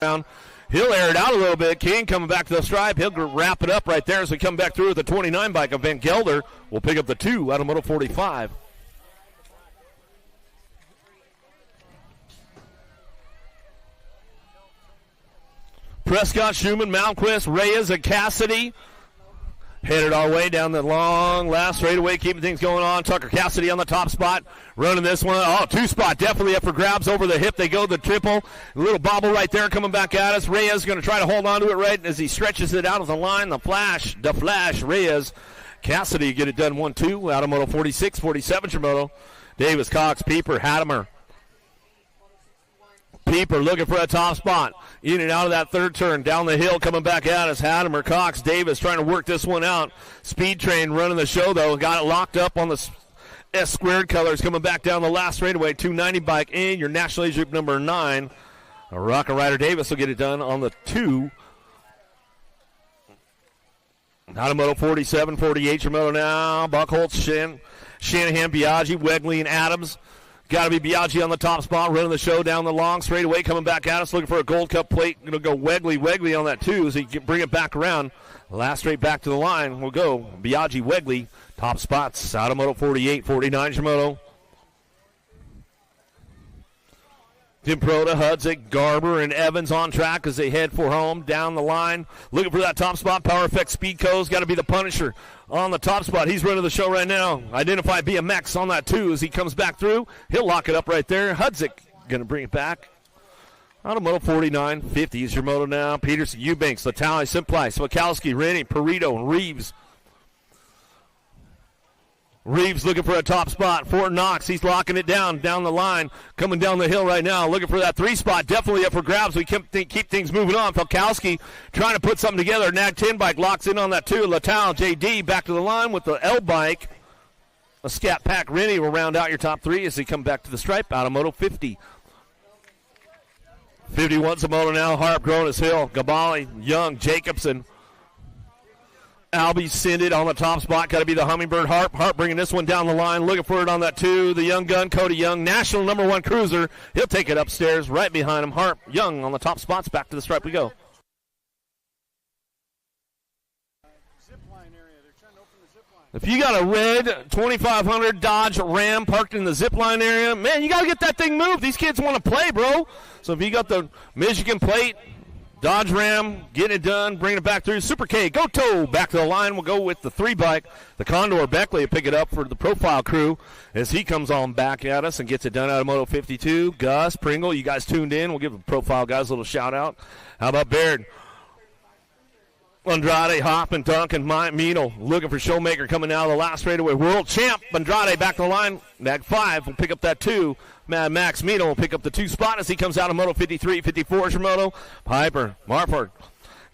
down. He'll air it out a little bit. King coming back to the stripe. He'll wrap it up right there as we come back through with the 29 bike of Van Gelder. We'll pick up the 2 out of Moto 45. Prescott, Schumann, Malmquist, Reyes, and Cassidy headed our way down the long last straightaway, keeping things going on. Tucker Cassidy on the top spot, running this one. Oh, 2-spot, definitely up for grabs over the hip. They go the triple. A little bobble right there coming back at us. Reyes going to try to hold on to it right as he stretches it out of the line. The flash, Reyes. Cassidy get it done 1-2 out of Moto 46, 47 Shimoto. Davis, Cox, Pieper, Hadimer. Pieper looking for a top spot. In and out of that third turn. Down the hill coming back at us. Hadimer, Cox, Davis trying to work this one out. Speed Train running the show, though. Got it locked up on the S squared colors coming back down the last straightaway. 290 bike in your National Age Group number 9. Rocker Rider Davis will get it done on the 2. Out of Moto 47, 48 Shimoto now. Buckholz, Shanahan, Biaggi, Wegley, and Adams. Got to be Biaggi on the top spot, running the show down the long straightaway, coming back at us, looking for a Gold Cup plate. Going to go Wegley on that 2 as he can bring it back around. Last straight back to the line. We'll go Biaggi, Wegley, top spots. Out of Moto 48, 49 Shimoto. Tim Proda, Hudzik, Garber, and Evans on track as they head for home down the line. Looking for that top spot. Power Effect Speedco's got to be the Punisher on the top spot. He's running the show right now. Identify BMX on that 2 as he comes back through. He'll lock it up right there. Hudzik going to bring it back. Out of Moto 49, 50 is your moto now. Peterson, Eubanks, Latali, Simplice, Swakowski, Rennie, Perito, and Reeves. Reeves looking for a top spot. Fort Knox, he's locking it down the line. Coming down the hill right now, looking for that 3 spot. Definitely up for grabs. We keep things moving on. Falkowski trying to put something together. Nag 10 bike locks in on that 2. Latal, JD back to the line with the L bike. A Scat Pack Rennie will round out your top 3 as they come back to the stripe out of Moto 50. 51's a moto now. Harp, Gronis, Hill, Gabali, Young, Jacobson. Albie Sinded on the top spot. Got to be the Hummingbird Harp. Harp bringing this one down the line. Looking for it on that 2. The young gun, Cody Young. National number 1 cruiser. He'll take it upstairs right behind him. Harp, Young on the top spots. Back to the stripe we go. If you got a red 2500 Dodge Ram parked in the zip line area, man, you got to get that thing moved. These kids want to play, bro. So if you got the Michigan plate, Dodge Ram, get it done, bring it back through. Super K, go toe, back to the line. We'll go with the 3 bike. The Condor Beckley will pick it up for the profile crew as he comes on back at us and gets it done out of Moto 52. Gus, Pringle, you guys tuned in. We'll give the profile guys a little shout out. How about Baird? Andrade, Hoffman, Duncan, Mino looking for Showmaker coming out of the last straightaway. World champ, Andrade back to the line. Mag 5 will pick up that 2. Mad Max Mino will pick up the 2 spot as he comes out of Moto 53, 54 Shimoto. Piper, Marford,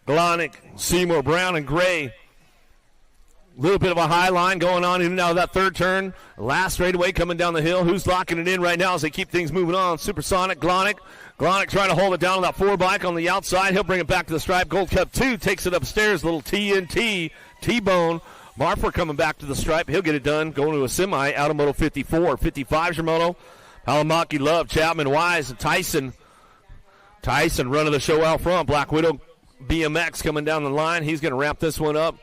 Glonick, Seymour, Brown, and Gray. A little bit of a high line going on in and out of that third turn. Last straightaway coming down the hill. Who's locking it in right now as they keep things moving on? Supersonic, Glonick. Glonick trying to hold it down on that 4 bike on the outside. He'll bring it back to the stripe. Gold Cup 2 takes it upstairs. Little TNT, T-Bone. Marford coming back to the stripe. He'll get it done. Going to a semi out of Moto 54. 55 Shimoto. Palamaki, Love, Chapman, Wise, and Tyson. Tyson running the show out front. Black Widow BMX coming down the line. He's going to wrap this one up.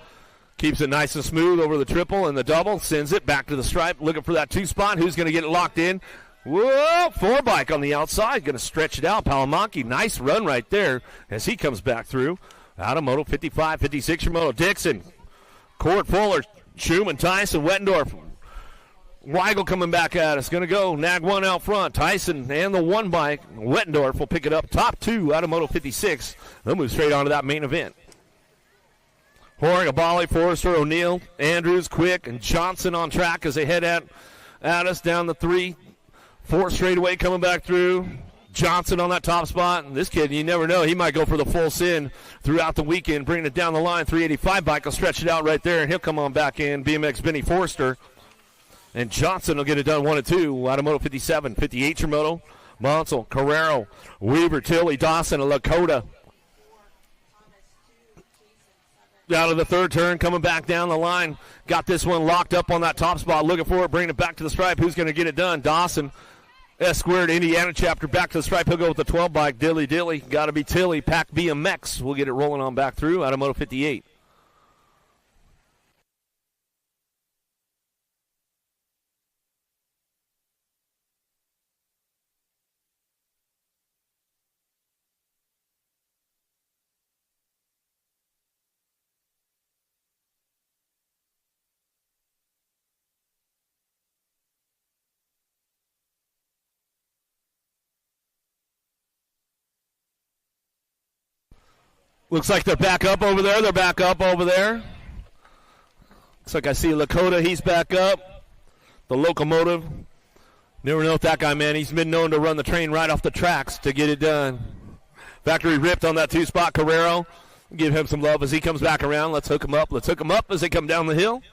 Keeps it nice and smooth over the triple and the double. Sends it back to the stripe. Looking for that 2 spot. Who's going to get it locked in? Whoa, 4 bike on the outside. Going to stretch it out. Palamaki, nice run right there as he comes back through. Out of Moto 55, 56 Moto. Dixon, Court, Fuller, Schumann, Tyson, Wettendorf. Weigel coming back at us. Going to go Nag 1 out front. Tyson and the 1 bike. Wettendorf will pick it up. Top 2 out of Moto 56. They'll move straight on to that main event. Horing, Abali, Forrester, O'Neill, Andrews, Quick, and Johnson on track as they head at us down the 3. 4 straightaway coming back through. Johnson on that top spot. And this kid, you never know, he might go for the full sin throughout the weekend, bringing it down the line. 385 bike will stretch it out right there, and he'll come on back in. BMX Benny Forrester. And Johnson will get it done 1 and 2 out of Moto 57. 58 Moto. Monsell, Carrero, Weaver, Tilley, Dawson, and Lakota. Out of the third turn, coming back down the line. Got this one locked up on that top spot. Looking for it, bringing it back to the stripe. Who's going to get it done? Dawson S Squared Indiana chapter back to the stripe. He'll go with the 12 bike. Dilly Dilly. Got to be Tilly. Pack BMX. We'll get it rolling on back through out of Moto 58. Looks like they're back up over there. Looks like I see Lakota. He's back up. The locomotive. Never know if that guy, man. He's been known to run the train right off the tracks to get it done. Factory ripped on that 2-spot. Carrero. Give him some love as he comes back around. Let's hook him up. As they come down the hill.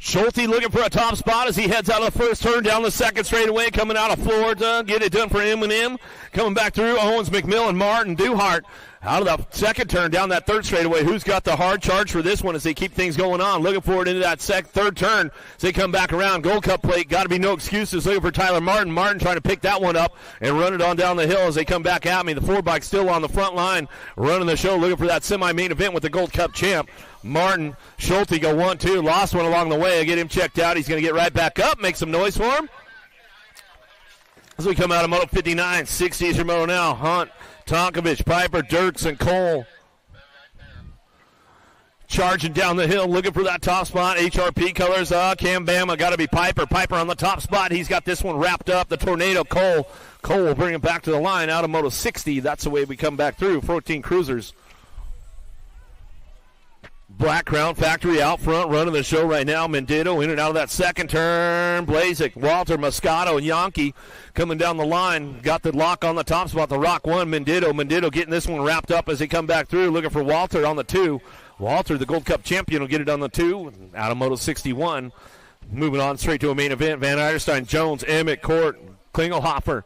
Schulte looking for a top spot as he heads out of the first turn down the second straightaway, coming out of Florida. Get it done for M&M. Coming back through, Owens, McMillan, Martin, Duhart. Out of the second turn down that third straightaway. Who's got the hard charge for this one as they keep things going on? Looking forward into that third turn as they come back around. Gold Cup plate, got to be no excuses. Looking for Tyler Martin. Martin trying to pick that one up and run it on down the hill as they come back at me. The 4-bike still on the front line, running the show, looking for that semi-main event with the Gold Cup champ. Martin, Schulte go 1-2, lost one along the way. I get him checked out. He's going to get right back up, make some noise for him. As we come out of Moto 59, 60s your moto now. Hunt, Tonkovich, Piper, Dirks, and Cole. Charging down the hill, looking for that top spot. HRP colors, Cam Bama, got to be Piper. Piper on the top spot. He's got this one wrapped up. The Tornado, Cole. Cole will bring him back to the line out of Moto 60. That's the way we come back through. 14 cruisers. Black Crown Factory out front running the show right now. Mendito in and out of that second turn. Blazik, Walter, Moscato, and Yankee coming down the line. Got the lock on the top spot. The Rock 1, Mendito getting this one wrapped up as they come back through. Looking for Walter on the 2. Walter, the Gold Cup champion, will get it on the 2. Out of Moto 61. Moving on straight to a main event. Van Eierstein, Jones, Emmett, Court, Klingelhofer.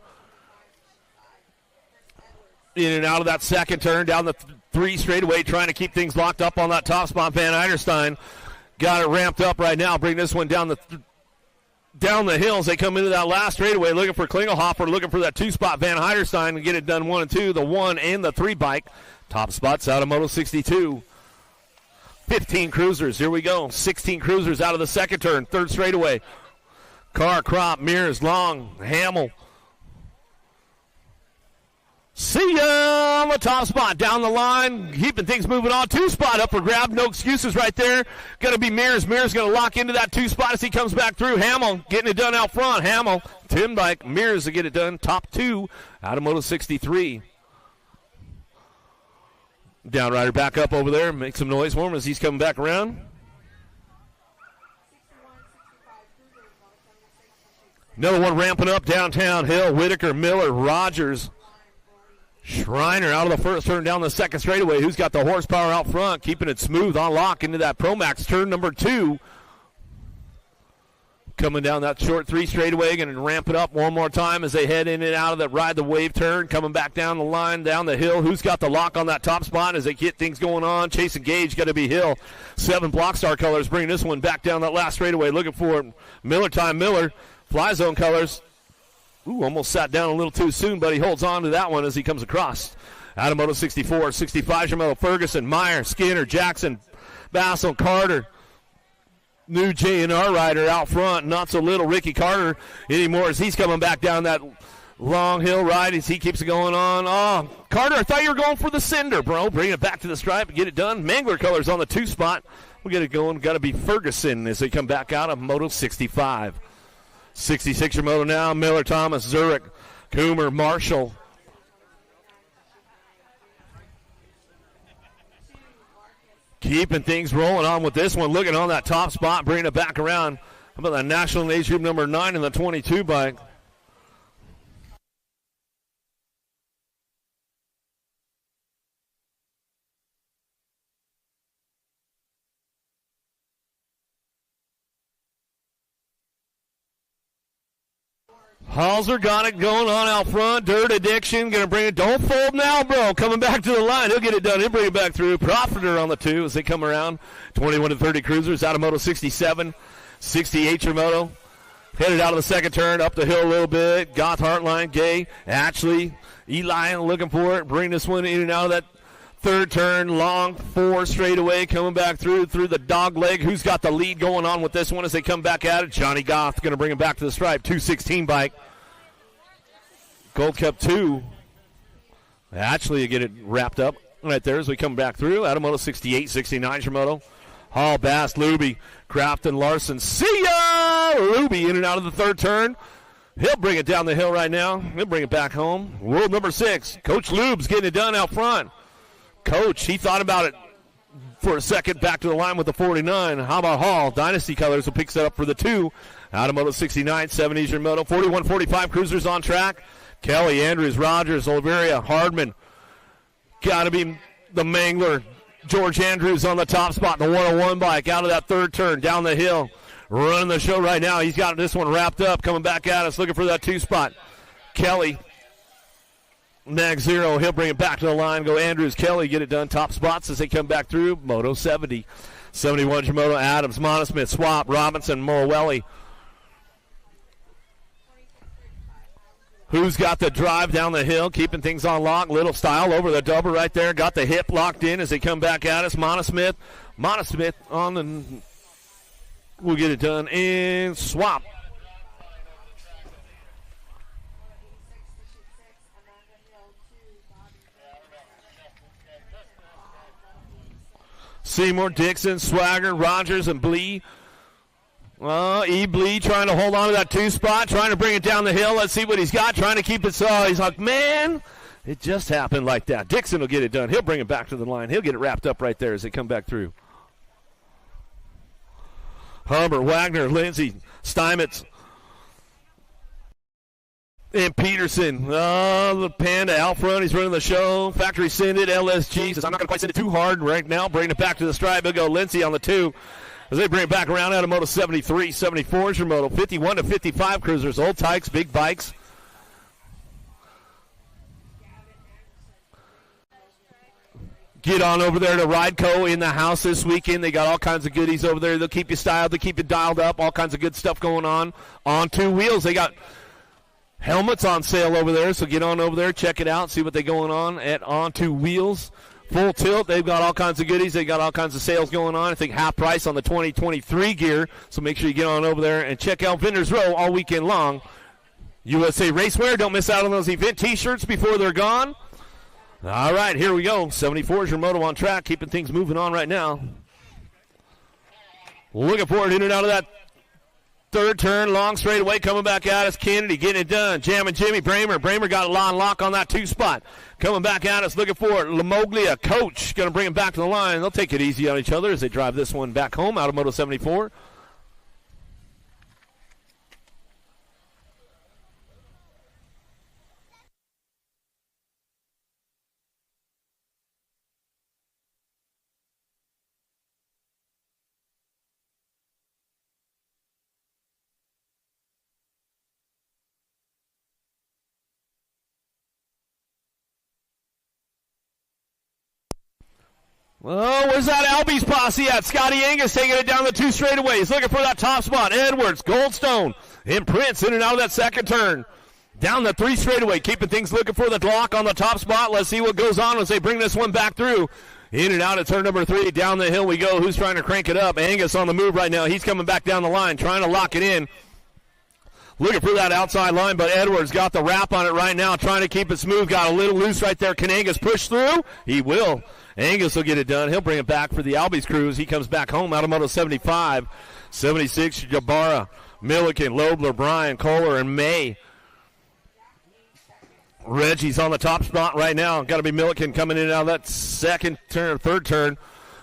In and out of that second turn down the 3 straightaway, trying to keep things locked up on that top spot. Van Eierstein got it ramped up right now. Bring this one down the hills. They come into that last straightaway looking for Klingelhofer, looking for that 2-spot. Van Eierstein and get it done 1 and 2, the 1 and the 3 bike. Top spots out of Moto 62. 15 cruisers. Here we go. 16 cruisers out of the second turn. 3rd straightaway. Carr, Crop, Mears, Long, Hamill. See ya on the top spot. Down the line, keeping things moving on. 2-spot up for grab. No excuses right there. Going to be Mears. Mears going to lock into that 2-spot as he comes back through. Hamill getting it done out front. Hamill, Tim Bike, Mears to get it done. Top 2 out of Moto 63. Downrider back up over there. Make some noise for him as he's coming back around. Another one ramping up downtown hill. Whitaker, Miller, Rogers. Schreiner out of the first turn down the second straightaway. Who's got the horsepower out front, keeping it smooth on lock into that Pro Max turn number 2. Coming down that short 3 straightaway, going to ramp it up one more time as they head in and out of the ride the wave turn. Coming back down the line, down the hill. Who's got the lock on that top spot as they get things going on? Chase and Gage, got to be Hill. 7 Block Star colors, bringing this one back down that last straightaway. Looking for Miller time. Miller, Fly Zone colors. Ooh, almost sat down a little too soon, but he holds on to that one as he comes across. Out of Moto 64, 65, Jamel Ferguson, Meyer, Skinner, Jackson, Bassel, Carter. New J&R rider out front, not so little Ricky Carter anymore as he's coming back down that long hill ride as he keeps it going on. Oh, Carter, I thought you were going for the cinder, bro. Bring it back to the stripe and get it done. Mangler colors on the 2 spot. We'll get it going. Got to be Ferguson as they come back out of Moto 65. 66er moto now. Miller, Thomas, Zurich, Coomer, Marshall. Keeping things rolling on with this one. Looking on that top spot, bringing it back around. How about that National Age Group number 9 in the 22 bike? Halser got it going on out front. Dirt Addiction going to bring it. Don't fold now, bro. Coming back to the line. He'll get it done. He'll bring it back through. Profiter on the 2 as they come around. 21-30 Cruisers. Out of Moto 67. 68 your Moto. Headed out of the second turn. Up the hill a little bit. Goth Heartline. Gay. Ashley. Eli looking for it. Bring this one in and out of that third turn. Long 4 straightaway. Coming back through the dog leg. Who's got the lead going on with this one as they come back at it? Johnny Goth going to bring him back to the stripe. 216 bike. Gold Cup 2. Actually, you get it wrapped up right there as we come back through. Adamoto 68, 69 Shimoto. Hall, Bass, Luby, Crafton, Larson. See ya! Luby in and out of the third turn. He'll bring it down the hill right now. He'll bring it back home. World number 6. Coach Lube's getting it done out front. Coach, he thought about it for a second. Back to the line with the 49. How about Hall? Dynasty Colors will pick that up for the 2. Adamoto 69, 70 Shimoto. 41-45 Cruisers on track. Kelly, Andrews, Rogers, Oliveria, Hardman. Got to be the Mangler. George Andrews on the top spot, the 101 bike out of that third turn, down the hill. Running the show right now. He's got this one wrapped up, coming back at us, looking for that 2 spot. Kelly, Mag 0, he'll bring it back to the line. Go Andrews, Kelly, get it done. Top spots as they come back through. Moto 70. 71 Shimoto, Adams, Monosmith, Swap, Robinson, Morelli. Who's got the drive down the hill, keeping things on lock. Little Style over the double right there. Got the hip locked in as they come back at us. Monosmith on the... We'll get it done. And Swap. Seymour, Dixon, Swagger, Rogers, and Blee. Blee trying to hold on to that 2 spot, trying to bring it down the hill. Let's see what he's got, trying to keep it. He's like, man, it just happened like that. Dixon will get it done. He'll bring it back to the line. He'll get it wrapped up right there as they come back through. Humber, Wagner, Lindsay, Steinmetz, and Peterson. The Panda out front. He's running the show. Factory send it. LSG says, I'm not going to quite send it too hard right now. Bring it back to the stripe. He'll go Lindsay on the 2. As they bring it back around out of Moto 73, 74 is your Moto. 51-55 Cruisers. Old Tykes, big bikes. Get on over there to Rideco in the house this weekend. They got all kinds of goodies over there. They'll keep you styled. They'll keep you dialed up. All kinds of good stuff going on. On 2 wheels. They got helmets on sale over there, so get on over there. Check it out. See what they're going on at On 2 Wheels. Full tilt. They've got all kinds of goodies. They got all kinds of sales going on. I think half price on the 2023 gear. So make sure you get on over there and check out Vendors Row all weekend long. USA Racewear. Don't miss out on those event T-shirts before they're gone. All right, here we go. 74 is your Moto on track, keeping things moving on right now. Looking forward in and out of that third turn, long straightaway, coming back at us. Kennedy getting it done. Jamming Jimmy Bramer. Bramer got a line lock on that 2 spot. Coming back at us, looking for it. Lamoglia, Coach, going to bring him back to the line. They'll take it easy on each other as they drive this one back home out of Moto 74. Oh, where's that Albies posse at? Scotty Angus taking it down the 2 straightaways. Looking for that top spot. Edwards, Goldstone, and Prince in and out of that second turn. Down the 3 straightaway, keeping things looking for the lock on the top spot. Let's see what goes on as they bring this one back through. In and out of turn number 3. Down the hill we go. Who's trying to crank it up? Angus on the move right now. He's coming back down the line, trying to lock it in. Looking for that outside line, but Edwards got the wrap on it right now, trying to keep it smooth. Got a little loose right there. Can Angus push through? He will. Angus will get it done. He'll bring it back for the Albies crews. He comes back home out of Moto 75. 76, Jabara, Milliken, Lobler, Bryan, Kohler, and May. Reggie's on the top spot right now. Got to be Milliken coming in and out of that second turn, third turn.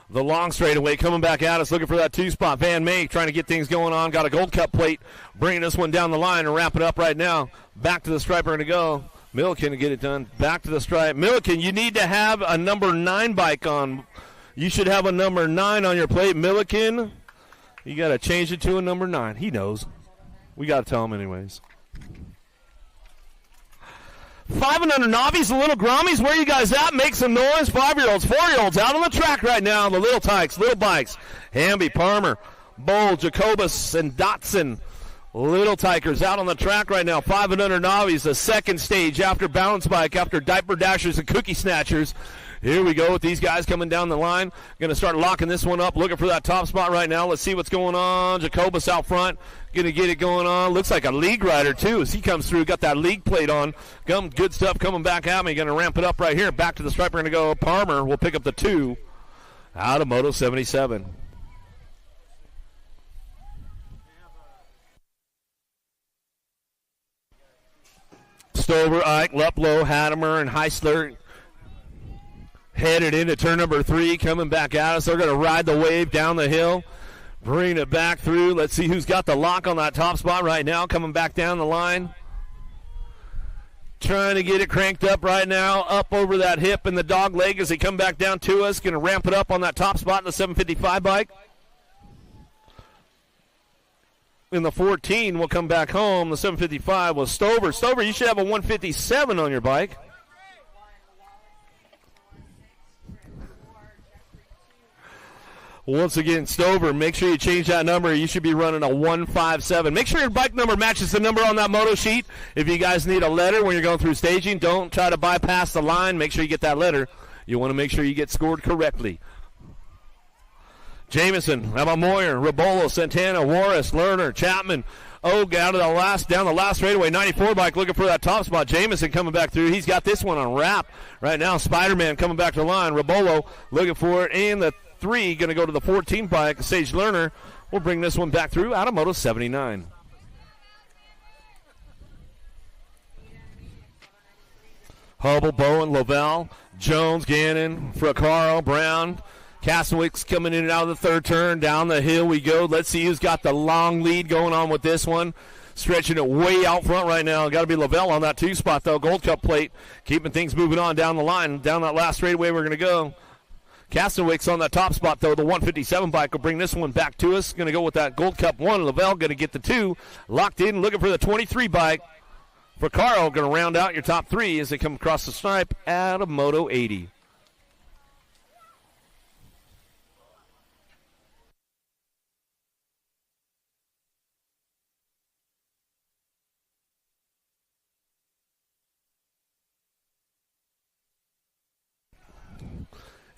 The long straightaway coming back at us, looking for that 2 spot. Van May trying to get things going on. Got a Gold Cup plate, bringing this one down the line and wrap it up right now. Back to the stripe, we're going to go. Milliken to get it done. Back to the stripe. Milliken, you need to have a number 9 bike on. You should have a number 9 on your plate. Milliken, you got to change it to a number 9. He knows. We got to tell him anyways. 5 and under novice, the little grommies, where you guys at? Make some noise. 5-year-olds, 4-year-olds out on the track right now. The little tykes, little bikes. Hamby, Palmer, Bowl, Jacobus, and Dotson. Little tykers out on the track right now. 5 and under novice, the second stage after balance bike, after diaper dashers and cookie snatchers. Here we go with these guys coming down the line. Going to start locking this one up, looking for that top spot right now. Let's see what's going on. Jacobus out front, going to get it going on. Looks like a league rider, too, as he comes through. Got that league plate on. Good stuff coming back at me. Going to ramp it up right here. Back to the stripe. We're going to go. Palmer will pick up the 2 out of Moto 77. Stover, Ike, Luplow, Hattemer, and Heisler headed into turn number 3, coming back at us. They're going to ride the wave down the hill, bring it back through. Let's see who's got the lock on that top spot right now, coming back down the line. Trying to get it cranked up right now, up over that hip and the dog leg as they come back down to us. Going to ramp it up on that top spot in the 755 bike. In the 14, we'll come back home. The 755 was Stover. Stover, you should have a 157 on your bike. Once again, Stover, make sure you change that number. You should be running a 157. Make sure your bike number matches the number on that moto sheet. If you guys need a letter when you're going through staging, don't try to bypass the line. Make sure you get that letter. You want to make sure you get scored correctly. Jamison, how about Moyer, Rabolo, Santana, Warris, Lerner, Chapman. Down the last straightaway, 94 bike looking for that top spot. Jamison coming back through. He's got this one on wrap right now. Spider-Man coming back to the line. Rabolo looking for it. And the 3 going to go to the 14 bike. Sage Lerner will bring this one back through out of Moto 79. Hubble, Bowen, Lovell, Jones, Gannon, Fracaro, Brown. Castlewick's coming in and out of the third turn. Down the hill we go. Let's see who's got the long lead going on with this one. Stretching it way out front right now. Got to be Lavelle on that 2 spot, though. Gold Cup plate. Keeping things moving on down the line. Down that last straightaway we're going to go. Castlewick's on that top spot, though. The 157 bike will bring this one back to us. Going to go with that Gold Cup 1. Lavelle going to get the 2. Locked in, looking for the 23 bike. For Carl, going to round out your top 3 as they come across the stripe out of Moto 80.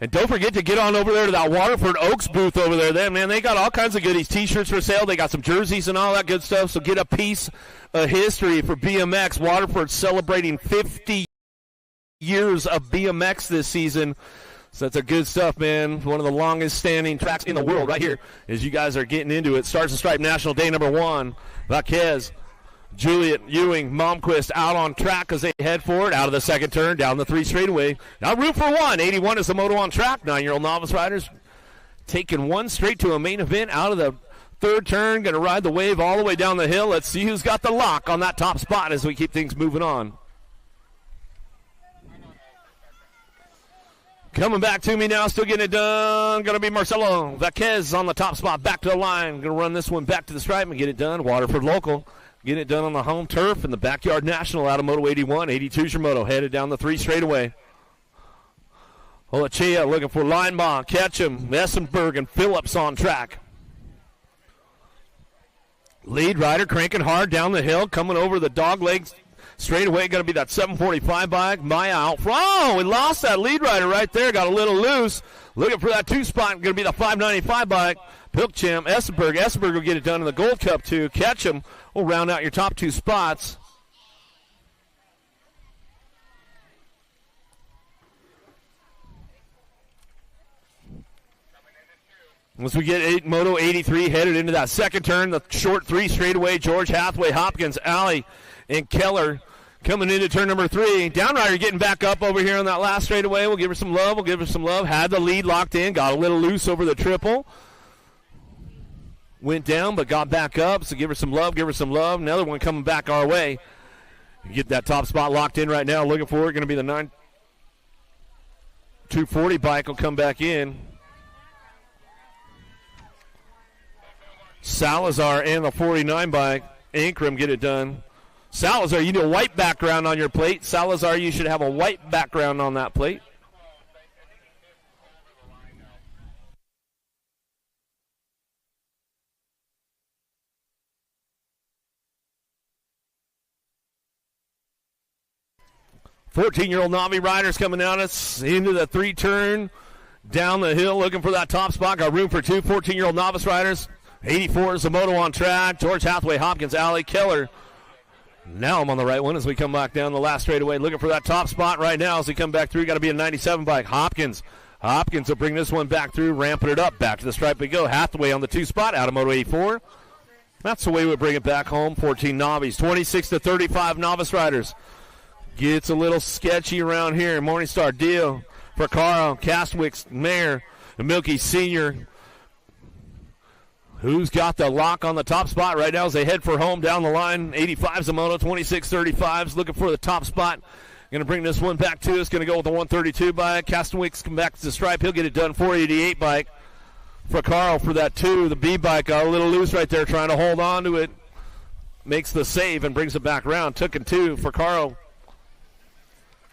And don't forget to get on over there to that Waterford Oaks booth over there. Man, they got all kinds of goodies. T-shirts for sale. They got some jerseys and all that good stuff. So get a piece of history for BMX. Waterford celebrating 50 years of BMX this season. So that's a good stuff, man. One of the longest standing tracks in the world right here as you guys are getting into it. Stars and Stripe National Day number 1. Vaquez, Juliet, Ewing, Malmquist out on track as they head forward out of the second turn, down the 3 straightaway. Now room for 1. 81 is the moto on track. 9-year-old novice riders taking one straight to a main event out of the third turn. Going to ride the wave all the way down the hill. Let's see who's got the lock on that top spot as we keep things moving on. Coming back to me now, still getting it done. Going to be Marcelo Vaquez on the top spot, back to the line. Going to run this one back to the stripe and get it done. Waterford local. Getting it done on the home turf in the Backyard National out of Moto 81. 82's your moto, headed down the 3 straightaway. Olachea looking for Linebaugh, Ketchum, Essenberg, and Phillips on track. Lead rider cranking hard down the hill, coming over the dog legs straightaway. Going to be that 745 bike. Maya out front. Oh, we lost that lead rider right there. Got a little loose. Looking for that 2 spot. Going to be the 595 bike. Pilkcham, Essenberg. Essenberg will get it done in the Gold Cup, too. Ketchum will round out your top 2 spots. Once we get Moto 83 headed into that second turn, the short 3 straightaway, George Hathaway, Hopkins, Alley, and Keller coming into turn number 3. Downrider getting back up over here on that last straightaway. We'll give her some love. Had the lead locked in, got a little loose over the triple. Went down, but got back up, so give her some love. Another one coming back our way. Get that top spot locked in right now. Looking for it. Going to be the 240 bike will come back in. Salazar and the 49 bike. Ankrum get it done. Salazar, you need a white background on your plate. Salazar, you should have a white background on that plate. Fourteen-year-old Navi riders coming at us into the 3-turn. Down the hill looking for that top spot. Got room for 2 14-year-old novice riders. 84 Zamoto on track. George Hathaway, Hopkins, Alley, Keller. Now I'm on the right one as we come back down the last straightaway. Looking for that top spot right now as we come back through. Got to be a 97 bike. Hopkins will bring this one back through, ramping it up. Back to the stripe we go. Hathaway on the 2 spot. Out of Moto 84. That's the way we bring it back home. 14 Navis. 26-35 novice riders. Gets a little sketchy around here. Morningstar, Dio, Fracaro, Castwick's, Mayer, and Milky Sr. Who's got the lock on the top spot right now as they head for home down the line? 85's Zamoto, 26-35's looking for the top spot. Going to bring this one back to us. Going to go with the 132 bike. Castwick's come back to the stripe. He'll get it done. 488 bike. Fracaro for that 2. The B bike got a little loose right there trying to hold on to it. Makes the save and brings it back around. Took it 2. Fracaro.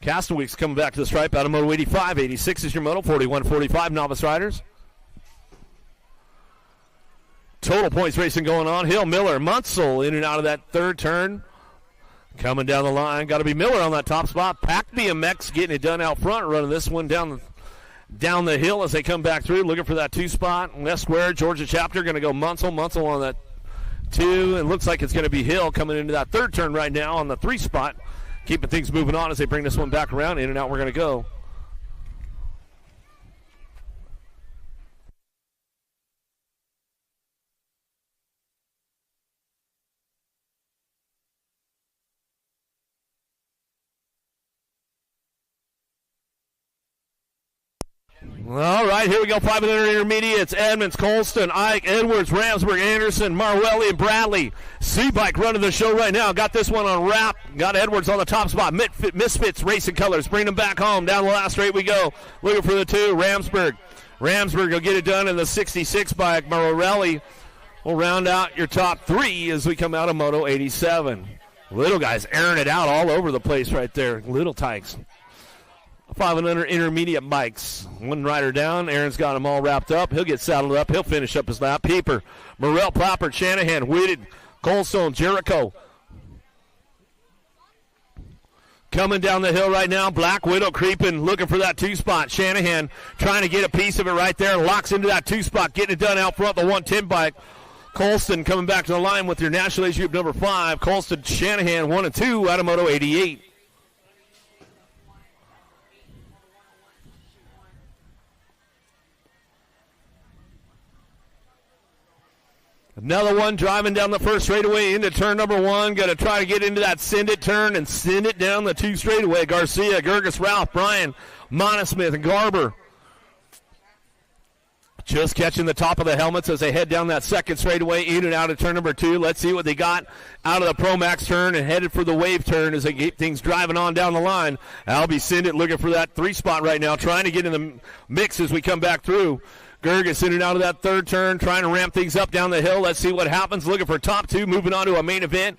Castleweek's coming back to the stripe out of Moto 85. 86 is your Moto. 41-45 novice riders. Total points racing going on. Hill, Miller, Munsell in and out of that 3rd turn. Coming down the line. Got to be Miller on that top spot. Pack BMX getting it done out front. Running this one down the hill as they come back through. Looking for that 2 spot. Left square, Georgia chapter. Going to go Munsell. Munsell on that 2. It looks like it's going to be Hill coming into that 3rd turn right now on the 3 spot. Keeping things moving on as they bring this one back around. In and out we're going to go. All right, here we go. 500 intermediates. Edmonds, Colston, Ike, Edwards, Ramsburg, Anderson, Marwelli, and Bradley. C-Bike running the show right now. Got this one on wrap. Got Edwards on the top spot. Misfits Racing Colors. Bring them back home. Down the last straight we go. Looking for the 2. Ramsburg will get it done in the 66 bike. Marwelli will round out your top 3 as we come out of Moto 87. Little guys airing it out all over the place right there. Little tykes. 500 intermediate bikes. One rider down. Aaron's got them all wrapped up. He'll get saddled up. He'll finish up his lap. Pieper, Morrell, Plopper, Shanahan, Whitted, Coldstone, Jericho. Coming down the hill right now. Black Widow creeping, looking for that 2 spot. Shanahan trying to get a piece of it right there. Locks into that 2 spot. Getting it done out front, the 110 bike. Colston coming back to the line with your National Age Group number 5. Colston, Shanahan, 1 and 2 out of Moto 88. Another one driving down the first straightaway into turn number 1. Going to try to get into that send it turn and send it down the 2 straightaway. Garcia, Gerges, Ralph, Bryan, Monosmith, and Garber. Just catching the top of the helmets as they head down that 2nd straightaway in and out of turn number 2. Let's see what they got out of the Pro Max turn and headed for the wave turn as they keep things driving on down the line. Albie Sindit looking for that 3 spot right now, trying to get in the mix as we come back through. Gerges in and out of that 3rd turn, trying to ramp things up down the hill. Let's see what happens. Looking for top 2, moving on to a main event.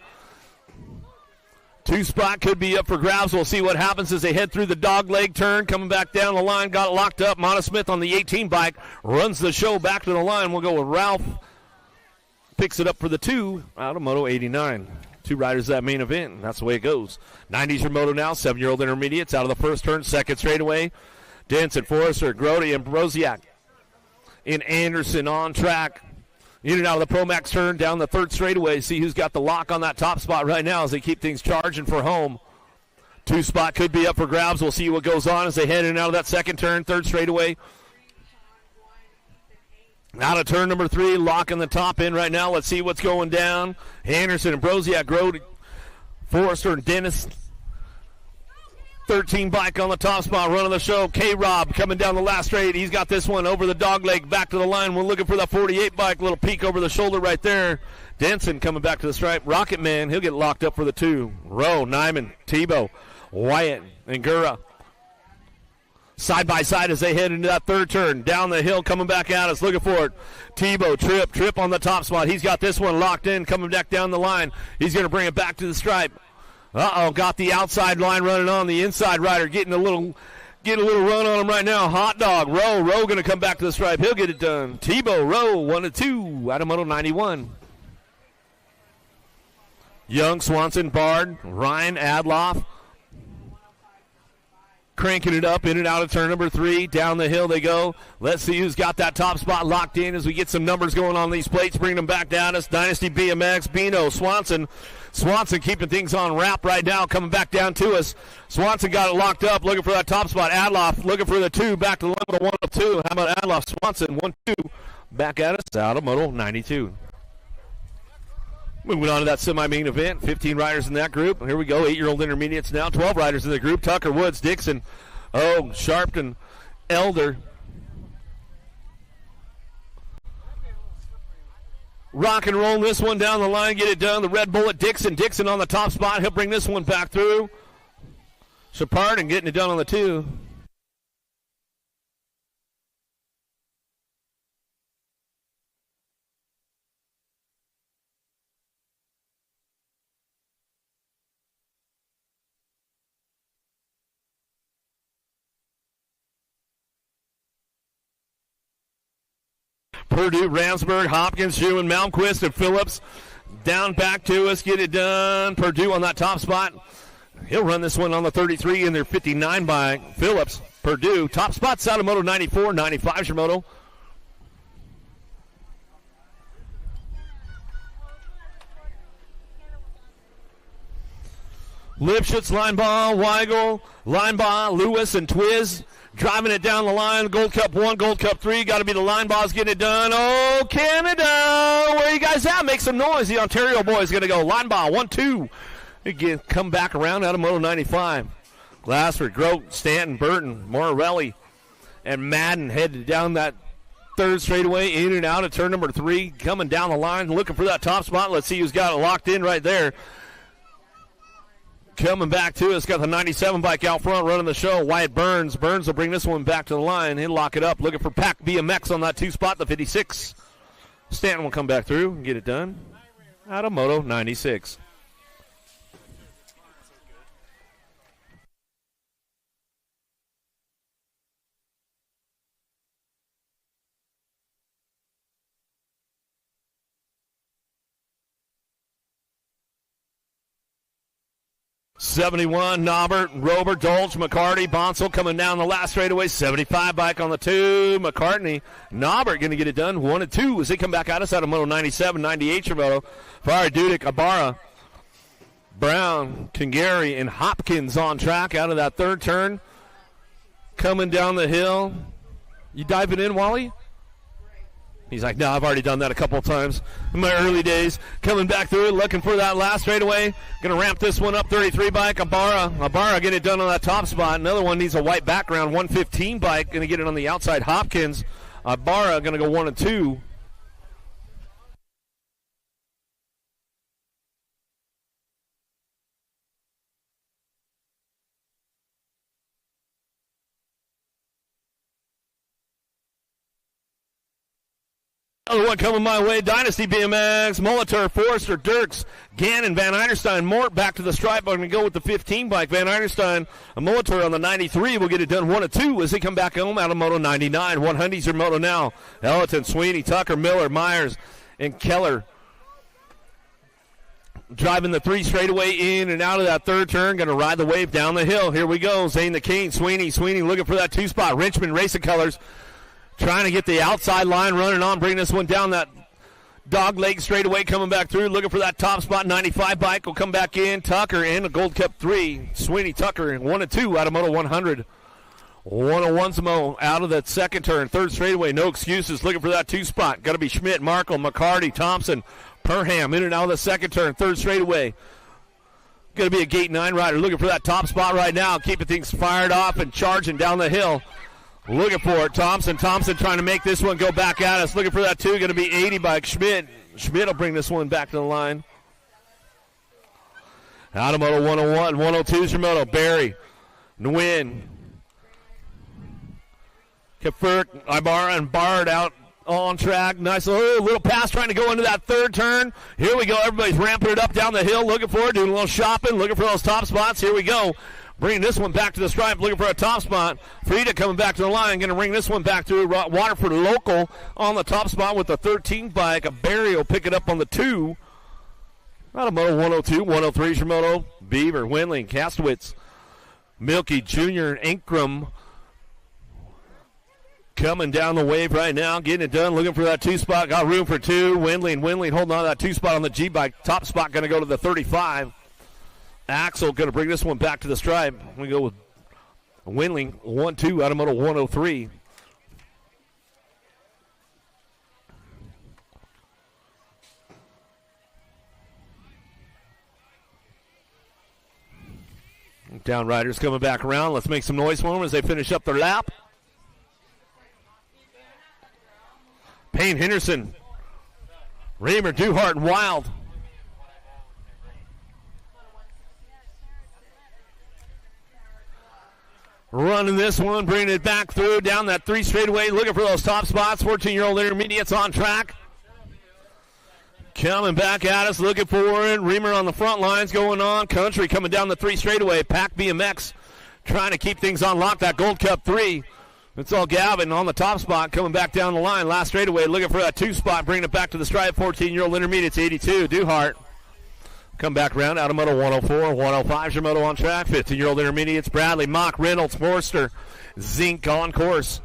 2 spot could be up for grabs. We'll see what happens as they head through the dog leg turn. Coming back down the line, got it locked up. Monosmith on the 18 bike runs the show back to the line. We'll go with Ralph. Picks it up for the 2 out of Moto 89. 2 riders that main event, and that's the way it goes. 90's your Moto now, 7-year-old intermediates out of the 1st turn, 2nd straightaway. Denson, Forrester, Grody, and Broziak. In Anderson on track. In and out of the Pro Max turn down the 3rd straightaway. See who's got the lock on that top spot right now as they keep things charging for home. 2 spot could be up for grabs. We'll see what goes on as they head in and out of that 2nd turn, 3rd straightaway. Out of turn number 3, locking the top in right now. Let's see what's going down. Anderson and Broziak, Grody, Forrester, and Dennis. 13 bike on the top spot, running the show. K-Rob coming down the last straight. He's got this one over the dog leg, back to the line. We're looking for that 48 bike, little peek over the shoulder right there. Denson coming back to the stripe. Rocket Man, he'll get locked up for the 2. Rowe, Nyman, Tebow, Wyatt, and Gura. Side by side as they head into that 3rd turn. Down the hill, coming back at us, looking for it. Tebow, Trip on the top spot. He's got this one locked in, coming back down the line. He's going to bring it back to the stripe. Got the outside line running on. The inside rider getting a little run on him right now. Hot Dog, Rowe going to come back to the stripe. He'll get it done. Tebow, Rowe, 1-2 out of Moto 91. Young, Swanson, Bard, Ryan, Adloff. Cranking it up in and out of turn number 3. Down the hill they go. Let's see who's got that top spot locked in as we get some numbers going on these plates. Bringing them back down. It's Dynasty BMX. Bino, Swanson. Swanson keeping things on wrap right now. Coming back down to us. Swanson got it locked up. Looking for that top spot. Adloff looking for the 2. Back to the line with a 1-2. How about Adloff? Swanson, 1-2. Back at us out of Moto 92. Moving on to that semi-main event, 15 riders in that group. Here we go, 8-year-old intermediates now, 12 riders in the group. Tucker, Woods, Dixon, Sharpton, Elder. Rock and roll this one down the line, get it done. The Red Bullet, Dixon on the top spot. He'll bring this one back through. Shepard and getting it done on the 2. Purdue, Ramsburg, Hopkins, Schumann, Malmquist, and Phillips. Down back to us, get it done. Purdue on that top spot. He'll run this one on the 33 in their 59 by Phillips. Purdue, top spots out of Moto 94, 95's your Moto. Lipschitz, Linebaugh, Weigel, Linebaugh, Lewis, and Twiz. Driving it down the line. Gold Cup 1, Gold Cup 3. Got to be the Linebaughs getting it done. Oh, Canada. Where you guys at? Make some noise. The Ontario boys going to go. Linebaugh, 1-2. Again, come back around out of Moto 95. Glassford, Grote, Stanton, Burton, Morelli, and Madden headed down that third straightaway, in and out of turn number 3. Coming down the line, looking for that top spot. Let's see who's got it locked in right there. Coming back to us, got the 97 bike out front running the show. Wyatt Burns. Burns will bring this one back to the line. He'll lock it up. Looking for Pack BMX on that 2 spot, the 56. Stanton will come back through and get it done out of Moto 96. '71, Nobbert, Rober, Dolch, McCarty, Bonsall coming down the last straightaway. 75 bike on the 2. McCartney, Nobbert going to get it done. 1-2 as they come back at us out of Moto 97, 98 Moto. Fire, Dudek, Ibarra, Brown, Kingary, and Hopkins on track out of that third turn. Coming down the hill. You diving in, Wally? He's like, no, I've already done that a couple of times in my early days. Coming back through it, looking for that last straightaway. Going to ramp this one up, 33 bike, Ibarra get it done on that top spot. Another one needs a white background, 115 bike. Going to get it on the outside, Hopkins. Ibarra going to go 1-2. Another one coming my way, Dynasty BMX, Molitor, Forrester, Dirks, Gannon, Van Einerstein, Mort back to the stripe. I'm going to go with the 15 bike. Van Einerstein, a Molitor on the 93 will get it done 1-2 as they come back home out of Moto 99. 100's your Moto now. Ellerton, Sweeney, Tucker, Miller, Myers, and Keller. Driving the 3 straightaway in and out of that third turn. Going to ride the wave down the hill. Here we go. Zane the King, Sweeney looking for that 2 spot. Richmond, Racing Colors. Trying to get the outside line running on, bring this one down that dog leg straightaway, coming back through, looking for that top spot. 95 bike will come back in. Tucker in a Gold Cup 3. Sweeney, Tucker, and 1-2 out of Moto 100. 101's Mo out of that second turn. Third straightaway, no excuses. Looking for that 2 spot. Got to be Schmidt, Markle, McCarty, Thompson, Perham in and out of the second turn. Third straightaway. Going to be a Gate 9 rider looking for that top spot right now. Keeping things fired off and charging down the hill. Looking for it. Thompson trying to make this one go back at us. Looking for that 2. Going to be 80 bike. Schmidt will bring this one back to the line. Out of Moto 101. 102's your Moto. Barry. Nguyen. Kefert, Ibarra, and Bard out On track. Nice little pass trying to go into that third turn. Here we go. Everybody's ramping it up down the hill, looking for it, doing a little shopping, looking for those top spots. Here we go. Bringing this one back to the stripe, looking for a top spot. Frida coming back to the line, going to bring this one back to Waterford local on the top spot with the 13 bike. A Barry will pick it up on the 2. Out of Moto 102, 103 is Moto. Beaver, Windling, Castowitz, Milky Jr., Ankrum. Coming down the wave right now, getting it done, looking for that 2 spot. Got room for 2. Windling holding on to that 2 spot on the G bike. Top spot going to go to the 35. Axel going to bring this one back to the stripe. We go with Windling 1-2 out of Moto 103. Down riders coming back around. Let's make some noise for them as they finish up their lap. Payne Henderson, Reamer, Duhart, and Wild. Running this one, bringing it back through, down that 3 straightaway, looking for those top spots. 14-year-old intermediates on track. Coming back at us, looking for it. Reamer on the front lines going on. Country coming down the 3 straightaway. Pack BMX trying to keep things on lock. That Gold Cup 3. It's all Gavin on the top spot, coming back down the line. Last straightaway, looking for that 2 spot, bringing it back to the stripe. 14-year-old intermediates, 82. Duhart. Come back round out of Moto 104, 105 is Moto on track. 15-year-old intermediates, Bradley, Mock, Reynolds, Forster, Zink on course.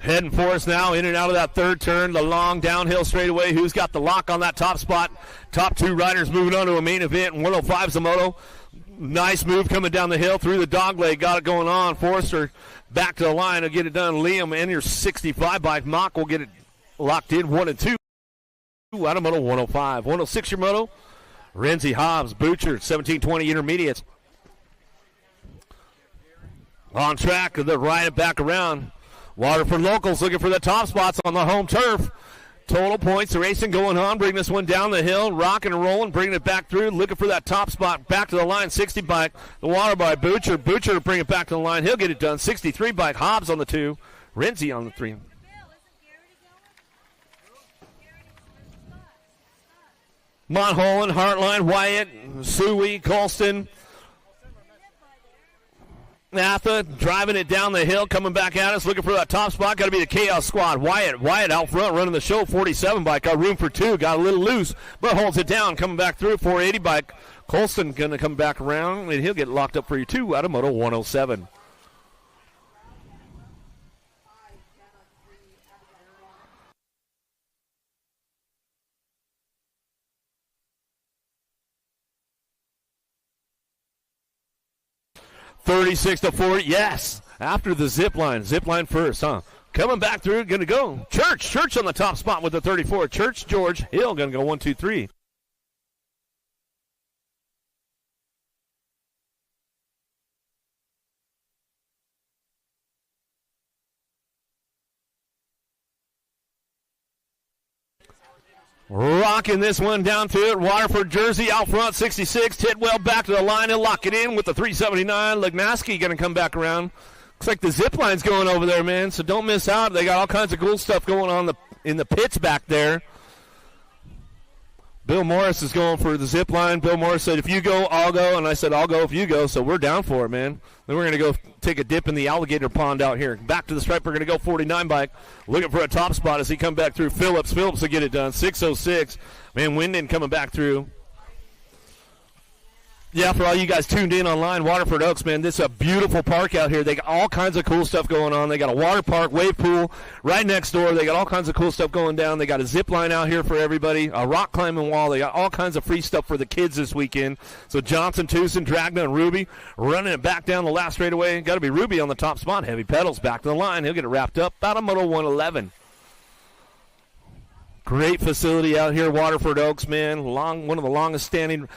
Heading for us now, in and out of that third turn, the long downhill straightaway. Who's got the lock on that top spot? Top 2 riders moving on to a main event. 105 is the Moto. Nice move coming down the hill through the dog leg. Got it going on. Forster back to the line. Will get it done. Liam and your 65 bike. Mock will get it locked in 1 and 2. Out of Moto 105. 106 your Moto. Renzi, Hobbs, Butcher, 1720 intermediates. On track. They'll ride it back around. Waterford locals looking for the top spots on the home turf. Total points, the racing going on. Bring this one down the hill, rocking and rolling, bringing it back through, looking for that top spot. Back to the line, 60 bike. The water by Butcher. Butcher to bring it back to the line. He'll get it done. 63 bike. Hobbs on the 2. Renzi on the 3. Montholland, Heartline, Wyatt, Suey, Colston. Natha driving it down the hill, coming back at us, looking for that top spot. Got to be the Chaos Squad. Wyatt out front, running the show. 47 bike, got room for 2. Got a little loose, but holds it down. Coming back through, 480 bike. Colston going to come back around, and he'll get locked up for you 2 out of Moto 107. $36-40, yes. After the zip line first, huh? Coming back through, going to go. Church on the top spot with the 34. Church, George Hill going to go 1, 2, 3. Rocking this one down to it. Waterford jersey out front, 66. Tidwell back to the line and lock it in with the 379. Lignaski going to come back around. Looks like the zip line's going over there, man, so don't miss out. They got all kinds of cool stuff going on in the pits back there. Bill Morris is going for the zip line. Bill Morris said, if you go, I'll go. And I said, I'll go if you go. So we're down for it, man. Then we're going to go take a dip in the alligator pond out here. Back to the stripe. We're going to go 49 bike. Looking for a top spot as he come back through. Phillips will get it done. 6:06. Man, Winden coming back through. Yeah, for all you guys tuned in online, Waterford Oaks, man, this is a beautiful park out here. They got all kinds of cool stuff going on. They got a water park, wave pool right next door. They got all kinds of cool stuff going down. They got a zip line out here for everybody, a rock climbing wall. They got all kinds of free stuff for the kids this weekend. So Johnson, Tucson, Dragna, and Ruby running it back down the last straightaway. Got to be Ruby on the top spot. Heavy pedals back to the line. He'll get it wrapped up. About a Moto 111. Great facility out here, Waterford Oaks, man. One of the longest standing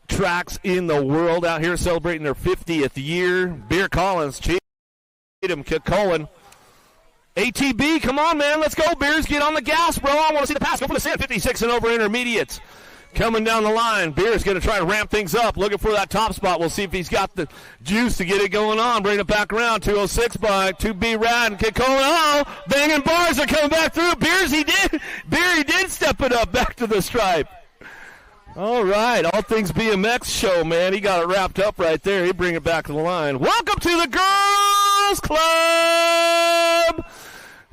tracks in the world out here, celebrating their 50th year. Beer Collins, Cheatham, Cullen. ATB, come on, man, let's go, Beers, get on the gas, bro. I want to see the pass, go for the sand. 56 and over intermediates. coming down the line. Beer's going to try to ramp things up, looking for that top spot. We'll see if he's got the juice to get it going on. Bring it back around. 206 by 2B Rad and kick going. Oh, banging bars are coming back through. Beer, he did step it up back to the stripe. All right, all things BMX show, man. He got it wrapped up right there. He bring it back to the line. Welcome to the Girls Club.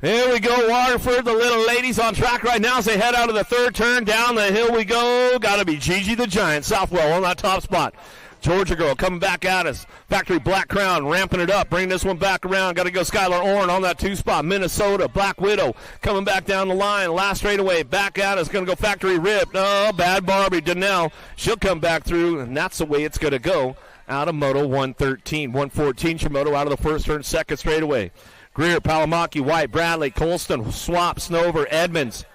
Here we go, Waterford. The little ladies on track right now as they head out of the third turn. Down the hill we go. Got to be Gigi the Giant. Southwell on that top spot. Georgia girl coming back at us. Factory Black Crown ramping it up. Bringing this one back around. Got to go Skylar Orn on that 2 spot. Minnesota. Black Widow coming back down the line. Last straightaway back at us. Going to go Factory Rip. Oh, bad Barbie. Donnell. She'll come back through, and that's the way it's going to go out of Moto 113. 114 Shimoto out of the first turn. Second straightaway. Greer, Palamaki, White, Bradley, Colston, Swap, Snover, Edmonds.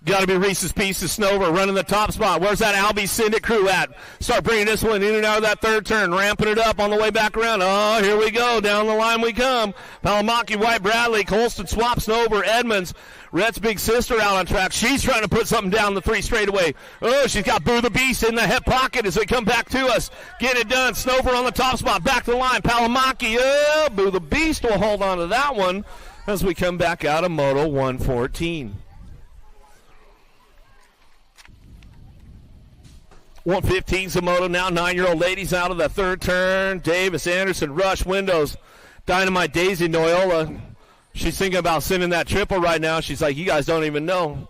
Got to be Reese's Pieces, Snover running the top spot. Where's that Albie Syndic crew at? Start bringing this one in and out of that third turn, ramping it up on the way back around. Oh, here we go. Down the line we come. Palamaki, White, Bradley, Colston, Swap, Snover, Edmonds. Rhett's big sister out on track. She's trying to put something down the 3 straightaway. Oh, she's got Boo the Beast in the hip pocket as they come back to us. Get it done. Snover on the top spot. Back to the line. Palamaki. Oh, Boo the Beast will hold on to that one as we come back out of Moto 114. 115's a Moto now. 9-year-old ladies out of the third turn. Davis, Anderson, Rush, Windows. Dynamite Daisy, Noyola. She's thinking about sending that triple right now. She's like, you guys don't even know.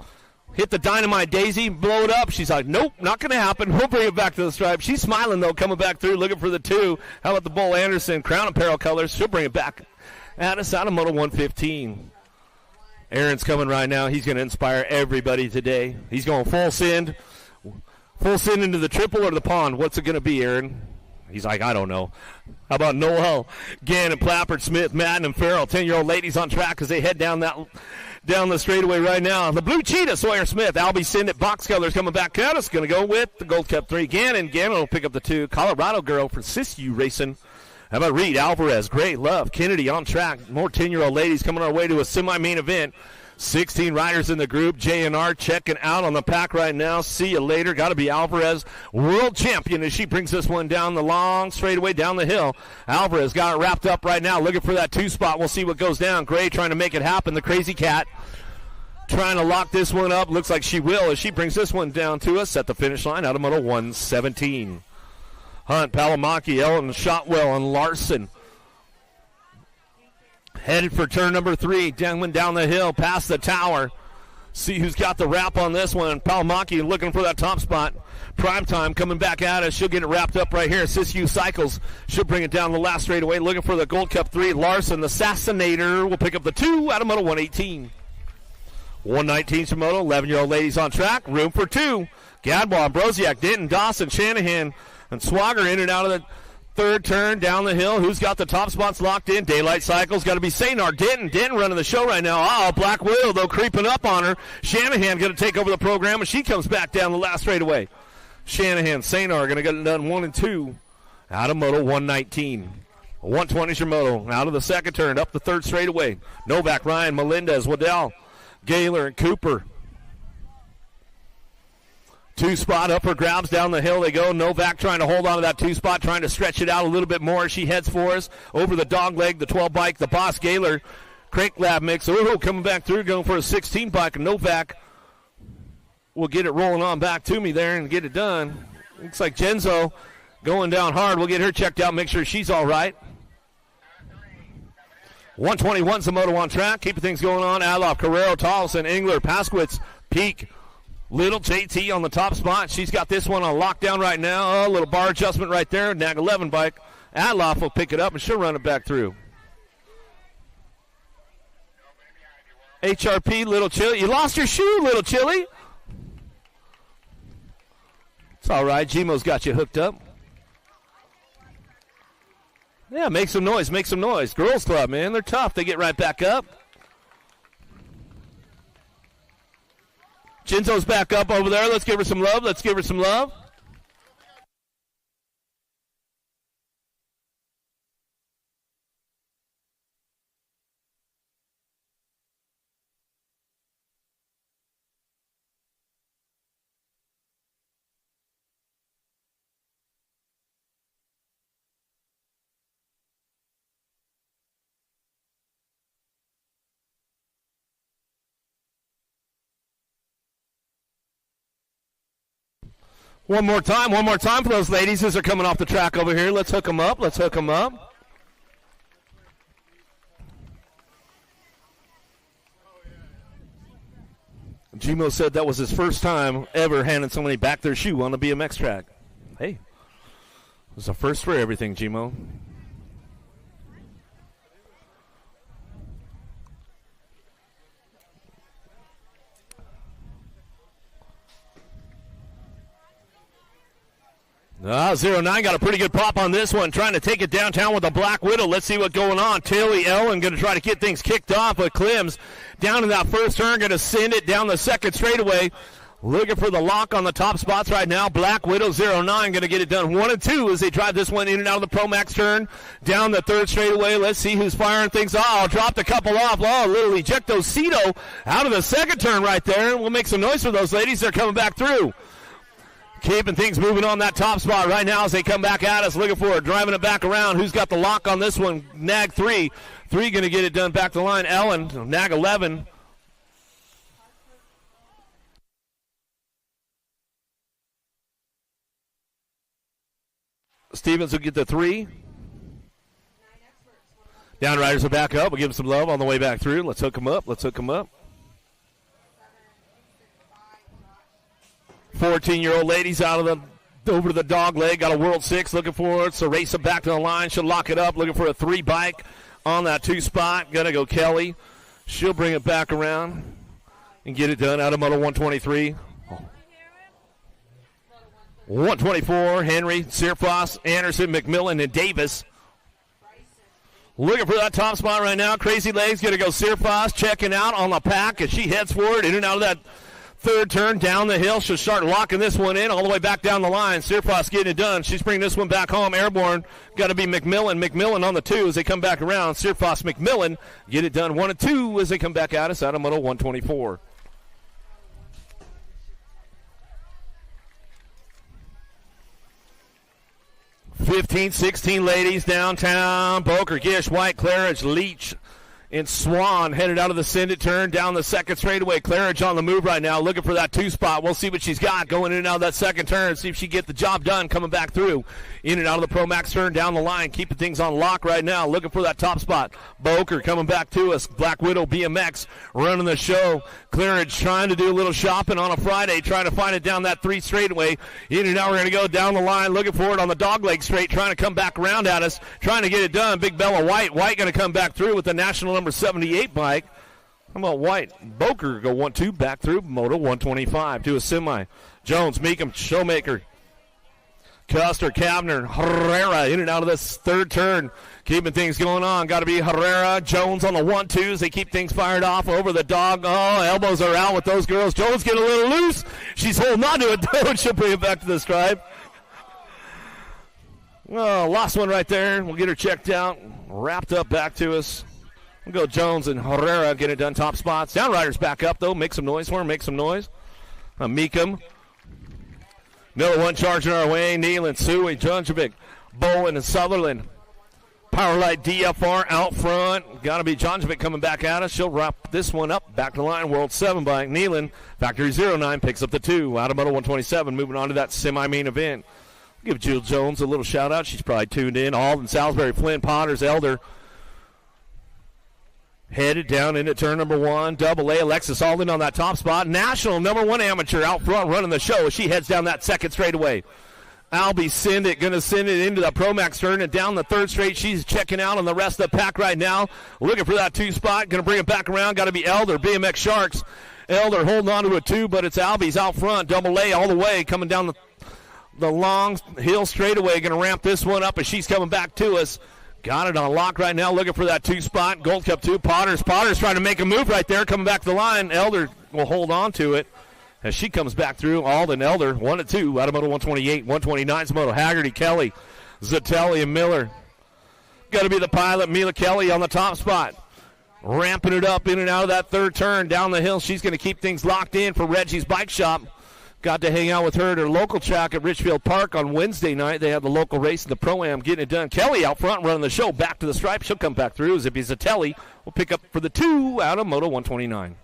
Hit the Dynamite Daisy, blow it up. She's like, nope, not going to happen. We'll bring it back to the stripe. She's smiling, though, coming back through, looking for the 2. How about the Bull Anderson, Crown Apparel colors? She'll bring it back at us out of Moto 115. Aaron's coming right now. He's going to inspire everybody today. He's going full send. Full send into the triple or the pond. What's it going to be, Aaron? He's like, I don't know. How about Noel, Gannon, Plappert, Smith, Madden, and Farrell? 10-year-old ladies on track as they head down the straightaway right now. The Blue Cheetah, Sawyer Smith. Albie Syndic, Box Colors coming back out. It's going to go with the Gold Cup 3. Gannon will pick up the 2. Colorado girl for Sisu Racing. How about Reed, Alvarez, Gray, Love, Kennedy on track. More 10-year-old ladies coming our way to a semi-main event. 16 riders in the group. J&R checking out on the pack right now. See you later. Got to be Alvarez, world champion, as she brings this one down the long straightaway down the hill. Alvarez got it wrapped up right now, looking for that 2 spot. We'll see what goes down. Gray trying to make it happen. The Crazy Cat trying to lock this one up. Looks like she will as she brings this one down to us at the finish line out of Moto 117. Hunt, Palamaki, Ellen, Shotwell, and Larson headed for turn number 3, down the hill, past the tower. See who's got the wrap on this one. Palamaki looking for that top spot. Primetime coming back at us. She'll get it wrapped up right here. Sisu Cycles. She'll bring it down the last straightaway. Looking for the Gold Cup 3. Larson, the Assassinator, will pick up the 2 out of Moto 118. 119 Shimoto. 11-year-old ladies on track. Room for 2. Gadbois, Broziak, Denton, Dawson, Shanahan, and Swagger in and out of the third turn down the hill. Who's got the top spots locked in? Daylight Cycles. Got to be Saynar. Denton running the show right now. Oh, Black Widow, though, creeping up on her. Shanahan going to take over the program, and she comes back down the last straightaway. Shanahan, Saynar going to get it done 1 and 2 out of Moto 119. 120's your Moto out of the second turn, up the third straightaway. Novak, Ryan, Melendez, Waddell, Gaylor, and Cooper. 2 spot up for grabs down the hill they go. Novak trying to hold on to that 2 spot, trying to stretch it out a little bit more. She heads for us over the dog leg, the 12 bike, the Boss Gaylor Crank Lab mix. Oh, coming back through, going for a 16 bike. And Novak will get it rolling on back to me there and get it done. Looks like Genzo going down hard. We'll get her checked out, make sure she's all right. 121's the Moto on track, keeping things going on. Adloff, Carrero, Tolson, Engler, Paskowitz, Peak. Little JT on the top spot. She's got this one on lockdown right now. Oh, a little bar adjustment right there. Nag 11 bike. Adloff will pick it up and she'll run it back through. HRP, Little Chili. You lost your shoe, Little Chili. It's all right. Gmo's got you hooked up. Yeah, make some noise. Make some noise. Girls Club, man. They're tough. They get right back up. Genzo's back up over there. Let's give her some love. Let's give her some love. One more time for those ladies as they're coming off the track over here. Let's hook them up. Gmo said that was his first time ever handing somebody back their shoe on the BMX track. Hey, it was a first for everything, Gmo. Ah, 09 got a pretty good pop on this one, trying to take it downtown with a Black Widow. Let's see what's going on. Tilly Ellen going to try to get things kicked off, but Clem's down in that first turn, going to send it down the second straightaway. Looking for the lock on the top spots right now. Black Widow 09 going to get it done 1 and 2 as they drive this one in and out of the Pro Max turn. Down the third straightaway. Let's see who's firing things. Oh, dropped a couple off. Oh, a little ejectocito out of the second turn right there. We'll make some noise for those ladies. They're coming back through. Keeping things moving on that top spot right now as they come back at us, looking for it, driving it back around. Who's got the lock on this one? Nag 3. 3 going to get it done back to the line. Ellen, Nag 11. Stevens will get the 3. Downriders will back up. We'll give them some love on the way back through. Let's hook them up. 14-year-old ladies out of the over to the dog leg. Got a World 6 looking for it. So race them back to the line. She'll lock it up. Looking for a 3 bike on that 2 spot. Gonna go Kelly. She'll bring it back around and get it done out of Moto 123. 124, Henry, Searfoss, Anderson, McMillan, and Davis. Looking for that top spot right now. Crazy Legs going to go Searfoss, checking out on the pack as she heads forward in and out of that third turn down the hill. She'll start locking this one in all the way back down the line. Searfoss getting it done. She's bringing this one back home. Airborne got to be McMillan. McMillan on the 2 as they come back around. Searfoss, McMillan get it done 1 and 2 as they come back at us out of Moto 124. Fifteen, 16 ladies downtown. Boker, Gish, White, Claridge, Leach, and Swan headed out of the Send It turn down the second straightaway. Claridge on the move right now, looking for that 2 spot. We'll see what she's got going in and out of that second turn. See if she get the job done coming back through. In and out of the Pro Max turn down the line, keeping things on lock right now. Looking for that top spot. Boker coming back to us. Black Widow BMX running the show. Claridge trying to do a little shopping on a Friday, trying to find it down that 3 straightaway. In and out, we're going to go down the line, looking for it on the dog leg straight, trying to come back around at us, trying to get it done. Big Bella White. White going to come back through with the national number 78 bike. How about White? Boker go 1-2 back through Moto 125 to a semi. Jones, Meekum, Showmaker, Custer, Kavner, Herrera in and out of this third turn. Keeping things going on. Got to be Herrera. Jones on the 1-2s. They keep things fired off over the dog. Oh, elbows are out with those girls. Jones getting a little loose. She's holding on to it, though, and she'll bring it back to the stripe. Oh, lost one right there. We'll get her checked out. Wrapped up back to us. We'll go Jones and Herrera get it done top spots. Downriders back up, though. Make some noise for him. Make some noise. Meekum. Another one charging our way. Nealon, Suey, Junjovic, Bowen, and Sutherland. Powerlight DFR out front. Got to be Junjovic coming back at us. She'll wrap this one up. Back to the line. World 7 bike. Nealon, Factory 09, picks up the 2. Out of Moto 127. Moving on to that semi-main event. Give Jill Jones a little shout-out. She's probably tuned in. Alden, Salisbury, Flynn, Potters, Elder. Headed down into turn number 1. Double A, Alexis Alden on that top spot. National number 1 amateur out front running the show as she heads down that second straightaway. Albie send it, going to send it into the Pro Max turn and down the third straight. She's checking out on the rest of the pack right now. Looking for that 2 spot. Going to bring it back around. Got to be Elder, BMX Sharks. Elder holding on to a 2, but it's Albie's out front. Double A all the way coming down the long hill straightaway. Going to ramp this one up as she's coming back to us. Got it on lock right now, looking for that 2 spot. Gold Cup 2, Potter's trying to make a move right there, coming back to the line. Elder will hold on to it as she comes back through. Alden, Elder, 1-2 out of Moto 128. 129's Moto. Haggerty, Kelly, Zatelli, and Miller. Got to be the pilot, Mila Kelly on the top spot. Ramping it up in and out of that third turn down the hill. She's going to keep things locked in for Reggie's Bike Shop. Got to hang out with her at her local track at Richfield Park on Wednesday night. They have the local race in the Pro-Am getting it done. Kelly out front running the show back to the stripe. She'll come back through. Zippy Zatelli will pick up for the 2 out of Moto 129.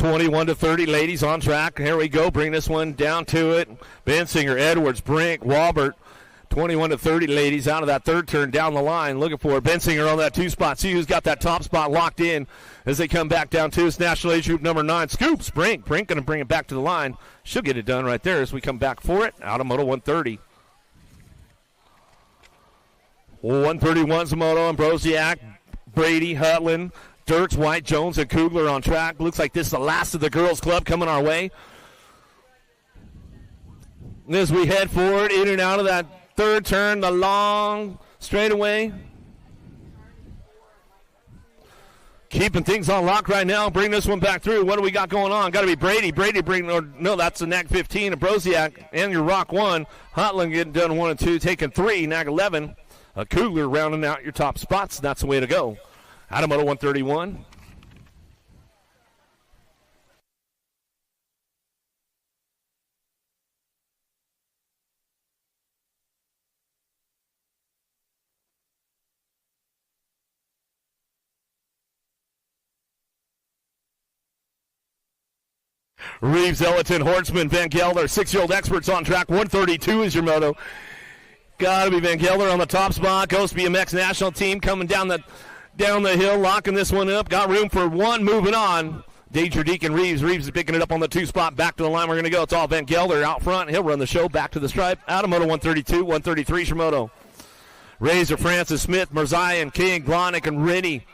21-30, ladies on track. Here we go. Bring this one down to it. Bensinger, Edwards, Brink, Walbert. 21-30, ladies, out of that third turn down the line. Looking for Bensinger on that 2 spot. See who's got that top spot locked in as they come back down to us. National Age Group number 9. Scoops, Brink. Brink going to bring it back to the line. She'll get it done right there as we come back for it. Out of Moto 130. 131's Moto, Ambrosiak, Brady, Hutland, Dirks, White, Jones, and Kugler on track. Looks like this is the last of the girls' club coming our way. As we head forward, in and out of that third turn, the long straightaway. Keeping things on lock right now. Bring this one back through. What do we got going on? Got to be Brady. Brady no, that's the NAG 15. Ambrosiak and your Rock 1. Hotland getting done 1 and 2, taking 3. NAG 11. Kugler rounding out your top spots. That's the way to go. Out of Moto 131. Reeves, Ellington, Hortsman, Van Gelder, 6-year-old experts on track. 132 is your moto. Got to be Van Gelder on the top spot. Coast BMX national team coming down the hill, locking this one up. Got room for one, moving on. Danger Deacon Reeves. Reeves is picking it up on the 2 spot. Back to the line we're going to go. It's all Van Gelder out front. He'll run the show back to the stripe. Out of Moto 132, 133 Shimoto. Razor, Francis, Smith, Mirzayan, King, Glonick, and Rennie.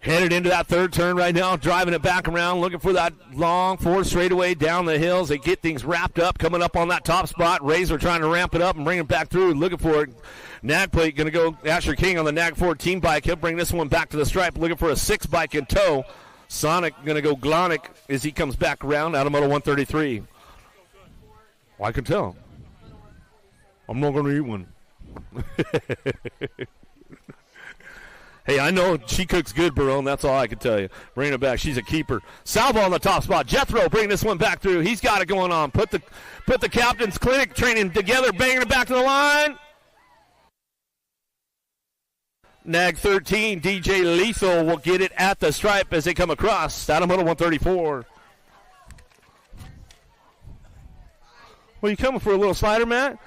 Headed into that third turn right now, driving it back around, looking for that long 4 straightaway down the hills. They get things wrapped up, coming up on that top spot. Razor trying to ramp it up and bring it back through, looking for it. Nag plate going to go Asher King on the Nag 14 bike. He'll bring this one back to the stripe, looking for a 6 bike in tow. Sonic going to go Glonick as he comes back around out of Moto 133. Well, I can tell. I'm not going to eat one. Hey, I know she cooks good, Barone. That's all I can tell you. Bringing it back. She's a keeper. Salvo on the top spot. Jethro bringing this one back through. He's got it going on. Put the captain's clinic training together, banging it back to the line. Nag 13, DJ Lethal will get it at the stripe as they come across. Out of Moto 134. Well, you coming for a little slider, Matt?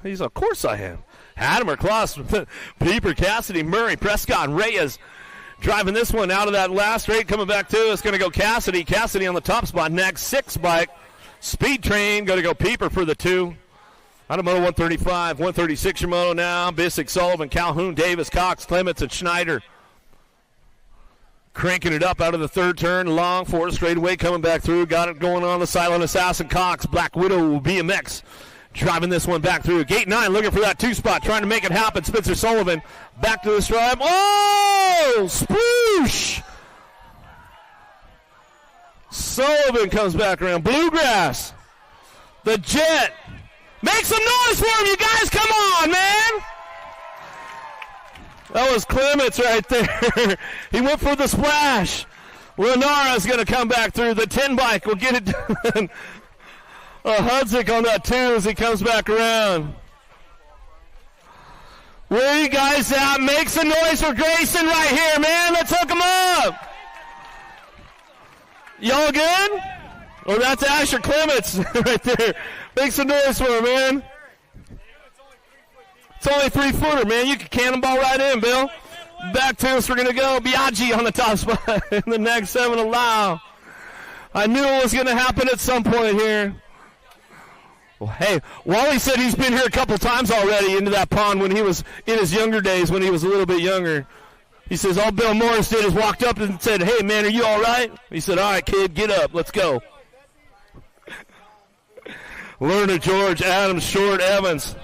He's of course I am. Hadimer, Kloss, Pieper, Cassidy, Murray, Prescott, and Reyes driving this one out of that last straight. Coming back to it's going to go Cassidy. Cassidy on the top spot. Nag 6 bike. Speed Train going to go Pieper for the 2. Out of Moto 135, 136 your moto now. Bissick, Sullivan, Calhoun, Davis, Cox, Clements, and Schneider. Cranking it up out of the third turn. Long 4 straightaway coming back through. Got it going on the Silent Assassin, Cox, Black Widow, BMX. Driving this one back through. Gate 9 looking for that 2 spot. Trying to make it happen. Spencer Sullivan back to the stripe. Oh! Sploosh! Sullivan comes back around. Bluegrass. The Jet. Make some noise for him, you guys. Come on, man. That was Clements right there. He went for the splash. Lenara's going to come back through. The 10 bike will get it done. Hudzik on that 2 as he comes back around. Where are you guys at? Make some noise for Grayson right here, man. Let's hook him up. Y'all good? Oh, that's Asher Clements right there. Make some noise for him, man. It's only 3-footer, man. You can cannonball right in, Bill. Back to us. We're going to go. Biaggi on the top spot in the next 7 allow. I knew it was going to happen at some point here. Well, hey, Wally said he's been here a couple times already into that pond when he was in his younger days, when he was a little bit younger. He says all Bill Morris did is walked up and said, "Hey, man, are you all right?" He said, "All right, kid, get up. Let's go." Lerner, George, Adams, Short, Evans.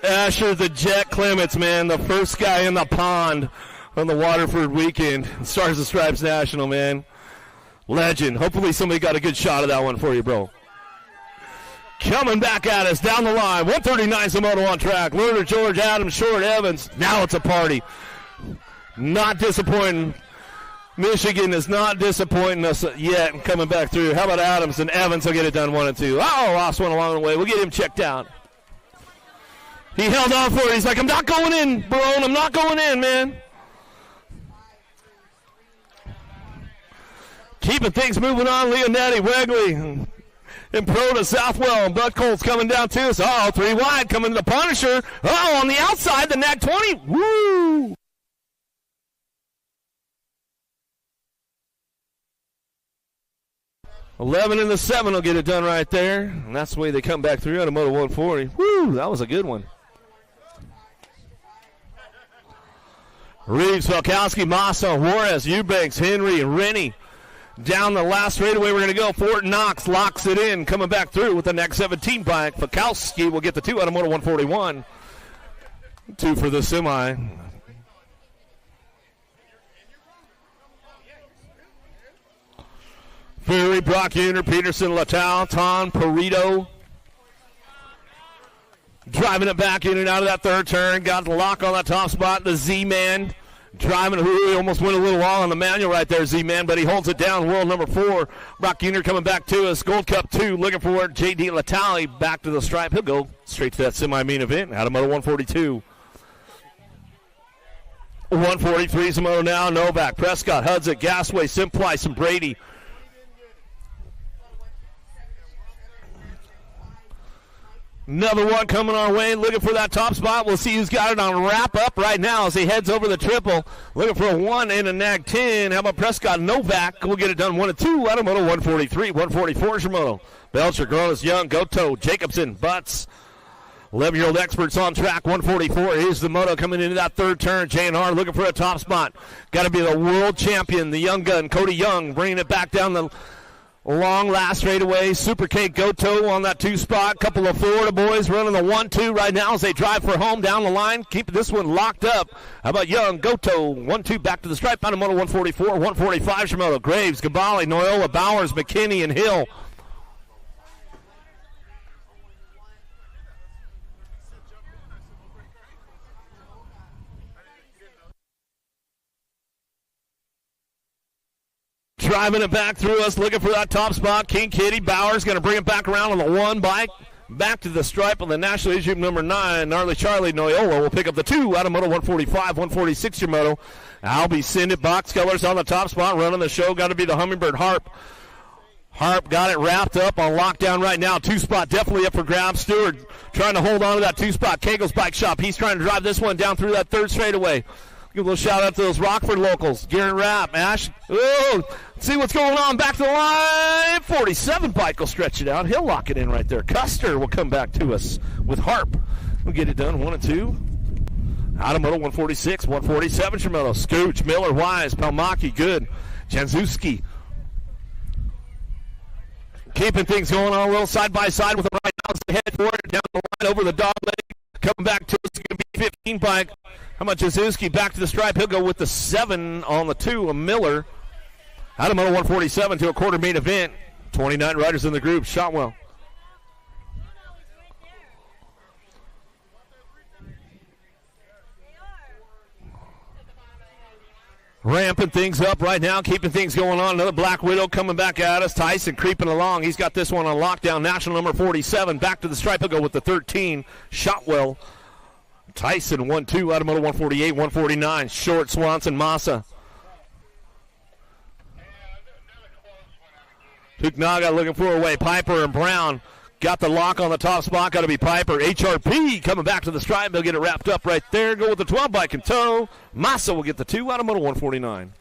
Asher the Jet Clements, man, the first guy in the pond on the Waterford weekend. Stars and Stripes National, man. Legend. Hopefully somebody got a good shot of that one for you, bro. Coming back at us down the line. 139 Samoto on track. Lerner, George, Adams, Short, Evans. Now it's a party. Not disappointing. Michigan is not disappointing us yet coming back through. How about Adams and Evans will get it done 1 and 2. Oh, lost one along the way. We'll get him checked out. He held on for it. He's like, I'm not going in, Barone. I'm not going in, man. Keeping things moving on, Leonetti, Wegley, and pro to Southwell. And Bud Cole's coming down to us. Oh, 3 wide, coming to the Punisher. Oh, on the outside, the nag 20. Woo! $11 and the 7 will get it done right there. And that's the way they come back through on a Moto 140. Woo, that was a good one. Reeves, Falkowski, Massa, Juarez, Eubanks, Henry, and Rennie. Down the last straightaway, we're going to go. Fort Knox locks it in, coming back through with the next 17 bike. Falkowski will get the 2 out of Moto 141. 2 for the semi. Fury, Brock Uner, Peterson, Latal, Ton, Perito. Driving it back in and out of that third turn. Got the lock on that top spot. The Z-Man driving. He almost went a little long on the manual right there, Z-Man, but he holds it down. World number 4. Brock Uner coming back to us. Gold Cup 2. Looking for it. J.D. Latali back to the stripe. He'll go straight to that semi-main event. Out of Moto 142. 143 is Moto now. Novak, Prescott, Hudzik, Gasway, Simplice, and Brady. Another one coming our way, looking for that top spot. We'll see who's got it on wrap up right now as he heads over the triple. Looking for a 1 and a nag 10. How about Prescott, Novak? We'll get it done 1 and 2 out of Moto 143. 144 is your Moto. Belcher, Gronis, Young, Goto, Jacobson, Butts. 11-year-old experts on track. 144 is the Moto coming into that third turn. J&R looking for a top spot. Got to be the world champion, the young gun, Cody Young, bringing it back down the long last straightaway. Super K Goto on that 2 spot. Couple of Florida boys running the 1-2 right now as they drive for home down the line. Keep this one locked up. How about Young, Goto, 1-2 back to the stripe. Out of Moto 144, 145 Shimoto. Graves, Gabali, Noyola, Bowers, McKinney, and Hill. Driving it back through us, looking for that top spot. King Kitty Bowers going to bring it back around on the 1 bike. Back to the stripe on the National Issue number 9. Gnarly Charlie Noyola will pick up the 2 out of Moto 145, 146 your Moto. Albie Sindit, box colors on the top spot. Running the show, got to be the Hummingbird Harp. Harp got it wrapped up on lockdown right now. 2 spot definitely up for grabs. Stewart trying to hold on to that 2 spot. Kegel's Bike Shop, he's trying to drive this one down through that third straightaway. Give a little shout out to those Rockford locals. Garrett Rapp, Ash. Oh, see what's going on. Back to the line. 47 bike will stretch it out. He'll lock it in right there. Custer will come back to us with Harp. We'll get it done 1 and 2. Out of Moto 146, 147 Shimoto. Scooch, Miller, Wise, Palmaki, good. Janzuski. Keeping things going on a little side by side with them right now as they head for it. Down the line over the dog leg. Coming back to us. It's going to be 15 bike. How about Jazuski back to the stripe? He'll go with the 7 on the 2 of Miller. Out of Moto 147 to a quarter main event. 29 riders in the group. Shotwell. Ramping things up right now, keeping things going on. Another Black Widow coming back at us. Tyson creeping along. He's got this one on lockdown. National number 47. Back to the stripe. He'll go with the 13. Shotwell. Tyson 1-2 out of Moto 148, 149. Short, Swanson, Massa. Tuknaga looking for a way. Piper and Brown got the lock on the top spot. Got to be Piper. HRP coming back to the stripe. They'll get it wrapped up right there. Go with the 12 bike in tow. Massa will get the 2 out of Moto 149.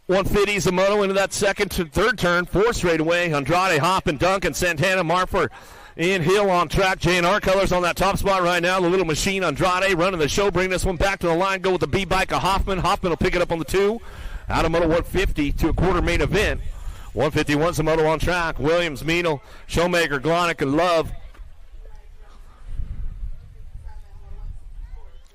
150 is the Moto into that second to third turn. 4 straightaway. Andrade, Hoppin, Duncan, Santana, Marford. In Hill on track. J&R colors on that top spot right now. The little machine Andrade running the show. Bring this one back to the line. Go with the B bike of Hoffman. Hoffman will pick it up on the 2. Out of Moto 150 to a quarter main event. 151's the Moto on track. Williams, Meanel, Showmaker, Glonick, and Love.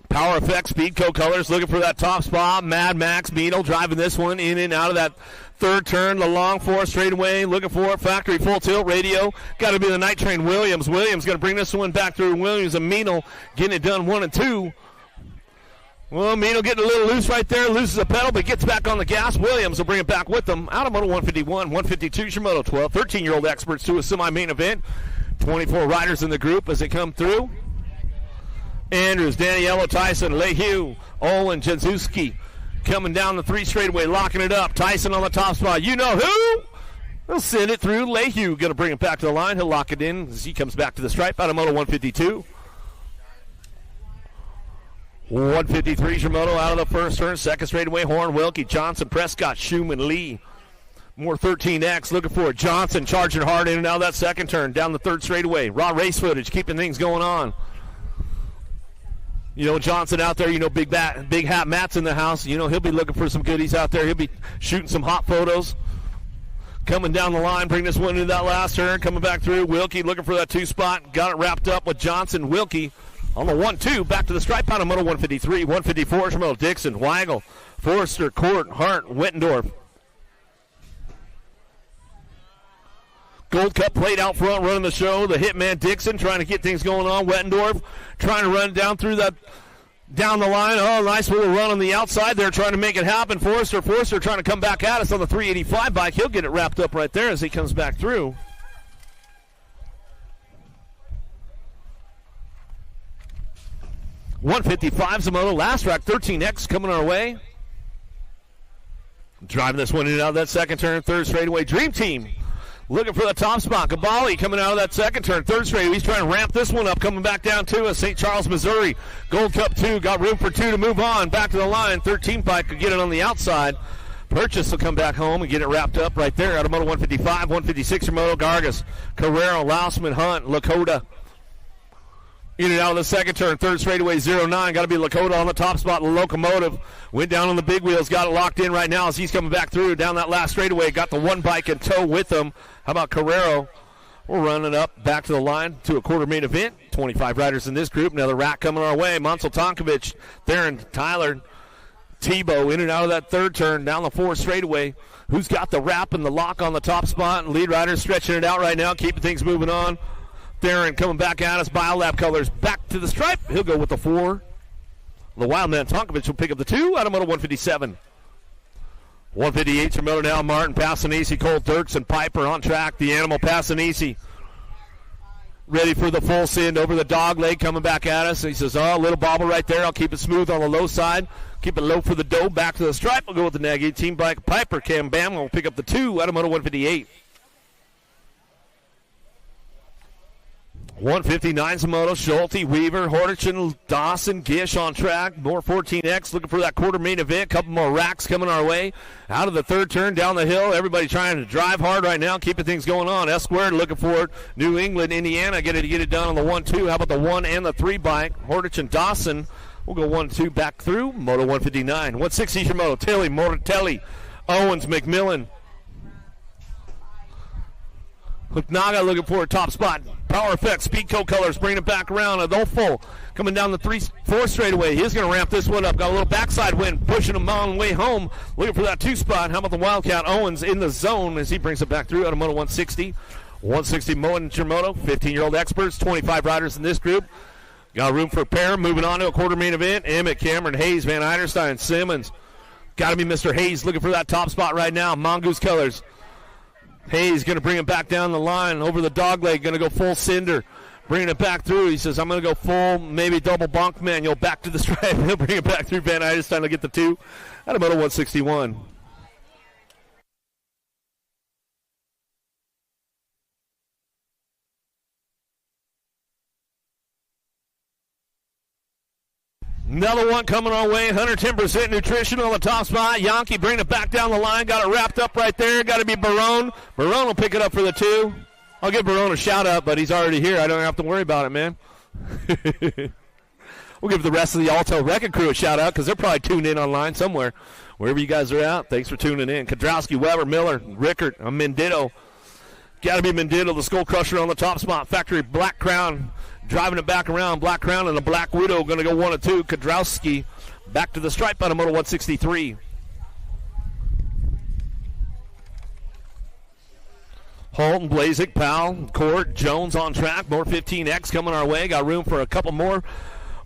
Power Effect, Speedco colors looking for that top spot. Mad Max, Meanel driving this one in and out of that third turn. The long 4 straightaway looking for it. Factory full tilt radio. Got to be the Night Train Williams. Williams going to bring this one back through. Williams and Meanel getting it done 1 and 2. Well, Meanel getting a little loose right there. Loses a pedal, but gets back on the gas. Williams will bring it back with them. Out of Moto 151, 152 Shimoto 12. 13-year-old experts to a semi-main event. 24 riders in the group as they come through. Andrews, Daniello, Tyson, LeHue, Olin, Jenzuski coming down the 3 straightaway, locking it up. Tyson on the top spot. You know who? He'll send it through. LeHue going to bring it back to the line. He'll lock it in as he comes back to the stripe out of Moto 152. 153, Shimoto out of the first turn. Second straightaway, Horn, Wilkie, Johnson, Prescott, Schumann, Lee. More 13X looking for it. Johnson charging hard in and out of that second turn. Down the third straightaway. Raw race footage, keeping things going on. You know, Johnson out there, you know, Big Hat Matt's in the house. You know, he'll be looking for some goodies out there. He'll be shooting some hot photos. Coming down the line, bring this one into that last turn. Coming back through. Wilkie looking for that 2 spot. Got it wrapped up with Johnson. Wilkie on the 1-2, back to the stripe out of Moto 153, 154, Shimoto, Dixon, Weigel, Forrester, Court, Hart, Wittendorf. Gold Cup plate out front, running the show. The hitman Dixon trying to get things going on. Wettendorf trying to run down through that, down the line. Oh, nice little run on the outside there, trying to make it happen. Forrester trying to come back at us on the 385 bike. He'll get it wrapped up right there as he comes back through. .155 Zamoto, last track, 13X coming our way. Driving this one in and out of that second turn, third straightaway. Dream Team looking for the top spot. Gabali coming out of that second turn, third straightaway. He's trying to ramp this one up, coming back down to us. St. Charles, Missouri. Gold Cup 2, got room for 2 to move on. Back to the line, 13 bike could get it on the outside. Purchase will come back home and get it wrapped up right there out of Moto 155, 156 Moto Gargas. Carrero, Lausman, Hunt, Lakota. In and out of the second turn, third straightaway, 0-9. Got to be Lakota on the top spot. The Locomotive went down on the big wheels, got it locked in right now as he's coming back through down that last straightaway. Got the 1 bike in tow with him. How about Carrero? We're running up back to the line to a quarter main event. 25 riders in this group. Another rack coming our way. Mansell Tonkovich, Theron, Tyler, Tebow in and out of that third turn down the 4th straightaway. Who's got the wrap and the lock on the top spot? And lead rider stretching it out right now, keeping things moving on. Theron coming back at us. Biolab colors back to the stripe. He'll go with the 4. The Wildman Tonkovich will pick up the 2 out of Moto 157. 158 from Moto now. Martin, Passanisi, Cole Dirks, and Piper on track. The Animal Passanisi ready for the full send over the dog leg coming back at us. He says, oh, a little bobble right there. I'll keep it smooth on the low side. Keep it low for the dough. Back to the stripe. We'll go with the Nag 18 bike. Piper, Cam Bam will pick up the 2 out of Moto 158. 159 Zamoto, Schulte, Weaver, Hortichin, Dawson, Gish on track. More 14X looking for that quarter main event. Couple more racks coming our way. Out of the third turn down the hill. Everybody trying to drive hard right now, keeping things going on. S squared looking for it. New England, Indiana, get it done on the 1-2. How about the 1 and the 3 bike? Hortichin, Dawson. We'll go 1-2 back through. Moto 159. 160 Shimoto, Tilly, Mortelli, Owens, McMillan. Naga looking for a top spot. Power Effects, Speedco Colors, bringing it back around. Adolfo coming down the 4 straightaway. He's going to ramp this one up. Got a little backside wind, pushing him on the way home. Looking for that 2 spot. How about the Wildcat? Owens in the zone as he brings it back through out of Moto 160. 160 Moto, 15-year-old experts, 25 riders in this group. Got room for a pair. Moving on to a quarter main event. Emmett, Cameron, Hayes, Van Eiderstein, Simmons. Got to be Mr. Hayes looking for that top spot right now. Mongoose Colors. Hayes going to bring it back down the line over the dog leg, going to go full cinder, bringing it back through. He says, I'm going to go full, maybe double bunk manual back to the stripe. He'll bring it back through. Van Eiderstein will get the 2 out of Moto 161. Another one coming our way, 110% nutrition on the top spot. Yankee bringing it back down the line, got it wrapped up right there. Got to be Barone. Barone will pick it up for the 2. I'll give Barone a shout out, but he's already here. I don't have to worry about it, man. We'll give the rest of the Alto Record crew a shout out because they're probably tuned in online somewhere. Wherever you guys are at, thanks for tuning in. Kodrowski, Weber, Miller, Rickert, Mendito. Got to be Mendito, the Skull Crusher on the top spot. Factory Black Crown. Driving it back around, Black Crown and the Black Widow going to go 1-2. Kodrowski back to the stripe out of Moto 163. Holton, Blazik, Powell, Court, Jones on track. More 15X coming our way. Got room for a couple more.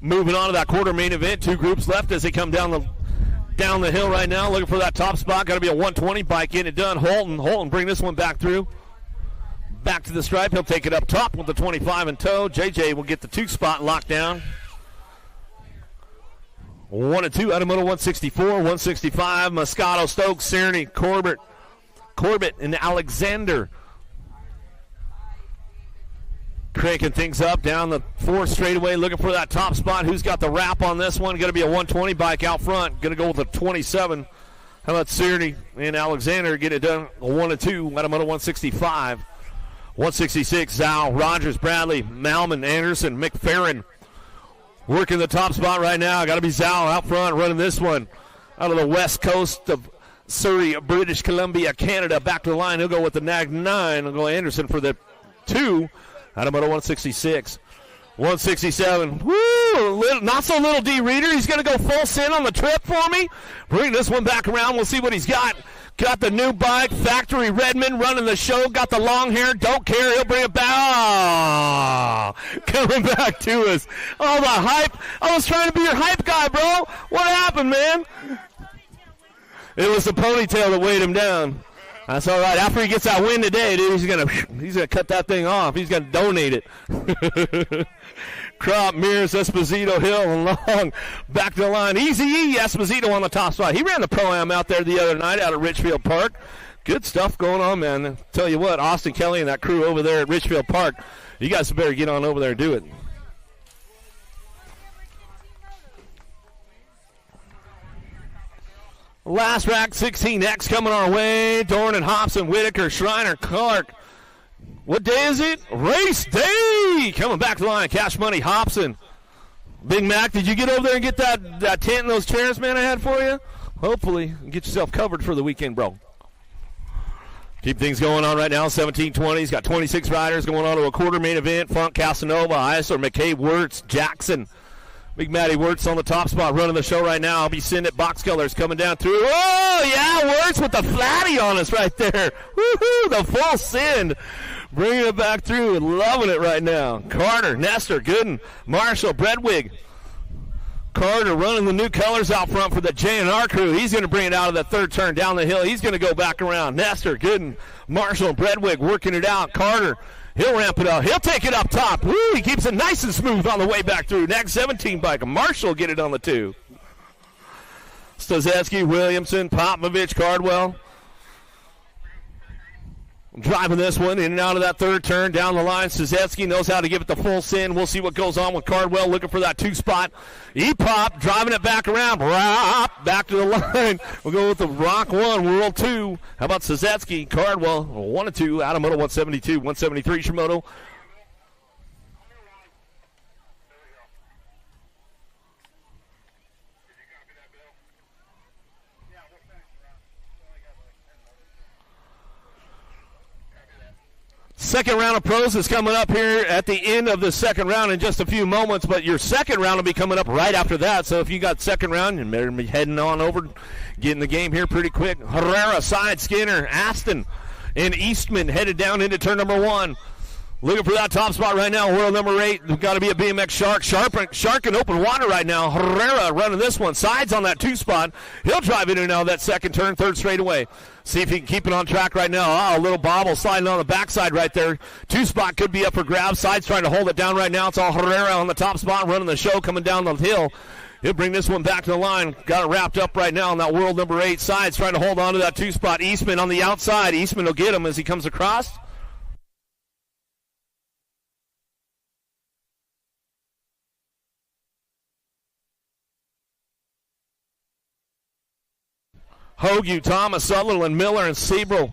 Moving on to that quarter main event. 2 groups left as they come down the hill right now. Looking for that top spot. Got to be a 120 bike. Getting it done. Holton bring this one back through. back to the stripe. He'll take it up top with the 25 in tow. JJ will get the 2 spot locked down. 1 and 2 out of moto 164, 165. Moscato, Stokes, Cerny, Corbett, and Alexander. Cranking things up down the 4th straightaway, looking for that top spot. Who's got the wrap on this one? Going to be a 120 bike out front. Going to go with a 27. How about Cerny and Alexander get it done? 1 and 2 out of moto 165. 166, Zhao, Rogers, Bradley, Malman, Anderson, McFerrin. Working the top spot right now. Got to be Zhao out front running this one out of the west coast of Surrey, British Columbia, Canada. Back to the line. He'll go with the nag 9. He'll go Anderson for the 2 out of moto 166. 167. Woo! Not so little D Reader. He's going to go full send on the trip for me. Bring this one back around. We'll see what he's got. Got the new bike, Factory Redmond running the show. Got the long hair, don't care. He'll bring it back. Oh, coming back to us. Oh, the hype. I was trying to be your hype guy, bro. What happened, man? It was the ponytail that weighed him down. That's all right. After he gets that win today, dude, he's gonna cut that thing off. He's gonna donate it. Crop, Mears, Esposito, Hill, and Long back to the line. Easy E, Esposito on the top spot. He ran the Pro-Am out there the other night out at Richfield Park. Good stuff going on, man. Tell you what, Austin Kelly and that crew over there at Richfield Park, you guys better get on over there and do it. Last rack, 16X coming our way. Dornan, Hobson, Whitaker, Schreiner, Clark. What day is it? Race day! Coming back to the line, Cash Money, Hobson. Big Mac, did you get over there and get that tent and those chairs, man, I had for you? Hopefully, get yourself covered for the weekend, bro. Keep things going on right now, 17-20. He's got 26 riders going on to a quarter main event. Funk, Casanova, Eisler, McCabe, Wirtz, Jackson. Big Matty Wirtz on the top spot running the show right now. I'll be sending it. Box colors coming down through. Oh, yeah, Wirtz with the flatty on us right there. Woohoo, the full send. Bringing it back through and loving it right now. Carter, Nestor, Gooden, Marshall, Bredwig. Carter running the new colors out front for the J&R crew. He's going to bring it out of the 3rd turn down the hill. He's going to go back around. Nestor, Gooden, Marshall, Bredwig working it out. Carter, he'll ramp it up. He'll take it up top. Woo, he keeps it nice and smooth on the way back through. Next 17 bike. Marshall get it on the 2. Stozeski, Williamson, Popovich, Cardwell. Driving this one in and out of that 3rd turn down the line. Stozeski knows how to give it the full send. We'll see what goes on with Cardwell looking for that 2 spot. E-Pop driving it back around. Back to the line. We'll go with the Rock 1, World 2. How about Stozeski, Cardwell, 1 and 2 out of moto 172, 173 Shimoto. Second round of pros is coming up here at the end of the second round in just a few moments, but your second round will be coming up right after that. So if you got second round, you better be heading on over, getting the game here pretty quick. Herrera, Side, Skinner, Aston, and Eastman headed down into turn number 1. Looking for that top spot right now. World number 8. We've got to be a BMX Shark in open water right now. Herrera running this one. Sides on that 2 spot. He'll drive it in now that second turn, 3rd straightaway. See if he can keep it on track right now. Oh, a little bobble sliding on the backside right there. 2 spot could be up for grabs. Sides trying to hold it down right now. It's all Herrera on the top spot running the show coming down the hill. He'll bring this one back to the line. Got it wrapped up right now on that world number 8. Sides trying to hold on to that 2 spot. Eastman on the outside. Eastman will get him as he comes across. Hogue, Thomas, Sutherland, Miller, and Siebel.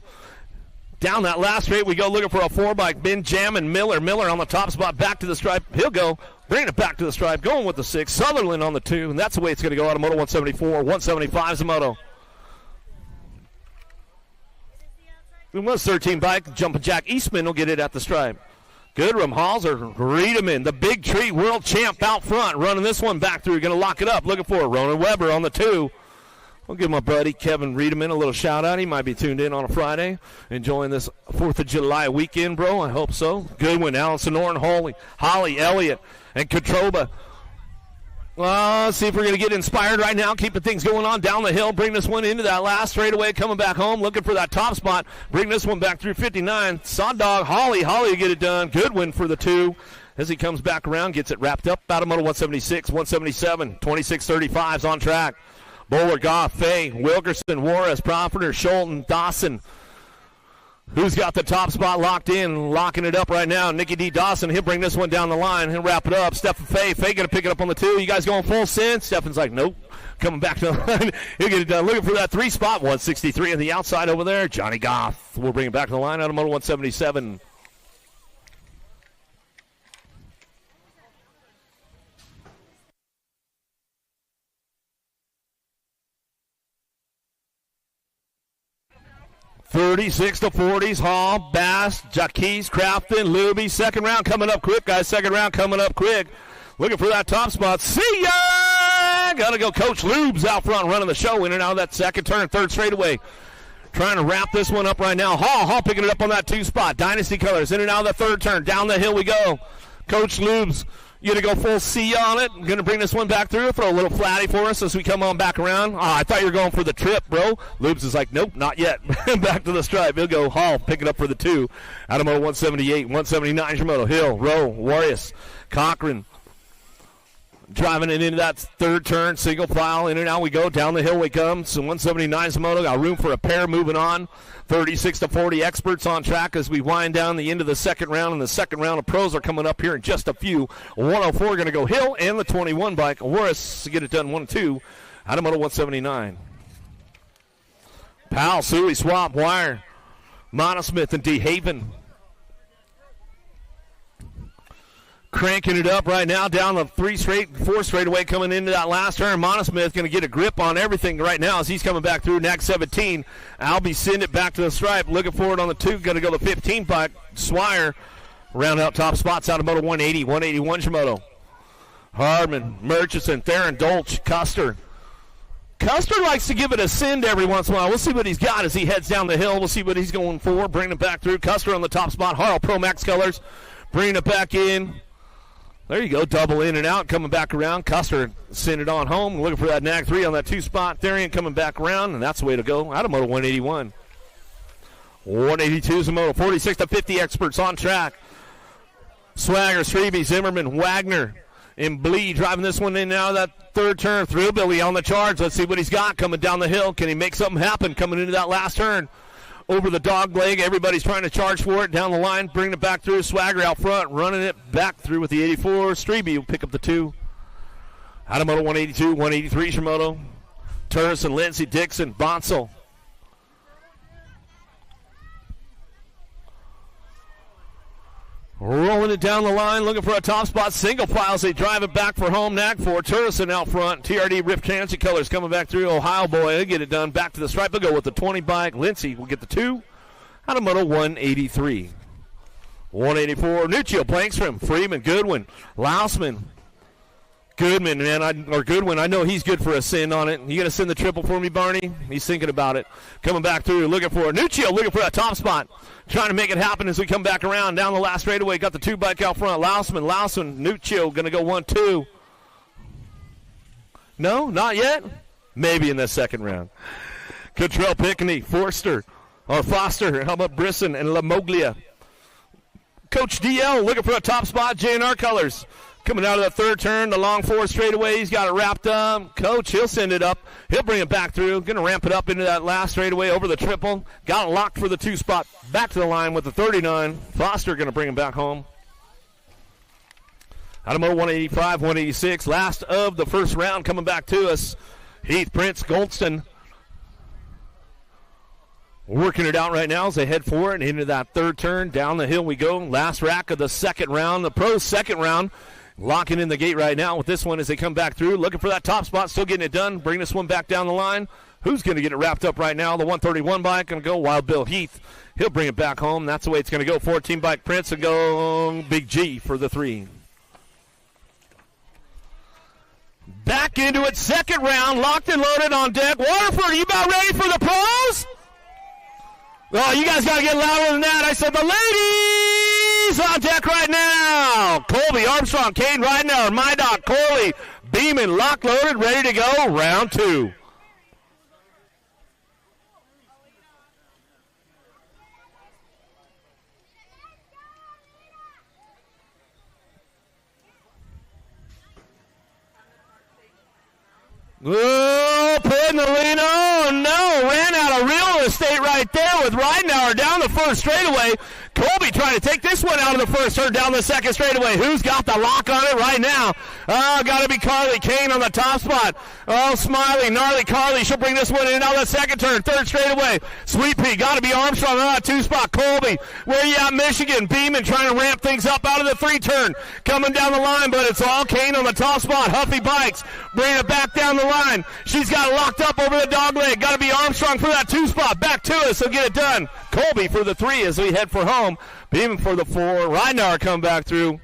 Down that last straight, we go looking for a 4-bike. Benjamin, Miller on the top spot, back to the stripe. He'll go, bringing it back to the stripe, going with the 6. Sutherland on the 2, and that's the way it's going to go out of moto 174. 175 is the moto. It was 13 bike. Jumping Jack Eastman will get it at the stripe. Goodrum, Halser, Riedemann, the big tree world champ out front, running this one back through. Going to lock it up, looking for it. Ronan Weber on the 2. We'll give my buddy Kevin Riedemann a little shout-out. He might be tuned in on a Friday, enjoying this 4th of July weekend, bro. I hope so. Goodwin, Alan Sonoran, Holly, Elliott, and Katroba. Let's see if we're going to get inspired right now. Keeping things going on down the hill. Bring this one into that last straightaway. Coming back home. Looking for that top spot. Bring this one back through 59. Sod Dog. Holly will get it done. Good win for the 2. As he comes back around. Gets it wrapped up. Out of moto 176. 177. 26:35's on track. Bowler, Goff, Fay, Wilkerson, Juarez, Profiter, Schulten, Dawson. Who's got the top spot locked in, locking it up right now? Nikki D. Dawson, he'll bring this one down the line. He'll wrap it up. Stephen Fay going to pick it up on the 2. You guys going full send? Stefan's like, nope. Coming back to the line. He'll get it done. Looking for that 3 spot. 163 on the outside over there. Johnny Goff will bring it back to the line out of moto 177. (36-40s). Hall, Bass, Jaquez, Crafton, Luby. Second round coming up quick, guys. Second round coming up quick. Looking for that top spot. See ya! Gotta go. Coach Lubes out front running the show in and out of that second turn, third straightaway. Trying to wrap this one up right now. Hall picking it up on that 2 spot. Dynasty Colors in and out of the third turn. Down the hill we go. Coach Lubes. You going to go full C on it. Going to bring this one back through. Throw a little flatty for us as we come on back around. I thought you were going for the trip, bro. Lubes is like, nope, not yet. Back to the stripe. He'll go Hall, pick it up for the 2. Out of moto 178, 179 Shimoto. Hill, Rowe, Warriors, Cochran. Driving it into that third turn, single file. In and out we go. Down the hill we come. So 179 Shimoto. Got room for a pair moving on. 36-40 experts on track as we wind down the end of the second round. And the second round of pros are coming up here in just a few. 104 going to go Hill and the 21 bike. Warris to get it done 1-2 out of moto 179. Powell, Suey, Swap, Wire, Monosmith, and DeHaven. Cranking it up right now down the 4 straightaway coming into that last turn. Monosmith going to get a grip on everything right now as he's coming back through. Next 17. Albie send it back to the stripe. Looking for it on the 2. Going to go the 15 bike. Swire round out top spots out of moto 180. 181 Shimoto. Hardman, Murchison, Theron, Dolch, Custer. Custer likes to give it a send every once in a while. We'll see what he's got as he heads down the hill. We'll see what he's going for. Bringing it back through. Custer on the top spot. Harl Pro Max Colors. Bringing it back in. There you go, double in and out, coming back around. Custer send it on home, looking for that nag 3 on that 2 spot. Therian coming back around, and that's the way to go. Out of moto 181. 182 is the moto. 46-50 experts on track. Swagger, Strebe, Zimmerman, Wagner, and Blee driving this one in and out of that third turn. Thrillbilly on the charge. Let's see what he's got coming down the hill. Can he make something happen coming into that last turn? Over the dog leg. Everybody's trying to charge for it. Down the line, bringing it back through. Swagger out front, running it back through with the 84. Strebe will pick up the 2. Out of moto 182, 183 Shimoto. Turris and Lindsey, Dixon, Bonsall. Rolling it down the line, looking for a top spot. Single file as they drive it back for home. Nag 4. Turrison out front. TRD Rift Chancy Colors coming back through. Ohio boy, they get it done. Back to the stripe. They'll go with the 20 bike. Lindsey will get the 2. Out of moto 183. 184. Nuccio, Plankstrom, Freeman, Goodwin, Lausman. Goodman, man, Goodwin, I know he's good for a send on it. You going to send the triple for me, Barney? He's thinking about it. Coming back through, looking for it. Nuccio looking for that top spot. Trying to make it happen as we come back around. Down the last straightaway, got the 2 bike out front. Lausman, Nuccio going to go 1-2. No, not yet? Maybe in the second round. Cottrell, Pickney, Foster, how about Brisson and LaMoglia. Coach DL looking for a top spot. J&R Colors. Coming out of the third turn, the long 4 straightaway. He's got it wrapped up. Coach, he'll send it up. He'll bring it back through. Going to ramp it up into that last straightaway over the triple. Got it locked for the 2 spot. Back to the line with the 39. Foster going to bring him back home. Out of moto 185, 186. Last of the first round coming back to us. Heath, Prince, Goldston. Working it out right now as they head forward into that third turn. Down the hill we go. Last rack of the second round. The pros' second round. Locking in the gate right now with this one as they come back through. Looking for that top spot. Still getting it done. Bring this one back down the line. Who's going to get it wrapped up right now? The 131 bike going to go Wild Bill Heath. He'll bring it back home. That's the way it's going to go. 14 bike Prince and go Big G for the 3. Back into it. Second round. Locked and loaded on deck. Waterford, are you about ready for the pros? Oh, you guys got to get louder than that. I said the ladies on deck right now. Colby, Armstrong, Kane, Ridenauer, Mydock, Coley, Beeman, lock loaded, ready to go, round 2. Oh, putting the lead on. No, ran out of real estate right there with Ridenauer down the first straightaway. Colby trying to take this one out of the first turn down the second straightaway. Who's got the lock on it right now? Oh, got to be Carly Kane on the top spot. Oh, Smiley, gnarly Carly. She'll bring this one in out of the second turn. Third straightaway. Sweet Pea, got to be Armstrong on that 2 spot. Colby, where you at, Michigan? Beeman trying to ramp things up out of the 3 turn. Coming down the line, but it's all Kane on the top spot. Huffy Bikes, bringing it back down the line. She's got it locked up over the dog leg. Got to be Armstrong for that 2 spot. Back to us, so get it done. Colby for the 3 as we head for home. Beeman for the 4. Ridenauer come back through.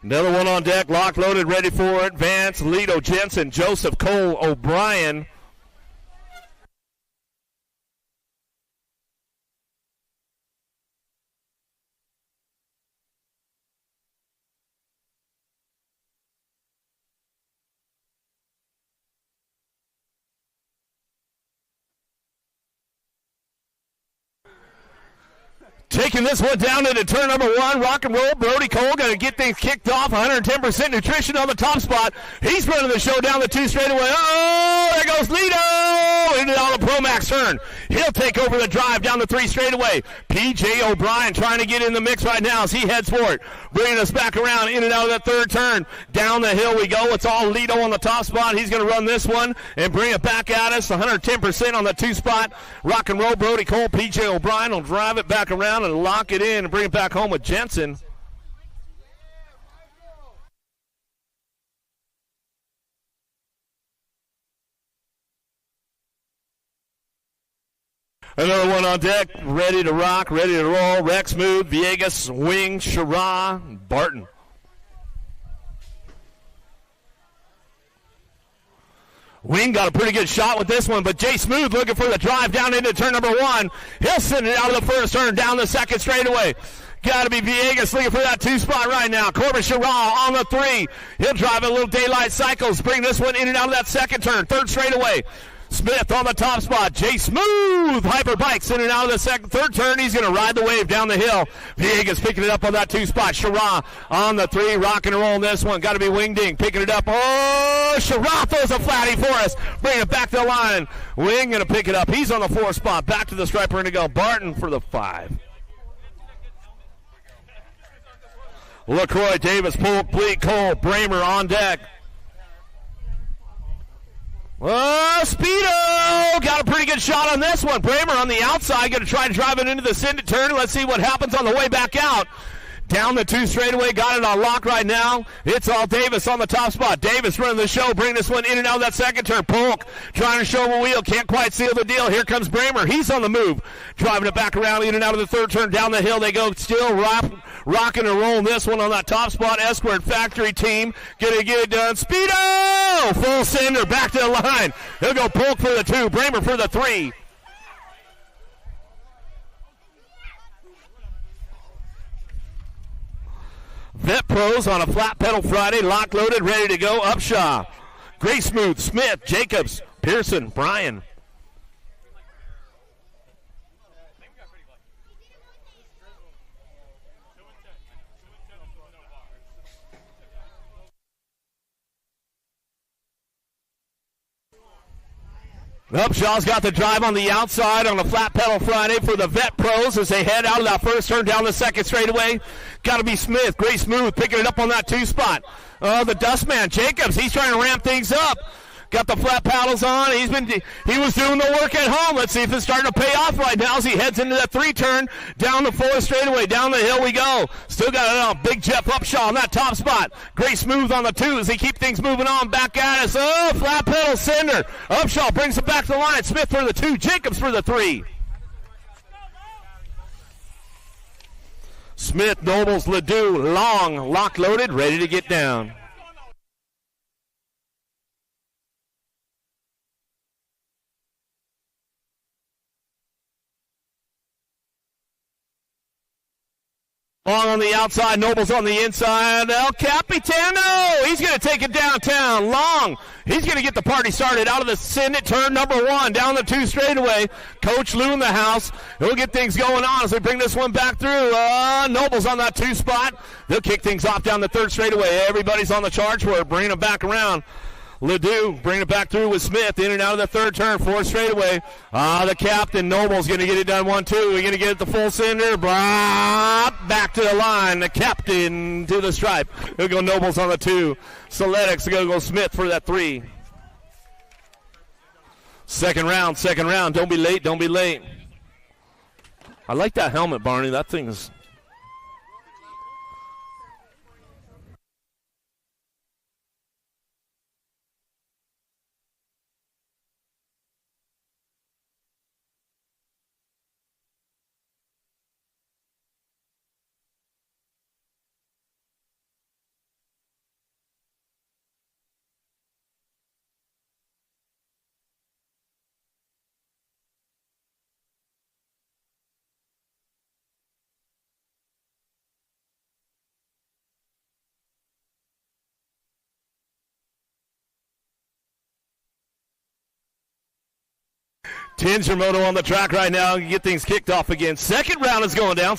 Another one on deck, lock loaded, ready for it. Vance, Lito, Jensen, Joseph, Cole, O'Brien. Taking this one down into turn number 1, rock and roll. Brody Cole going to get things kicked off. 110% nutrition on the top spot. He's running the show down the 2 straightaway. Oh, there goes Lito into on the Pro Max turn. He'll take over the drive down the 3 straightaway. PJ O'Brien trying to get in the mix right now as he heads for it. Bringing us back around in and out of that 3rd turn. Down the hill we go. It's all Lito on the top spot. He's going to run this one and bring it back at us. 110% on the 2 spot. Rock and roll. Brody Cole, PJ O'Brien will drive it back around and lock it in and bring it back home with Jensen. Another one on deck, ready to rock, ready to roll. Rex Mood, Villegas, Wing, Shara, Barton. Wing got a pretty good shot with this one, but Jay Smooth looking for the drive down into turn number 1. He'll send it out of the first turn down the second straightaway. Got to be Villegas looking for that 2 spot right now. Corbin Sherrall on the 3. He'll drive a little daylight cycles. Bring this one in and out of that second turn. Third straightaway. Smith on the top spot. Jay Smooth. Hyper Bikes in and out of the third turn. He's going to ride the wave down the hill. Villegas picking it up on that 2 spot. Sherrall on the 3. Rock and roll in this one. Got to be Wing Ding picking it up. Oh, Sherrall throws a flatty for us. Bring it back to the line. Wing going to pick it up. He's on the 4 spot. Back to the striper and to go. Barton for the 5. LaCroix, Davis, Polk, Bleak, Cole, Bramer on deck. Oh, Speedo! Got a pretty good shot on this one. Bramer on the outside, going to try to drive it into the Cindy turn. Let's see what happens on the way back out. Down the 2 straightaway, got it on lock right now. It's all Davis on the top spot. Davis running the show, bring this one in and out of that second turn. Polk trying to show a wheel, can't quite seal the deal. Here comes Bramer, he's on the move. Driving it back around in and out of the 3rd turn. Down the hill they go, still rocking and rolling this one on that top spot. Esquire Factory team gonna get it done. Speedo! Full sender, back to the line. He'll go Polk for the 2, Bramer for the 3. Vet Pros on a flat pedal Friday, lock loaded, ready to go. Upshaw, Gray Smooth, Smith, Jacobs, Pearson, Bryan. Upshaw's got the drive on the outside on a flat pedal Friday for the Vet Pros as they head out of that first turn down the second straightaway. Got to be Smith, Gray Smooth, picking it up on that 2 spot. The Dustman, Jacobs, he's trying to ramp things up. Got the flat paddles on. He was doing the work at home. Let's see if it's starting to pay off right now as he heads into that 3 turn down the 4th straightaway. Down the hill we go. Still got it on. Big Jeff Upshaw on that top spot. Gray Smooth on the 2 as they keep things moving on back at us. Oh, flat pedal Cinder. Upshaw brings it back to the line. Smith for the 2. Jacobs for the 3. Smith, Nobles, Ledoux, Long, lock loaded, ready to get down. Long on the outside, Noble's on the inside. El Capitano, he's going to take it downtown. Long, he's going to get the party started out of the Senate turn number 1, down the 2 straightaway. Coach Lou in the house. He'll get things going on as they bring this one back through. Noble's on that 2 spot. They'll kick things off down the 3rd straightaway. Everybody's on the charge for it, bringing it back around. Ledoux bringing it back through with Smith, in and out of the 3rd turn, 4th straightaway. The captain, Noble's going to get it done 1-2. We're going to get it the full cinder. Back to the line. The captain to the stripe. He'll go Noble's on the 2. Soletics going to go Smith for that 3. Second round. Don't be late. I like that helmet, Barney. That thing is... Tingermoto on the track right now. You get things kicked off again. Second round is going down.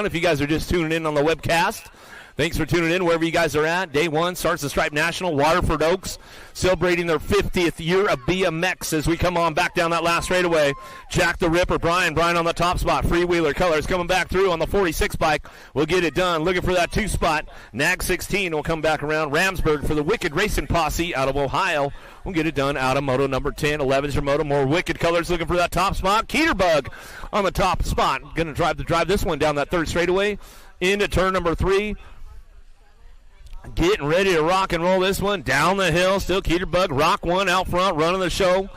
If you guys are just tuning in on the webcast, thanks for tuning in wherever you guys are at. Day 1 starts the Stripe National. Waterford Oaks celebrating their 50th year of BMX as we come on back down that last straightaway. Jack the Ripper, Brian on the top spot. Freewheeler Colors coming back through on the 46 bike. We'll get it done. Looking for that 2 spot. Nag 16 will come back around. Ramsburg for the Wicked Racing Posse out of Ohio. We'll get it done out of moto number 10. 11's your moto. More Wicked Colors looking for that top spot. Keterbug on the top spot. Going to drive this one down that 3rd straightaway into turn number 3. Getting ready to rock and roll this one down the hill. Still Keterbug, Rock 1 out front, running the show.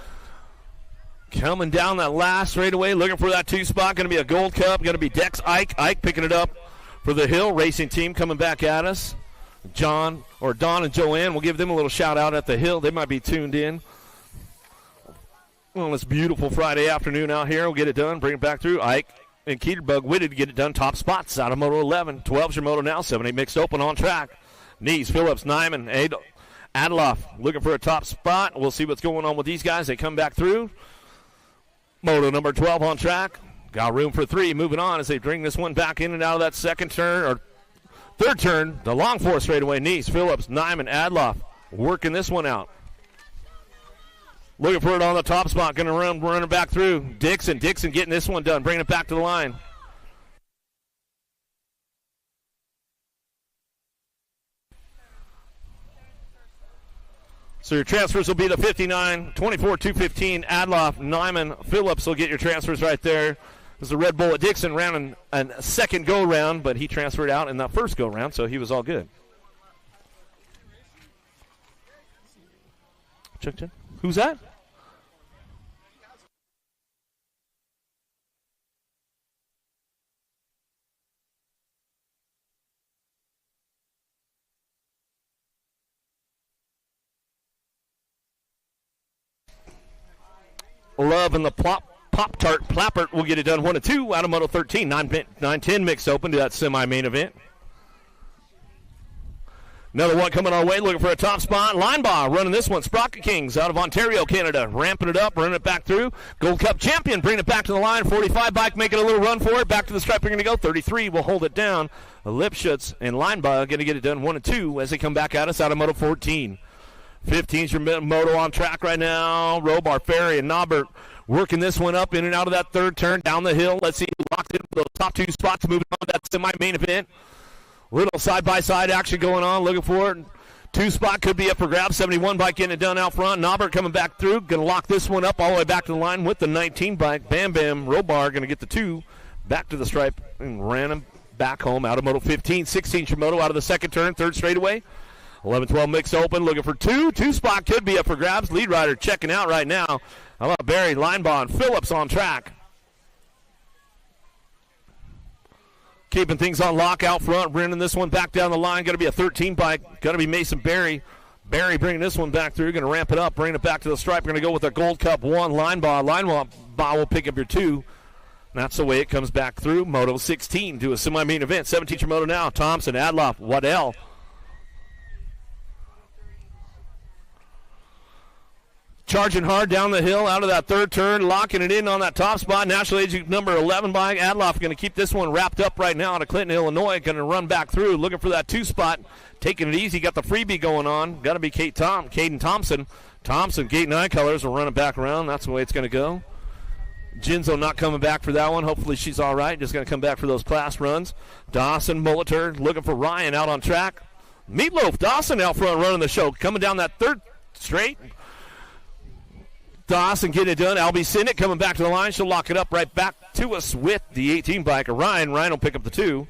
Coming down that last straightaway, looking for that 2 spot. Going to be a Gold Cup. Going to be Dex Ike. Ike picking it up for the Hill Racing Team coming back at us. Don and Joanne, we'll give them a little shout out at the Hill. They might be tuned in. Well, it's beautiful Friday afternoon out here. We'll get it done. Bring it back through. Ike and Keterbug Witted to get it done. Top spots out of Moto 11. 12's your Moto now. 7-8 mixed open on track. Nees, Phillips, Nyman, Adloff looking for a top spot. We'll see what's going on with these guys. They come back through. Moto number 12 on track. Got room for 3. Moving on as they bring this one back in and out of that 2nd turn or 3rd turn. The long 4 straightaway. Nees, Phillips, Nyman, Adloff working this one out. Looking for it on the top spot. Going to run it back through. Dixon getting this one done. Bringing it back to the line. So your transfers will be the 59, 24, 215, Adloff, Nyman, Phillips will get your transfers right there. There's a Red Bull at Dixon ran a second go-round, but he transferred out in that first go-round, so he was all good. Check. Who's that? Love and the Pop-Tart Plappert will get it done 1-2 out of Moto 13. 9-10 mixed open to that semi-main event. Another one coming our way, looking for a top spot. Linebaugh running this one. Sprocket Kings out of Ontario, Canada. Ramping it up, running it back through. Gold Cup champion, bringing it back to the line. 45 bike, making a little run for it. Back to the stripe, we're going to go. 33 will hold it down. Lipschutz and Linebaugh going to get it done 1-2 as they come back at us out of Moto 14. 15's your moto on track right now. Robar, Ferry, and Norbert working this one up in and out of that 3rd turn down the hill. Let's see who locked in those top 2 spots moving on to that semi-main event. Little side-by-side action going on. Looking for it. 2 spot could be up for grabs. 71 bike getting it done out front. Norbert coming back through. Going to lock this one up all the way back to the line with the 19 bike. Bam Bam. Robar going to get the 2 back to the stripe and ran him back home out of Moto 15. 16's your moto out of the 2nd turn. 3rd straightaway. 11-12 mixed open, looking for 2. 2 spot could be up for grabs. Lead rider checking out right now. How about Barry, Linebaugh, and Phillips on track. Keeping things on lock out front, bringing this one back down the line. Going to be a 13 bike. Going to be Mason Barry. Barry bringing this one back through. Going to ramp it up, bring it back to the stripe. Going to go with a Gold Cup 1 Linebaugh. Linebaugh will pick up your 2. That's the way it comes back through. Moto 16 to a semi-main event. 17th moto now. Thompson, Adloff, Waddell. Charging hard down the hill out of that third turn, locking it in on that top spot. National Agent number 11 by Adloff going to keep this one wrapped up right now out of Clinton, Illinois. Going to run back through, looking for that 2 spot. Taking it easy, got the freebie going on. Got to be Caden Thompson. Thompson, gate 9 colors, will run it back around. That's the way it's going to go. Jinzo not coming back for that one. Hopefully she's all right. Just going to come back for those class runs. Dawson, Molitor, looking for Ryan out on track. Meatloaf, Dawson out front running the show. Coming down that third straight. Dawson getting it done. Albie Sinnett coming back to the line. She'll lock it up right back to us with the 18 biker. Ryan will pick up the 2.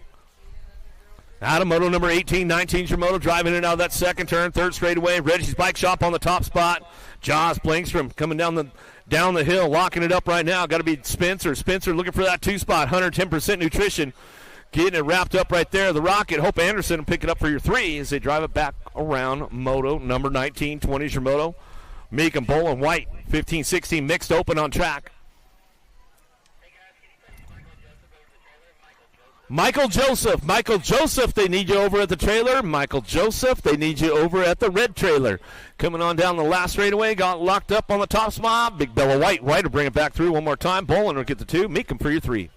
Out of moto number 18, 19 Shimoto driving in out of that second turn. Third straightaway. Reggie's Bike Shop on the top spot. Jaws Blankstrom coming down the hill, locking it up right now. Got to be Spencer. Spencer looking for that 2 spot. 110% nutrition. Getting it wrapped up right there. The Rocket. Hope Anderson will pick it up for your 3 as they drive it back around moto number 19, 20 Shimoto. Meek and Bolin White, 15-16 mixed open on track. Michael Joseph, they need you over at the trailer. Michael Joseph, they need you over at the red trailer. Coming on down the last straightaway, got locked up on the top spot. Big Bella White will bring it back through one more time. Bolin will get the 2. Meek for your 3.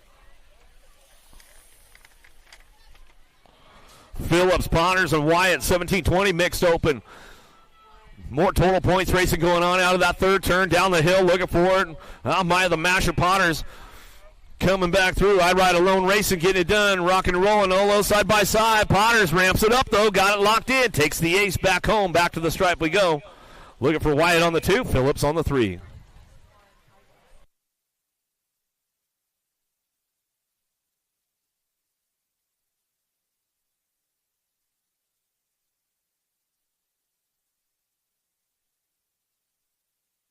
Phillips, Ponners, and Wyatt, 17-20 mixed open. More total points racing going on out of that third turn. Down the hill, looking for it. Maya the Masher Potters coming back through. I Ride Alone Racing, getting it done. Rocking and rolling. Olo side by side. Potters ramps it up, though. Got it locked in. Takes the ace back home. Back to the stripe we go. Looking for Wyatt on the 2. Phillips on the 3.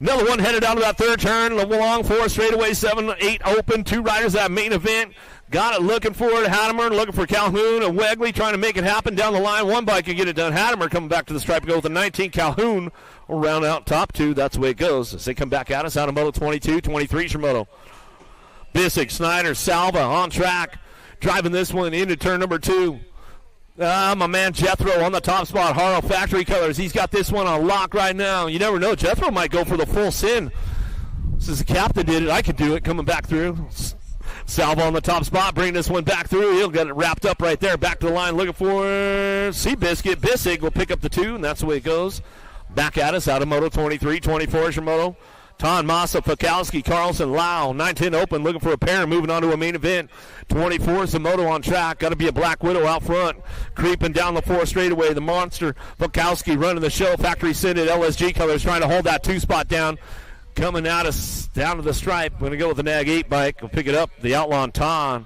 Another one headed out of that third turn. Long 4 straightaway, 7-8 open. 2 riders that main event. Got it looking for it. Hattemer looking for Calhoun and Wegley trying to make it happen down the line. One bike can get it done. Hattemer coming back to the stripe. Go with the 19. Calhoun will round out top 2. That's the way it goes. As they come back at us out of moto 22, 23 Shimoto. Bissig, Snyder, Salva on track. Driving this one into turn number 2. My man Jethro on the top spot. Harrow Factory Colors. He's got this one on lock right now. You never know. Jethro might go for the full sin. Since the captain did it, I could do it. Coming back through. Salvo on the top spot. Bringing this one back through. He'll get it wrapped up right there. Back to the line looking for Seabiscuit. Bissig will pick up the 2, and that's the way it goes. Back at us out of moto 23, 24 Shimoto. Ton, Massa, Fakowski, Carlson, Lau, 9-10 open, looking for a pair, moving on to a main event. 24 Zamoto on track, got to be a Black Widow out front. Creeping down the 4 straightaway, the monster, Fakowski running the show. Factory Scented, LSG Colors trying to hold that 2 spot down. Coming out of down to the stripe, going to go with the Nag 8 bike. We'll pick it up, the Outlaw Ton.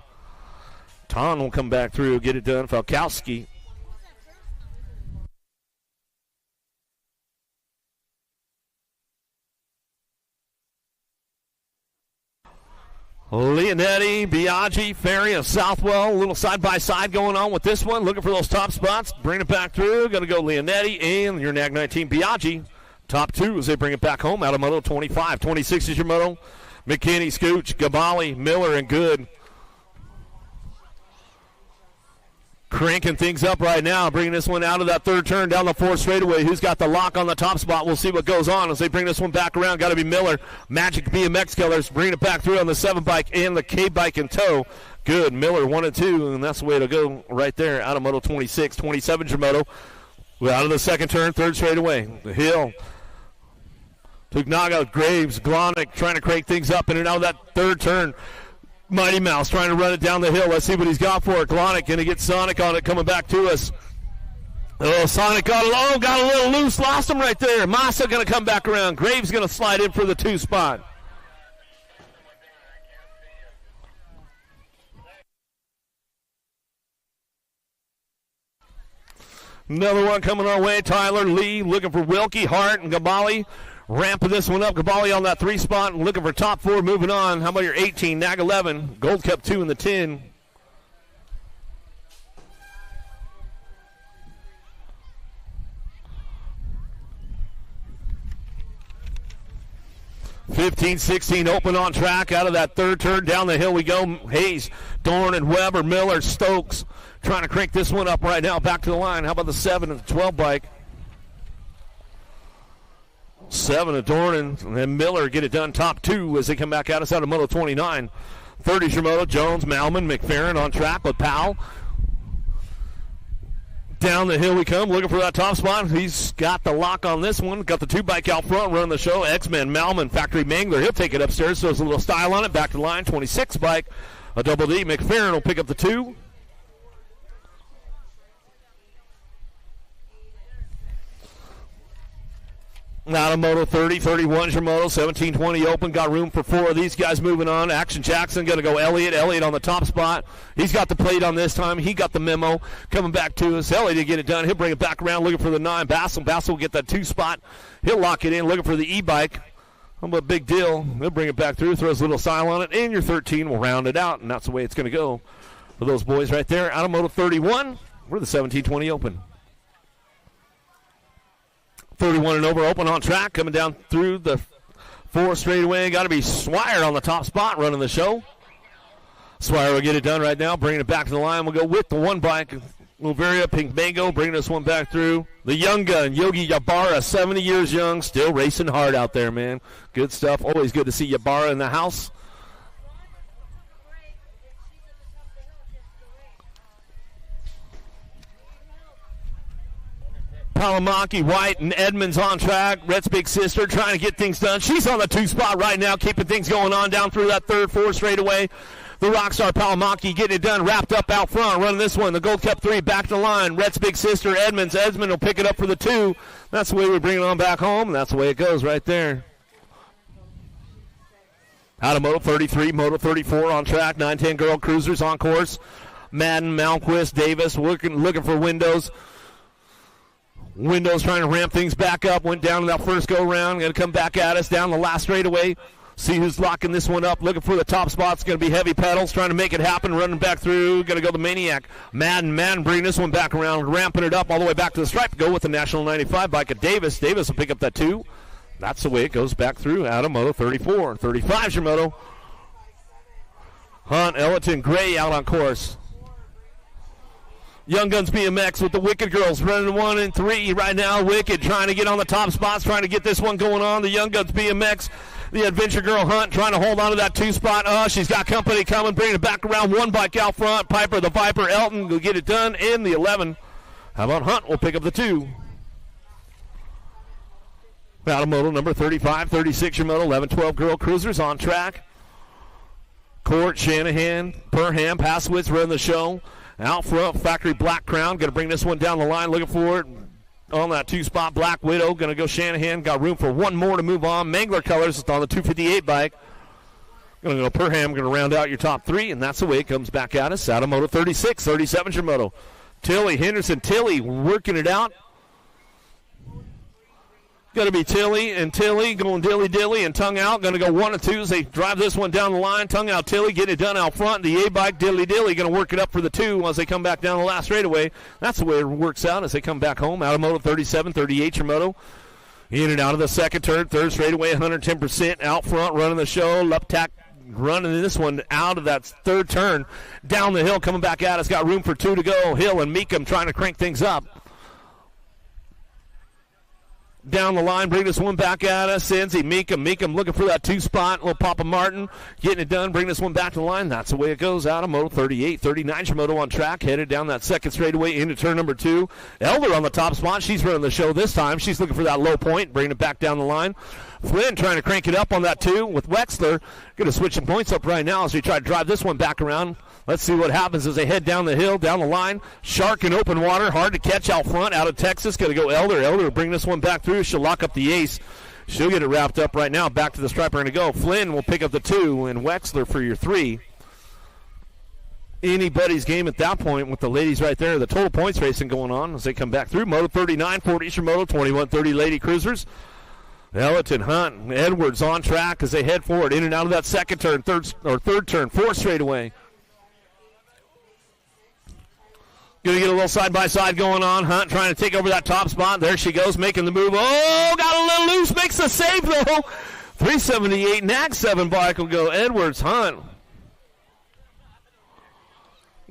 Ton will come back through, get it done. Fakowski. Leonetti, Biaggi, Ferry of Southwell, a little side-by-side going on with this one. Looking for those top spots. Bring it back through. Going to go Leonetti and your Nag 19 Biaggi. Top 2 as they bring it back home out of moto 25. 26 is your moto. McKinney, Scooch, Gabali, Miller, and Good. Cranking things up right now, bringing this one out of that third turn down the 4th straightaway. Who's got the lock on the top spot? We'll see what goes on as they bring this one back around. Got to be Miller. Magic BMX Colors bringing it back through on the 7 bike and the K bike in tow. Good. Miller 1 and 2, and that's the way to go right there out of moto 26. 27 Shimoto. Out of the second turn, 3rd straightaway. The hill. Tugnaga, Graves, Glonick trying to crank things up in and out of that 3rd turn. Mighty Mouse trying to run it down the hill. Let's see what he's got for it. Glonick going to get Sonic on it coming back to us. Oh, Sonic got a little loose. Lost him right there. Massa going to come back around. Graves going to slide in for the 2 spot. Another one coming our way. Tyler Lee looking for Wilkie, Hart, and Gabali. Ramping this one up. Gabali on that 3 spot and looking for top 4. Moving on. How about your 18? Nag 11. Gold Cup 2 in the 10. 15-16 open on track. Out of that third turn, down the hill we go. Hayes, Dorn, and Weber, Miller, Stokes trying to crank this one up right now. Back to the line. How about the 7 and 12 bike? 7 of Dorn and then Miller get it done. Top 2 as they come back at us out of Moto 29. 30's your Moto. Jones, Malman, McFerrin on track with Powell. Down the hill we come, looking for that top spot. He's got the lock on this one. Got the 2 bike out front, running the show. X-Men, Malman, Factory Mangler. He'll take it upstairs, so there's a little style on it. Back to the line, 26 bike. A double D. McFerrin will pick up the 2. Out of Moto 30, 31's your Moto, 17-20 open. Got room for 4 of these guys moving on. Action Jackson going to go Elliott. Elliott on the top spot. He's got the plate on this time. He got the memo. Coming back to us. Elliott to get it done. He'll bring it back around looking for the 9. Bassel will get that 2 spot. He'll lock it in looking for the E-bike. How about a big deal? He'll bring it back through, throws a little style on it, and your 13 will round it out, and that's the way it's going to go for those boys right there. Out of Moto 31, we're the 17-20 open. 31 and over, open on track, coming down through the 4 straightaway. Got to be Swire on the top spot running the show. Swire will get it done right now, bringing it back to the line. We'll go with the 1 bike. Luveria, Pink Mango, bringing this one back through. The young gun, Yogi Yabara, 70 years young, still racing hard out there, man. Good stuff. Always good to see Yabara in the house. Palamaki, White, and Edmonds on track. Rhett's big sister trying to get things done. She's on the 2 spot right now, keeping things going on down through that 3rd, 4th straightaway. The Rockstar Palamaki getting it done, wrapped up out front, running this one. The Gold Cup 3 back to the line. Rhett's big sister, Edmonds. Edmonds will pick it up for the 2. That's the way we bring it on back home, and that's the way it goes right there. Out of Moto 33, Moto 34 on track. 9-10 girl cruisers on course. Madden, Malmquist, Davis looking for Windows. Windows trying to ramp things back up. Went down in that first go-round. Going to come back at us down the last straightaway. See who's locking this one up. Looking for the top spot. It's going to be Heavy Pedals. Trying to make it happen. Running back through. Going to go the Maniac. Madden bringing this one back around. Ramping it up all the way back to the stripe. Go with the National 95 bike of Davis. Davis will pick up that 2. That's the way it goes back through out of Moto 34. 35's your Moto. Hunt, Ellerton, Gray out on course. Young Guns BMX with the Wicked Girls running 1 and 3 right now. Wicked trying to get on the top spots, trying to get this one going on. The Young Guns BMX, the Adventure Girl Hunt trying to hold on to that 2 spot. She's got company coming, bringing it back around. 1 bike out front. Piper, the Viper, Elton will get it done in the 11. How about Hunt? We'll pick up the 2. Out of Moto number 35, 36 your Moto, 11-12 girl cruisers on track. Court, Shanahan, Perham, Passwitz running the show. Out front, Factory Black Crown, going to bring this one down the line, looking for it on that 2 spot. Black Widow, going to go Shanahan, got room for 1 more to move on. Mangler Colors, it's on the 258 bike. Going to go Perham, going to round out your top 3, and that's the way it comes back at us. Out of Moto 36, 37's your Moto. Tilly, Henderson, Tilly working it out. Going to be Tilly going dilly and tongue out. Going to go 1 and 2 as they drive this one down the line. Tongue out Tilly, getting it done out front. The A-bike, dilly going to work it up for the 2 as they come back down the last straightaway. That's the way it works out as they come back home. Out of Moto 37, 38 your Moto. In and out of the second turn, 3rd straightaway, 110% out front, running the show. Luptak running this one out of that 3rd turn. Down the hill, coming back at us. Got room for 2 to go. Hill and Meekum trying to crank things up. Down the line, bring this one back at us. Senzi, Meekum looking for that 2 spot. Little Papa Martin getting it done, bring this one back to the line. That's the way it goes out of Moto 38. 39's your Moto on track, headed down that 2nd straightaway into turn number 2. Elder on the top spot. She's running the show this time. She's looking for that low point, bringing it back down the line. Flynn trying to crank it up on that 2 with Wexler. Going to switch some points up right now as we try to drive this one back around. Let's see what happens as they head down the hill, down the line. Shark in open water, hard to catch out front, out of Texas. Going to go Elder. Elder will bring this one back through. She'll lock up the ace. She'll get it wrapped up right now. Back to the stripe. We're going to go. Flynn will pick up the 2, and Wexler for your 3. Anybody's game at that point with the ladies right there. The total points racing going on as they come back through. Moto 39, 40 your Moto, 21-30 Lady Cruisers. Ellerton, Hunt, Edwards on track as they head forward in and out of that 2nd turn, 3rd turn, 4th straightaway. Going to get a little side-by-side going on. Hunt trying to take over that top spot. There she goes, making the move. Oh, got a little loose. Makes the save, though. 378 Nag 7 bike will go Edwards Hunt.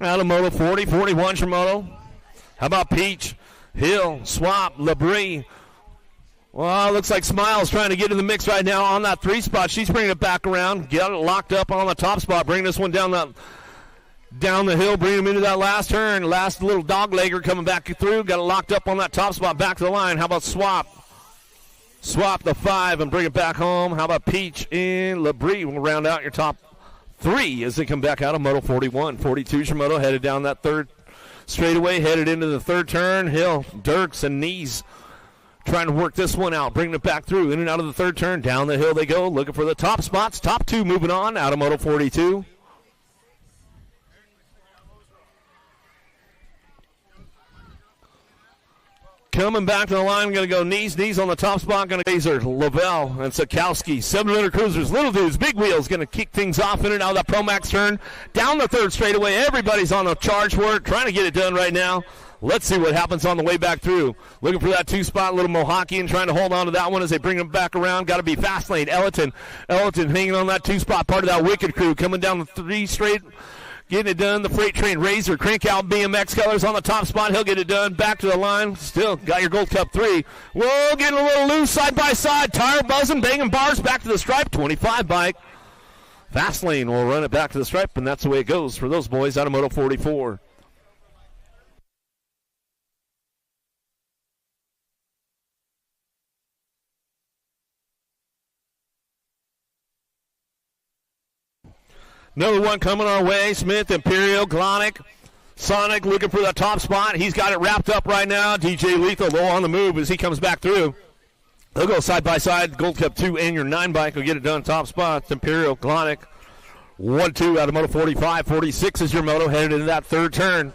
Out of Moto 40, 41 Shimoto. How about Peach, Hill, Swap, Labrie? Well, looks like Smiles trying to get in the mix right now on that 3 spot. She's bringing it back around. Got it locked up on the top spot. Bringing this one down the hill. Bringing him into that last turn. Last little dog legger coming back through. Got it locked up on that top spot. Back to the line. How about Swap? Swap the 5 and bring it back home. How about Peach and Labrie? We'll round out your top 3 as they come back out of Moto 41. 42 Shimoto headed down that third straightaway. Headed into the third turn. Hill, Dirks, and Knees trying to work this one out, bringing it back through, in and out of the third turn. Down the hill they go, looking for the top spots. Top 2 moving on out of Moto 42. Coming back to the line, going to go Knees on the top spot. Going to Razor, Lavelle, and Sikowski. 700 cruisers, little dudes, big wheels. Going to kick things off in and out of that Pro Max turn. Down the third straightaway. Everybody's on the charge for it, trying to get it done right now. Let's see what happens on the way back through. Looking for that 2 spot, little Mohawkian trying to hold on to that one as they bring him back around. Got to be fast lane. Ellerton hanging on that 2 spot, part of that Wicked crew. Coming down the 3 straight, getting it done. The Freight Train Razor, crank out BMX colors on the top spot. He'll get it done. Back to the line. Still got your Gold Cup 3. Whoa, getting a little loose side by side. Tire buzzing, banging bars. Back to the stripe. 25 bike. Fast lane will run it back to the stripe, and that's the way it goes for those boys out of Moto 44. Another one coming our way. Smith, Imperial, Glonic, Sonic looking for the top spot. He's got it wrapped up right now. DJ Lethal low on the move as he comes back through. They'll go side by side. Gold Cup 2 and your 9 bike will get it done. Top spots. Imperial, Glonic. 1-2 out of Moto 45. 46 is your moto headed into that third turn.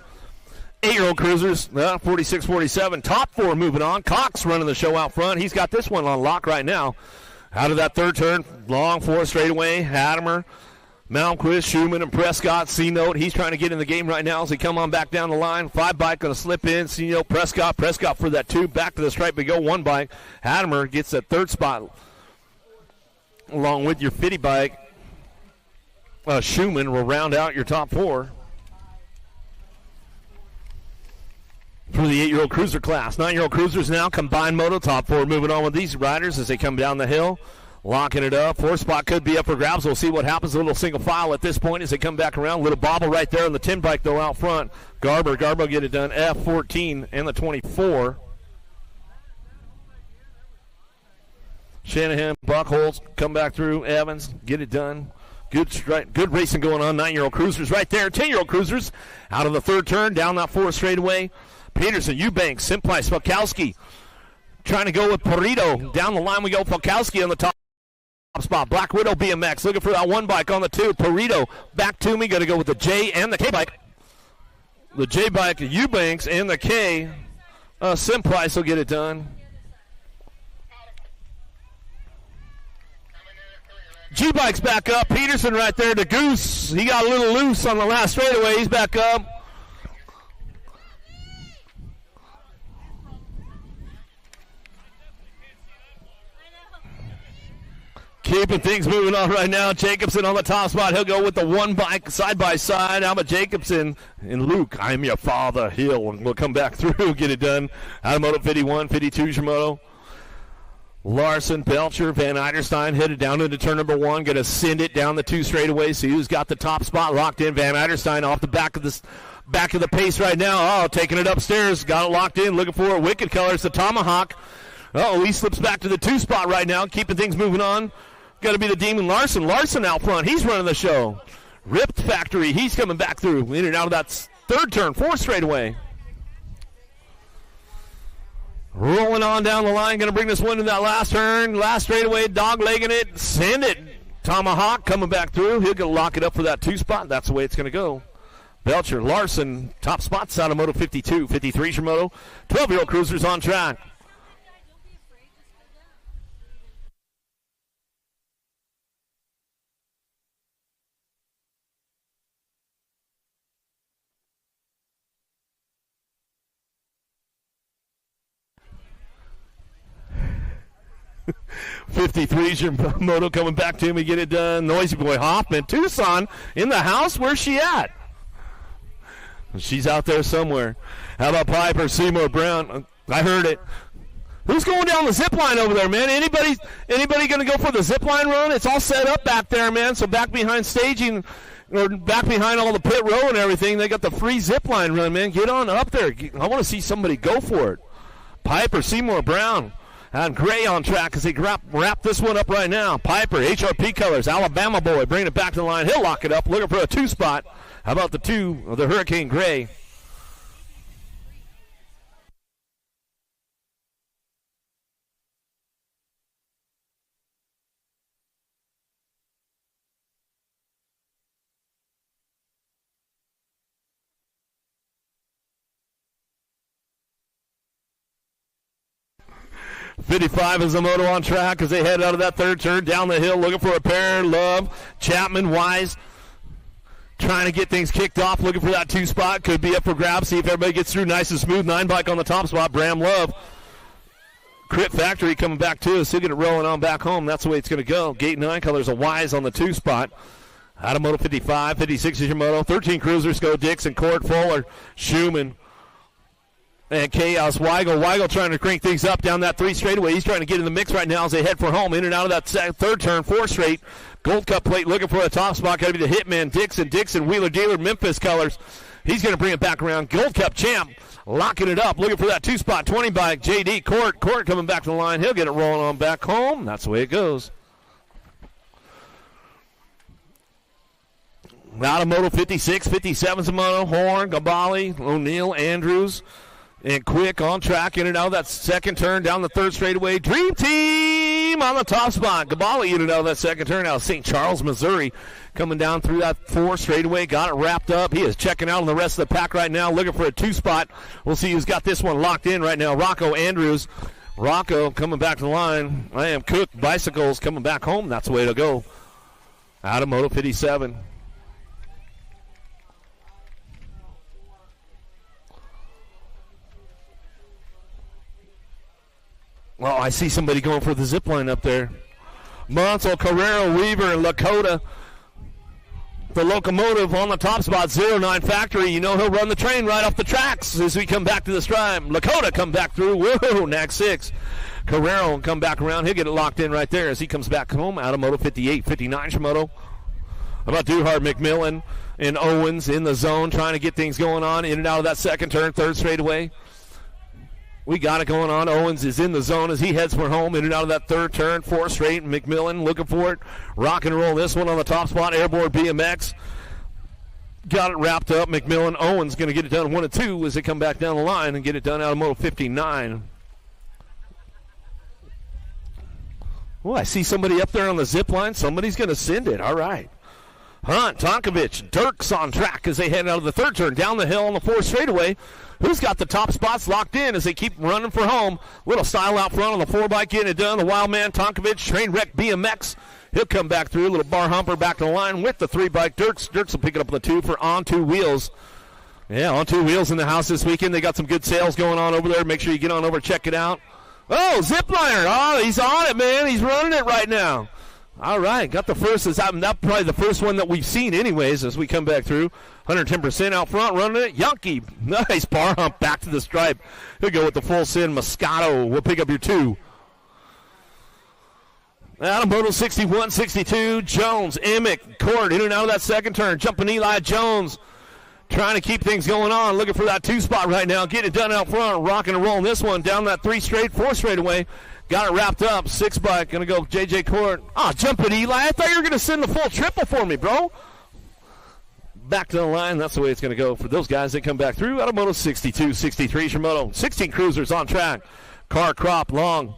8-year-old cruisers, 46, 47. Top 4 moving on. Cox running the show out front. He's got this one on lock right now. Out of that third turn. Long 4 straightaway. Hadimer, Malmquist, Schumann, and Prescott. C-Note, he's trying to get in the game right now as they come on back down the line. 5 bike going to slip in. C-Note, Prescott for that 2. Back to the stripe we go. 1 bike. Hadimer gets that 3rd spot along with your 50 bike. Schumann will round out your top 4 for the 8-year-old cruiser class. 9-year-old cruisers now combined moto. Top 4 moving on with these riders as they come down the hill. Locking it up. 4 spot could be up for grabs. We'll see what happens. A little single file at this point as they come back around. Little bobble right there on the 10 bike, though, out front. Garber will get it done. F14 and the 24. Shanahan, Buckholz come back through. Evans, get it done. Good racing going on. 9-year-old cruisers right there. 10-year-old cruisers out of the third turn. Down that 4th straightaway. Peterson, Eubanks, Simplai, Falkowski trying to go with Perito. Down the line we go. Falkowski on the top spot. Black Widow BMX looking for that 1 bike on the 2. Perito back to me. Going to go with the J and the K bike. The J bike, Eubanks, and the K. Simplice will get it done. G-Bike's back up. Peterson right there. The Goose, he got a little loose on the last straightaway. He's back up. Keeping things moving on right now. Jacobson on the top spot. He'll go with the 1 bike side by side. How about Jacobson and Luke? I'm your father. We'll come back through, get it done. Out of Moto 51, 52 Shimoto. Larson, Belcher, Van Eiderstein headed down into turn number 1. Going to send it down the 2 straightaway. See who's got the top spot locked in. Van Eiderstein off the back of the pace right now. Oh, taking it upstairs. Got it locked in. Looking for it. Wicked colors. The Tomahawk. Oh, he slips back to the 2 spot right now. Keeping things moving on. Got to be the Demon Larson. Larson out front. He's running the show. Ripped Factory. He's coming back through. In and out of that 3rd turn. 4 straightaway. Rolling on down the line. Going to bring this one to that last turn. Last straightaway. Dog-legging it. Send it. Tomahawk coming back through. He'll get lock it up for that 2 spot. That's the way it's going to go. Belcher, Larson, top spots out of Moto 52. 53 Shimoto. 12-year-old cruisers on track. 53's your moto coming back to me. Get it done. Noisy Boy Hoffman. Tucson in the house. Where's she at? She's out there somewhere. How about Piper Seymour Brown? I heard it. Who's going down the zip line over there, man? Anybody going to go for the zip line run? It's all set up back there, man. So back behind staging, or back behind all the pit row and everything, they got the free zip line run, man. Get on up there. I want to see somebody go for it. Piper Seymour Brown and Gray on track as they wrap this one up right now. Piper, HRP colors, Alabama boy, bringing it back to the line. He'll lock it up, looking for a 2 spot. How about the 2 of the Hurricane Gray? .55 is the moto on track as they head out of that third turn down the hill, looking for a pair. Love, Chapman, Wise, trying to get things kicked off, looking for that 2 spot. Could be up for grabs. See if everybody gets through nice and smooth. 9 bike on the top spot. Bram Love. Crit Factory coming back to us. He'll get it rolling on back home. That's the way it's going to go. Gate 9 colors a Wise on the 2 spot. Out of moto 55. 56 is your moto. 13 cruisers go Dixon, Court, Fuller, Schumann, and Chaos. Weigel trying to crank things up down that 3 straightaway. He's trying to get in the mix right now as they head for home. In and out of that third turn, 4 straight. Gold Cup plate looking for a top spot. Got to be the Hitman. Dixon, Wheeler Dealer, Memphis colors. He's going to bring it back around. Gold Cup champ locking it up. Looking for that 2 spot. 20 bike. JD Court coming back to the line. He'll get it rolling on back home. That's the way it goes. Out of moto 56. 57's a moto. Horn, Gabali, O'Neill, Andrews. And Quick on track, in and out of that second turn, down the third straightaway. Dream Team on the top spot. Gabali in and out of that second turn out of St. Charles, Missouri. Coming down through that 4 straightaway, got it wrapped up. He is checking out on the rest of the pack right now, looking for a 2 spot. We'll see who's got this one locked in right now. Rocco Andrews. Rocco coming back to the line. I am Cook Bicycles coming back home. That's the way to go. Out of moto 57. Well, I see somebody going for the zip line up there. Mansell, Carrero, Weaver, and Lakota. The locomotive on the top spot, 09 Factory. You know he'll run the train right off the tracks as we come back to the stripe. Lakota come back through. Whoa, nag 6. Carrero will come back around. He'll get it locked in right there as he comes back home out of moto 58. 59's moto. How about Duhart, McMillan, and Owens in the zone trying to get things going on in and out of that second turn, third straightaway. We got it going on. Owens is in the zone as he heads for home. In and out of that third turn, 4 straight. McMillan looking for it. Rock and roll this one on the top spot. Airborne BMX. Got it wrapped up. McMillan. Owens going to get it done 1 and 2 as they come back down the line and get it done out of moto 59. Oh, I see somebody up there on the zip line. Somebody's going to send it. All right. Hunt, Tonkovich, Dirks on track as they head out of the third turn. Down the hill on the 4th straightaway. Who's got the top spots locked in as they keep running for home? Little style out front on the 4-bike, getting it done. The wild man, Tonkovich, Trainwreck BMX. He'll come back through. A little bar humper back to the line with the 3-bike. Dirks will pick it up on the 2 for On 2 Wheels. Yeah, On 2 Wheels in the house this weekend. They got some good sales going on over there. Make sure you get on over, check it out. Oh, Zipliner. Oh, he's on it, man. He's running it right now. All right, got the first. That's probably the first one that we've seen anyways as we come back through. 110% out front, running it. Yonke, nice bar hump back to the stripe. He'll go with the full send. Moscato will pick up your 2. Out of moto 61, 62, Jones, Emick, Court, in and out of that second turn. Jumping Eli Jones, trying to keep things going on. Looking for that 2 spot right now. Get it done out front. Rocking and rolling this one down that 3 straight, 4 straight away. Got it wrapped up. 6-bike. Going to go J.J. Court. Jumping Eli. I thought you were going to send the full triple for me, bro. Back to the line. That's the way it's going to go for those guys that come back through. Out of moto 62, 63 is your moto. 16 cruisers on track. Car, Crop, Long.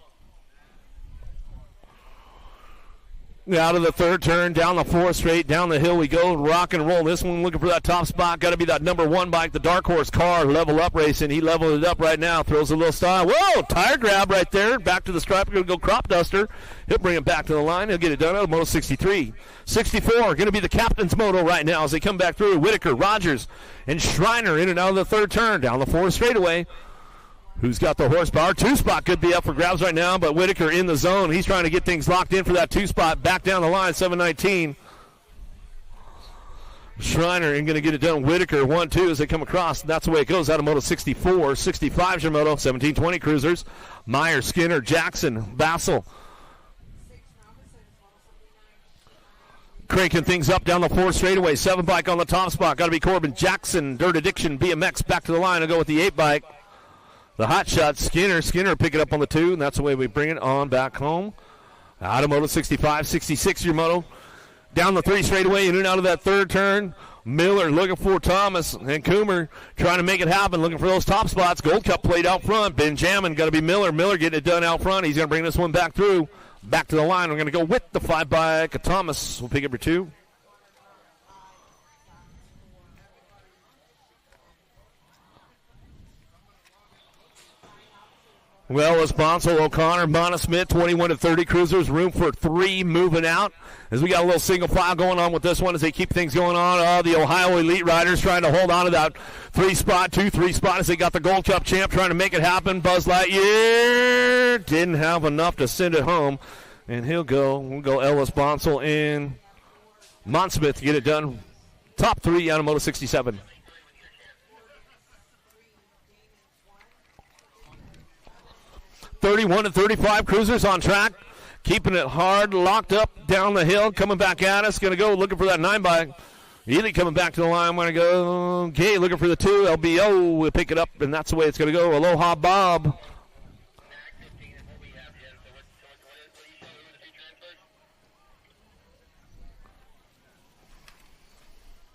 Out of the third turn, down the 4th straight, down the hill we go. Rock and roll this one, looking for that top spot. Got to be that number 1 bike, the Dark Horse Car, Level Up Racing. He leveled it up right now, throws a little style. Whoa, tire grab right there. Back to the stripe, going to go Crop Duster. He'll bring it back to the line. He'll get it done out of moto 63. 64, going to be the captain's moto right now as they come back through. Whitaker, Rogers, and Schreiner in and out of the third turn, down the 4th straightaway. Who's got the horsepower? Two spot could be up for grabs right now, but Whitaker in the zone. He's trying to get things locked in for that two spot. Back down the line, 719. Schreiner ain't going to get it done. Whitaker 1-2 as they come across. That's the way it goes out of Moto 64. 65 is your Moto. 1720 cruisers. Meyer, Skinner, Jackson, Bassel. Cranking things up down the 4 straightaway. 7 bike on the top spot. Got to be Corbin. Jackson, Dirt Addiction, BMX back to the line. I'll go with the 8 bike. The hot shot, Skinner. Skinner pick it up on the 2, and that's the way we bring it on back home. Out of Moto 65. 66 your Moto. Down the 3 straightaway, in and out of that third turn. Miller looking for Thomas, and Coomer trying to make it happen, looking for those top spots. Gold Cup played out front. Benjamin got to be Miller. Miller getting it done out front. He's going to bring this one back through. Back to the line. We're going to go with the 5 bike. Thomas will pick up your 2. Well, it's Bonsall, O'Connor, Monosmith, 21-30 cruisers. Room for 3 moving out. As we got a little single file going on with this one as they keep things going on. The Ohio Elite Riders trying to hold on to that 3 spot, 2-3 spot as they got the Gold Cup champ trying to make it happen. Buzz Lightyear didn't have enough to send it home. And we'll go Ellis, Bonsall, and Monsmith to get it done. Top 3 out of Moto 67. (31-35) cruisers on track, keeping it hard, locked up down the hill, coming back at us. Going to go looking for that 9 bike. Ely coming back to the line. Going to go Gay looking for the 2. LBO will pick it up, and that's the way it's going to go. Aloha Bob.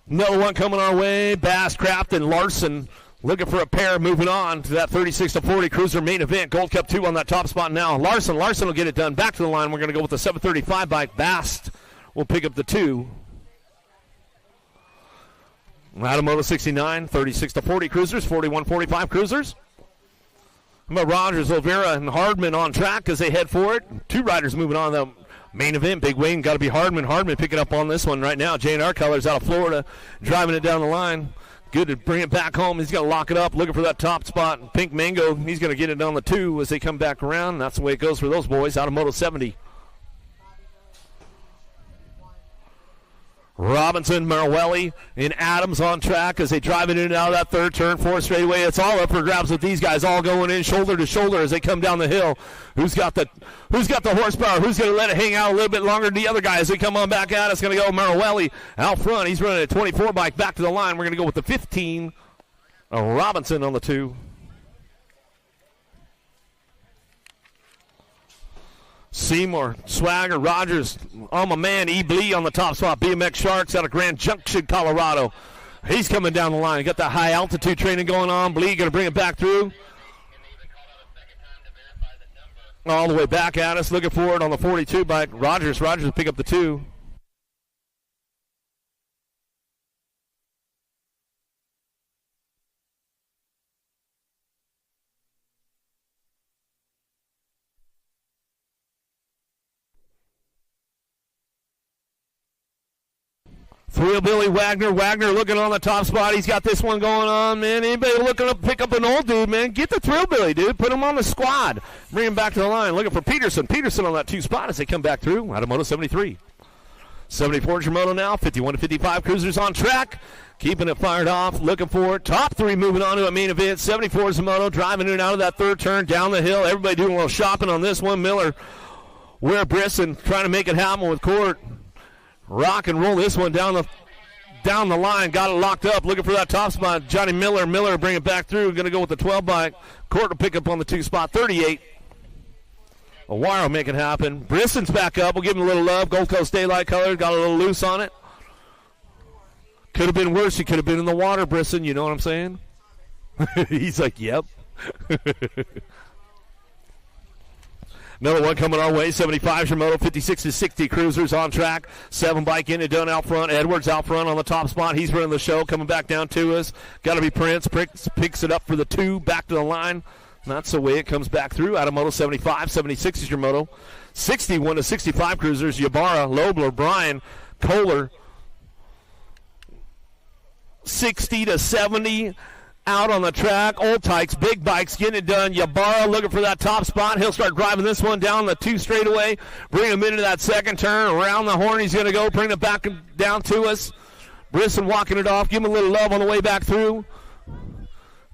Another one coming our way. Bass, Craft, and Larson. Looking for a pair, moving on to that 36-40 cruiser main event. Gold Cup 2 on that top spot now. Larson will get it done. Back to the line. We're going to go with the 735 bike. Bast will pick up the 2. Out of Moto 69, 36-40 cruisers, 41-45 cruisers. How about Rogers, Olvera, and Hardman on track as they head for it. 2 riders moving on the main event. Big Wayne got to be Hardman. Hardman picking up on this one right now. J&R Colors out of Florida, driving it down the line. Good to bring it back home. He's got to lock it up, looking for that top spot. Pink Mango, he's going to get it on the 2 as they come back around. That's the way it goes for those boys out of Moto 70. Robinson, Marwelli, and Adams on track as they drive it in and out of that third turn, 4 straightaway. It's all up for grabs with these guys all going in shoulder to shoulder as they come down the hill. Who's got the horsepower? Who's going to let it hang out a little bit longer than the other guy as they come on back at us? Going to go Marwelli out front. He's running a 24 bike back to the line. We're going to go with the 15. Robinson on the 2. Seymour, Swagger, Rogers, my man, E. Blee on the top spot. BMX Sharks out of Grand Junction, Colorado. He's coming down the line. Got that high altitude training going on. Blee going to bring it back through. All the way back at us, looking for it on the 42 bike. Rogers will pick up the 2. Thrill Billy Wagner. Wagner looking on the top spot. He's got this one going on, man. Anybody looking to pick up an old dude, man, get the Thrill Billy, dude. Put him on the squad. Bring him back to the line. Looking for Peterson. Peterson on that 2 spot as they come back through. Out of Moto 73. 74 is your Moto now. 51-55 cruisers on track. Keeping it fired off. Looking for it. Top 3 moving on to a main event. 74 is the Moto. Driving in and out of that third turn. Down the hill. Everybody doing a little shopping on this one. Miller. Ware Brisson trying to make it happen with Court. Rock and roll this one down the line. Got it locked up. Looking for that top spot. Johnny Miller. Miller bring it back through. Going to go with the 12 bike. Court will pick up on the 2 spot. 38. A wire will make it happen. Brisson's back up. We'll give him a little love. Gold Coast Daylight color. Got a little loose on it. Could have been worse. He could have been in the water, Brisson. You know what I'm saying? He's like, yep. Another one coming our way. 75 is your Moto. 56-60 cruisers on track. 7 bike in and done out front. Edwards out front on the top spot. He's running the show. Coming back down to us. Got to be Prince. Picks it up for the 2. Back to the line. That's the way it comes back through. Out of Moto 75. 76 is your Moto. 61-65 cruisers. Ybarra, Lobler, Bryan, Kohler. 60-70. out on the track. Old Tykes, big bikes, getting it done. Ybarra looking for that top spot. He'll start driving this one down the 2 straightaway. Bring him into that second turn. Around the horn he's going to go. Bring it back down to us. Brisson walking it off. Give him a little love on the way back through.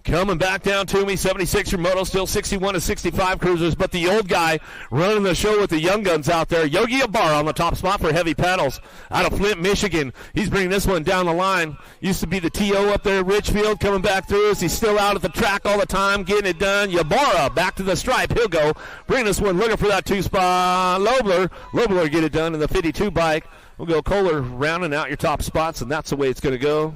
Coming back down to me, 76er moto, still 61 to 65 cruisers, but the old guy running the show with the young guns out there. Yogi Ybarra on the top spot for heavy paddles out of Flint, Michigan. He's bringing this one down the line. Used to be the TO up there at Ridgefield, coming back through us. He's still out at the track all the time, getting it done. Ybarra back to the stripe. He'll go. Bring this one, looking for that 2 spot. Lobler get it done in the 52 bike. We'll go Kohler rounding out your top spots, and that's the way it's going to go.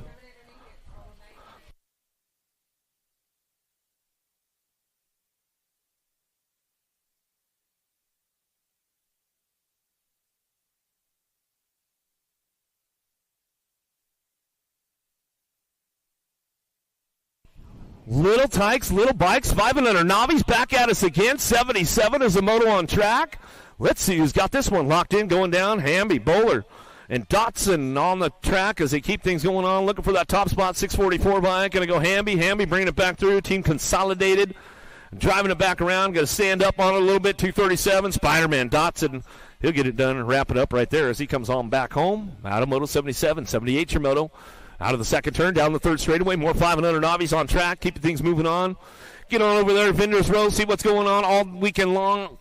Little Tykes, little bikes, 500 Navis back at us again. 77 is the moto on track. Let's see who's got this one locked in, going down. Hamby, Bowler, and Dotson on the track as they keep things going on. Looking for that top spot, 644 bike. Going to go Hamby. Hamby bringing it back through. Team consolidated. Driving it back around. Going to stand up on it a little bit, 237. Spider-Man, Dotson. He'll get it done and wrap it up right there as he comes on back home. Out of Moto 77, 78 your moto. Out of the second turn, down the 3rd straightaway. More 500 Navis on track, keeping things moving on. Get on over there to Vendors Row, see what's going on all weekend long.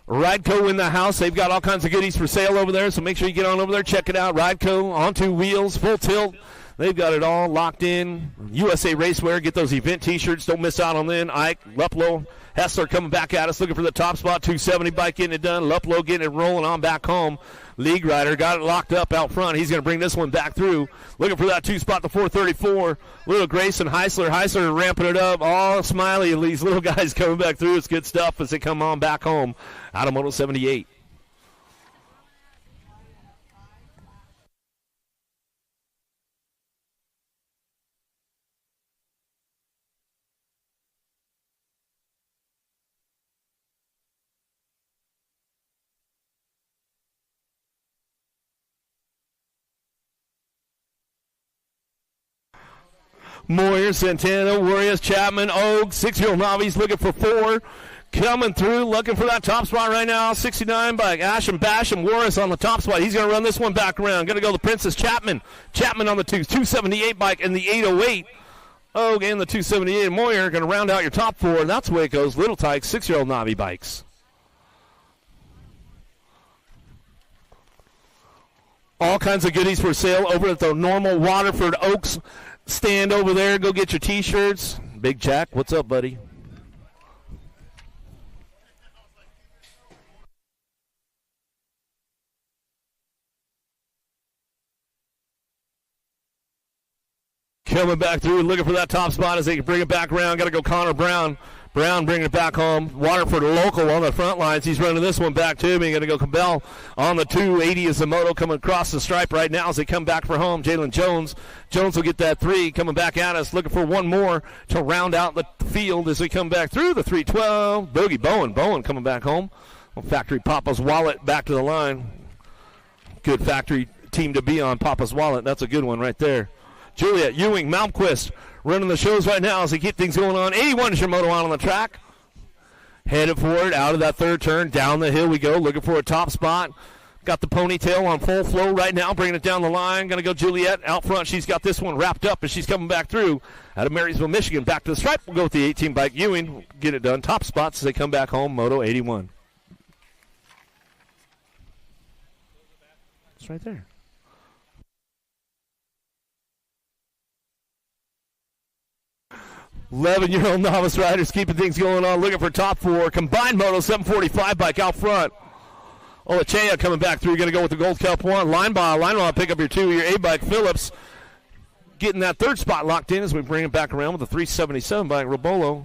Rideco in the house. They've got all kinds of goodies for sale over there, so make sure you get on over there, check it out. Rideco, on 2 wheels, full tilt. They've got it all locked in. USA Racewear, get those event T-shirts. Don't miss out on them. Ike, Luplo, Hessler coming back at us, looking for the top spot. 270 bike getting it done. Luplo getting it rolling on back home. League Rider got it locked up out front. He's going to bring this one back through. Looking for that 2 spot, the 434. Little Grayson Heisler ramping it up. All smiley. These little guys coming back through. It's good stuff as they come on back home out of Moto 78. Moyer, Santana, Warriors, Chapman, Oak, 6-year-old Navis looking for 4. Coming through, looking for that top spot right now. 69 bike. Asham Basham, Warris on the top spot. He's going to run this one back around. Going to go the Princess Chapman. Chapman on the 278 bike and the 808. Oak and the 278. Moyer going to round out your top 4. That's the way it goes. Little Tykes, 6-year-old Navi bikes. All kinds of goodies for sale over at the normal Waterford Oaks stand over there. Go get your T-shirts. Big Jack, what's up, buddy? Coming back through, looking for that top spot as they can bring it back around. Got to go Connor Brown. Brown bringing it back home. Waterford local on the front lines. He's running this one back to me. Going to go Cabell on the 280 is the moto coming across the stripe right now as they come back for home. Jalen Jones. Jones will get that 3 coming back at us. Looking for one more to round out the field as they come back through the 312. Boogie Bowen coming back home. Well, Factory Papa's Wallet back to the line. Good factory team to be on. Papa's Wallet. That's a good one right there. Juliet, Ewing, Malmquist running the shows right now as they keep things going on. 81 is your moto on the track. Headed for it out of that 3rd turn. Down the hill we go, looking for a top spot. Got the ponytail on full flow right now, bringing it down the line. Going to go Juliet out front. She's got this one wrapped up as she's coming back through out of Marysville, Michigan. Back to the stripe. We'll go with the 18 bike. Ewing, get it done. Top spots as they come back home, Moto 81. It's right there. 11-year-old novice riders keeping things going on, looking for top 4. Combined moto, 745 bike out front. Olachea coming back through, going to go with the Gold Cup 1. Line pick up your 2, your A-bike. Phillips getting that 3rd spot locked in as we bring it back around with the 377 bike. Robolo.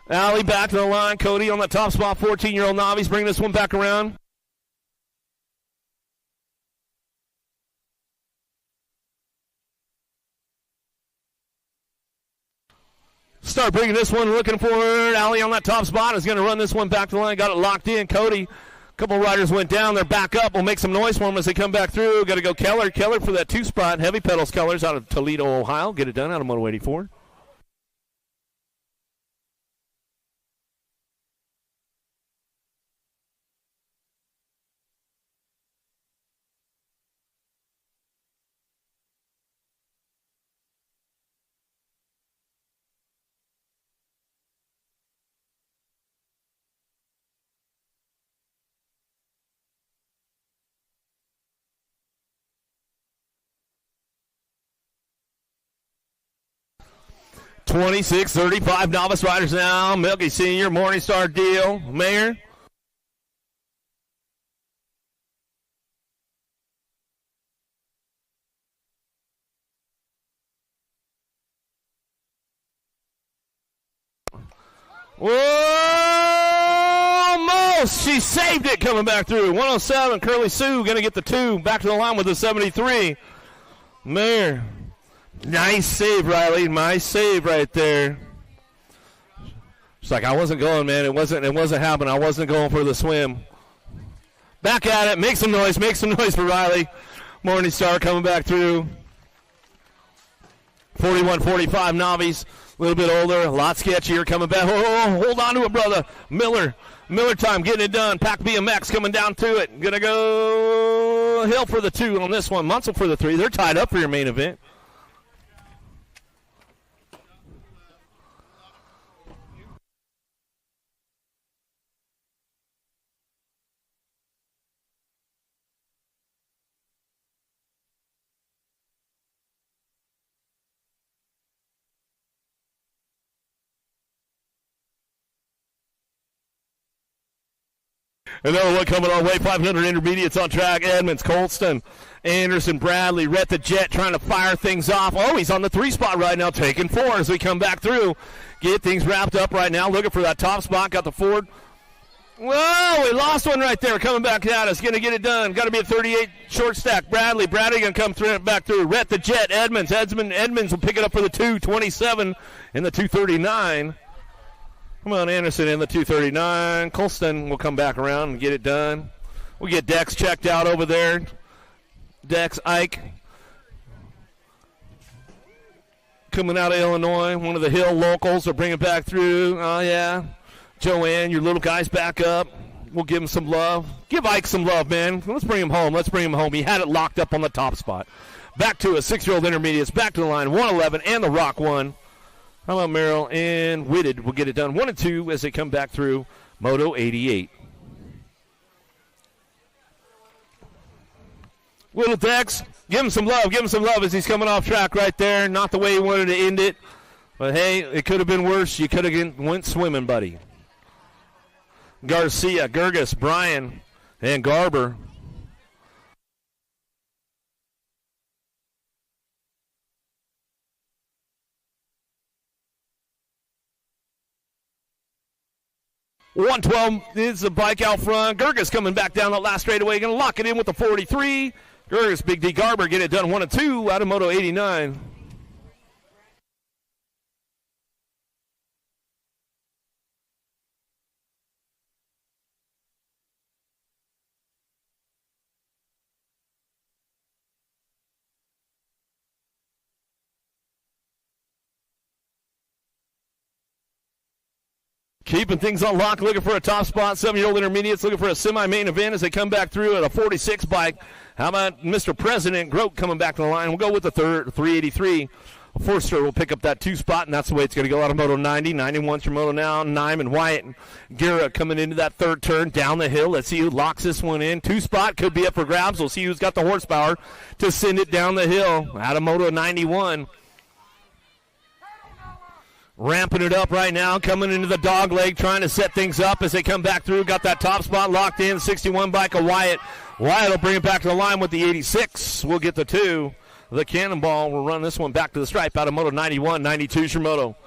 Allie back to the line. Cody on the top spot. 14-year-old Navi's bringing this one back around. Start bringing this one, looking for Allie on that top spot. Is going to run this one back to the line. Got it locked in. Cody, a couple riders went down. They're back up. We'll make some noise for them as they come back through. Got to go Keller. Keller for that 2 spot. Heavy Pedals Kellers out of Toledo, Ohio. Get it done out of Moto 84. $26.35 novice riders now. Milky Senior, Morningstar Deal. Mayor. Almost. She saved it coming back through. 107. Curly Sue going to get the 2. Back to the line with the 73. Mayor. Nice save, Riley. Nice save right there. It's like, I wasn't going, man. It wasn't happening. I wasn't going for the swim. Back at it. Make some noise. Make some noise for Riley. Morningstar coming back through. 41-45 novice. A little bit older. A lot sketchier coming back. Oh, hold on to it, brother. Miller time getting it done. Pack BMX coming down to it. Going to go Hill for the 2 on this one. Munsell for the 3. They're tied up for your main event. Another one coming our way, 500 intermediates on track. Edmonds, Colston, Anderson, Bradley, Rhett the Jet trying to fire things off. Oh, he's on the 3 spot right now, taking 4 as we come back through. Get things wrapped up right now, looking for that top spot. Got the Ford. Whoa, we lost one right there. Coming back at us, going to get it done. Got to be a 38 short stack. Bradley going to come back through. Rhett the Jet, Edmonds will pick it up for the 2:27 in the 2:39. Come on, Anderson in the 2:39. Colston will come back around and get it done. We'll get Dex checked out over there. Dex Ike coming out of Illinois. One of the Hill locals will bring it back through. Oh, yeah. Joanne, your little guy's back up. We'll give him some love. Give Ike some love, man. Let's bring him home. He had it locked up on the top spot. Back to a 6-year-old intermediates. Back to the line. 111 and the Rock 1. How about Merrill and Whitted will get it done. 1 and 2 as they come back through Moto 88. Little Dex, give him some love as he's coming off track right there. Not the way he wanted to end it. But, hey, it could have been worse. You could have went swimming, buddy. Garcia, Gerges, Bryan, and Garber. $112 is the bike out front. Gerges coming back down the last straightaway. Going to lock it in with the 43. Gerges, Big D Garber get it done 1 and 2 out of Moto 89. Keeping things on lock, looking for a top spot. 7-year-old intermediates looking for a semi-main event as they come back through at a 46 bike. How about Mr. President Grote coming back to the line? We'll go with the 383. Forster will pick up that 2 spot, and that's the way it's going to go out of Moto 90. 91's your Moto now. Nyman, Wyatt, and Guerra coming into that 3rd turn down the hill. Let's see who locks this one in. 2 spot could be up for grabs. We'll see who's got the horsepower to send it down the hill out of Moto 91. Ramping it up right now, coming into the dog leg, trying to set things up as they come back through. Got that top spot locked in. 61 bike of Wyatt. Wyatt will bring it back to the line with the 86. We'll get the 2. The Cannonball will run this one back to the stripe out of Moto 91. 92's your Moto.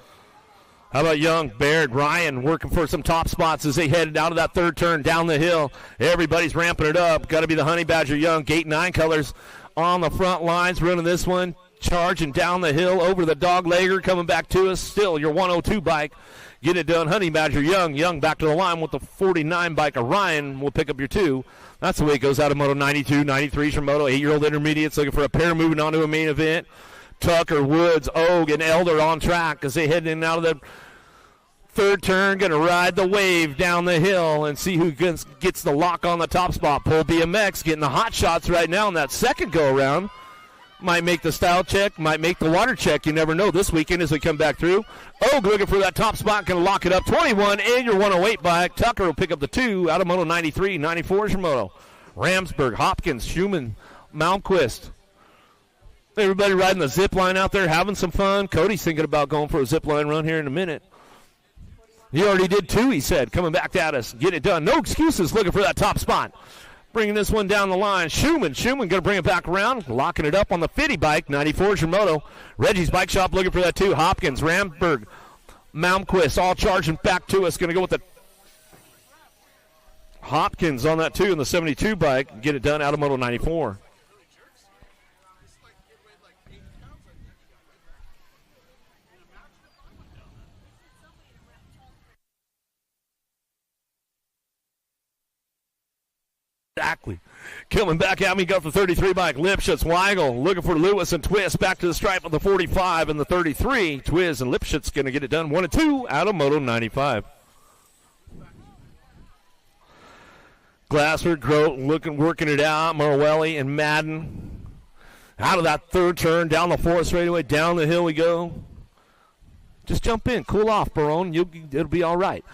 How about Young, Baird, Ryan working for some top spots as they headed out of that 3rd turn down the hill. Everybody's ramping it up. Got to be the Honey Badger Young. Gate 9 colors on the front lines running this one. charging down the hill over the dog legger, coming back to us. Still your 102 bike. Get it done. Honey Badger Young. Young back to the line with the 49 bike. Orion will pick up your 2. That's the way it goes out of Moto 92. 93's your Moto. 8-year-old intermediates looking for a pair moving on to a main event. Tucker, Woods, Og, and Elder on track as they head in and out of the third turn. Going to ride the wave down the hill and see who gets the lock on the top spot. Pull BMX getting the hot shots right now in that second go-around. Might make the style check, might make the water check. You never know this weekend as we come back through. Og looking for that top spot, going to lock it up. 21 and your 108 bike. Tucker will pick up the 2 out of Moto 93. 94 is your Moto. Ramsburg, Hopkins, Schumann, Malmquist. Everybody riding the zip line out there, having some fun. Cody's thinking about going for a zip line run here in a minute. He already did 2, he said, coming back at us. Get it done. No excuses looking for that top spot. Bringing this one down the line. Schumann going to bring it back around. Locking it up on the 50 bike. 94 is your Moto. Reggie's Bike Shop looking for that 2. Hopkins, Ramsburg, Malmquist all charging back to us. Going to go with the Hopkins on that 2 in the 72 bike. Get it done out of Moto 94. Exactly. Coming back at me, got the 33 bike. Lipschitz, Weigel looking for Lewis and Twist. Back to the stripe of the 45 and the 33. Twiz and Lipschitz going to get it done. 1 and 2 out of Moto 95. Glassford, Grote working it out. Morelli and Madden. Out of that third turn, down the fourth straightaway, down the hill we go. Just jump in, cool off, Barone. It'll be all right.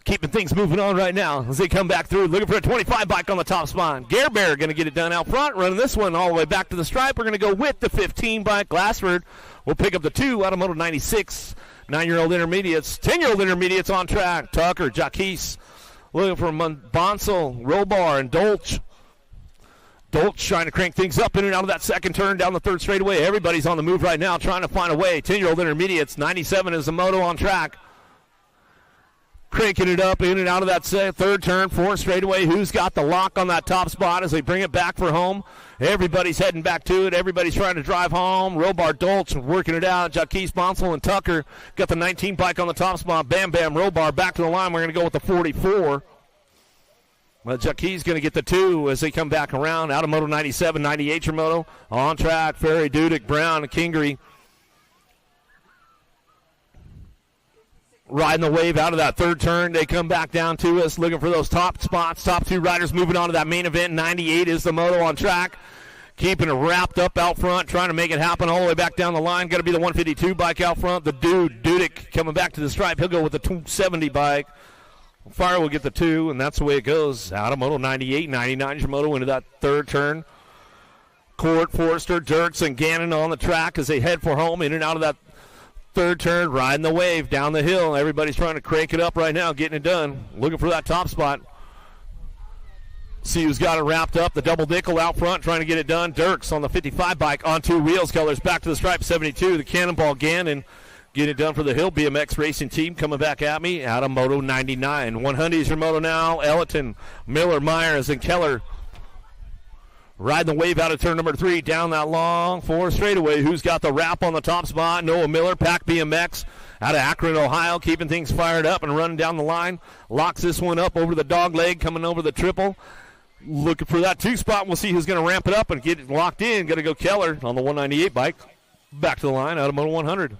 Keeping things moving on right now as they come back through. Looking for a 25 bike on the top spot. Gare Bear going to get it done out front. Running this one all the way back to the stripe. We're going to go with the 15 bike. Glassford will pick up the 2 out of Moto 96. 9-year-old intermediates. 10-year-old intermediates on track. Tucker, Jaquise. Looking for Bonsall, Robar, and Dolch. Dolch trying to crank things up in and out of that second turn down the third straightaway. Everybody's on the move right now trying to find a way. 10-year-old intermediates. 97 is the Moto on track. Cranking it up in and out of that third turn, fourth straightaway. Who's got the lock on that top spot as they bring it back for home? Everybody's heading back to it. Everybody's trying to drive home. Robar, Dolch working it out. Jaquise, Bonsall, and Tucker got the 19 bike on the top spot. Bam, Bam, Robar back to the line. We're going to go with the 44. Well, Jaquise going to get the 2 as they come back around. Out of Moto 97, 98 your Moto. On track, Ferry, Dudek, Brown, and Kingery. Riding the wave out of that third turn. They come back down to us looking for those top spots. Top 2 riders moving on to that main event. 98 is the Moto on track. Keeping it wrapped up out front, trying to make it happen all the way back down the line. Got to be the 152 bike out front. The Dudek coming back to the stripe. He'll go with the 270 bike. Fire will get the 2, and that's the way it goes. Out of Moto 98, 99 is your Moto into that third turn. Court, Forrester, Dirks, and Gannon on the track as they head for home in and out of that third turn, riding the wave down the hill. Everybody's trying to crank it up right now, getting it done. Looking for that top spot. See who's got it wrapped up. The double nickel out front, trying to get it done. Dirks on the 55 bike on 2 wheels. Colors back to the stripe, 72. The Cannonball Gannon get it done for the Hill BMX racing team. Coming back at me out of Moto 99. 100 is your Moto now. Ellerton, Miller, Myers, and Keller riding the wave out of turn number 3, down that long 4 straightaway. Who's got the wrap on the top spot? Noah Miller, Pack BMX out of Akron, Ohio, keeping things fired up and running down the line. Locks this one up over the dog leg, coming over the triple. Looking for that 2 spot. We'll see who's going to ramp it up and get it locked in. Going to go Keller on the 198 bike. Back to the line out of Moto 100.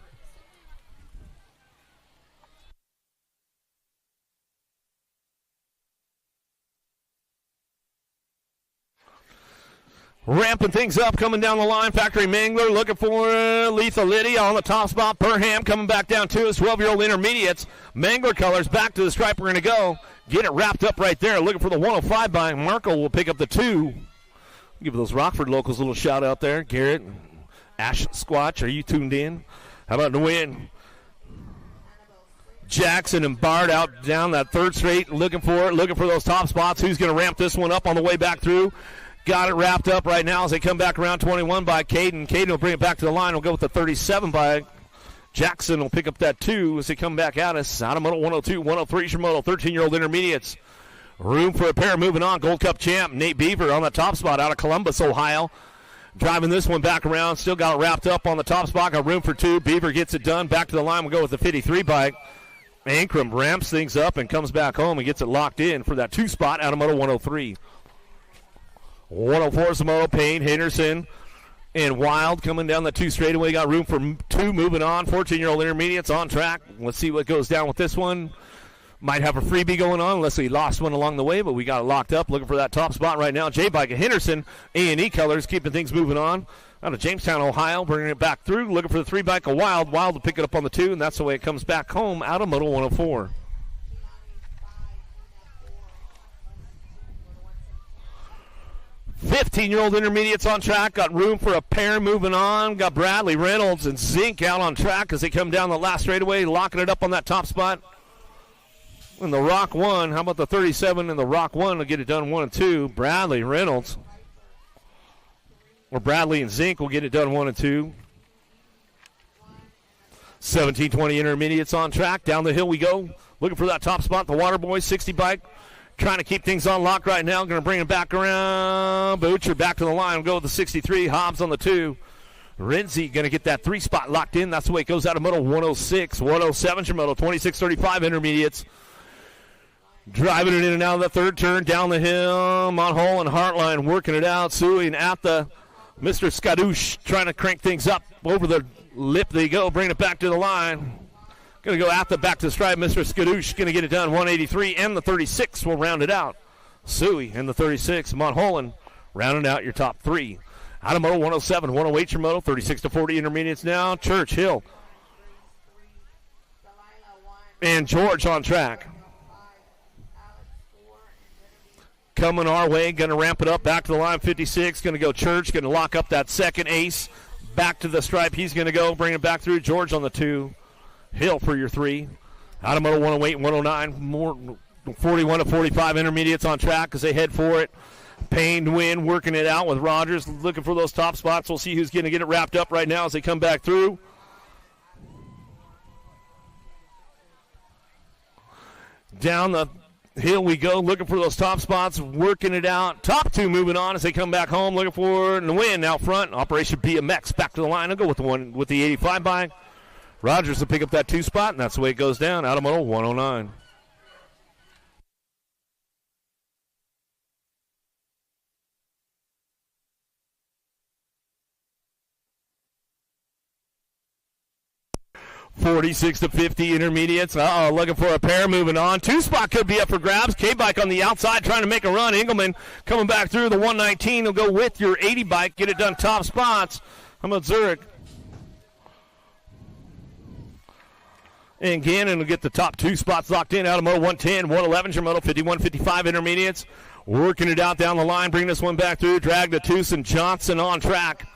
Ramping things up, coming down the line. Factory Mangler looking for Letha Liddy on the top spot. Perham coming back down to us. 12-year-old intermediates. Mangler colors back to the stripe. We're going to go. Get it wrapped up right there. Looking for the 105 by Marco will pick up the 2. Give those Rockford locals a little shout out there. Garrett, Ash Squatch, are you tuned in? How about the win? Jackson and Bard out down that third straight. Looking for it. Looking for those top spots. Who's going to ramp this one up on the way back through? Got it wrapped up right now as they come back around. 21 by Caden. Caden will bring it back to the line. We'll go with the 37 by Jackson. Will pick up that 2 as they come back at us. Out of Moto 102, 103 is your Moto. 13-year-old intermediates. Room for a pair moving on. Gold Cup champ Nate Beaver on the top spot out of Columbus, Ohio. Driving this one back around. Still got it wrapped up on the top spot. Got room for two. Beaver gets it done. Back to the line. We'll go with the 53 bike. Ankrum ramps things up and comes back home and gets it locked in for that 2 spot out of Moto 103. 104 is the Moto. Payne, Henderson, and Wild coming down the 2 straightaway. Got room for 2 moving on. 14-year-old intermediates on track. Let's see what goes down with this one. Might have a freebie going on unless we lost one along the way, but we got it locked up. Looking for that top spot right now. J-Bike and Henderson, A&E colors, keeping things moving on. Out of Jamestown, Ohio, bringing it back through. Looking for the 3 bike of Wild. Wild to pick it up on the 2, and that's the way it comes back home out of Moto 104. "15-year-old intermediates on track. Got room for a pair moving on. Got Bradley Reynolds and Zink out on track as they come down the last straightaway, locking it up on that top spot. And the Rock 1, how about the 37 and the Rock 1 will get it done 1 and 2. Bradley Reynolds, or Bradley and Zink will get it done 1 and 2. 17-20 intermediates on track. Down the hill we go. Looking for that top spot. The Waterboy 60 bike. Trying to keep things on lock right now. Going to bring it back around. Butcher back to the line. We'll go with the 63. Hobbs on the 2. Renzi going to get that 3 spot locked in. That's the way it goes out of Moto 106. 107 your Moto 26-35 intermediates. Driving it in and out of the 3rd turn. Down the hill. Monhole and Heartline working it out. Suing at the Mr. Skadoosh trying to crank things up. Over the lip they go. Bring it back to the line. Going to go at the back to the stripe. Mr. Skadoosh going to get it done. 183 and the 36 will round it out. Suey and the 36. Monholen rounding out your top 3. Out of Moto 107, 108 your Moto. 36-40 intermediates now. Church, Hill, and George on track. Coming our way, going to ramp it up, back to the line, 56, going to go Church, going to lock up that second ace, back to the stripe, he's going to go, bring it back through, George on the 2, Hill for your 3, out of Moto 108 and 109, more 41-45 intermediates on track as they head for it, Payne to win, working it out with Rogers, looking for those top spots, we'll see who's going to get it wrapped up right now as they come back through. Down the hill we go, looking for those top spots, working it out. Top 2 moving on as they come back home, looking for the win out front. Operation BMX back to the line. I'll go with the one with the 85 bike. Rogers will pick up that 2 spot, and that's the way it goes down. Out of Moto 109. (46-50 intermediates. Looking for a pair moving on. 2 spot could be up for grabs. K-Bike on the outside trying to make a run. Engelman coming back through the 119. Will go with your 80 bike. Get it done top spots. How about Zurich? And Gannon will get the top 2 spots locked in out of Moto 110. 111 your Moto 51-55 intermediates. Working it out down the line. Bring this one back through. Drag to Tucson. Johnson on track.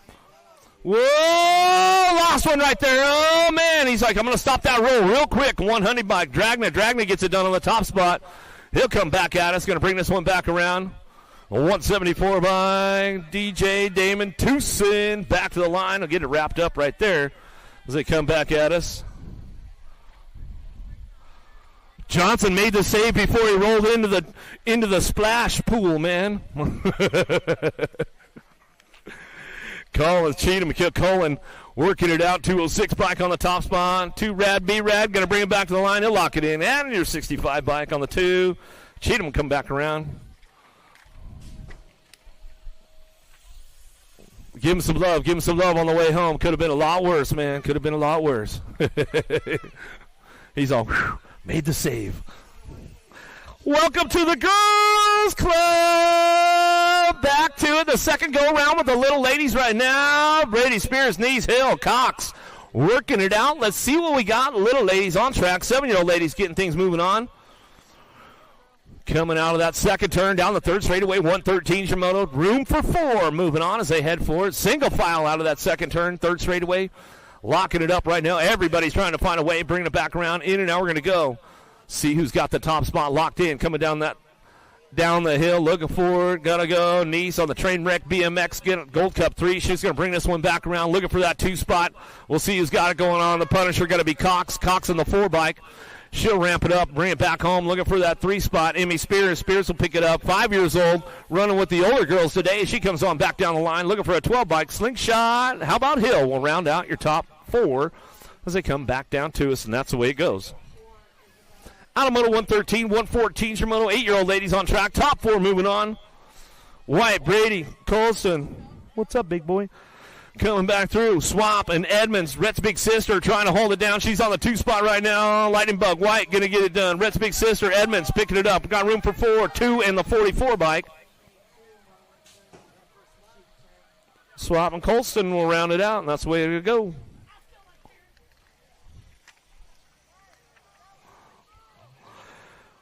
Whoa, lost one right there. Oh, man, he's like, I'm going to stop that roll real quick. 100 bike. Dragna gets it done on the top spot. He'll come back at us. Going to bring this one back around. A 174 by DJ Damon Tucson. Back to the line. I'll get it wrapped up right there as they come back at us. Johnson made the save before he rolled into the splash pool, man. Collins, Cheatham, Colin working it out. 206 bike on the top spot. 2 Rad, B-Rad, going to bring it back to the line. He'll lock it in. And your 65 bike on the 2. Cheatham will come back around. Give him some love. Give him some love on the way home. Could have been a lot worse, man. Could have been a lot worse. He's all, whew, made the save. Welcome to the Girls Club. Back to it. The second go-around with the little ladies right now. Brady Spears, Knees, Hill, Cox working it out. Let's see what we got. Little ladies on track. 7-year-old ladies getting things moving on. Coming out of that second turn down the 3rd straightaway. 113 Shimono. Room for 4 moving on as they head for it. Single file out of that second turn. 3rd straightaway. Locking it up right now. Everybody's trying to find a way. Bringing it back around. In and out. We're going to go. See who's got the top spot locked in. Coming down the hill, looking for it. Gotta go. Nice on the train wreck BMX. Get Gold Cup 3. She's going to bring this one back around. Looking for that 2 spot. We'll see who's got it going on. The Punisher got to be Cox. Cox on the 4 bike. She'll ramp it up, bring it back home, looking for that 3 spot. Emmy Spears. Spears will pick it up. 5 years old, running with the older girls today. She comes on back down the line, looking for a 12 bike slingshot. How about Hill? We'll round out your top 4 as they come back down to us, and that's the way it goes. Out of Moto 113, 114, your Moto 8-year-old ladies on track. Top 4 moving on. White, Brady, Colson. What's up, big boy? Coming back through. Swap and Edmonds. Rhett's big sister trying to hold it down. She's on the 2 spot right now. Lightning Bug. White going to get it done. Rhett's big sister. Edmonds picking it up. Got room for 4. 2 and the 44 bike. Swap and Colston will round it out, and that's the way it'll go.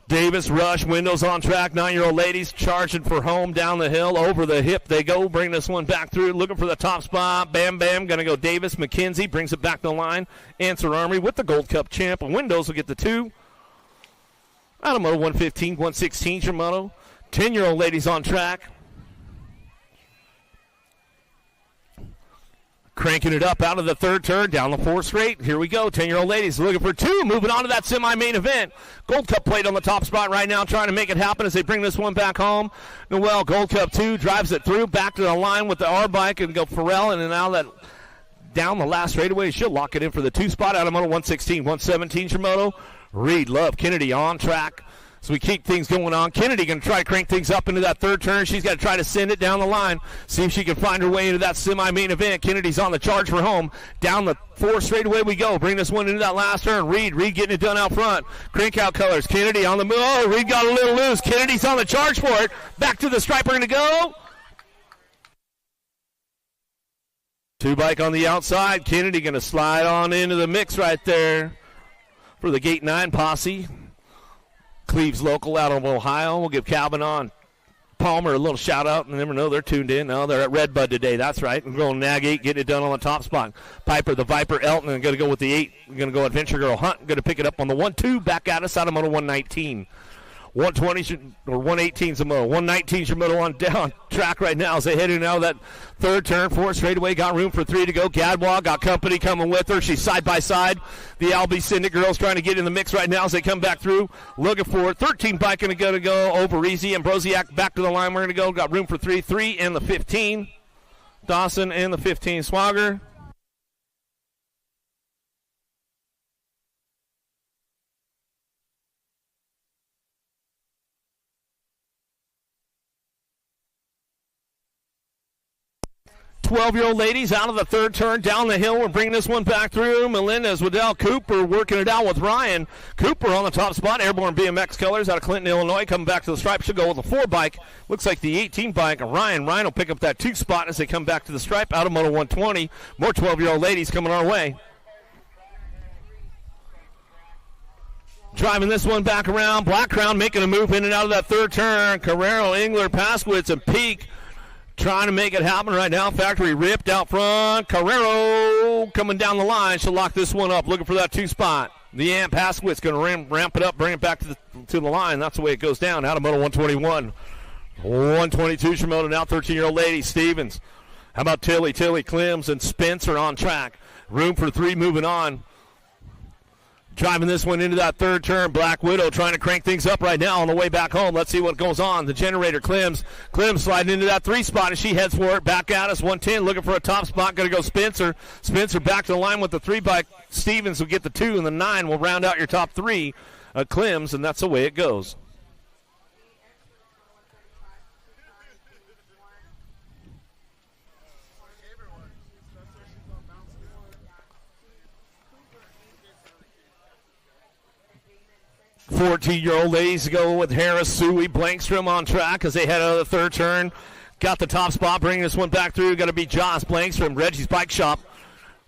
Davis, Rush, Windows on track. 9-year-old ladies charging for home down the hill. Over the hip they go. Bring this one back through. Looking for the top spot. Bam, bam. Going to go Davis. McKenzie brings it back to the line. Answer Armory with the Gold Cup champ. And Windows will get the 2. Out of Moto 115, 116, your Moto. 10-year-old ladies on track. Cranking it up out of the 3rd turn, down the 4th straight. Here we go. 10-year-old ladies looking for 2. Moving on to that semi-main event. Gold Cup plate on the top spot right now, trying to make it happen as they bring this one back home. Noel, Gold Cup 2, drives it through, back to the line with the R bike, and go Farrell, and now that down the last straightaway, she'll lock it in for the 2 spot out of Moto 116, 117, Shimoto. Reed, Love, Kennedy on track. So we keep things going on. Kennedy going to try to crank things up into that 3rd turn. She's got to try to send it down the line. See if she can find her way into that semi-main event. Kennedy's on the charge for home. Down the 4th straightaway we go. Bring this one into that last turn. Reed getting it done out front. Crank out colors. Kennedy on the move. Oh, Reed got a little loose. Kennedy's on the charge for it. Back to the stripe. We're going to go. 2 bike on the outside. Kennedy going to slide on into the mix right there for the Gate 9 posse. Cleves local out of Ohio. We'll give Calvin on Palmer a little shout out. You never know, they're tuned in. No, they're at Redbud today. That's right. We're going Nag 8, getting it done on the top spot. Piper, the Viper, Elton, and going to go with the 8. We're going to go Adventure Girl Hunt. Going to pick it up on the 1-2. Back at us out of Moto 119. 120 or 118 is the Moto. 119 is your Moto on down track right now as they head in now that 3rd turn. 4th straightaway. Got room for 3 to go. Gadwa got company coming with her. She's side by side. The Albee Syndic girls trying to get in the mix right now as they come back through. Looking for it. 13 bike going to go over Easy. And Broziak back to the line. We're going to go. Got room for 3. 3 and the 15. Dawson and the 15. Swagger. 12-year-old ladies out of the 3rd turn down the hill. We're bringing this one back through. Melendez, Waddell, Cooper working it out with Ryan. Cooper on the top spot. Airborne BMX colors out of Clinton, Illinois. Coming back to the stripe. She'll go with a 4 bike. Looks like the 18 bike. Ryan will pick up that 2 spot as they come back to the stripe out of Moto 120. More 12-year-old ladies coming our way. Driving this one back around. Black Crown making a move in and out of that 3rd turn. Carrero, Engler, Paskowitz, and Peak trying to make it happen right now. Factory ripped out front. Carrero coming down the line. She'll lock this one up, looking for that 2 spot. The Ant Paskowitz going to ramp it up, bring it back to the line. That's the way it goes down. Out of Moto 121. 122 Shimoda now. 13-year-old lady. Stevens. How about Tilly, Klims, and Spencer on track. Room for 3 moving on. Driving this one into that 3rd turn. Black Widow trying to crank things up right now on the way back home. Let's see what goes on. The generator, Klims sliding into that 3 spot as she heads for it. Back at us, 110, looking for a top spot. Going to go Spencer. Spencer back to the line with the 3 bike. Stevens will get the 2, and the 9 will round out your top 3. Klims, and that's the way it goes. Fourteen-year-old ladies go with Harris, Suey, Blankstrom on track as they head out of the 3rd turn. Got the top spot, bringing this one back through. Got to be Joss Blankstrom, Reggie's Bike Shop.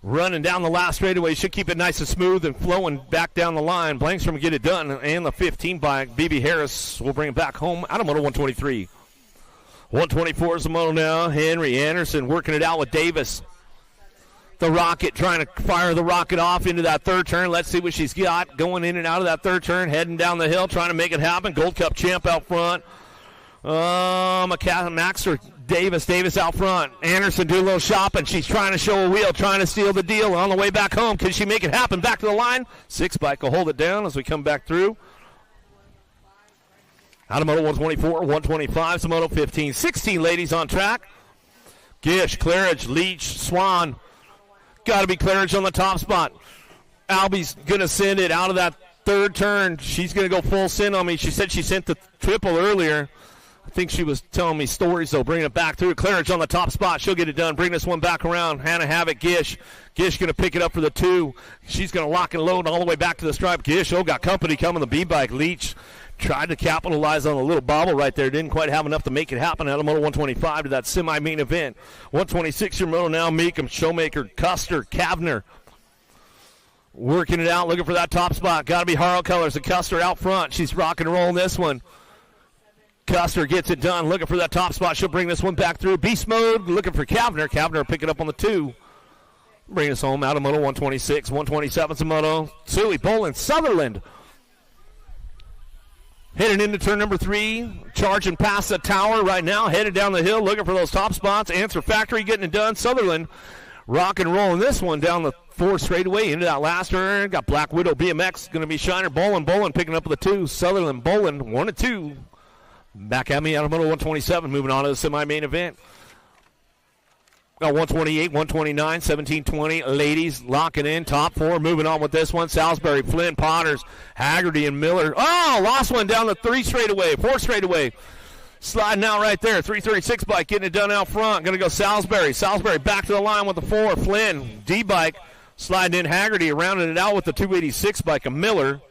Running down the last straightaway. Should keep it nice and smooth and flowing back down the line. Blankstrom will get it done. And the 15 bike, BB Harris, will bring it back home out of Moto 123. 124 is the Moto now. Henry Anderson working it out with Davis. The Rocket trying to fire the Rocket off into that 3rd turn. Let's see what she's got going in and out of that 3rd turn. Heading down the hill, trying to make it happen. Gold Cup champ out front. Max or Davis out front. Anderson do a little shopping. She's trying to show a wheel, trying to steal the deal on the way back home. Can she make it happen? Back to the line. 6-bike will hold it down as we come back through. Out of Moto 124, 125, so Moto 15. 16 ladies on track. Gish, Claridge, Leach, Swan. Got to be Claridge on the top spot. Albie's going to send it out of that third turn. She's going to go full send on me. She said she sent the triple earlier. I think she was telling me stories, though, bringing it back through. Claridge on the top spot. She'll get it done. Bring this one back around. Hannah Havoc, Gish. Gish going to pick it up for the 2. She's going to lock and load all the way back to the stripe. Gish, got company coming. The B-bike. Leach tried to capitalize on a little bobble right there. Didn't quite have enough to make it happen out of Moto 125 to that semi-main event. 126 your Moto now. Meekum, Showmaker, Custer, Kavner. Working it out, looking for that top spot. Got to be Harrow Colors. And Custer out front. She's rock and rolling this one. Custer gets it done, looking for that top spot. She'll bring this one back through. Beast mode, looking for Kavner. Kavner pick it up on the 2. Bring us home out of Moto 126. 127's a Moto. Suey, Bolin, Sutherland. Heading into turn number 3. Charging past the tower right now. Headed down the hill, looking for those top spots. Answer Factory getting it done. Sutherland rock and rolling this one down the 4 straightaway into that last turn. Got Black Widow BMX going to be Shiner. Bolin picking up the 2. Sutherland, Bolin, 1 and 2. Back at me out of Moto 127, moving on to the semi-main event. Got 128, 129, 1720. Ladies locking in, top 4. Moving on with this one. Salisbury, Flynn, Potters, Haggerty, and Miller. Oh, lost one down the 3 straightaway, 4 straightaway. Sliding out right there. 336 bike getting it done out front. Going to go Salisbury. Salisbury back to the line with the 4. Flynn, D-bike, sliding in Haggerty, rounding it out with the 286 bike of Miller.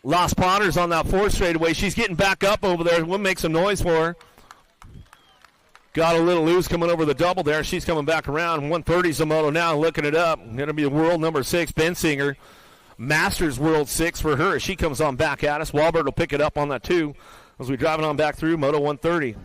Lost Potters on that 4 straightaway. She's getting back up over there. We'll make some noise for her. Got a little loose coming over the double there. She's coming back around. 130's a Moto now, looking it up. Going to be the world number 6, Bensinger. Masters World 6 for her. She comes on back at us. Walbert will pick it up on that 2 as we drive it on back through Moto 130.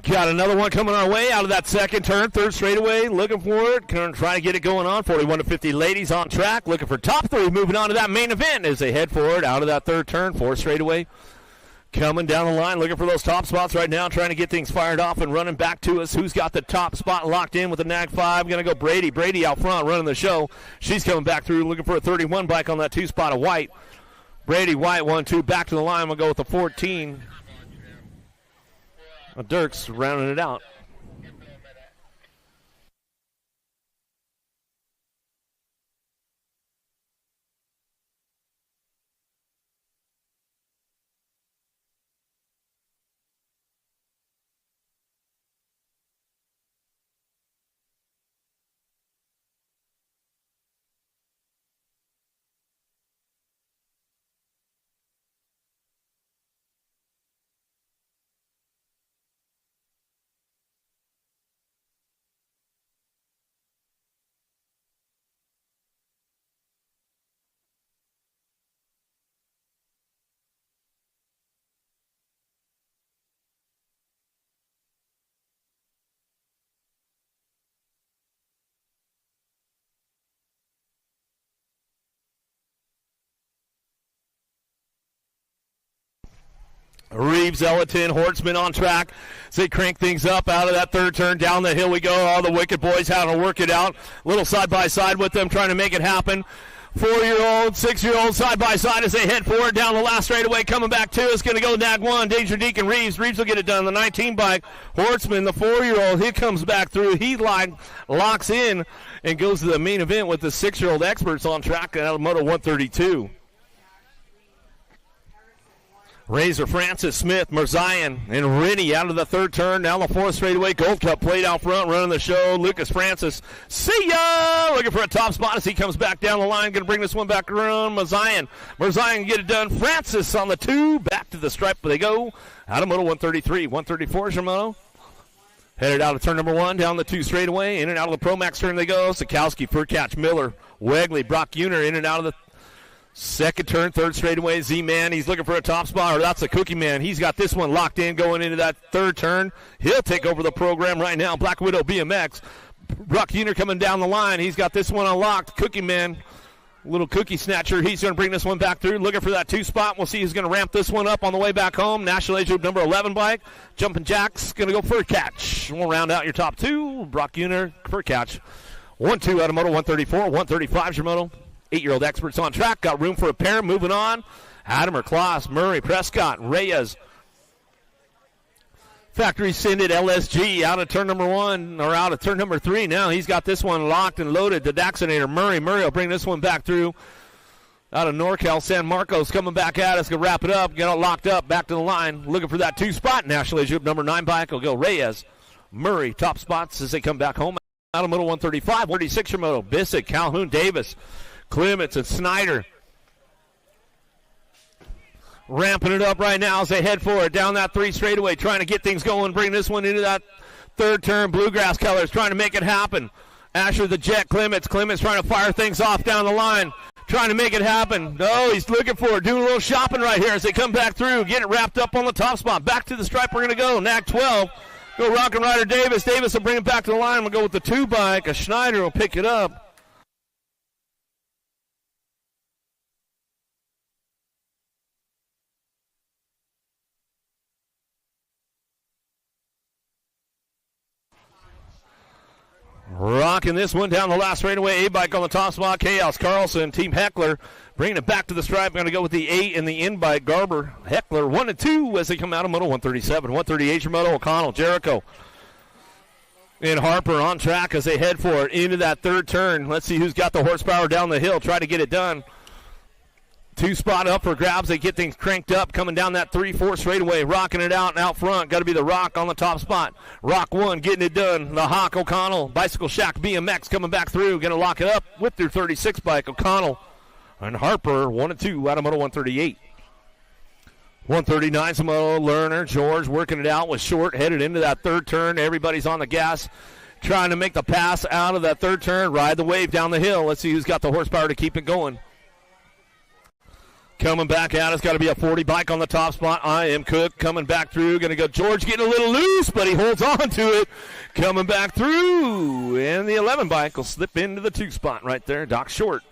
Got another one coming our way out of that second turn, 3rd straightaway, looking for it, trying to get it going on. 41 to 50 ladies on track, looking for top 3, moving on to that main event as they head forward out of that 3rd turn, 4th straightaway. Coming down the line, looking for those top spots right now, trying to get things fired off and running back to us. Who's got the top spot locked in with the Nag 5? Going to go Brady. Brady out front running the show. She's coming back through, looking for a 31 bike on that 2 spot of White. Brady, White, 1-2, back to the line. We'll go with the 14. Dirks rounding it out. Reeves, Ellerton, Hortzman on track. As they crank things up out of that 3rd turn. Down the hill we go. All the Wicked Boys having to work it out. Little side-by-side with them, trying to make it happen. 4-year-old, 6-year-old side-by-side as they head forward down the last straightaway. Coming back to us, going to go Nag 1. Danger Deacon Reeves. Reeves will get it done. The 19 bike. Hortzman, the 4-year-old, he comes back through. He locks in and goes to the main event with the 6-year-old experts on track out of Moto 132. Razor, Francis, Smith, Merzion, and Rennie out of the third turn. Down the fourth straightaway. Gold Cup played out front, running the show. Lucas Francis, see ya! Looking for a top spot as he comes back down the line. Going to bring this one back around. Merzion get it done. Francis on the 2. Back to the stripe they go. Out of Moto 133. 134 Shimono. Headed out of turn number 1, down the 2 straightaway. In and out of the Pro Max turn they go. Sikowski, Furcatch, Miller, Wegley, Brock Uner in and out of the second turn, third straightaway. Z-Man, he's looking for a top spot, or that's a Cookie Man. He's got this one locked in going into that third turn. He'll take over the program right now. Black Widow BMX. Brock Uner coming down the line. He's got this one unlocked. Cookie Man, little cookie snatcher. He's going to bring this one back through. Looking for that 2 spot. We'll see who's going to ramp this one up on the way back home. National Age Group number 11 bike. Jumping Jack's going to go Furcatch. We'll round out your top 2. Brock Uner, Furcatch. 1-2 out of Moto 134. 135 is your Moto. 8-year-old experts on track. Got room for a pair. Moving on. Adams, Klaas, Murray, Prescott, Reyes. Factory Sinded LSG out of turn number 1, or out of turn number 3 now. He's got this one locked and loaded. The Daxinator, Murray will bring this one back through. Out of NorCal, San Marcos coming back at us. Going to wrap it up. Get it locked up. Back to the line. Looking for that 2 spot. National Age Group number 9 bike will go Reyes. Murray, top spots as they come back home. Out of Moto 135. 46 Moto. Bissick, Calhoun, Davis. Clements and Snyder ramping it up right now as they head for it down that 3 straightaway, trying to get things going, bring this one into that third turn. Bluegrass colors trying to make it happen. Asher the Jet, Clements trying to fire things off down the line, trying to make it happen. Oh, he's looking for it, doing a little shopping right here as they come back through, get it wrapped up on the top spot. Back to the stripe we're going to go. NAC 12. Go Rockin' Rider Davis. Davis will bring it back to the line. We'll go with the 2 bike. A Schneider will pick it up. Rocking this one down the last straightaway. A-bike on the top spot. Chaos Carlson, Team Heckler, bringing it back to the stripe. Going to go with the 8 and the in-bike. Garber, Heckler, 1 and 2 as they come out of Moto 137. 138 your Moto. O'Connell, Jericho, and Harper on track as they head for it into that third turn. Let's see who's got the horsepower down the hill. Try to get it done. 2 spot up for grabs. They get things cranked up coming down that 3-4 straightaway, rocking it out and out front. Got to be the Rock on the top spot. Rock 1 getting it done. The Hawk O'Connell, Bicycle Shack BMX coming back through. Going to lock it up with their 36 bike. O'Connell and Harper 1 and 2 out of Moto 138. 139 Moto Lerner, George working it out with Short, headed into that third turn. Everybody's on the gas, trying to make the pass out of that third turn. Ride the wave down the hill. Let's see who's got the horsepower to keep it going. Coming back out, it's got to be a 40 bike on the top spot. I am Cook coming back through. Going to go George getting a little loose, but he holds on to it. Coming back through. And the 11 bike will slip into the 2 spot right there. Doc Short.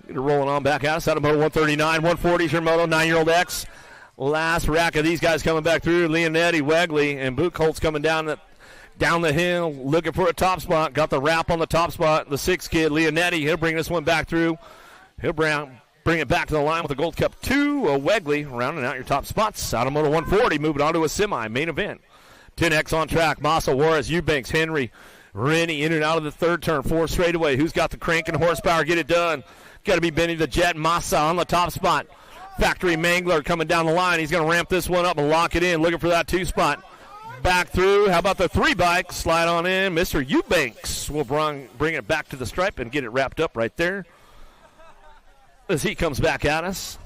Rolling on back out. Out of Moto 139. 140 is your Moto. 9-year-old X. Last rack of these guys coming back through. Leonetti, Wegley, and Buchholz coming down the hill. Looking for a top spot. Got the wrap on the top spot. The 6 kid, Leonetti. He'll bring this one back through. He'll bring it back to the line with the Gold Cup 2. Wegley rounding out your top spots. Out of Moto 140, moving on to a semi main event. 10X on track. Massa, Juarez, Eubanks, Henry, Rennie in and out of the third turn. 4 straightaway. Who's got the crank and horsepower? Get it done. Got to be Benny the Jet. Massa on the top spot. Factory Mangler coming down the line. He's going to ramp this one up and lock it in. Looking for that 2 spot. Back through. How about the 3 bike? Slide on in. Mr. Eubanks will bring it back to the stripe and get it wrapped up right there as he comes back at us.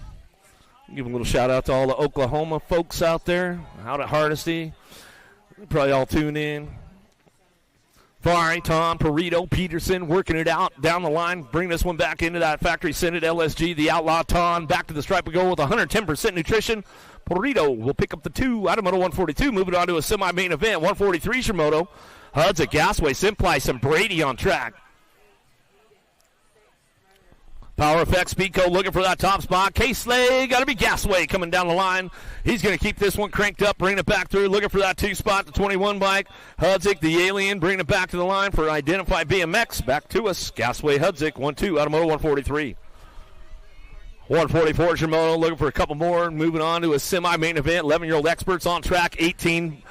Give a little shout out to all the Oklahoma folks out there, out at Hardesty. Probably all tune in. Fari, Tom, Perito, Peterson working it out down the line. Bring this one back into that factory scented LSG. The Outlaw Ton back to the stripe. We go with 110% nutrition. Perito will pick up the 2 out of Moto 142. Moving on to a semi-main event. 143 Shimoto. Huds at Gasway, Simplice, and Brady on track. Power Effect, Speedco looking for that top spot. K-Slay, got to be Gasway coming down the line. He's going to keep this one cranked up, bringing it back through, looking for that 2 spot, the 21 bike. Hudzik, the Alien, bringing it back to the line for Identify BMX. Back to us, Gasway, Hudzik, 1-2 out of Moto 143. 144 Shimoto looking for a couple more. Moving on to a semi-main event. 11-year-old experts on track, 18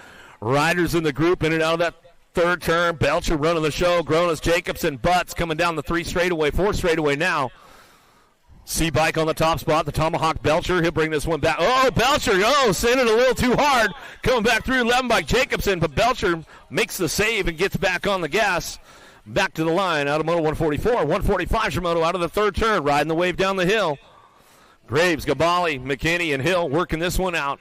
riders in the group in and out of that third turn. Belcher running the show. Gronas, Jacobson, Butts coming down the 3 straightaway, 4 straightaway now. C-Bike on the top spot, the Tomahawk Belcher. He'll bring this one back. Oh, Belcher, sent it a little too hard. Coming back through 11 by Jacobson, but Belcher makes the save and gets back on the gas. Back to the line out of Moto 144. 145 Shimoto out of the third turn, riding the wave down the hill. Graves, Gabali, McKinney, and Hill working this one out.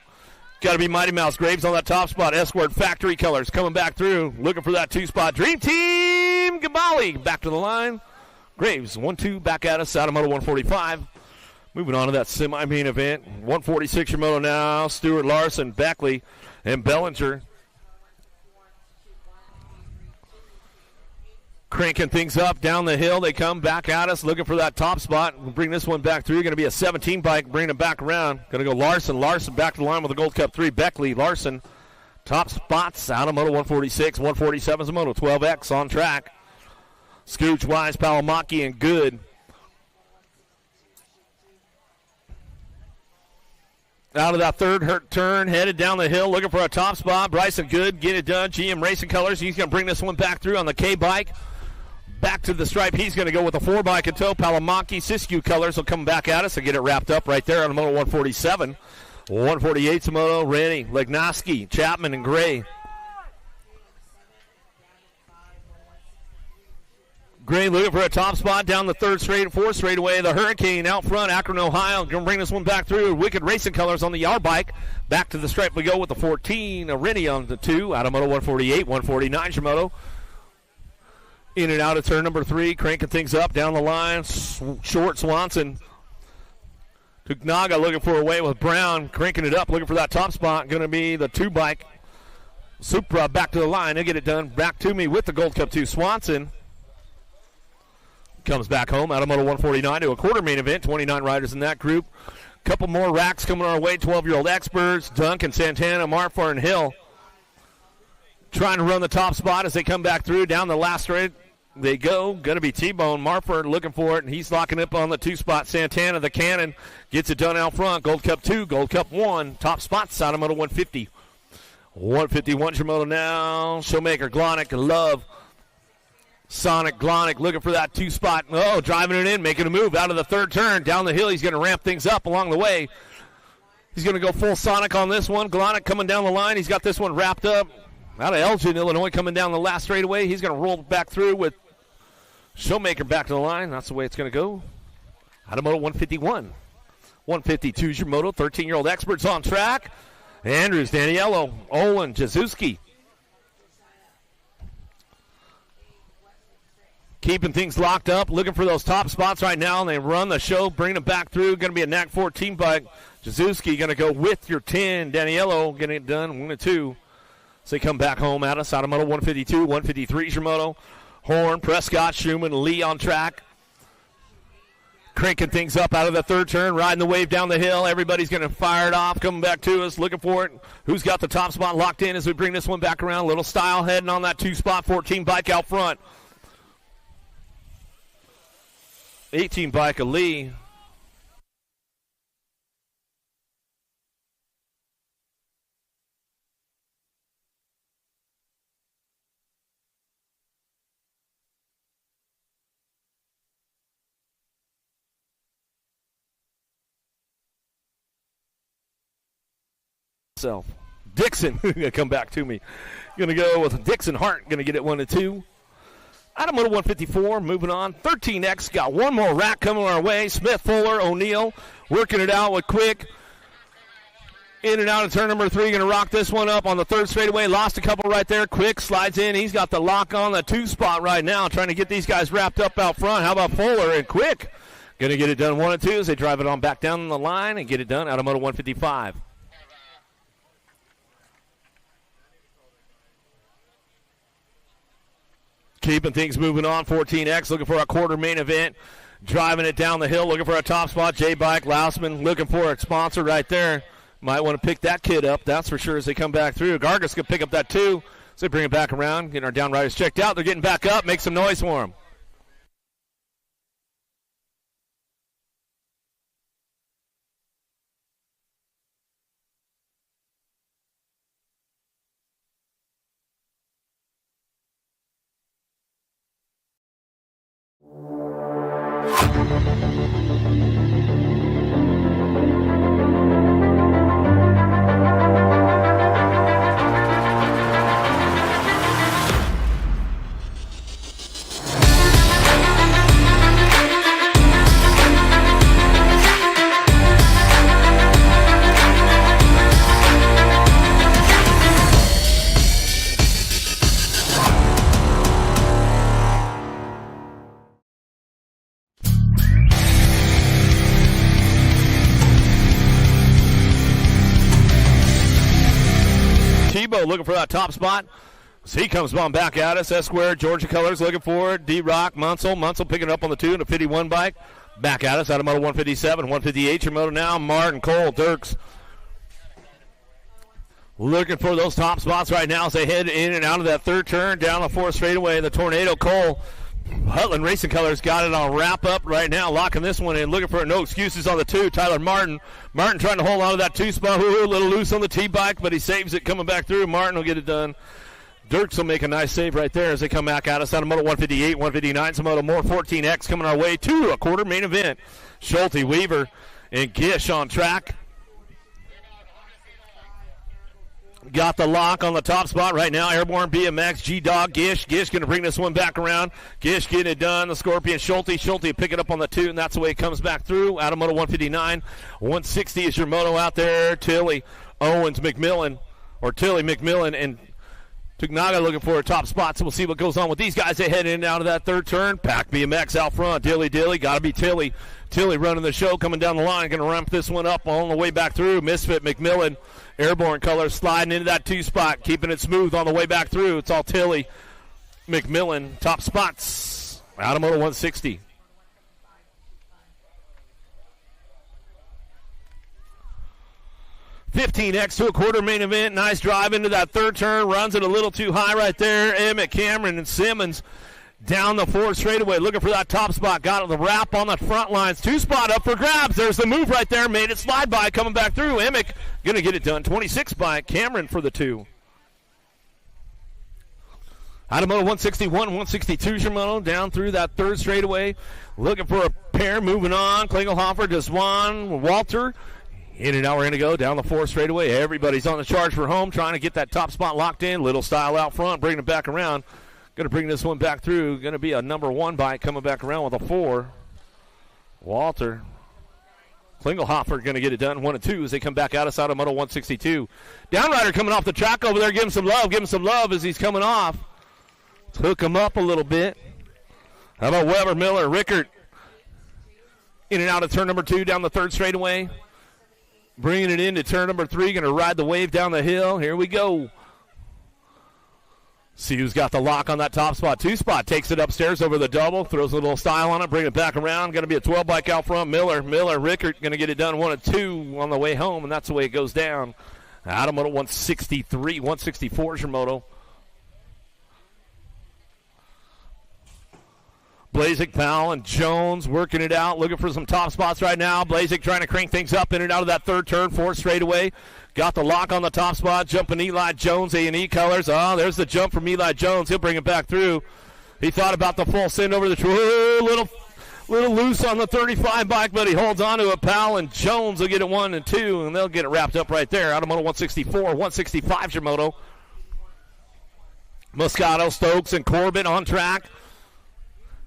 Got to be Mighty Mouse. Graves on that top spot. Escort Factory Colors coming back through, looking for that two-spot. Dream Team, Gabali back to the line. Graves, 1-2 back at us out of Moto 145. Moving on to that semi-main event. 146 Shimoto now. Stewart, Larson, Beckley, and Bellinger. Cranking things up down the hill. They come back at us looking for that top spot. We'll bring this one back through. Going to be a 17 bike. Bringing it back around. Going to go Larson. Larson back to the line with the Gold Cup 3. Beckley, Larson. Top spots out of Moto 146. 147 is a Moto 12X on track. Scooch, Wise, Palamaki, and Good. Out of that third turn, headed down the hill, looking for a top spot. Bryson Good, get it done. GM Racing Colors, he's going to bring this one back through on the K-Bike. Back to the stripe, he's going to go with a 4-bike in tow. Palamaki, Siskiyou Colors will come back at us and get it wrapped up right there on the Moto 147. 148 Moto, Rennie, Legnoski, Chapman, and Gray. Gray looking for a top spot down the third straight and fourth straightaway. The Hurricane out front, Akron, Ohio. Going to bring this one back through. Wicked Racing Colors on the Yar bike. Back to the stripe we go with the 14. Rennie on the 2. Out of Moto 148, 149 Shimoto. In and out of turn number 3. Cranking things up down the line. Short Swanson. Tuknaga looking for a way with Brown. Cranking it up, looking for that top spot. Going to be the 2-bike. Supra back to the line. They'll get it done. Back to me with the Gold Cup 2. Swanson comes back home out of Moto 149 to a quarter main event. 29 riders in that group. Couple more racks coming our way. 12-year-old experts. Duncan, Santana, Marfar, and Hill trying to run the top spot as they come back through. Down the last straight they go. Going to be T-Bone. Marfar looking for it, and he's locking up on the 2-spot. Santana, the Cannon, gets it done out front. Gold Cup 2, Gold Cup 1. Top spots out of Moto 150. 151 Shimoto now. Showmaker, Glonick, and Love. Sonic, Glonick looking for that 2-spot. Oh, driving it in, making a move out of the third turn. Down the hill, he's going to ramp things up along the way. He's going to go full Sonic on this one. Glonick coming down the line. He's got this one wrapped up. Out of Elgin, Illinois, coming down the last straightaway. He's going to roll back through with Showmaker back to the line. That's the way it's going to go. Out of Moto 151. 152 is your Moto. 13-year-old experts on track. Andrews, Daniello, Olin, Jazuski. Keeping things locked up, looking for those top spots right now, and they run the show, bringing them back through. Going to be a NAC 14 bike. Jazuski going to go with your 10. Daniello getting it done, 1-2. So they come back home at us out of Moto 152, 153 is your Moto. Horn, Prescott, Schumann, Lee on track. Cranking things up out of the third turn, riding the wave down the hill. Everybody's going to fire it off, coming back to us, looking for it. Who's got the top spot locked in as we bring this one back around? Little Style heading on that 2-spot, 14 bike out front. 18 bike of Lee. Dixon gonna come back to me. Gonna go with Dixon Hart. Gonna get it 1-2. Out of Moto 154, moving on. 13X got one more rack coming our way. Smith, Fuller, O'Neill working it out with Quick. In and out of turn number 3. Going to rock this one up on the third straightaway. Lost a couple right there. Quick slides in. He's got the lock on the 2-spot right now, trying to get these guys wrapped up out front. How about Fuller and Quick? Going to get it done 1-2 as they drive it on back down the line and get it done out of Moto 155. Keeping things moving on. 14X looking for a quarter main event. Driving it down the hill, looking for a top spot. J-Bike, Lausman looking for a sponsor right there. Might want to pick that kid up, that's for sure, as they come back through. Gargas could pick up that 2. So they bring it back around, getting our down riders checked out. They're getting back up. Make some noise for them. looking for that top spot. So he comes on back at us. S-Square, Georgia Colors looking for it. D-Rock, Munsell picking up on the 2 and a 51 bike. Back at us out of moto 157, 158 your moto now. Martin, Cole, Dirks. Looking for those top spots right now as they head in and out of that third turn down the 4th straightaway. The Tornado, Cole. Hutland Racing Colors got it on wrap up right now, locking this one in, looking for no excuses on the 2. Tyler Martin trying to hold on to that 2 spot. Ooh, a little loose on the T-bike, but he saves it coming back through. Martin will get it done. Dirks will make a nice save right there as they come back at us out of moto 158, 159. Some moto more 14X coming our way to a quarter main event. Schulte, Weaver, and Gish on track. Got the lock on the top spot right now. Airborne, BMX, G-Dog, Gish. Gish going to bring this one back around. Gish getting it done. The Scorpion, Schulte. Schulte pick it up on the 2, and that's the way it comes back through. Out of moto 159. 160 is your moto out there. Tilly, Owens, McMillan, or Tilly, McMillan, and Tugnaga looking for a top spot, so we'll see what goes on with these guys. They head in and out of that third turn. Pack BMX out front. Dilly, got to be Tilly. Tilly running the show, coming down the line. Going to ramp this one up on the way back through. Misfit, McMillan, Airborne Colors sliding into that 2 spot, keeping it smooth on the way back through. It's all Tilly, McMillan, top spots. Out of moto 160. $15X to a quarter main event. Nice drive into that third turn. Runs it a little too high right there. Emmett, Cameron, and Simmons down the 4th straightaway looking for that top spot. Got the wrap on the front lines. 2 spot up for grabs. There's the move right there. Made it slide by. Coming back through. Emmett going to get it done. 26 by Cameron for the 2. Out of moto 161, 162 Shimano down through that 3rd straightaway. Looking for a pair. Moving on. Klingelhofer, Deswan, Walter. In and out, we're going to go down the 4th straightaway. Everybody's on the charge for home, trying to get that top spot locked in. Little style out front, bringing it back around. Going to bring this one back through. Going to be a number 1 bike coming back around with a 4. Walter. Klingelhofer going to get it done. 1 and 2 as they come back at us out of moto 162. Downrider coming off the track over there. Give him some love as he's coming off. Let's hook him up a little bit. How about Weber, Miller, Rickert? In and out of turn number 2 down the 3rd straightaway. Bringing it into turn number 3, going to ride the wave down the hill. Here we go. See who's got the lock on that top spot. 2 spot takes it upstairs over the double, throws a little style on it, bring it back around. Going to be a 12 bike out front. Miller, Rickert going to get it done 1 and 2 on the way home, and that's the way it goes down. Out of moto 163, 164 is your moto. Blazik, Powell, and Jones working it out, looking for some top spots right now. Blazik trying to crank things up in and out of that 3rd turn, 4th straightaway. Got the lock on the top spot, jumping Eli Jones, A&E Colors. Oh, there's the jump from Eli Jones. He'll bring it back through. He thought about the full send over the little loose on the 35 bike, but he holds on to it. Powell and Jones will get it 1 and 2, and they'll get it wrapped up right there. Out of moto 164, 165 is your moto. Moscato, Stokes, and Corbett on track.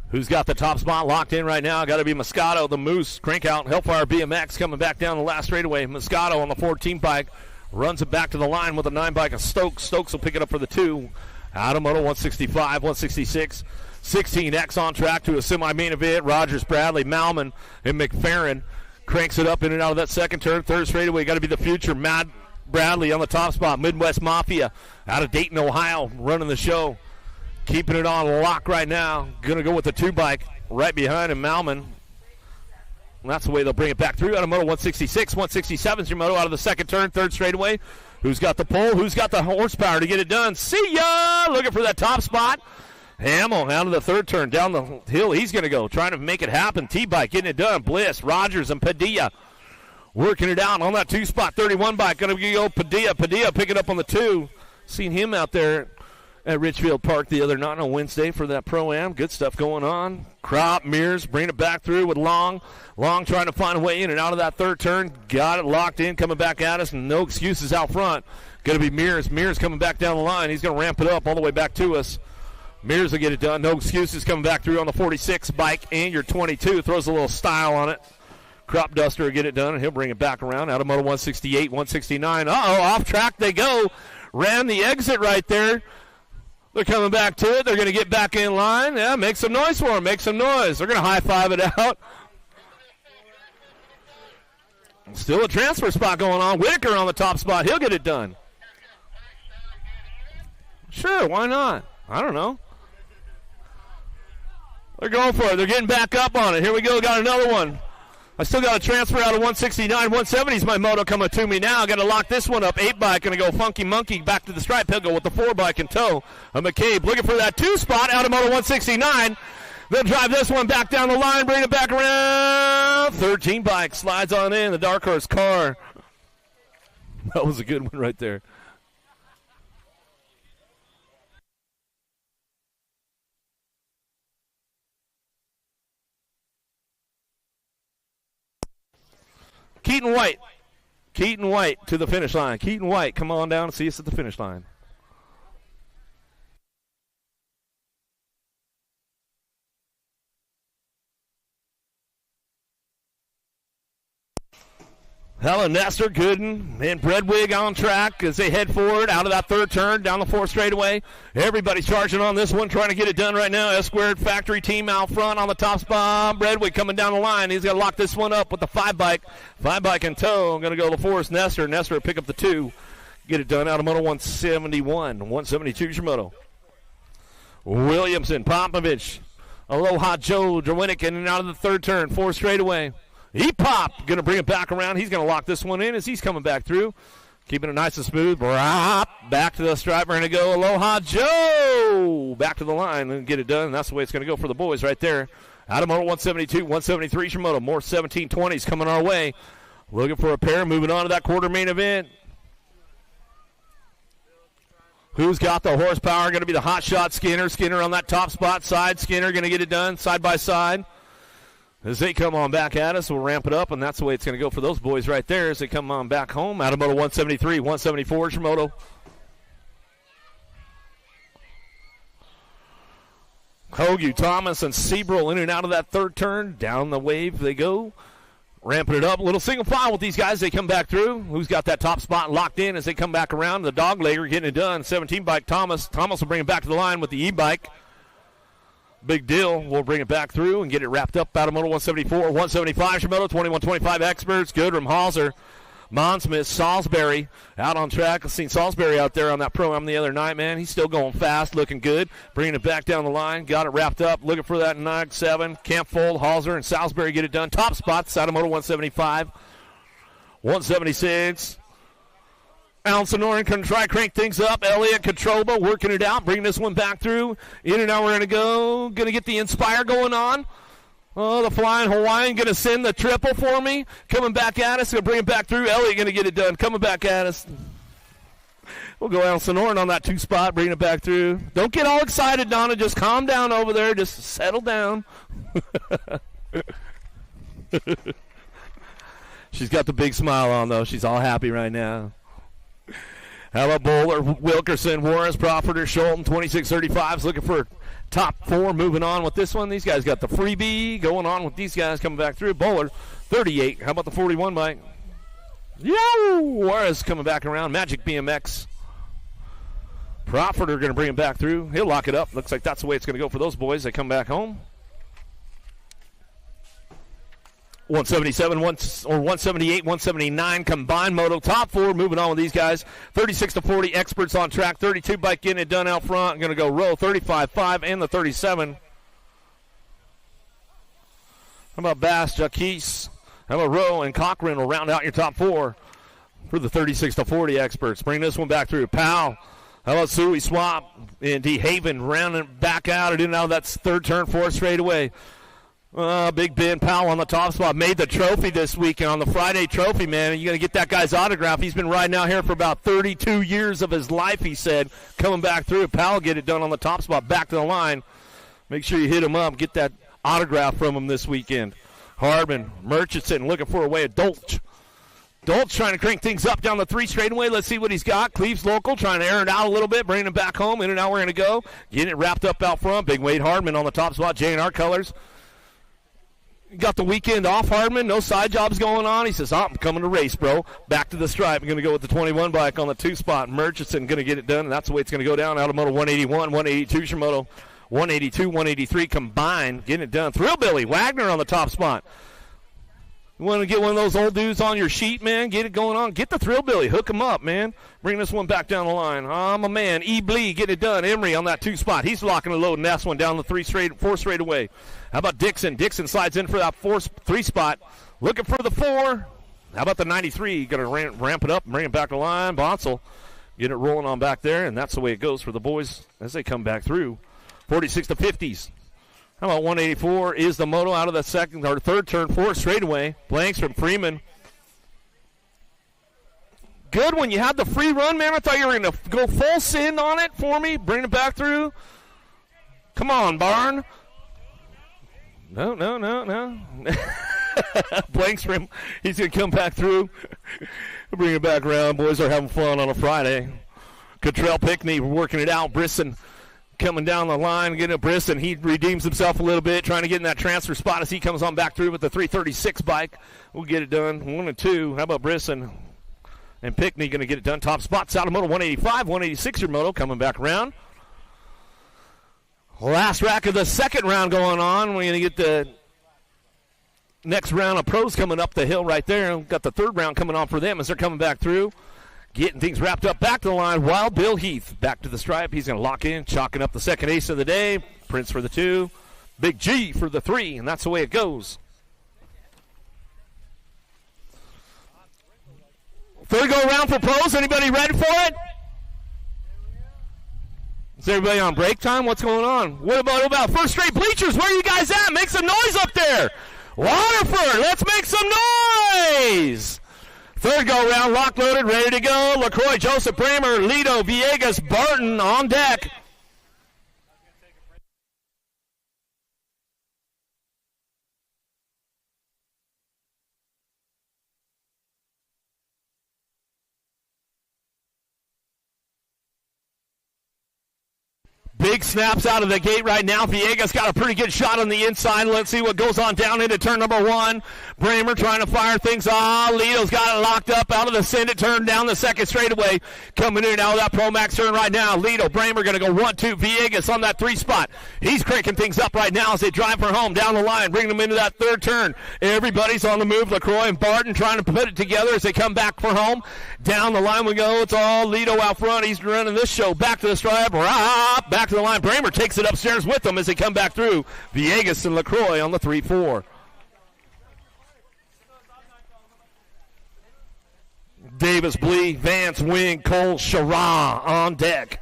Who's got the top spot locked in right now? Got to be Moscato, the Moose. Crank out, Hellfire BMX coming back down the last straightaway. Moscato on the 14 bike runs it back to the line with a 9 bike of Stokes. Stokes will pick it up for the 2. Out of moto 165, 166. 16X on track to a semi-main event. Rogers, Bradley, Malman, and McFerrin cranks it up in and out of that 2nd turn. 3rd straightaway, got to be the future. Matt Bradley on the top spot. Midwest Mafia out of Dayton, Ohio, running the show. Keeping it on lock right now. Going to go with the 2 bike right behind him, Malman. And that's the way they'll bring it back through. Out of moto 166, 167 is your moto out of the 2nd turn, 3rd straightaway. Who's got the pole? Who's got the horsepower to get it done? See ya! Looking for that top spot. Hamill out of the 3rd turn, down the hill. He's going to go, trying to make it happen. T-bike getting it done. Bliss, Rogers, and Padilla working it out on that 2 spot. 31 bike going to go Padilla. Padilla picking up on the 2. Seen him out there at Richfield Park the other night on Wednesday for that Pro-Am. Good stuff going on. Crop, Mears, bring it back through with Long. Long trying to find a way in and out of that 3rd turn. Got it locked in, coming back at us. No excuses out front. Going to be Mears. Mears coming back down the line. He's going to ramp it up all the way back to us. Mears will get it done. No excuses coming back through on the 46 bike and your 22. Throws a little style on it. Crop Duster will get it done, and he'll bring it back around. Out of moto 168, 169. Uh-oh, off track they go. Ran the exit right there. They're coming back to it. They're going to get back in line. Yeah, make some noise for them. Make some noise. They're going to high-five it out. Still a transfer spot going on. Whitaker on the top spot. He'll get it done. Sure, why not? I don't know. They're going for it. They're getting back up on it. Here we go. Got another one. I still got a transfer out of 169. 170 is my moto coming to me now. Got to lock this one up. 8-bike going to go Funky Monkey back to the stripe. He'll go with the 4-bike in tow. A McCabe looking for that 2 spot out of moto 169. They'll drive this one back down the line, bring it back around. 13-bike slides on in the Dark Horse car. That was a good one right there. Keaton White to the finish line. Keaton White, come on down and see us at the finish line. Helen Nestor, Gooden, and Breadwig on track as they head forward out of that third turn, down the 4th straightaway. Everybody's charging on this one, trying to get it done right now. S-Squared Factory team out front on the top spot. Breadwig coming down the line. He's got to lock this one up with the 5-bike. 5-bike in tow. I'm going to go to Forrest Nestor. Nestor will pick up the 2. Get it done out of moto 171. 172 is your moto. Williamson, Popovich, Aloha Joe, Drwinick in and out of the third turn. 4 straightaway. E-Pop going to bring it back around. He's going to lock this one in as he's coming back through. Keeping it nice and smooth. Back to the stripe. We're going to go Aloha Joe. Back to the line and get it done. And that's the way it's going to go for the boys right there. Out of moto 172, 173 Shimoto. More 1720s coming our way. Looking for a pair. Moving on to that quarter main event. Who's got the horsepower? Going to be the hot shot Skinner. Skinner on that top spot side. Skinner going to get it done side by side. As they come on back at us, we'll ramp it up, and that's the way it's going to go for those boys right there as they come on back home. Out of moto 173, 174 Shimoto. Hogue, Thomas, and Seabrill in and out of that third turn. Down the wave they go. Ramping it up. A little single file with these guys. They come back through. Who's got that top spot locked in as they come back around? The doglegger getting it done. 17-bike Thomas. Thomas will bring it back to the line with the e-bike. Big deal. We'll bring it back through and get it wrapped up out of moto 174, 175 Shimoto, 2125 experts. Goodrum, Halser, Monsmith, Salisbury out on track. I've seen Salisbury out there on that program the other night, man. He's still going fast, looking good. Bringing it back down the line. Got it wrapped up. Looking for that 9-7. Campfold, Halser, and Salisbury get it done. Top spots out of moto 175, 176. Alan Sonoran can try to crank things up. Elliott Katroba working it out, bringing this one back through. In and out we're going to go. Going to get the Inspire going on. Oh, the Flying Hawaiian going to send the triple for me. Coming back at us. Going to bring it back through. Elliott going to get it done. Coming back at us. We'll go Alan Sonoran on that 2 spot, bringing it back through. Don't get all excited, Donna. Just calm down over there. Just settle down. She's got the big smile on, though. She's all happy right now. How about Bowler, Wilkerson, Warren, Profiter, Schulten, 2635s looking for top 4. Moving on with this one. These guys got the freebie going on with these guys coming back through. Bowler, 38. How about the 41, Mike? Yeah, Juarez coming back around. Magic BMX. Profiter going to bring him back through. He'll lock it up. Looks like that's the way it's going to go for those boys. They come back home. 177, 178, 179 combined moto. Top 4 moving on with these guys. 36 to 40 experts on track. 32 bike getting it done out front. Going to go row 35-5 and the 37. How about Bass, Jaquise? How about Rowe and Cochran will round out your top 4 for the 36 to 40 experts. Bring this one back through. Powell. How about Suey Swap and DeHaven rounding back out and in and out of that third turn 4 straightaway. Big Ben Powell on the top spot. Made the trophy this weekend on the Friday trophy, man. You're going to get that guy's autograph. He's been riding out here for about 32 years of his life, he said. Coming back through. Powell get it done on the top spot. Back to the line. Make sure you hit him up. Get that autograph from him this weekend. Hardman, Murchison looking for a way of Dolch. Dolch trying to crank things up down the 3 straightaway. Let's see what he's got. Cleves local, trying to air it out a little bit, bringing him back home. In and out we're going to go. Getting it wrapped up out front. Big Wade Hardman on the top spot. J&R colors. Got the weekend off, Hardman. No side jobs going on. He says, I'm coming to race, bro. Back to the stripe. I'm going to go with the 21 bike on the 2 spot. Murchison going to get it done, and that's the way it's going to go down. Out of moto 181, 182, Shimoto 182, 183 combined. Getting it done. Thrillbilly Wagner on the top spot. You want to get one of those old dudes on your sheet, man? Get it going on. Get the Thrillbilly. Hook him up, man. Bring this one back down the line. I'm a man. E. Blee, get it done. Emery on that 2 spot. He's locking the load, and that's one down the 4 straight away. How about Dixon? Dixon slides in for that 3 spot. Looking for the 4. How about the 93? Going to ramp it up and bring it back to the line. Bonsall, get it rolling on back there, and that's the way it goes for the boys as they come back through. 46 to 50s. How about 184 is the moto out of the second or third turn, 4 straightaway. Blanks from Freeman. Good when you had the free run, man. I thought you were going to go full send on it for me. Bring it back through. Come on, Barn. No. Blanks for him. He's going to come back through. Bring it back around. Boys are having fun on a Friday. Cottrell Pickney working it out. Brisson coming down the line, getting a Brisson. He redeems himself a little bit, trying to get in that transfer spot as he comes on back through with the 336 bike. We'll get it done. 1 and 2. How about Brisson? And Pickney going to get it done. Top spots out of moto 185, 186 your moto coming back around. Last rack of the second round going on. We're going to get the next round of pros coming up the hill right there. We've got the third round coming on for them as they're coming back through. Getting things wrapped up back to the line. Wild Bill Heath back to the stripe. He's going to lock in, chalking up the second ace of the day. Prince for the 2. Big G for the 3, and that's the way it goes. Third go around for pros. Anybody ready for it? Is everybody on break time? What's going on? What about first straight bleachers? Where are you guys at? Make some noise up there. Waterford, let's make some noise. Third go round, lock loaded, ready to go. LaCroix, Joseph Bramer, Lido, Villegas, Barton on deck. Big snaps out of the gate right now. Villegas got a pretty good shot on the inside. Let's see what goes on down into turn number 1. Bramer trying to fire things off. Lido's got it locked up out of the send it turn down the second straightaway. Coming in out of that Pro Max turn right now. Lido, Bramer going to go 1-2. Villegas on that 3 spot. He's cranking things up right now as they drive for home down the line, bringing them into that third turn. Everybody's on the move. LaCroix and Barton trying to put it together as they come back for home. Down the line we go. It's all Lido out front. He's running this show. Back to the stripe. Back to the line. Bramer takes it upstairs with them as they come back through. Villegas and LaCroix on the 3-4. Davis, Blee, Vance, Wing, Cole, Sharon on deck.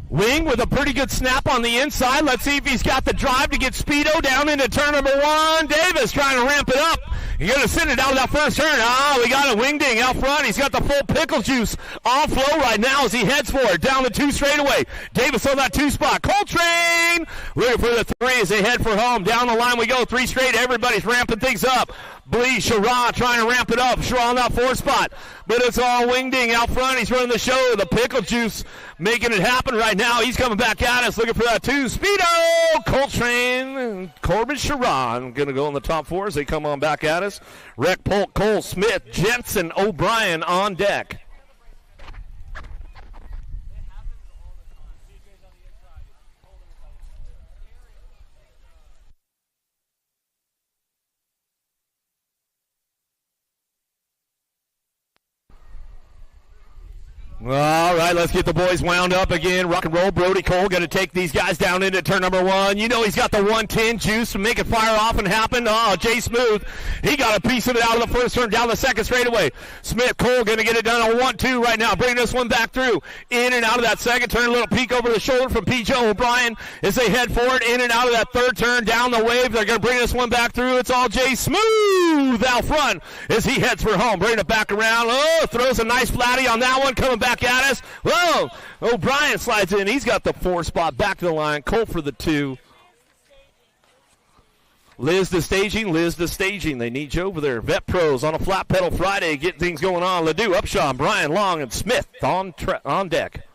Wing with a pretty good snap on the inside. Let's see if he's got the drive to get Speedo down into turn number 1. Davis trying to ramp it up. He's going to send it out of that first turn. We got a wing ding out front. He's got the full pickle juice on flow right now as he heads for it. Down the 2 straightaway. Davis on that 2 spot. Coltrane looking for the 3 as they head for home. Down the line we go. 3 straight. Everybody's ramping things up. Blee, Sharon trying to ramp it up. Sharon on that 4 spot. But it's all wing ding out front. He's running the show. The pickle juice making it happen right now. He's coming back at us looking for that 2. Speedo! Coltrane and Corbin Sharon going to go in the top 4 as they come on back at us. Rec, Polk, Cole, Smith, Jensen, O'Brien on deck. All right, let's get the boys wound up again. Rock and roll. Brody Cole going to take these guys down into turn number 1. You know he's got the 110 juice to make it fire off and happen. Oh, Jay Smooth. He got a piece of it out of the first turn down the second straightaway. Smith, Cole going to get it done on 1-2 right now. Bring this one back through. In and out of that second turn. A little peek over the shoulder from P. Joe O'Brien as they head forward. In and out of that third turn. Down the wave. They're going to bring this one back through. It's all Jay Smooth out front as he heads for home. Bring it back around. Oh, throws a nice flatty on that one. Coming back at us. Whoa! O'Brien slides in. He's got the 4 spot back to the line. Cole for the 2. Liz the staging. They need you over there. Vet Pros on a flat pedal Friday. Getting things going on. Ledoux, Upshaw, Brian Long, and Smith on deck.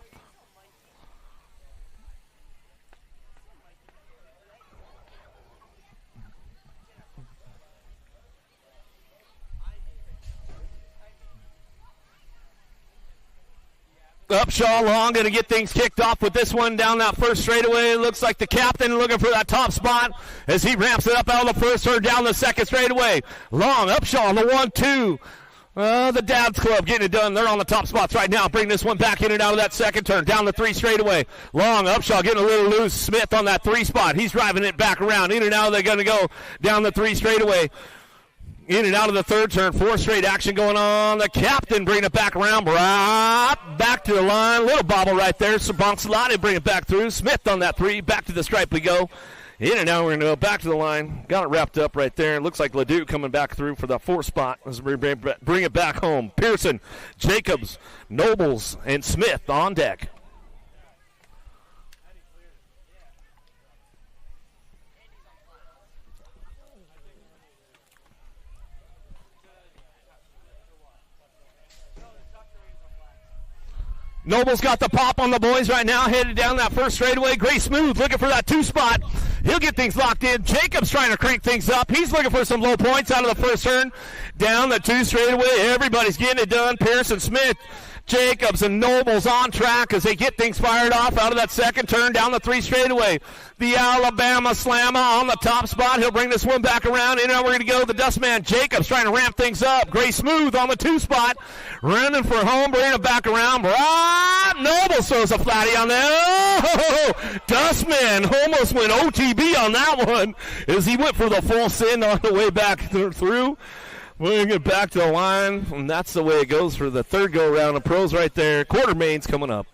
Upshaw long going to get things kicked off with this one down that first straightaway. It looks like the captain looking for that top spot as he ramps it up out of the first turn down the second straightaway. Long, Upshaw on the 1-2. The Dad's Club getting it done. They're on the top spots right now. Bring this one back in and out of that second turn. Down the 3 straightaway. Long, Upshaw getting a little loose. Smith on that 3 spot. He's driving it back around. In and out. They're going to go down the 3 straightaway. In and out of the third turn. 4 straight action going on. The captain bringing it back around. Right back to the line. Little bobble right there. Sabonsalati bring it back through. Smith on that 3. Back to the stripe we go. In and out, we're going to go back to the line. Got it wrapped up right there. It looks like Ledoux coming back through for the 4th spot as we bring it back home. Pearson, Jacobs, Nobles, and Smith on deck. Noble's got the pop on the boys right now, headed down that first straightaway. Gray Smooth looking for that 2 spot. He'll get things locked in. Jacobs trying to crank things up. He's looking for some low points out of the first turn. Down the 2 straightaway. Everybody's getting it done. Pearson, Smith, Jacobs, and Nobles on track as they get things fired off out of that second turn down the 3 straightaway. The Alabama Slammer on the top spot. He'll bring this one back around. And now we're going to go. The Dustman Jacobs trying to ramp things up. Gray Smooth on the 2 spot. Running for home. Bringing it back around. Right. Noble throws a flatty on there. Oh, Dustman almost went OTB on that one as he went for the full send on the way back through. We're going to get back to the line, and that's the way it goes for the third go-around of pros right there. Quarter mains coming up.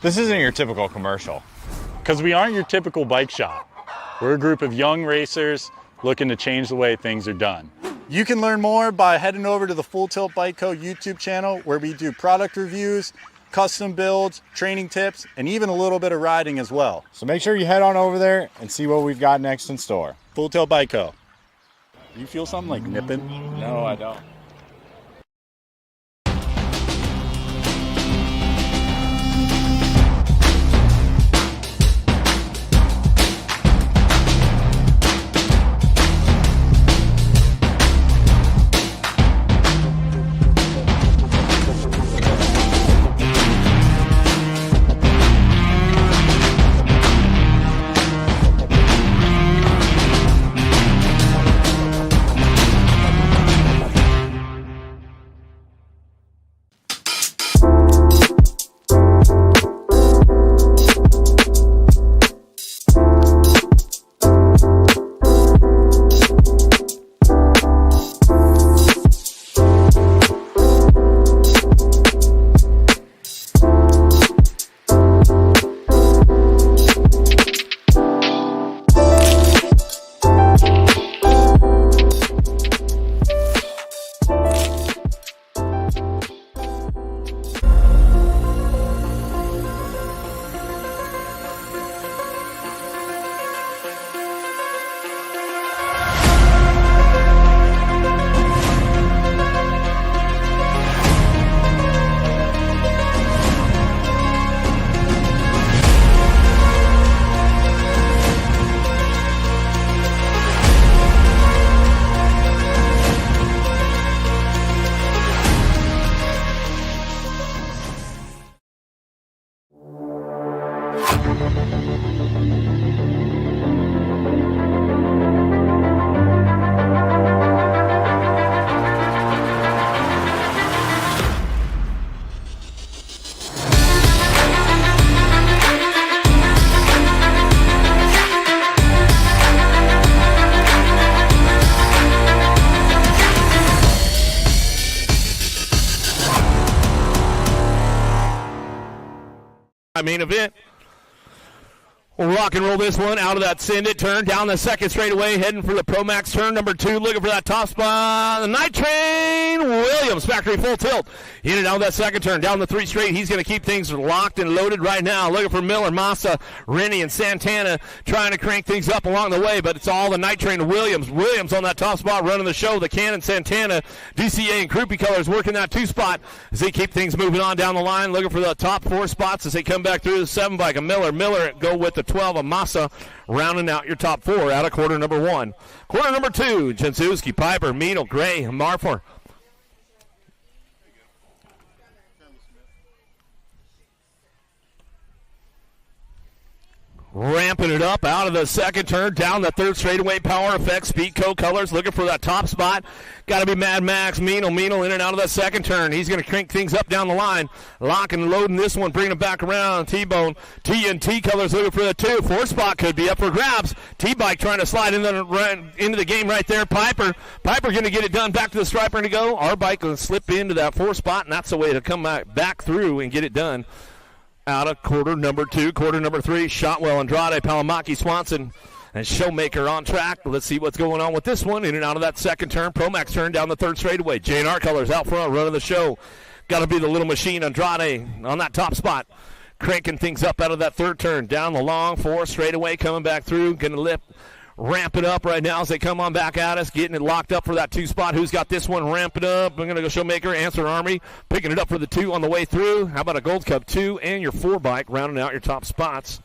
This isn't your typical commercial, because we aren't your typical bike shop. We're a group of young racers looking to change the way things are done. You can learn more by heading over to the Full Tilt Bike Co. YouTube channel, where we do product reviews, custom builds, training tips, and even a little bit of riding as well. So make sure you head on over there and see what we've got next in store. Full Tilt Bike Co. You feel something like nipping? No, I don't. Main event. We'll rock and roll this one out of that send it turn down the second straightaway, heading for the Pro Max turn number 2, looking for that top spot. The Night Train Williams, factory full tilt. In and out of that second turn, down the 3 straight. He's going to keep things locked and loaded right now. Looking for Miller, Massa, Rennie, and Santana trying to crank things up along the way, but it's all the Night Train Williams. Williams on that top spot running the show. The Cannon, Santana, DCA, and Groupie Colors working that 2 spot as they keep things moving on down the line, looking for the top 4 spots as they come back through the 7 bike. A Miller go with the 12 of Massa, rounding out your top 4 out of quarter number 1. Quarter number 2, Jensuski, Piper, Meadle, Gray, Marfor. Ramping it up out of the second turn, down the third straightaway, Power Effects, Speedco Colors, looking for that top spot. Got to be Mad Max, Meadle in and out of the second turn. He's going to crank things up down the line, locking and loading this one, bringing it back around. T-Bone, TNT Colors looking for the 2. 4 spot could be up for grabs. T-Bike trying to slide into the game right there. Piper going to get it done, back to the striper and to go. Our bike will slip into that 4 spot, and that's the way to come back through and get it done. Out of quarter number 2, quarter number 3, Shotwell, Andrade, Palamaki, Swanson, and Showmaker on track. Let's see what's going on with this one. In and out of that second turn, Pro Max turn down the third straightaway. J&R Colors out front, running the show. Got to be the little machine, Andrade, on that top spot. Cranking things up out of that third turn. Down the long 4 straightaway, coming back through. Going to ramp it up right now as they come on back at us, getting it locked up for that 2 spot. Who's got this one? Ramp it up. I'm going to go Showmaker, Answer Army, picking it up for the 2 on the way through. How about a Gold Cup 2 and your 4 bike, rounding out your top spots.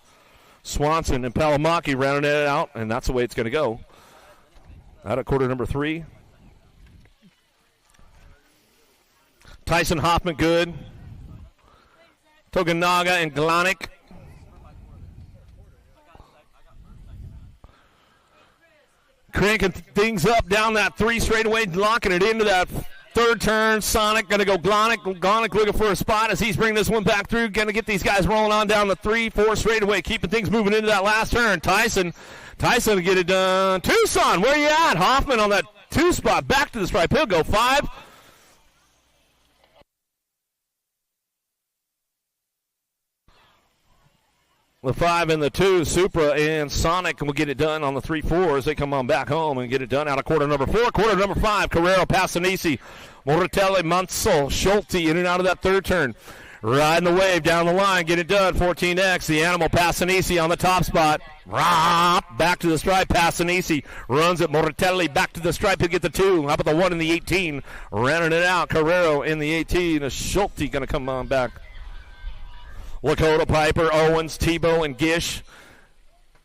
Swanson and Palamaki rounding it out, and that's the way it's going to go. Out of quarter number 3. Tyson Hoffman, good. Toganaga and Glanik. Cranking things up down that 3 straightaway, locking it into that third turn. Sonic going to go Glonic looking for a spot as he's bringing this one back through. Going to get these guys rolling on down the 3-4 straightaway, keeping things moving into that last turn. Tyson to get it done. Tucson, where you at? Hoffman on that 2 spot, back to the stripe. He'll go 5. The 5 and the 2, Supra and Sonic will get it done on the 3-4 as they come on back home and get it done out of quarter number 4. Quarter number 5, Carrero, Passanisi, Moratelli, Mansell, Schulte in and out of that third turn. Riding the wave down the line, get it done. 14X, the Animal, Passanisi on the top spot. Back to the stripe, Passanisi runs it. Moratelli back to the stripe, he'll get the 2. How about the 1 in the 18? Running it out, Carrero in the 18. Schulte going to come on back. Lakota, Piper, Owens, Tebow, and Gish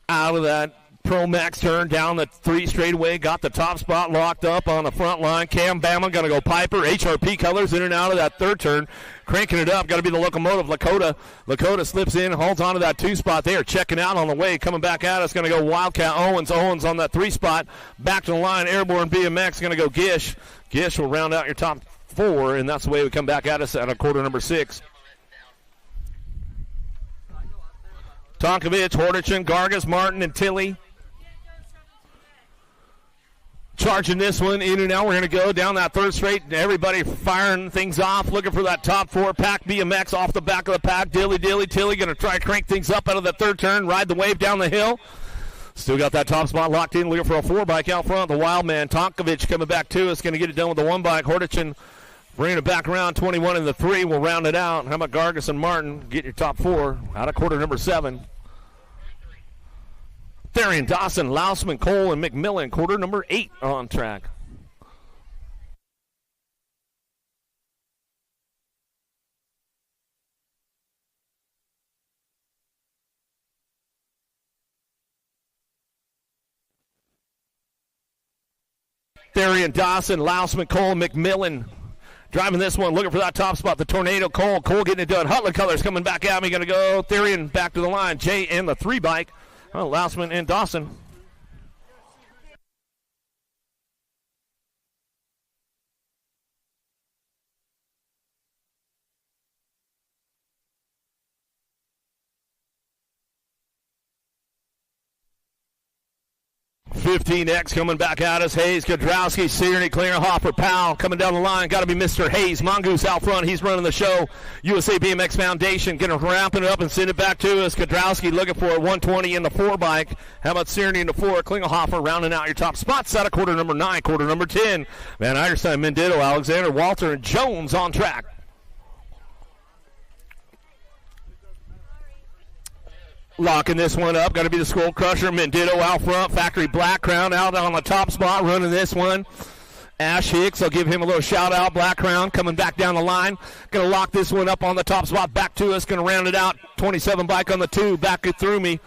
out of that Pro Max turn down the 3 straightaway. Got the top spot locked up on the front line. Cam Bama going to go Piper. HRP Colors in and out of that third turn. Cranking it up. Got to be the locomotive. Lakota slips in, holds on to that 2 spot. They are checking out on the way. Coming back at us. Going to go Wildcat Owens. Owens on that 3 spot. Back to the line. Airborne BMX going to go Gish. Gish will round out your top 4, and that's the way we come back at us at a quarter number 6. Tonkovich, Hordichin, Gargas, Martin, and Tilly. Charging this one in and out. We're going to go down that third straight. Everybody firing things off, looking for that top 4. Pack BMX off the back of the pack. Tilly going to try to crank things up out of the third turn. Ride the wave down the hill. Still got that top spot locked in. Looking for a 4 bike out front. The Wild Man, Tonkovich coming back to us. Going to get it done with the 1 bike. Hordichin Bringing it back around, 21 in the 3. We'll round it out. How about Gargis and Martin? Get your top 4 out of quarter number 7. Therian, Dawson, Lausman, Cole, and McMillan. Quarter number 8 on track. Therian, Dawson, Lausman, Cole, McMillan. Driving this one, looking for that top spot. The Tornado, Cole getting it done. Hutler Colors coming back at me. Going to go Therian back to the line. Jay in the 3 bike. Lausman and Dawson. $15X coming back at us. Hayes, Godrowski, Sierne, Clearinghofer, Powell coming down the line. Got to be Mr. Hayes. Mongoose out front. He's running the show. USA BMX Foundation going to ramp it up and send it back to us. Godrowski looking for a 120 in the 4 bike. How about Sierne in the 4? Klingelhofer rounding out your top spots out of quarter number 9, quarter number 10. Van Eierstein, Menditto, Alexander, Walter, and Jones on track. Locking this one up. Got to be the Skull Crusher. Menditto out front. Factory Black Crown out on the top spot running this one. Ash Hicks, I'll give him a little shout out. Black Crown coming back down the line. Going to lock this one up on the top spot. Back to us. Going to round it out. 27 bike on the 2. Back it through me.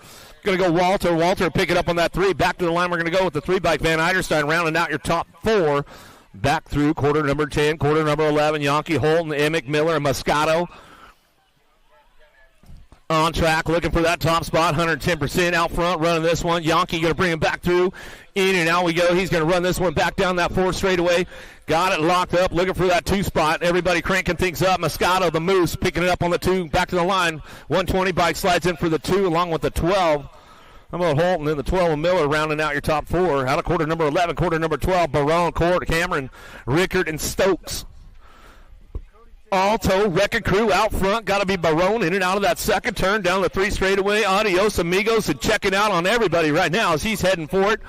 Going to go Walter. Walter pick it up on that 3. Back to the line. We're going to go with the 3 bike. Van Eierstein rounding out your top 4. Back through quarter number 10, quarter number 11. Yankee, Holton, Emick, Miller, and Moscato. On track, looking for that top spot, 110% out front, running this one. Yankee going to bring him back through. In and out we go. He's going to run this one back down that 4 straightaway. Got it locked up, looking for that 2 spot. Everybody cranking things up. Moscato, the Moose, picking it up on the 2, back to the line. 120 bike slides in for the 2, along with the 12. How about Holton in the 12 and Miller rounding out your top 4. Out of quarter number 11, quarter number 12, Barone, Court, Cameron, Rickard, and Stokes. Alto, Wrecking Crew out front. Got to be Barone in and out of that second turn down the 3 straightaway. Adios, amigos, and checking out on everybody right now as he's heading for it.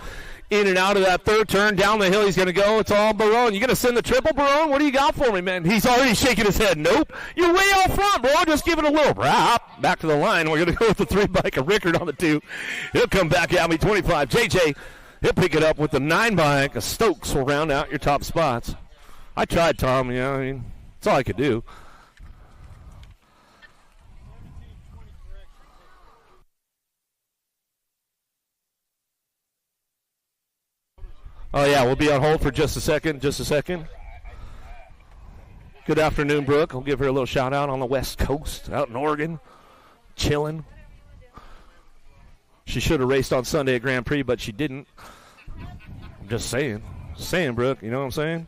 In and out of that 3rd turn. Down the hill he's going to go. It's all Barone. You going to send the triple, Barone? What do you got for me, man? He's already shaking his head. Nope. You're way out front, bro. Just give it a little rap. Back to the line. We're going to go with the 3 bike of Rickard on the 2. He'll come back at me, 25. JJ, he'll pick it up with the 9 bike. Stokes will round out your top spots. I tried, Tom. You know, I mean, that's all I could do. Oh, yeah, we'll be on hold for just a second. Good afternoon, Brooke. I'll give her a little shout-out on the West Coast, out in Oregon, chilling. She should have raced on Sunday at Grand Prix, but she didn't. I'm just saying. Brooke, you know what I'm saying?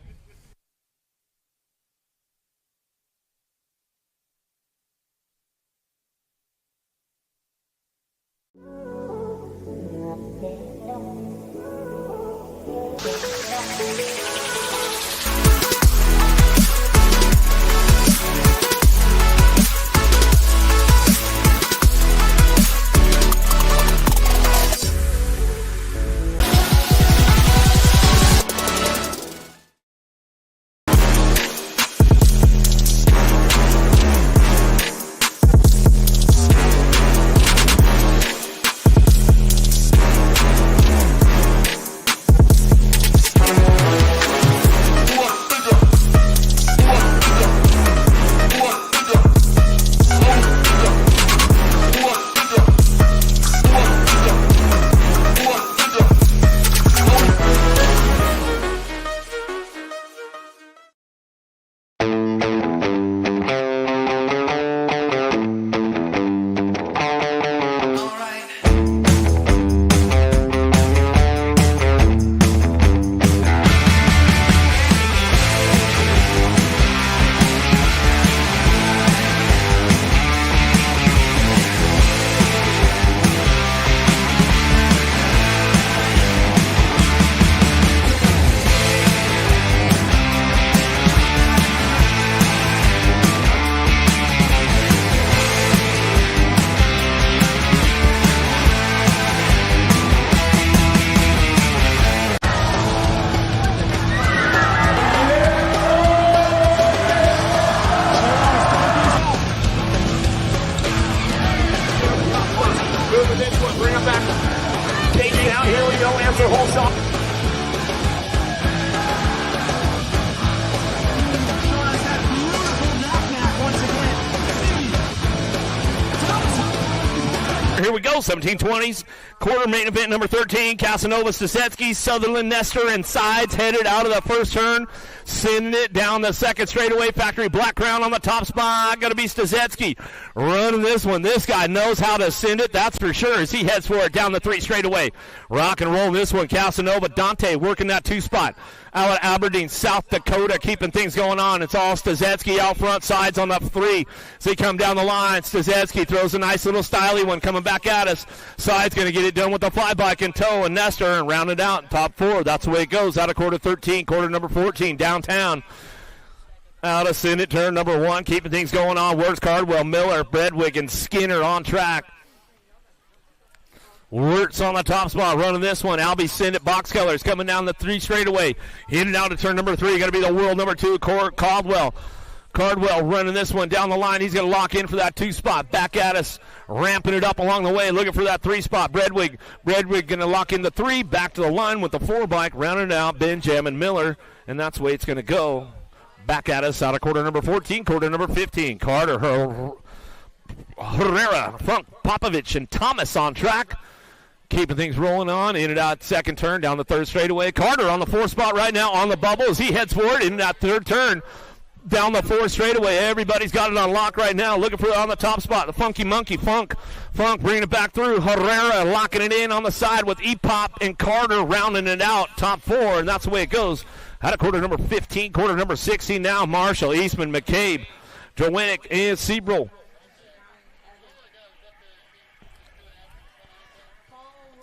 Here we go, 1720s. Quarter main event number 13. Casanova, Stasetsky, Sutherland, Nestor, and Sides headed out of the first turn. Sending it down the second straightaway. Factory Black Crown on the top spot. Going to be Stasetsky running this one. This guy knows how to send it, that's for sure, as he heads for it down the 3 straightaway. Rock and roll this one. Casanova, Dante working that 2 spot. Out of Aberdeen, South Dakota, keeping things going on. It's all Stasetsky out front, Sides on the 3. So he come down the line. Stasetsky throws a nice little styly one coming back at us. Sides going to get it done with the fly bike in tow, and Nestor and round it out in top 4. That's the way it goes. Out of quarter 13, quarter number 14, downtown. Out of Senate, turn number 1, keeping things going on. Wirtz, Cardwell, Miller, Bredwig, and Skinner on track. Wirtz on the top spot, running this one. Albie Send It, Box Colors coming down the 3 straightaway. In and out of turn number 3, going to be the world number 2, Cardwell. Cardwell running this one down the line. He's going to lock in for that 2 spot. Back at us, ramping it up along the way, looking for that 3 spot. Bredwig going to lock in the 3. Back to the line with the 4 bike, rounding it out. Benjamin Miller, and that's the way it's going to go. Back at us out of quarter number 14, quarter number 15. Carter, Herrera, Funk, Popovich, and Thomas on track. Keeping things rolling on. In and out second turn down the 3rd straightaway. Carter on the 4th spot right now on the bubble as he heads forward in that 3rd turn down the 4th straightaway. Everybody's got it on lock right now. Looking for it on the top spot. The Funky Monkey, Funk bringing it back through. Herrera locking it in on the side with E-Pop and Carter rounding it out. Top 4, and that's the way it goes. Out of quarter number 15, quarter number 16 now. Marshall, Eastman, McCabe, Jowenick, and Seabrook.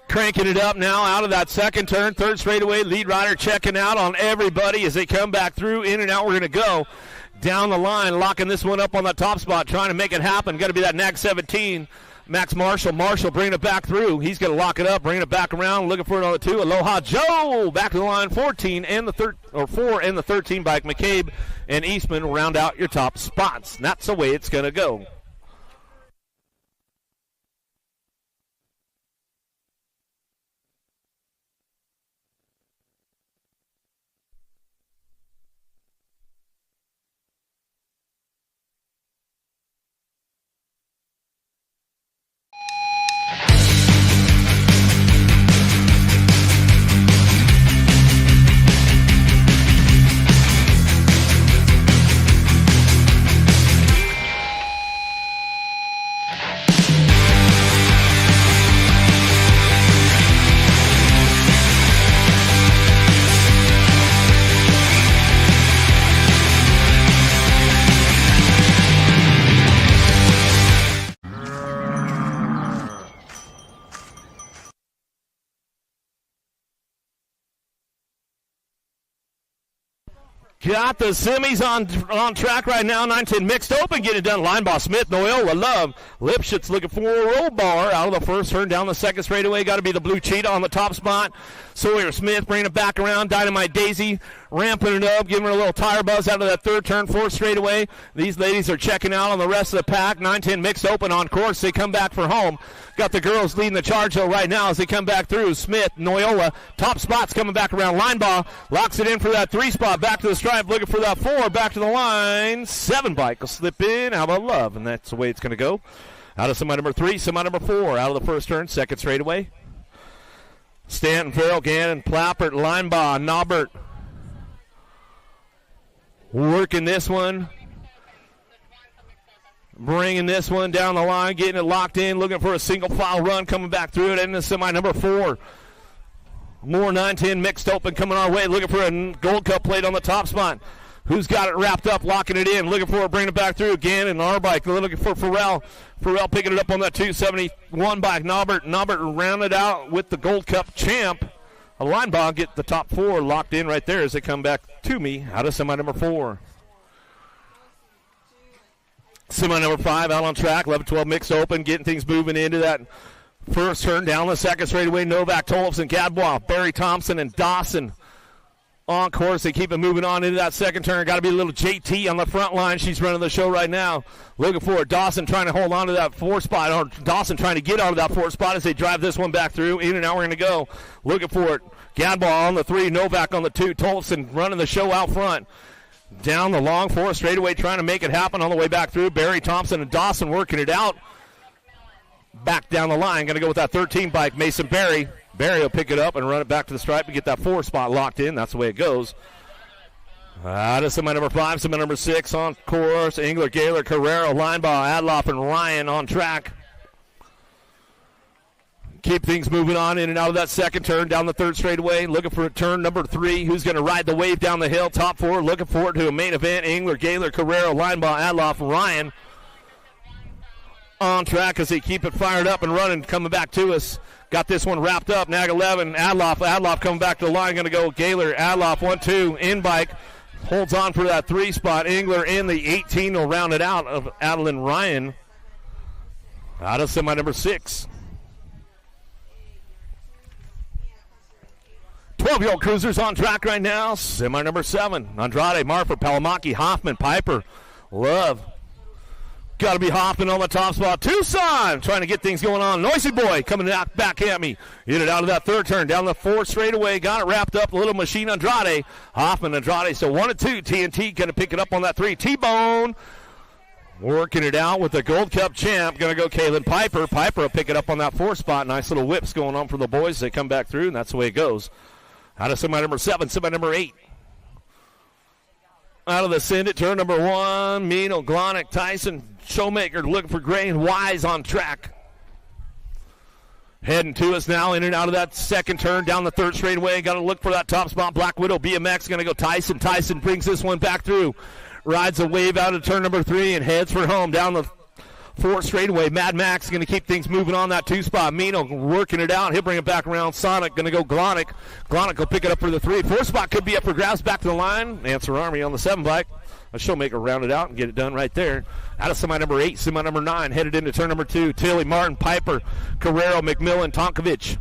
Cranking it up now out of that second turn. 3rd straightaway, lead rider checking out on everybody as they come back through. In and out we're going to go. Down the line, locking this one up on the top spot, trying to make it happen. Got to be that NAG 17. Max Marshall bringing it back through. He's going to lock it up, bringing it back around, looking for it on the 2. Aloha Joe back to the line. 14 and the 4 and the 13 bike. McCabe and Eastman round out your top spots. And that's the way it's going to go. Got the semis on track right now. 9-10 mixed open. Get it done. Line boss Smith, Noyola, Love. Lipschitz looking for a roll bar out of the first turn down the second straightaway. Got to be the Blue Cheetah on the top spot. Sawyer Smith bringing it back around. Dynamite Daisy ramping it up, giving her a little tire buzz out of that 3rd turn, 4th straightaway. These ladies are checking out on the rest of the pack. 9-10 mixed open on course. They come back for home. Got the girls leading the charge though right now as they come back through. Smith, Noyola, top spots coming back around. Line ball locks it in for that 3 spot. Back to the stripe, looking for that 4. Back to the line. 7 bike will slip in. How about Love? And that's the way it's going to go. Out of semi number 3, semi number 4. Out of the first turn, second straightaway. Stanton, Farrell, Gannon, Plappert, Linebaugh, Nobbert. Working this one. Bringing this one down the line, getting it locked in, looking for a single file run, coming back through it, and the semi number 4. More 9-10 mixed open coming our way, looking for a Gold Cup plate on the top spot. Who's got it wrapped up, locking it in, looking for it, bringing it back through again, and our bike looking for Farrell. Farrell picking it up on that 271 bike. Nobbert rounded out with the Gold Cup champ. A Linebaugh get the top 4 locked in right there as they come back to me out of semi number 4. Semi number 5 out on track, 11-12 mixed open, getting things moving into that first turn down the second straightaway. Novak, Tollefson, Gadbois, Barry Thompson, and Dawson on course. They keep it moving on into that second turn. Got to be a little JT on the front line. She's running the show right now. Looking for it. Dawson trying to hold on to that 4 spot, or Dawson trying to get out of that 4 spot as they drive this one back through. In and out we're going to go. Looking for it. Gadbois on the 3, Novak on the 2. Tollefson running the show out front. Down the long 4 straightaway, trying to make it happen on the way back through. Barry Thompson and Dawson working it out. back down the line. Going to go with that 13 bike, Mason Berry. Berry will pick it up and run it back to the stripe and get that 4 spot locked in. That's the way it goes. Out of semi number 5, semi number 6 on course. Engler, Gaylor, Carrero, Lineball, Adloff, and Ryan on track. Keep things moving on in and out of that second turn down the third straightaway. Looking for turn number 3. Who's going to ride the wave down the hill? Top 4. Looking forward to a main event. Engler, Gaylor, Carrero, Lineball, Adloff, Ryan on track as they keep it fired up and running. Coming back to us. Got this one wrapped up. Nag 11. Adloff coming back to the line. Going to go Gaylor. Adloff 1-2 in bike. Holds on for that 3 spot. Engler in the 18 will round it out of Adeline Ryan. Out of semi number 6. 12-year-old cruisers on track right now. Semi number 7. Andrade, Marfer, Palamaki, Hoffman, Piper, Love. Got to be Hoffman on the top spot. Tucson trying to get things going on. Noisy Boy coming back at me. Hit it out of that third turn. Down the 4 straightaway. Got it wrapped up. Little Machine Andrade. Hoffman, Andrade. So 1-2. TNT going to pick it up on that 3. T-Bone working it out with the Gold Cup champ. Going to go Kaylin Piper. Piper will pick it up on that 4 spot. Nice little whips going on for the boys. They come back through, and that's the way it goes. Out of semi number 7, semi number 8. Out of the Send It, turn number 1. Mino, Glonick, Tyson, Showmaker looking for Gray and Wise on track. Heading to us now in and out of that second turn down the third straightaway. Got to look for that top spot. Black Widow, BMX going to go Tyson. Tyson brings this one back through. Rides a wave out of turn number 3 and heads for home down the 4 straightaway. Mad Max going to keep things moving on that 2 spot. Mino working it out. He'll bring it back around. Sonic going to go Glonick. Glonick will pick it up for the 3. 4 spot could be up for grabs. Back to the line. Answer Army on the 7 bike. A Showmaker round it out and get it done right there. Out of semi number 8, semi number 9. Headed into turn number 2. Tilly, Martin, Piper, Carrero, McMillan, Tonkovich.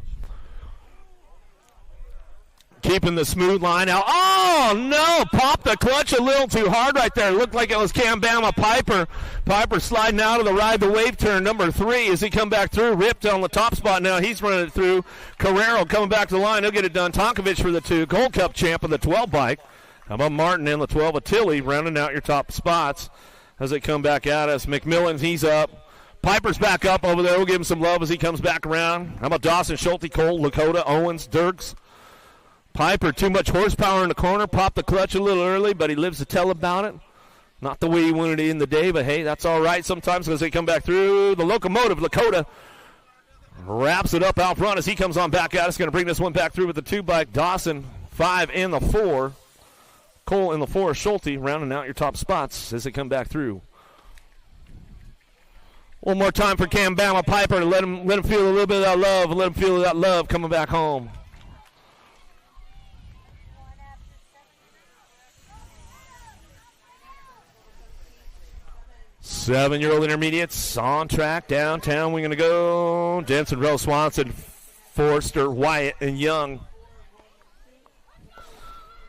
Keeping the smooth line out. Oh, no. Popped the clutch a little too hard right there. Looked like it was Cam Bama Piper. Piper sliding out of the ride the wave turn number 3 as he come back through. Ripped on the top spot now. He's running it through. Carrero coming back to the line. He'll get it done. Tonkovich for the 2. Gold Cup champ of the 12 bike. How about Martin in the 12 of Tilly rounding out your top spots as they come back at us. McMillan, he's up. Piper's back up over there. We'll give him some love as he comes back around. How about Dawson, Schulte, Cole, Lakota, Owens, Dirks. Piper, too much horsepower in the corner. Popped the clutch a little early, but he lives to tell about it. Not the way he wanted it in the day, but hey, that's all right sometimes because they come back through. The locomotive, Lakota, wraps it up out front as he comes on back at us. Going to bring this one back through with the 2 bike. Dawson, 5 in the 4. Cole in the 4. Schulte rounding out your top spots as they come back through. One more time for Cam Bama Piper to let him feel a little bit of that love. Let him feel that love coming back home. Seven-year-old intermediates on track downtown. We're going to go Denson, Rowe, Swanson, Forster, Wyatt, and Young.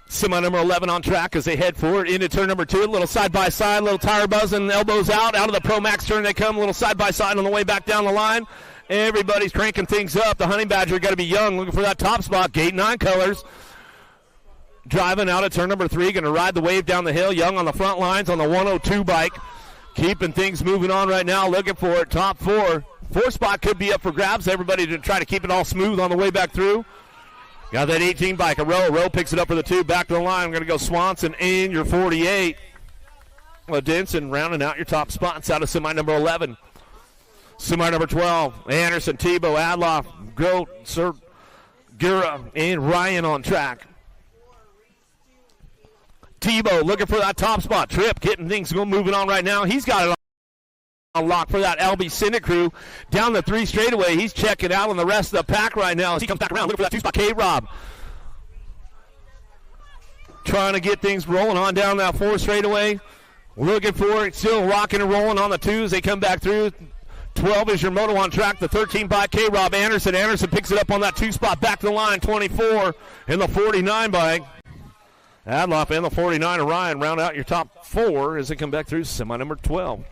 Semi number 11 on track as they head forward into turn number 2. A little side-by-side, little tire buzzing, elbows out of the Pro Max turn they come. A little side-by-side on the way back down the line. Everybody's cranking things up. The Honey Badger got to be Young looking for that top spot. Gate 9 colors. Driving out at turn number 3. Going to ride the wave down the hill. Young on the front lines on the 102 bike. Keeping things moving on right now. Looking for it. Top 4. 4 spot could be up for grabs. Everybody to try to keep it all smooth on the way back through. Got that 18 bike. A Rowe picks it up for the 2. Back to the line. I'm going to go Swanson in your 48. Denson rounding out your top spots out of semi number 11. Semi number 12. Anderson, Tebow, Adloff, Grote, Sir Gura, and Ryan on track. Tebow looking for that top spot. Tripp getting things moving on right now. He's got it on lock for that LB Syndic crew down the 3 straightaway. He's checking out on the rest of the pack right now as he comes back around looking for that 2 spot. K-Rob trying to get things rolling on down that 4 straightaway. Looking for it, still rocking and rolling on the 2s. They come back through. 12 is your moto on track. The 13 by K-Rob Anderson. Anderson picks it up on that 2 spot. Back to the line. 24 in the 49 bike. Adloff and the 49 of Ryan round out your top 4 as they come back through semi number 12.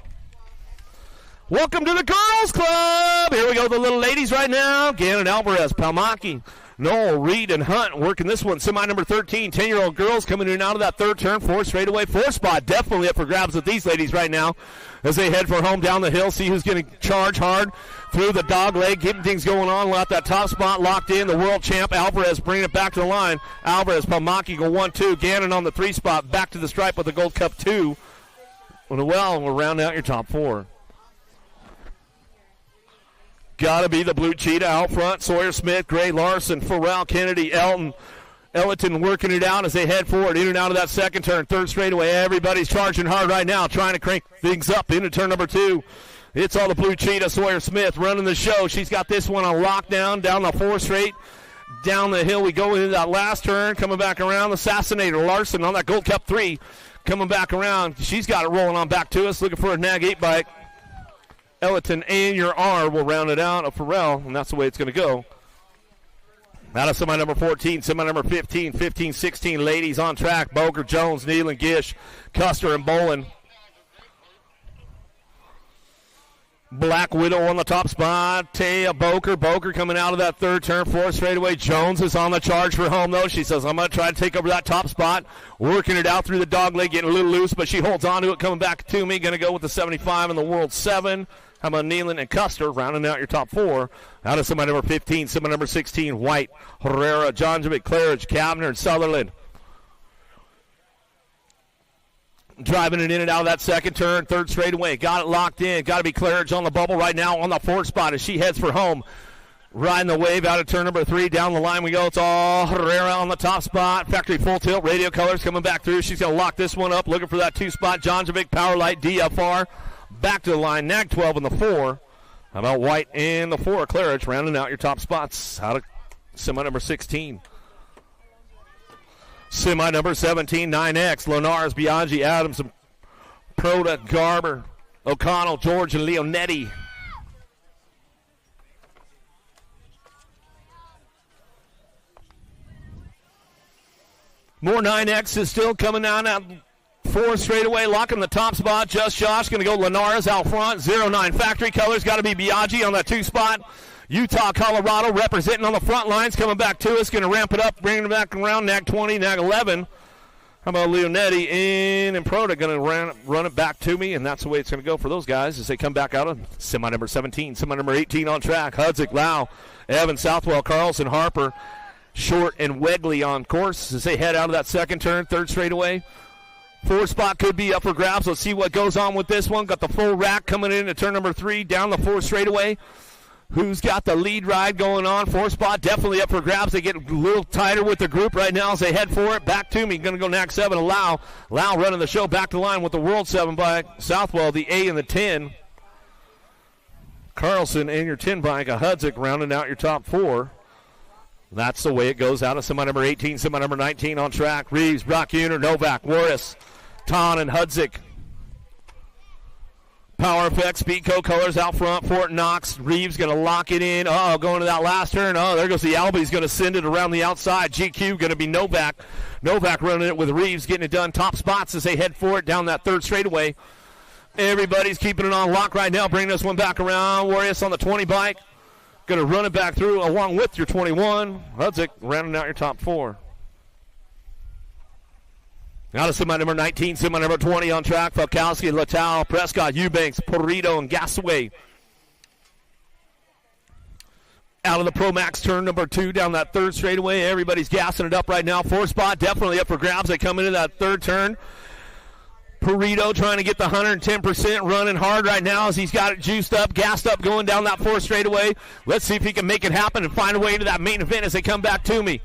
Welcome to the Girls Club. Here we go, the little ladies right now. Gannon Alvarez, Palmaki, Noel, Reed, and Hunt working this one. Semi number 13, 10-year-old girls coming in and out of that third turn. 4 straightaway. 4 spot definitely up for grabs with these ladies right now as they head for home down the hill. See who's going to charge hard through the dog leg, keeping things going on. We'll have that top spot locked in. The world champ, Alvarez, bringing it back to the line. Alvarez, Palmaki go 1-2. Gannon on the 3 spot. Back to the stripe with the Gold Cup 2. Well, we'll round out your top 4. Got to be the Blue Cheetah out front. Sawyer Smith, Gray Larson, Farrell, Kennedy, Ellerton working it out as they head forward in and out of that second turn. Third straightaway. Everybody's charging hard right now, trying to crank things up into turn number 2. It's all the Blue Cheetah. Sawyer Smith running the show. She's got this one on lockdown down the 4 straight. Down the hill we go into that last turn. Coming back around. Assassinator Larson on that Gold Cup 3. Coming back around. She's got it rolling on back to us. Looking for a Nag 8 bike. Ellerton and your R will round it out of Farrell, and that's the way it's going to go. Out of semi number 14, semi number 15, 15, 16 ladies on track. Boker, Jones, Neal, and Gish, Custer, and Bolin. Black Widow on the top spot. Taya Boker. Boker coming out of that third turn. 4 straightaway. Jones is on the charge for home, though. She says, I'm going to try to take over that top spot. Working it out through the dog leg, getting a little loose, but she holds on to it. Coming back to me. Going to go with the 75 in the World 7. How about Nealon and Custer rounding out your top 4? Out of semi number 15, semi number 16, White, Herrera, Jonjovic, Claridge, Kavner, and Sutherland. Driving it in and out of that second turn, third straightaway. Got it locked in. Got to be Claridge on the bubble right now on the 4th spot as she heads for home. Riding the wave out of turn number 3. Down the line we go. It's all Herrera on the top spot. Factory full tilt. Radio colors coming back through. She's going to lock this one up. Looking for that 2 spot. Jonjovic, Power Light, DFR. Back to the line. Nag 12 in the 4. How about White in the 4? Claridge rounding out your top spots. Out of semi number 16. Semi number 17, 9X. Lonars, Biaggi, Adams, and Proda, Garber, O'Connell, George, and Leonetti. More 9X is still coming down at 4 straightaway, locking the top spot. Just Josh going to go Linares out front. 09 factory colors. Got to be Biaggi on that 2 spot. Utah, Colorado representing on the front lines. Coming back to us. Going to ramp it up, bringing it back around. Nag 20, Nag 11. How about Leonetti in and Proda going to run it back to me, and that's the way it's going to go for those guys as they come back out of semi number 17, semi number 18 on track. Hudzik, Lau, Evans, Southwell, Carlson, Harper, Short, and Wegley on course as they head out of that second turn, third straightaway. 4 spot could be up for grabs. Let's see what goes on with this one. Got the full rack coming in at turn number 3, down the 4 straightaway. Who's got the lead ride going on? 4 spot definitely up for grabs. They get a little tighter with the group right now as they head for it. Back to me. Going to go Nag 7 to Lau. Lau running the show back to the line with the World 7 bike. Southwell, the A and the 10. Carlson and your 10 bike. A Hudzik rounding out your top 4. That's the way it goes out of semi number 18, semi number 19 on track. Reeves, Brock Uner, Novak, Warris, Ton, and Hudzik. Power Effects, Speedco colors out front. Fort Knox. Reeves going to lock it in. Going to that last turn. There goes the Alba. He's going to send it around the outside. GQ going to be Novak. Novak running it with Reeves, getting it done. Top spots as they head for it down that third straightaway. Everybody's keeping it on lock right now. Bringing this one back around. Warriors on the 20 bike. Going to run it back through along with your 21. Hudzik rounding out your top 4. Out of semi number 19, semi number 20 on track. Falkowski, Latal, Prescott, Eubanks, Porrito, and Gasaway. Out of the Pro Max turn number 2 down that third straightaway. Everybody's gassing it up right now. 4 spot definitely up for grabs. They come into that third turn. Porrito trying to get the 110%, running hard right now as he's got it juiced up, gassed up, going down that 4 straightaway. Let's see if he can make it happen and find a way into that main event as they come back to me.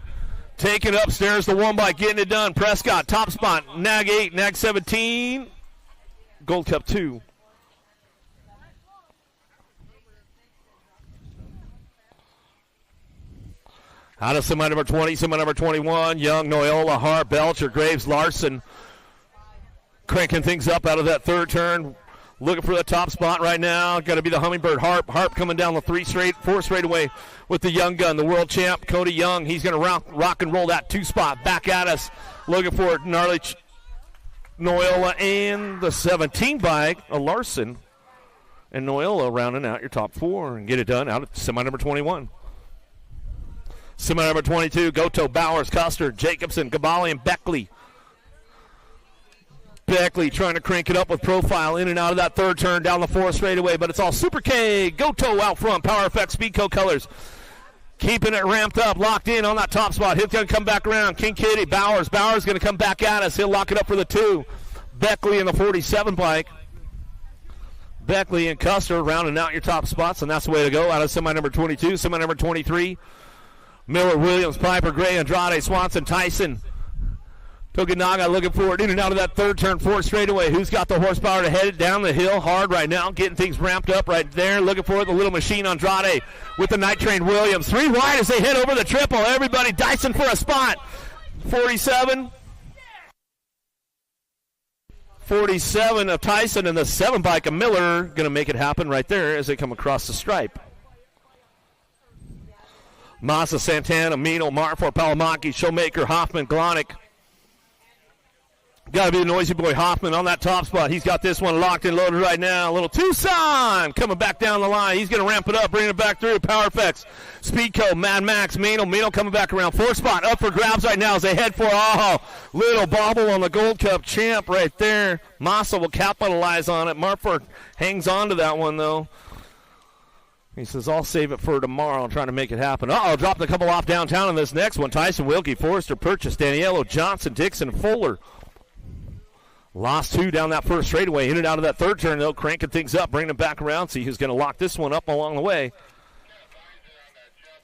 Taking it upstairs, the 1 bike, getting it done. Prescott, top spot, Nag 8, Nag 17, Gold Cup 2. Out of semi number 20, semi number 21, Young, Noyola, Hart, Belcher, Graves, Larson. Cranking things up out of that third turn. Looking for the top spot right now. Got to be the Hummingbird Harp. Harp coming down the 4 straightaway with the young gun, the world champ, Cody Young. He's going to rock and roll that 2 spot back at us. Looking for it, Gnarly Noyola and the 17 bike, a Larson. And Noyola rounding out your top 4 and get it done out of semi number 21. Semi number 22, Goto, Bowers, Custer, Jacobson, Gabali, and Beckley. Beckley trying to crank it up with profile in and out of that third turn down the fourth straightaway, but it's all Super K. Goto out front, Power Effects, Speedco colors. Keeping it ramped up, locked in on that top spot. He's going to come back around. King Kitty, Bowers. Bowers going to come back at us. He'll lock it up for the 2. Beckley in the 47 bike. Beckley and Custer rounding out your top spots, and that's the way to go out of semi number 22. Semi number 23, Miller, Williams, Piper, Gray, Andrade, Swanson, Tyson. Tokunaga looking forward in and out of that third turn, fourth straightaway. Who's got the horsepower to head it down the hill hard right now, getting things ramped up right there. Looking for the little machine Andrade with the Night Train Williams. 3 wide as they head over the triple. Everybody dicing for a spot. 47 of Tyson and the 7 bike of Miller going to make it happen right there as they come across the stripe. Massa, Santana, Mino, Marfor, Palamaki, Showmaker, Hoffman, Glonick. Got to be the noisy boy Hoffman on that top spot. He's got this one locked and loaded right now. A little Tucson coming back down the line. He's going to ramp it up, bring it back through. Power Effects, Speedco, Mad Max, Mino coming back around. 4th spot up for grabs right now as they head for little bobble on the Gold Cup champ right there. Massa will capitalize on it. Marford hangs on to that one though. He says, I'll save it for tomorrow. I'm trying to make it happen. Dropped a couple off downtown in this next one. Tyson, Wilkie, Forrester, Purchase, Daniello, Johnson, Dixon, Fuller. Lost 2 down that first straightaway. In and out of that third turn, though, cranking things up, bringing it back around. See who's going to lock this one up along the way.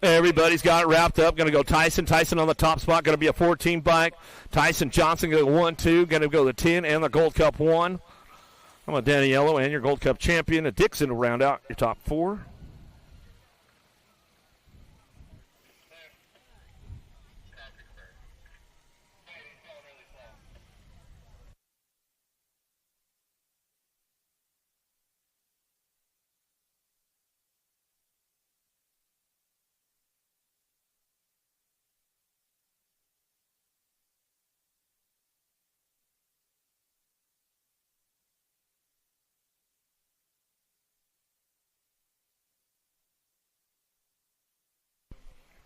Everybody's got it wrapped up. Going to go Tyson. Tyson on the top spot. Going to be a 14 bike. Tyson, Johnson going to go 1-2. Going to go the 10 and the Gold Cup 1. I'm a Daniello and your Gold Cup champion. A Dixon to round out your top 4.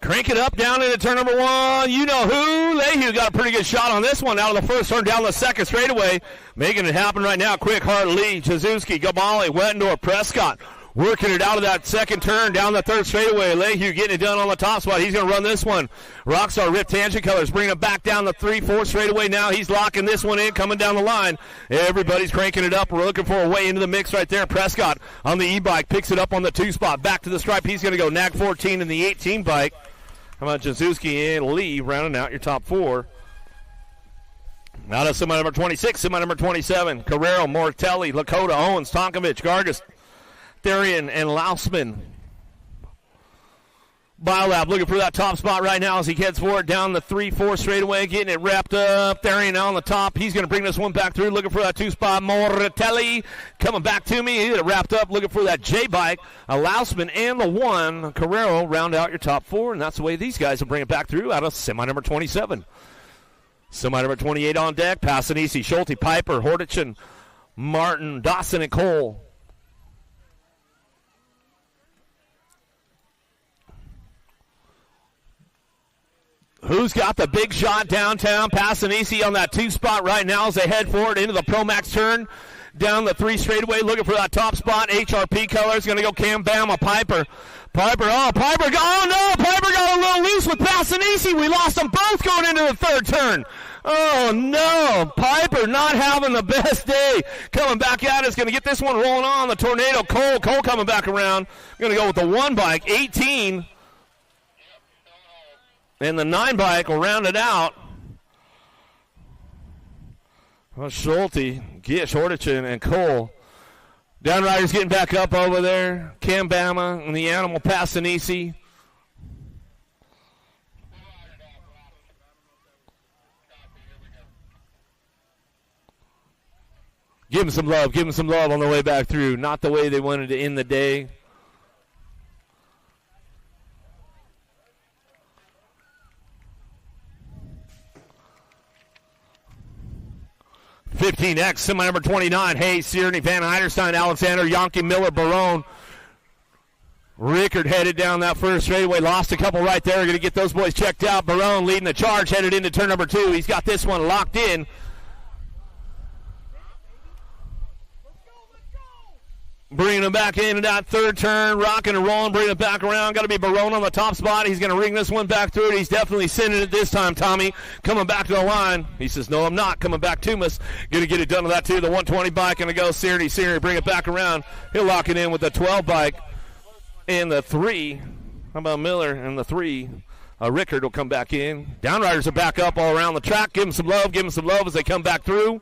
Crank it up down into turn number 1. You know who? Lehue got a pretty good shot on this one out of the first turn down the second straightaway. Making it happen right now. Quick, Hart, Lee, Jazuski, Gabali, Wettendorf, Prescott. Working it out of that second turn down the third straightaway. Lehue getting it done on the top spot. He's going to run this one. Rockstar, Rip Tangent Colors, bringing it back down the 3-4 straightaway now. He's locking this one in, coming down the line. Everybody's cranking it up. We're looking for a way into the mix right there. Prescott on the e-bike picks it up on the 2 spot. Back to the stripe. He's going to go Nag 14 in the 18 bike. How about Jazuski and Lee rounding out your top 4? Out of semi number 26, semi number 27. Carrero, Mortelli, Lakota, Owens, Tonkovich, Gargas, Therian, and Lausman. Biolab looking for that top spot right now as he heads forward down the 3-4 straightaway, getting it wrapped up. Therian on the top. He's going to bring this one back through, looking for that 2 spot. Mortelli coming back to me. He got it wrapped up, looking for that J-bike. A Lausman and the 1. Carrero round out your top 4, and that's the way these guys will bring it back through out of semi number 27. Semi number 28 on deck. Passanisi, Schulte, Piper, Hordichin, Martin, Dawson, and Cole. Who's got the big shot downtown? Passanisi on that 2 spot right now as they head forward into the Pro Max turn. Down the 3 straightaway, looking for that top spot. HRP colors, going to go Cam Bama, Piper. Piper got a little loose with Passanisi. We lost them both going into the third turn. Oh, no. Piper not having the best day. Coming back at us, going to get this one rolling on. The Tornado, Cole coming back around. Going to go with the 1 bike, 18. And the 9 bike will round it out. Well, Schulte, Gish, Hordichin, and Cole. Downriders getting back up over there. Cam Bama and the Animal Passanisi. Give him some love on the way back through. Not the way they wanted to end the day. (15X) semi number 29. Hayes, Sierney, Van Heiderstein, Alexander, Yonke, Miller, Barone. Rickard headed down that first straightaway, lost a couple right there. Going to get those boys checked out. Barone leading the charge, headed into turn number 2. He's got this one locked in. Bringing him back into that third turn, rocking and rolling, bringing it back around. Got to be Barone on the top spot. He's going to ring this one back through it. He's definitely sending it this time, Tommy. Coming back to the line. He says, no, I'm not. Coming back to us. Going to get it done with that, too. The 120 bike going to go. Searney, bring it back around. He'll lock it in with the 12 bike and the 3. How about Miller and the 3? Rickard will come back in. Downriders are back up all around the track. Give them some love as they come back through.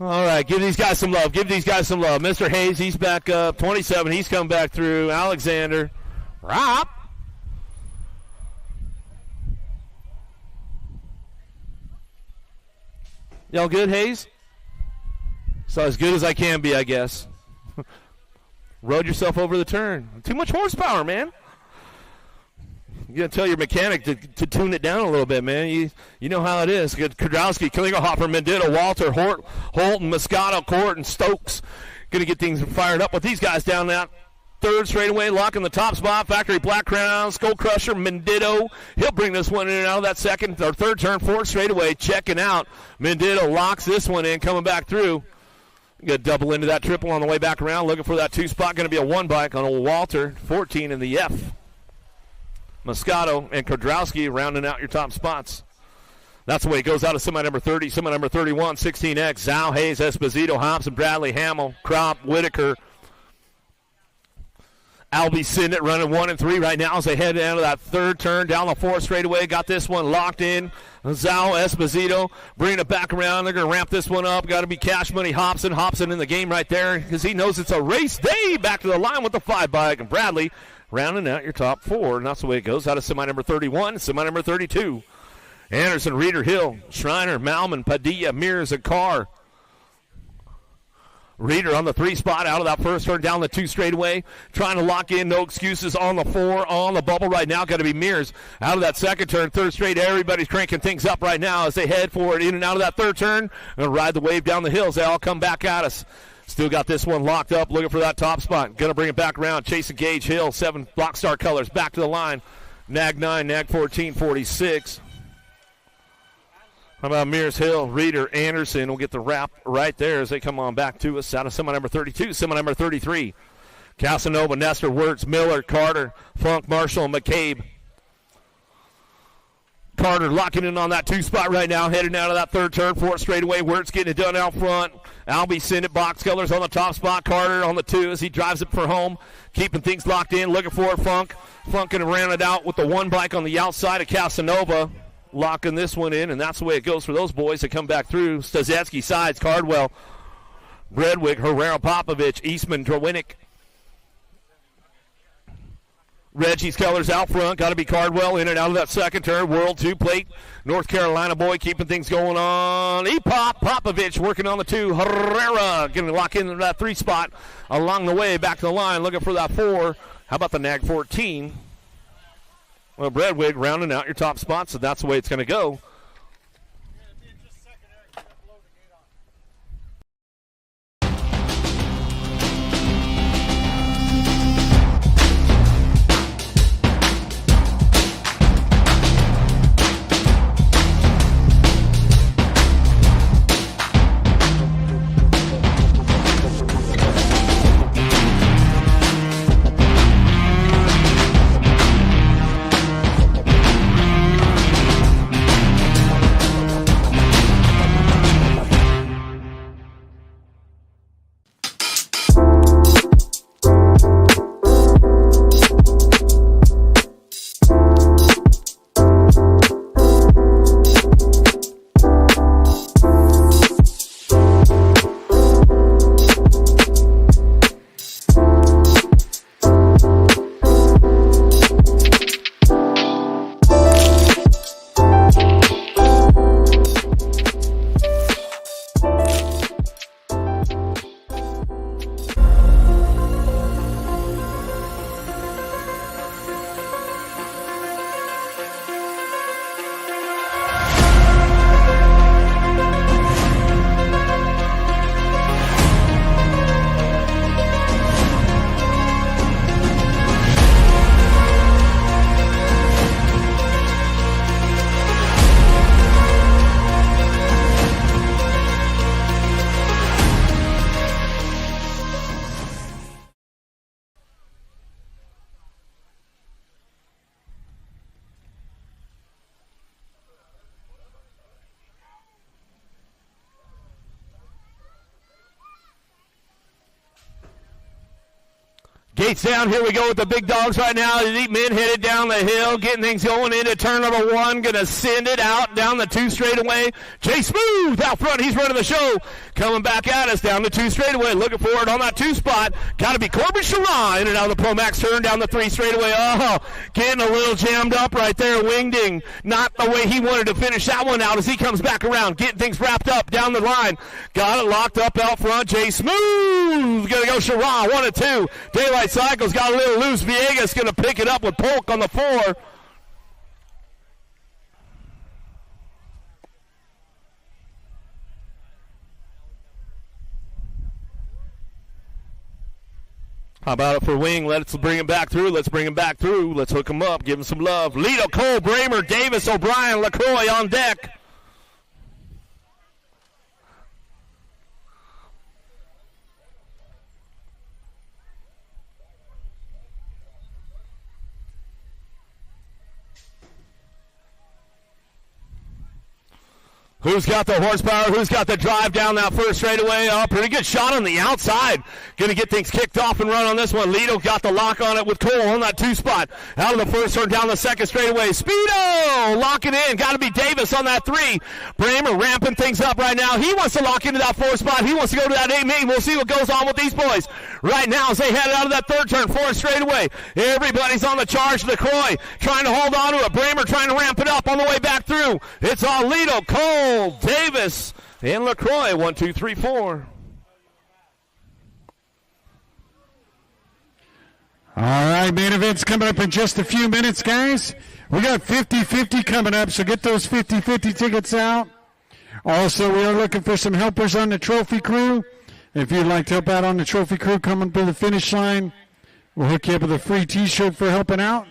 All right, give these guys some love. Mr. Hayes, he's back up. 27, he's come back through. Alexander. Rob. Y'all good, Hayes? So as good as I can be, I guess. Rode yourself over the turn. Too much horsepower, man. You got to tell your mechanic to tune it down a little bit, man. You know how it is. Kudrowski, Klingelhofer, Mendito, Walter, Holton, Moscato, Court, and Stokes going to get things fired up with these guys down that third straightaway, locking the top spot. Factory Black Crown, Skull Crusher, Mendito. He'll bring this one in and out of that second or third turn, fourth straightaway, checking out. Mendito locks this one in, coming back through. Going to double into that triple on the way back around, looking for that 2 spot. Going to be a 1 bike on old Walter, 14 in the F. Moscato and Kudrowski rounding out your top spots. That's the way it goes out of semi number 30, semi number 31, 16X. Zhao, Hayes, Esposito, Hobson, Bradley, Hamill, Kropp, Whitaker. Albie Sinnet running 1 and 3 right now as they head down to that third turn, down the fourth straightaway. Got this one locked in. Zhao, Esposito, bringing it back around. They're going to ramp this one up. Got to be Cash Money Hobson. Hobson in the game right there because he knows it's a race day. Back to the line with the 5 bike. And Bradley rounding out your top 4, and that's the way it goes out of semi number 31, semi number 32. Anderson, Reeder, Hill, Schreiner, Malman, Padilla, Mears, and Carr. Reeder on the 3 spot out of that first turn, down the 2 straightaway, trying to lock in, no excuses on the 4, on the bubble right now. Got to be Mears out of that second turn, third straight. Everybody's cranking things up right now as they head forward in and out of that third turn and ride the wave down the hills. They all come back at us. Still got this one locked up, looking for that top spot. Going to bring it back around. Chasing Gage, Hill, 7 Block Star colors. Back to the line. Nag 9, Nag 14, 46. How about Mears, Hill, Reeder, Anderson will get the wrap right there as they come on back to us out of semi number 32, semi number 33. Casanova, Nestor, Wirtz, Miller, Carter, Funk, Marshall, and McCabe. Carter locking in on that 2 spot right now, heading out of that third turn, 4th straightaway. Wirtz getting it done out front. Albie Sinnet, box colors on the top spot. Carter on the 2 as he drives it for home, keeping things locked in, looking for it. Funk going to ran it out with the 1 bike on the outside of Casanova, locking this one in, and that's the way it goes for those boys that come back through. Stazetsky, Sides, Cardwell, Bredwick, Herrera, Popovich, Eastman, Drowinick. Reggie's colors out front. Got to be Cardwell in and out of that second turn. World 2 plate. North Carolina boy keeping things going on. Popovich working on the 2. Herrera going to lock into that 3 spot along the way. Back to the line looking for that 4. How about the Nag 14? Well, Bredwick rounding out your top spots, so that's the way it's going to go. Chase down. Here we go with the big dogs right now. Elite men headed down the hill, getting things going into turn number 1. Going to send it out down the 2 straightaway. Chase Smooth out front. He's running the show. Coming back at us down the 2 straightaway. Looking for it on that 2 spot. Got to be Corbin Sharon in and out of the Pro Max turn down the 3 straightaway. Oh, getting a little jammed up right there. Wingding. Not the way he wanted to finish that one out as he comes back around. Getting things wrapped up down the line. Got it locked up out front. Chase Smooth. Going to go Sharon. 1 and 2. Daylight Cycles got a little loose. Villegas going to pick it up with Polk on the 4. How about it for Wing? Let's bring him back through. Let's bring him back through. Let's hook him up. Give him some love. Lido, Cole, Bramer, Davis, O'Brien, LaCroix on deck. Who's got the horsepower? Who's got the drive down that first straightaway? Oh, pretty good shot on the outside. Going to get things kicked off and run on this one. Lido got the lock on it with Cole on that 2 spot. Out of the first turn down the second straightaway. Speedo locking in. Got to be Davis on that 3. Bramer ramping things up right now. He wants to lock into that 4 spot. He wants to go to that 8 main. We'll see what goes on with these boys right now as they head out of that third turn. 4 straightaway. Everybody's on the charge. LaCroix trying to hold on to it. Bramer trying to ramp it up on the way back through. It's all Lido, Cole, Davis, and LaCroix. 1, 2, 3, 4. All right, main event's coming up in just a few minutes, guys. We got 50-50 coming up, so get those 50-50 tickets out. Also, we are looking for some helpers on the trophy crew. If you'd like to help out on the trophy crew coming to the finish line, we'll hook you up with a free T-shirt for helping out.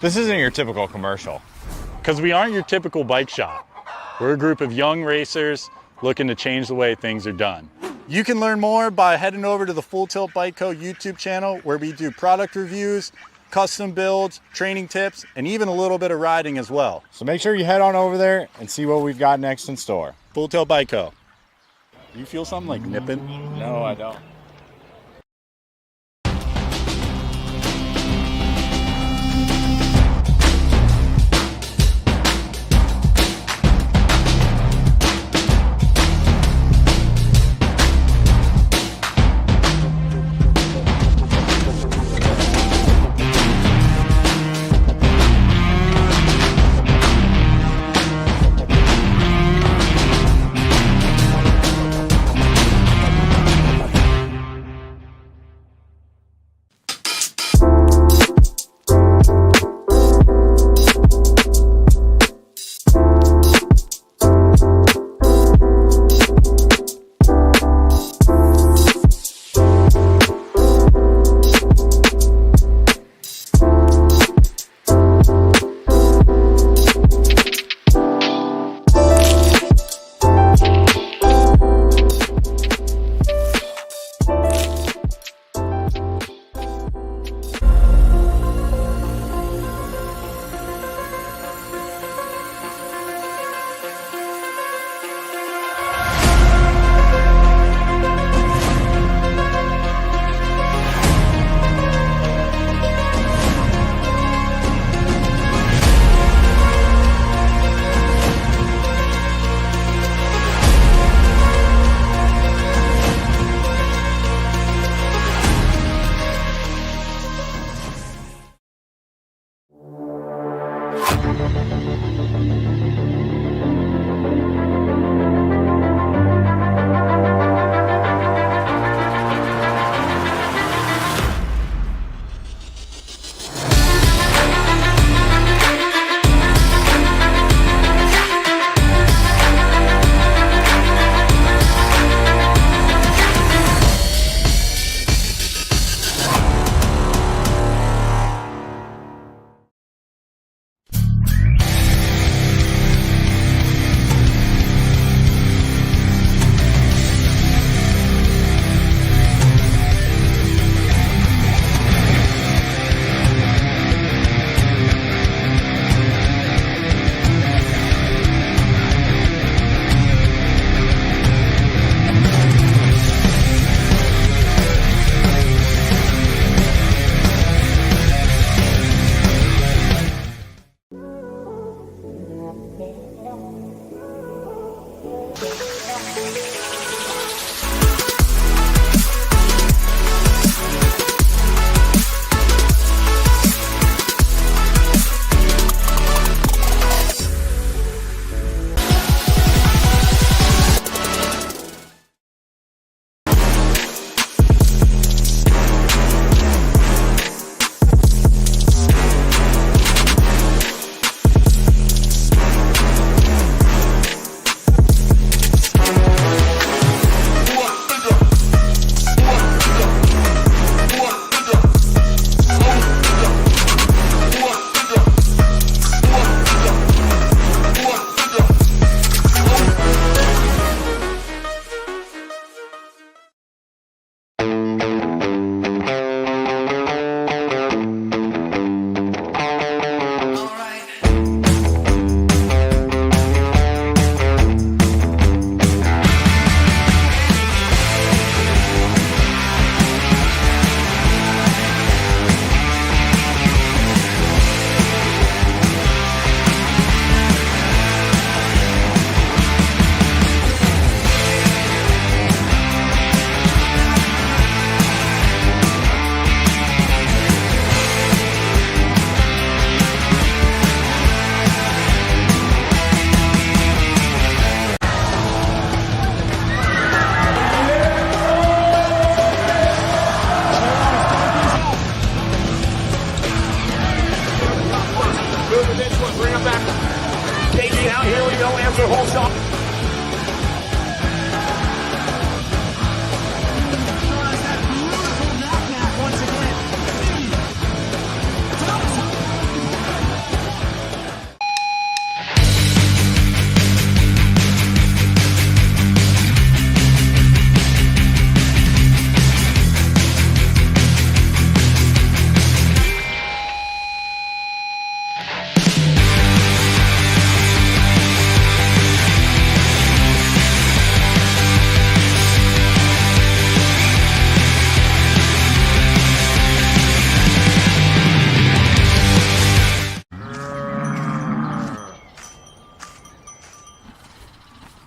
This isn't your typical commercial. Because we aren't your typical bike shop. We're a group of young racers looking to change the way things are done. You can learn more by heading over to the Full Tilt Bike Co. YouTube channel where we do product reviews, custom builds, training tips, and even a little bit of riding as well. So make sure you head on over there and see what we've got next in store. Full Tilt Bike Co. You feel something like nipping? No, I don't.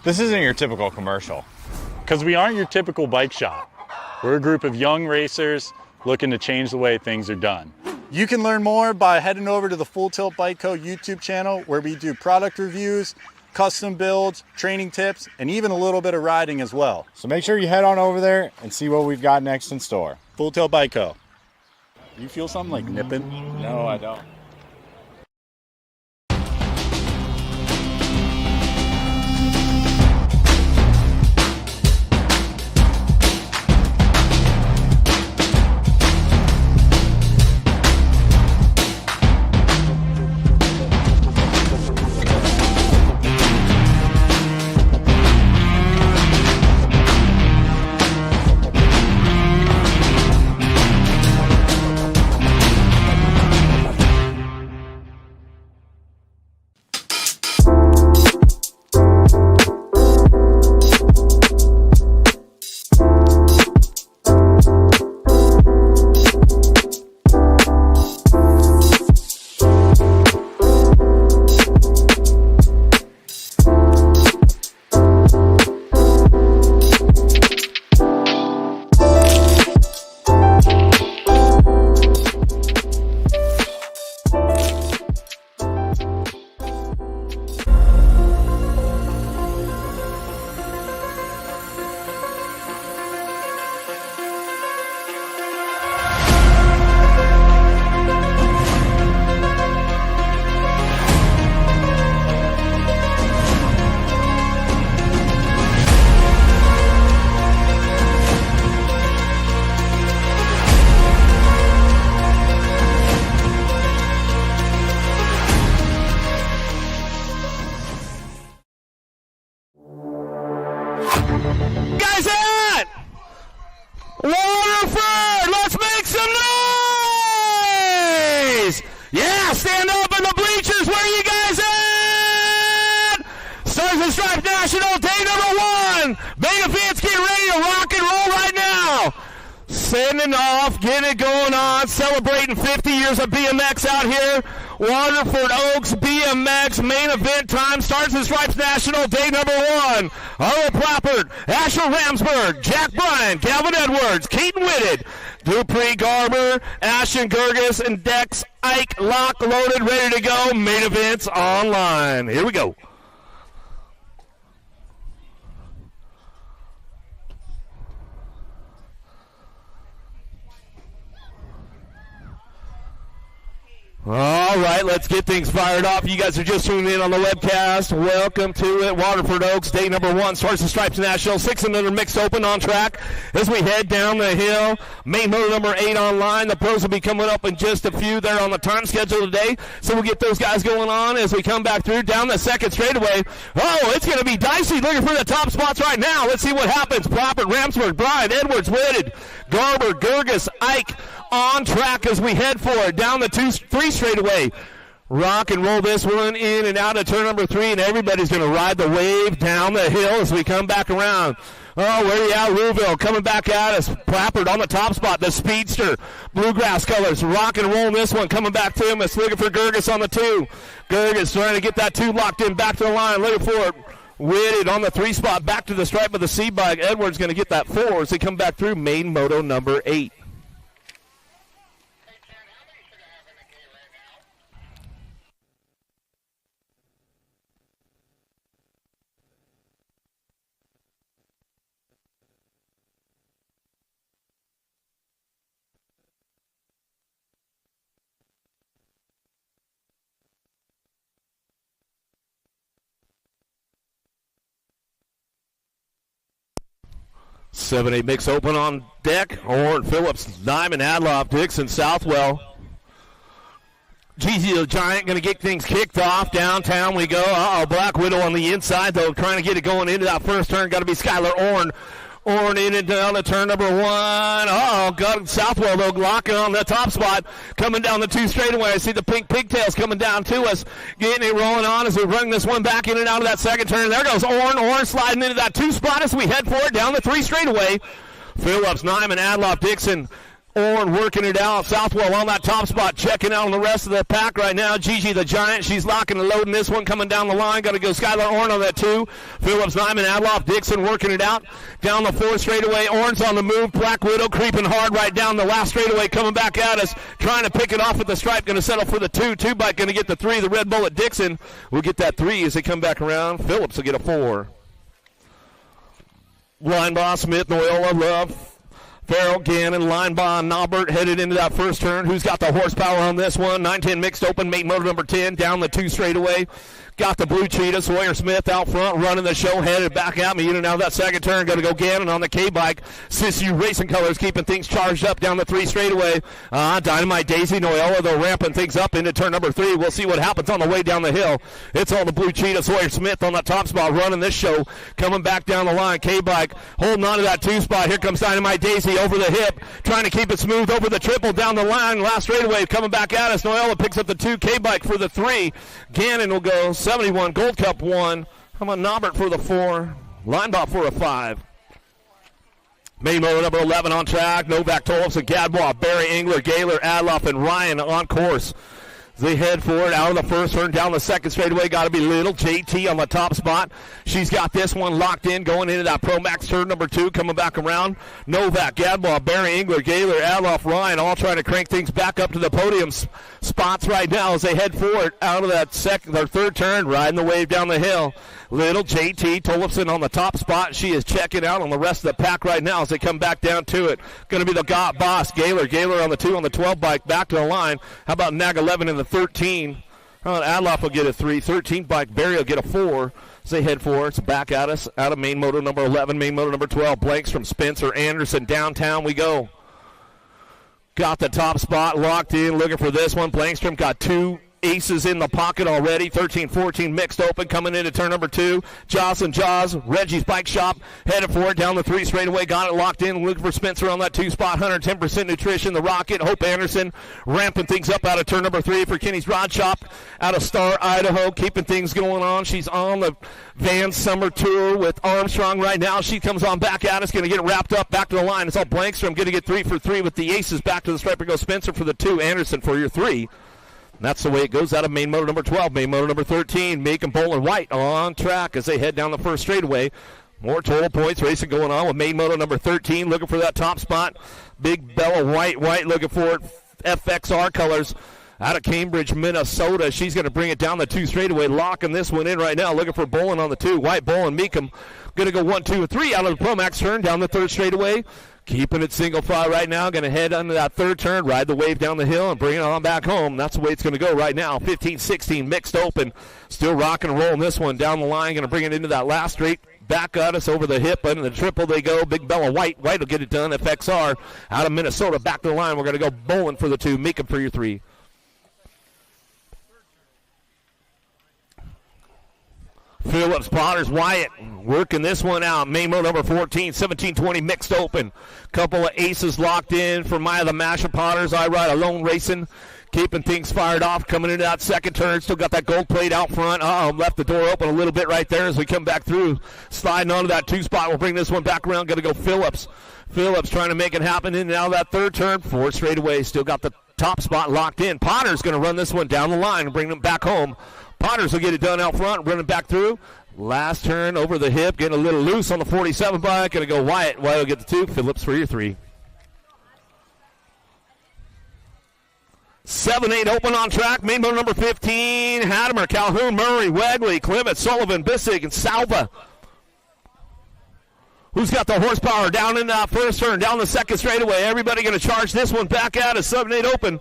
This isn't your typical commercial. Because we aren't your typical bike shop. We're a group of young racers looking to change the way things are done. You can learn more by heading over to the Full Tilt Bike Co. YouTube channel where we do product reviews, custom builds, training tips, and even a little bit of riding as well. So make sure you head on over there and see what we've got next in store. Full Tilt Bike Co. You feel something like nipping? No, I don't. Guys at Waterford, let's make some noise! Yeah, stand up in the bleachers. Where are you guys at? Stars and Stripes National, day number 1. Beta fans, get ready to rock and roll right now. Sending off, getting it going on, celebrating 50 years of BMX out here. Waterford Oaks BMX main event time. Stars and Stripes National, day number 1. Harlow Plappert, Asher Ramsberg, Jack Bryan, Calvin Edwards, Keaton Whitted, Dupree Garber, Ashton Gerges, and Dex Ike, lock, loaded, ready to go. Main events online. Here we go. All right, let's get things fired off. You guys are just tuning in on the webcast. Welcome to it. Waterford Oaks, day number 1, Stars and Stripes National. 6 another mixed open on track as we head down the hill. Main motor number 8 online. The pros will be coming up in just a few. They're on the time schedule today, so we'll get those guys going on as we come back through down the second straightaway. Oh, it's going to be dicey looking for the top spots right now. Let's see what happens. Plappert, Ramsberg, Bryan, Edwards, Whitted, Garber, Gerges, Ike on track as we head for it down the 2-3 straightaway. Rock and roll this one in and out of turn number 3, and everybody's going to ride the wave down the hill as we come back around. Oh, where are you at, Rouville? Coming back at us. Plappert on the top spot, the speedster. Bluegrass colors, rock and roll this one. Coming back to him. It's looking for Gerges on the 2. Gerges trying to get that 2 locked in, back to the line. Looking for it. Whitted on the 3 spot, back to the stripe of the C-bike. Edwards going to get that 4 as they come back through main moto number 8. Seven, 8 mix open on deck. Horn, Phillips, Nyman, Adloff, Dixon, Southwell. GZ the Giant going to get things kicked off. Downtown we go. Black Widow on the inside, though, trying to get it going into that first turn. Got to be Skylar Orn. Orn in and down to turn number 1. Got Southwell, though, locking on the top spot. Coming down the 2 straightaway. I see the pink pigtails coming down to us. Getting it rolling on as we run this one back in and out of that second turn. There goes Orn. Orn sliding into that 2 spot as we head for it down the 3 straightaway. Phillips, Nyman, Adloff, Dixon. Orn working it out. Southwell on that top spot, checking out on the rest of the pack right now. Gigi the Giant, she's locking and loading this one, coming down the line. Got to go Skylar Orn on that 2. Phillips, Nyman, Adloff, Dixon working it out. Down the 4 straightaway. Orn's on the move. Black Widow creeping hard right down the last straightaway, coming back at us, trying to pick it off at the stripe. Going to settle for the 2. 2 bike going to get the 3. The Red Bullet Dixon will get that 3 as they come back around. Phillips will get a 4. Line boss, Smith, Noyola, Love, Farrell, Gannon, Linebaugh, Naubert headed into that first turn. Who's got the horsepower on this one? 9-10 mixed open, main motor number 10, down the 2 straightaway. Got the blue cheetah, Sawyer Smith out front, running the show, headed back at me. In and out of that second turn, going to go Gannon on the K-bike. Sisu Racing Colors keeping things charged up down the 3 straightaway. Dynamite Daisy, Noyola, though, ramping things up into turn number 3. We'll see what happens on the way down the hill. It's on the blue cheetah, Sawyer Smith on the top spot, running this show, coming back down the line. K-bike holding on to that 2 spot. Here comes Dynamite Daisy over the hip, trying to keep it smooth over the triple down the line. Last straightaway coming back at us. Noyola picks up the 2, K-bike for the 3. Gannon will go 71, Gold Cup 1. How about Naubert for the 4? Linebaugh for a 5. Main motor number 11 on track. Novak, Tollefson, Gadbois, Barry, Engler, Gaylor, Adloff, and Ryan on course. They head for it out of the first turn, down the second straightaway. Got to be Little. JT on the top spot. She's got this one locked in, going into that Pro Max turn number 2, coming back around. Novak, Gadbois, Barry, Engler, Gaylor, Adloff, Ryan, all trying to crank things back up to the podium spots right now as they head for it out of that second or third turn, riding the wave down the hill. Little, JT, Tollefson on the top spot. She is checking out on the rest of the pack right now as they come back down to it. Going to be the boss, Gaylor. Gaylor on the 2 on the 12 bike, back to the line. How about Nag 11 in the 13? Adloff will get a 3. 13 bike, Barry will get a 4. As they head for it, it's back at us out of main motor number 11, main motor number 12. Blanks from Spencer Anderson. Downtown we go. Got the top spot locked in, looking for this one. Blankstrom got 2 aces in the pocket already. 13-14 mixed open, coming into turn number 2. Jocelyn Jaws, Reggie's Bike Shop, headed for it down the 3 straightaway. Got it locked in, looking for Spencer on that 2 spot. 110% nutrition. The Rocket, Hope Anderson, ramping things up out of turn number 3 for Kenny's Rod Shop out of Star, Idaho, keeping things going on. She's on the Van Summer Tour with Armstrong right now. She comes on back at us, going to get it wrapped up, back to the line. It's all Blankstrom, going to get 3 for 3 with the aces. Back to the striper goes Spencer for the 2. Anderson for your 3. That's the way it goes out of main motor number 12. Main motor number 13, Macon, Boland, White on track as they head down the first straightaway. More total points racing going on with main motor number 13 looking for that top spot. Big Bella White looking for it. FXR colors out of Cambridge, Minnesota. She's going to bring it down the 2 straightaway, locking this one in right now. Looking for Boland on the 2. White, Boland, Meekum going to go 1, 2, and 3 out of the Pro Max turn down the 3rd straightaway. Keeping it single file right now. Going to head under that 3rd turn, ride the wave down the hill, and bring it on back home. That's the way it's going to go right now. 15-16 mixed open. Still rocking and rolling this one down the line. Going to bring it into that last straight. Back at us over the hip, and the triple they go. Big Bella White. White will get it done. FXR out of Minnesota. Back to the line. We're going to go Boland for the 2. Meekum for your 3. Phillips, Potters, Wyatt working this one out. Main motor number 14, 17-20 mixed open. Couple of aces locked in for Maya the Masher Potters. I ride alone racing. Keeping things fired off, coming into that second turn. Still got that gold plate out front. Left the door open a little bit right there as we come back through. Sliding onto that 2 spot. We'll bring this one back around. Going to go Phillips. Phillips trying to make it happen in and out of that 3rd turn. 4 straightaway. Still got the top spot locked in. Potter's going to run this one down the line and bring them back home. Potters will get it done out front, running back through. Last turn over the hip, getting a little loose on the 47 bike. Going to go Wyatt. Wyatt will get the 2. Phillips for your 3. 7-8 open on track. Main motor number 15. Hadimer, Calhoun, Murray, Wegley, Clement, Sullivan, Bissig, and Salva. Who's got the horsepower down in that 1st turn, down the 2nd straightaway. Everybody going to charge this one back out as 7-8 open.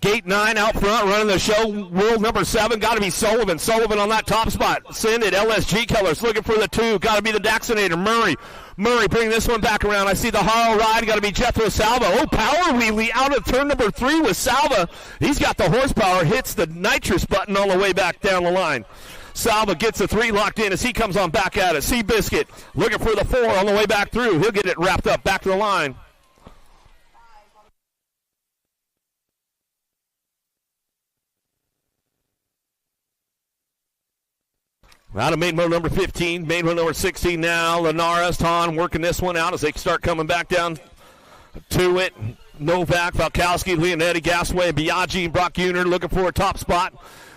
Gate 9 out front, running the show. World number 7, got to be Sullivan. Sullivan on that top spot. Send it, LSG colors, looking for the 2. Got to be the Daxonator. Murray, bring this one back around. I see the Harrow ride. Got to be Jethro Salva. Oh, power wheelie out of turn number 3 with Salva. He's got the horsepower. Hits the nitrous button on the way back down the line. Salva gets the 3 locked in as he comes on back at it. Seabiscuit looking for the 4 on the way back through. He'll get it wrapped up back to the line. Out of main motor number 15, main motor number 16 now. Linares, Ton working this one out as they start coming back down to it. Novak, Falkowski, Leonetti, Gasway, Biaggi, and Brock Uner looking for a top spot.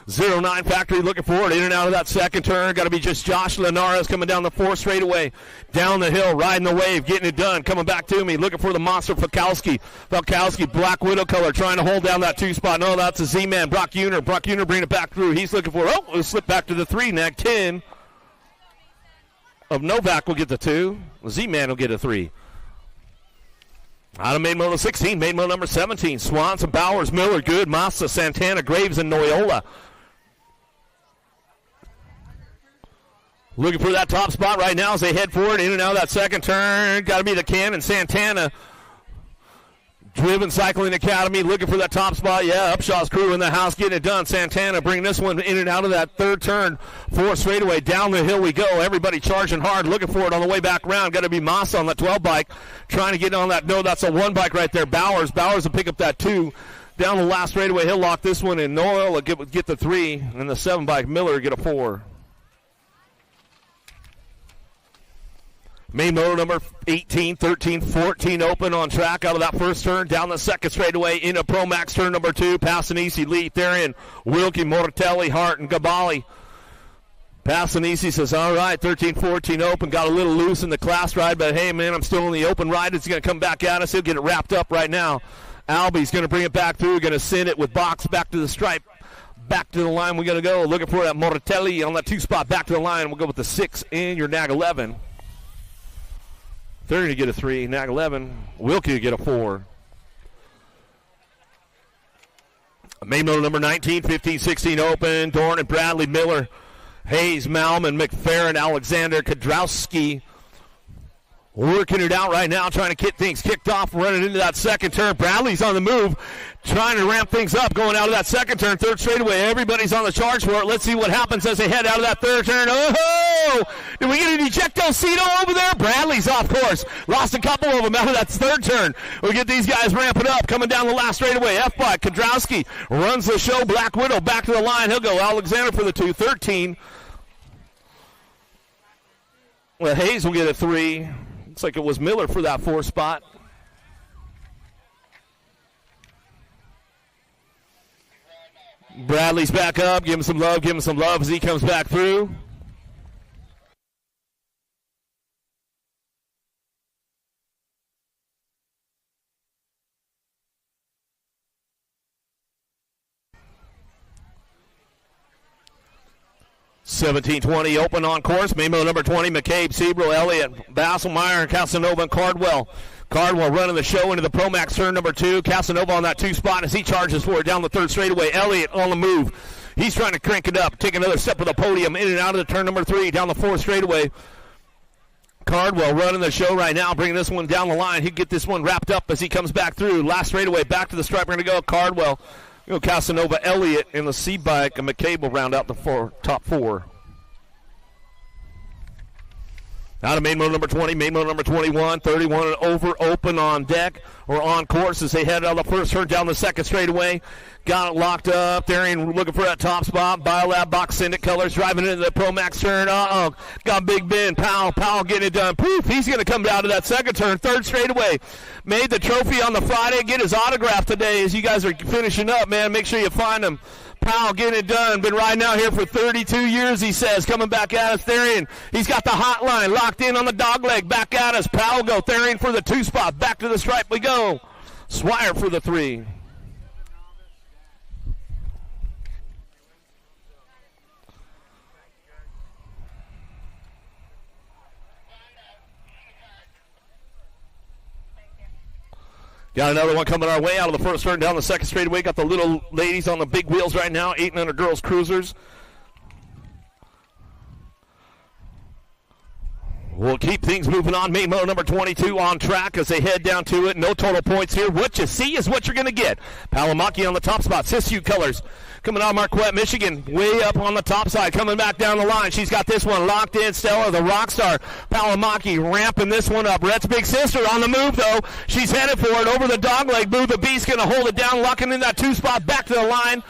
09 Factory looking for it, in and out of that second turn. Got to be just Josh Linares coming down the 4 straightaway. Down the hill, riding the wave, getting it done. Coming back to me, looking for the monster Falkowski. Falkowski, Black Widow color, trying to hold down that 2 spot. No, that's a Z-Man. Brock Uner bringing it back through. He's looking for, it'll slip back to the 3. Nag 10 of Novak will get the 2. Z-Man will get a 3. Out of main motor 16, main motor number 17. Swanson, Bowers, Miller, Good, Massa, Santana, Graves, and Noyola. Looking for that top spot right now as they head forward, in and out of that second turn. Got to be the Cannon, Santana. Driven Cycling Academy looking for that top spot. Yeah, Upshaw's crew in the house getting it done. Santana bringing this one in and out of that third turn. 4 straightaway. Down the hill we go. Everybody charging hard, looking for it on the way back around. Got to be Massa on that 12 bike. Trying to get on that. No, that's a 1 bike right there. Bowers will pick up that 2. Down the last straightaway, he'll lock this one in. Noel will get the 3. And the 7 bike, Miller, get a 4. Main motor number 18, 13, 14 open on track out of that first turn. Down the second straightaway into Pro Max turn number 2. Passanisi, Lee, Therian, Wilkie, Mortelli, Hart, and Gabali. Passanisi says, all right, 13, 14 open. Got a little loose in the class ride, but hey, man, I'm still in the open ride. It's going to come back at us. He'll get it wrapped up right now. Albie's going to bring it back through. Going to send it with box back to the stripe. Back to the line we got to go. Looking for that Mortelli on that 2 spot. Back to the line. We'll go with the 6 in your Nag 11. 30 to get a 3. Nag 11. Wilkie to get a 4. Main motor number 19, 15, 16 open. Dorn and Bradley, Miller, Hayes, Malman, McFerrin, Alexander, Kadrowski. Working it out right now, trying to get things kicked off, running into that second turn. Bradley's on the move, trying to ramp things up, going out of that second turn, 3rd straightaway. Everybody's on the charge for it. Let's see what happens as they head out of that 3rd turn. Oh! Did we get an ejecto-cito over there? Bradley's off course. Lost a couple of them out of that 3rd turn. We'll get these guys ramping up, coming down the last straightaway. F-Bike, Kadrowski runs the show. Black Widow back to the line. He'll go Alexander for the 2, 13. Well, Hayes will get a 3. Looks like it was Miller for that 4 spot. Bradley's back up. Give him some love as he comes back through. $17.20 open on course. Main motor number 20, McCabe, Sebro, Elliott, Basselmeyer, and Casanova and Cardwell. Cardwell running the show into the Pro Max turn number 2. Casanova on that 2 spot as he charges for it down the 3rd straightaway. Elliott on the move. He's trying to crank it up, take another step of the podium, in and out of the turn number 3, down the 4th straightaway. Cardwell running the show right now, bringing this one down the line. He'll get this one wrapped up as he comes back through. Last straightaway, back to the stripe. We're going to go Cardwell. Casanova, Elliott in the C-Bike, and McCabe will round out the top 4. Out of main motor number 20, main motor number 21, 31 and over, open on deck or on course as they head out of the first turn down the second straightaway. Got it locked up there and looking for that top spot. Biolab box Syndic colors driving into the Pro Max turn. Got Big Ben. Powell getting it done. Poof, he's going to come down to that second turn, 3rd straightaway. Made the trophy on the Friday. Get his autograph today as you guys are finishing up, man. Make sure you find him. Powell getting it done. Been riding out here for 32 years, he says. Coming back at us. Therian, he's got the hotline locked in on the dog leg. Back at us. Powell go. Therian for the 2 spot. Back to the stripe we go. Swire for the 3. Got another one coming our way out of the first turn down the second straightaway. Got the little ladies on the big wheels right now, 800 girls cruisers. We'll keep things moving on. Main motor number 22 on track as they head down to it. No total points here. What you see is what you're going to get. Palomaki on the top spot. Sisu colors coming out of Marquette, Michigan. Way up on the top side. Coming back down the line. She's got this one locked in. Stella, the rock star. Palomaki ramping this one up. Rhett's big sister on the move, though. She's headed for it over the dog leg. Boo the Beast going to hold it down. Locking in that 2 spot. Back to the line.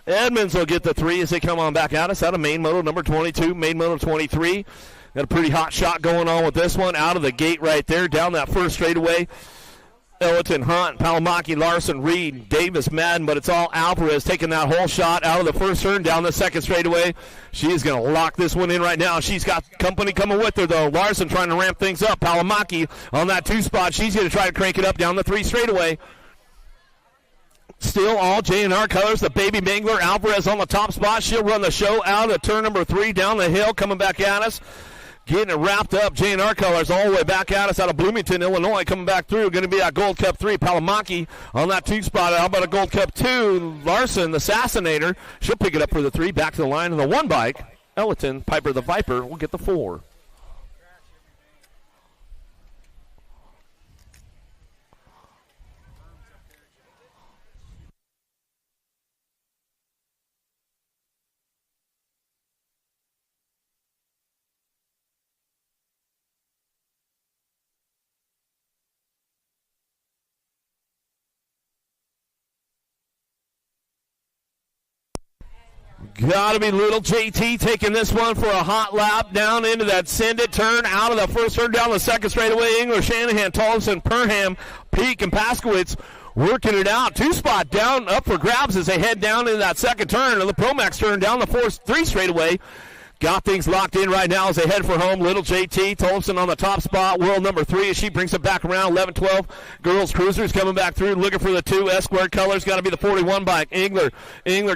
Edmonds will get the 3 as they come on back at us out of main moto number 22, main moto 23. Got a pretty hot shot going on with this one out of the gate right there, down that first straightaway. Ellerton, Hunt, Palamaki, Larson, Reed, Davis, Madden, but it's all Alvarez taking that whole shot out of the first turn down the second straightaway. She is going to lock this one in right now. She's got company coming with her, though. Larson trying to ramp things up. Palamaki on that 2 spot. She's going to try to crank it up down the 3 straightaway. Still all J&R colors. The Baby Mangler, Alvarez on the top spot. She'll run the show out of turn number 3 down the hill, coming back at us. Getting it wrapped up, J&R colors all the way back at us out of Bloomington, Illinois, coming back through. Going to be that Gold Cup 3. Palamaki on that 2 spot. How about a Gold Cup 2? Larson, the Assassinator. She'll pick it up for the 3. Back to the line in the 1 bike. Ellerton, Piper the Viper, will get the 4. Got to be little JT taking this one for a hot lap down into that send it turn out of the first turn down the second straightaway. English, Shanahan, Tollefson, Perham, Peak, and Paskowitz working it out. 2 spot down up for grabs as they head down into that second turn of the Promax turn down the 3 straightaway. Got things locked in right now as they head for home. Little JT, Tollefson on the top spot. World number 3 as she brings it back around. 11-12. Girls Cruisers coming back through, looking for the 2. S-squared colors. Got to be the 41 bike. Engler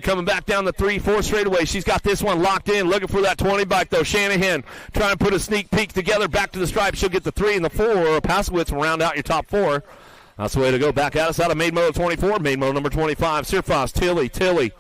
coming back down the 3-4 straightaway. She's got this one locked in, looking for that 20 bike, though. Shanahan trying to put a sneak peek together. Back to the stripe. She'll get the 3 and the 4. Paskowitz will round out your top 4. That's the way to go. Back at us out of main moto 24. Main moto number 25. Sirfos, Tilly.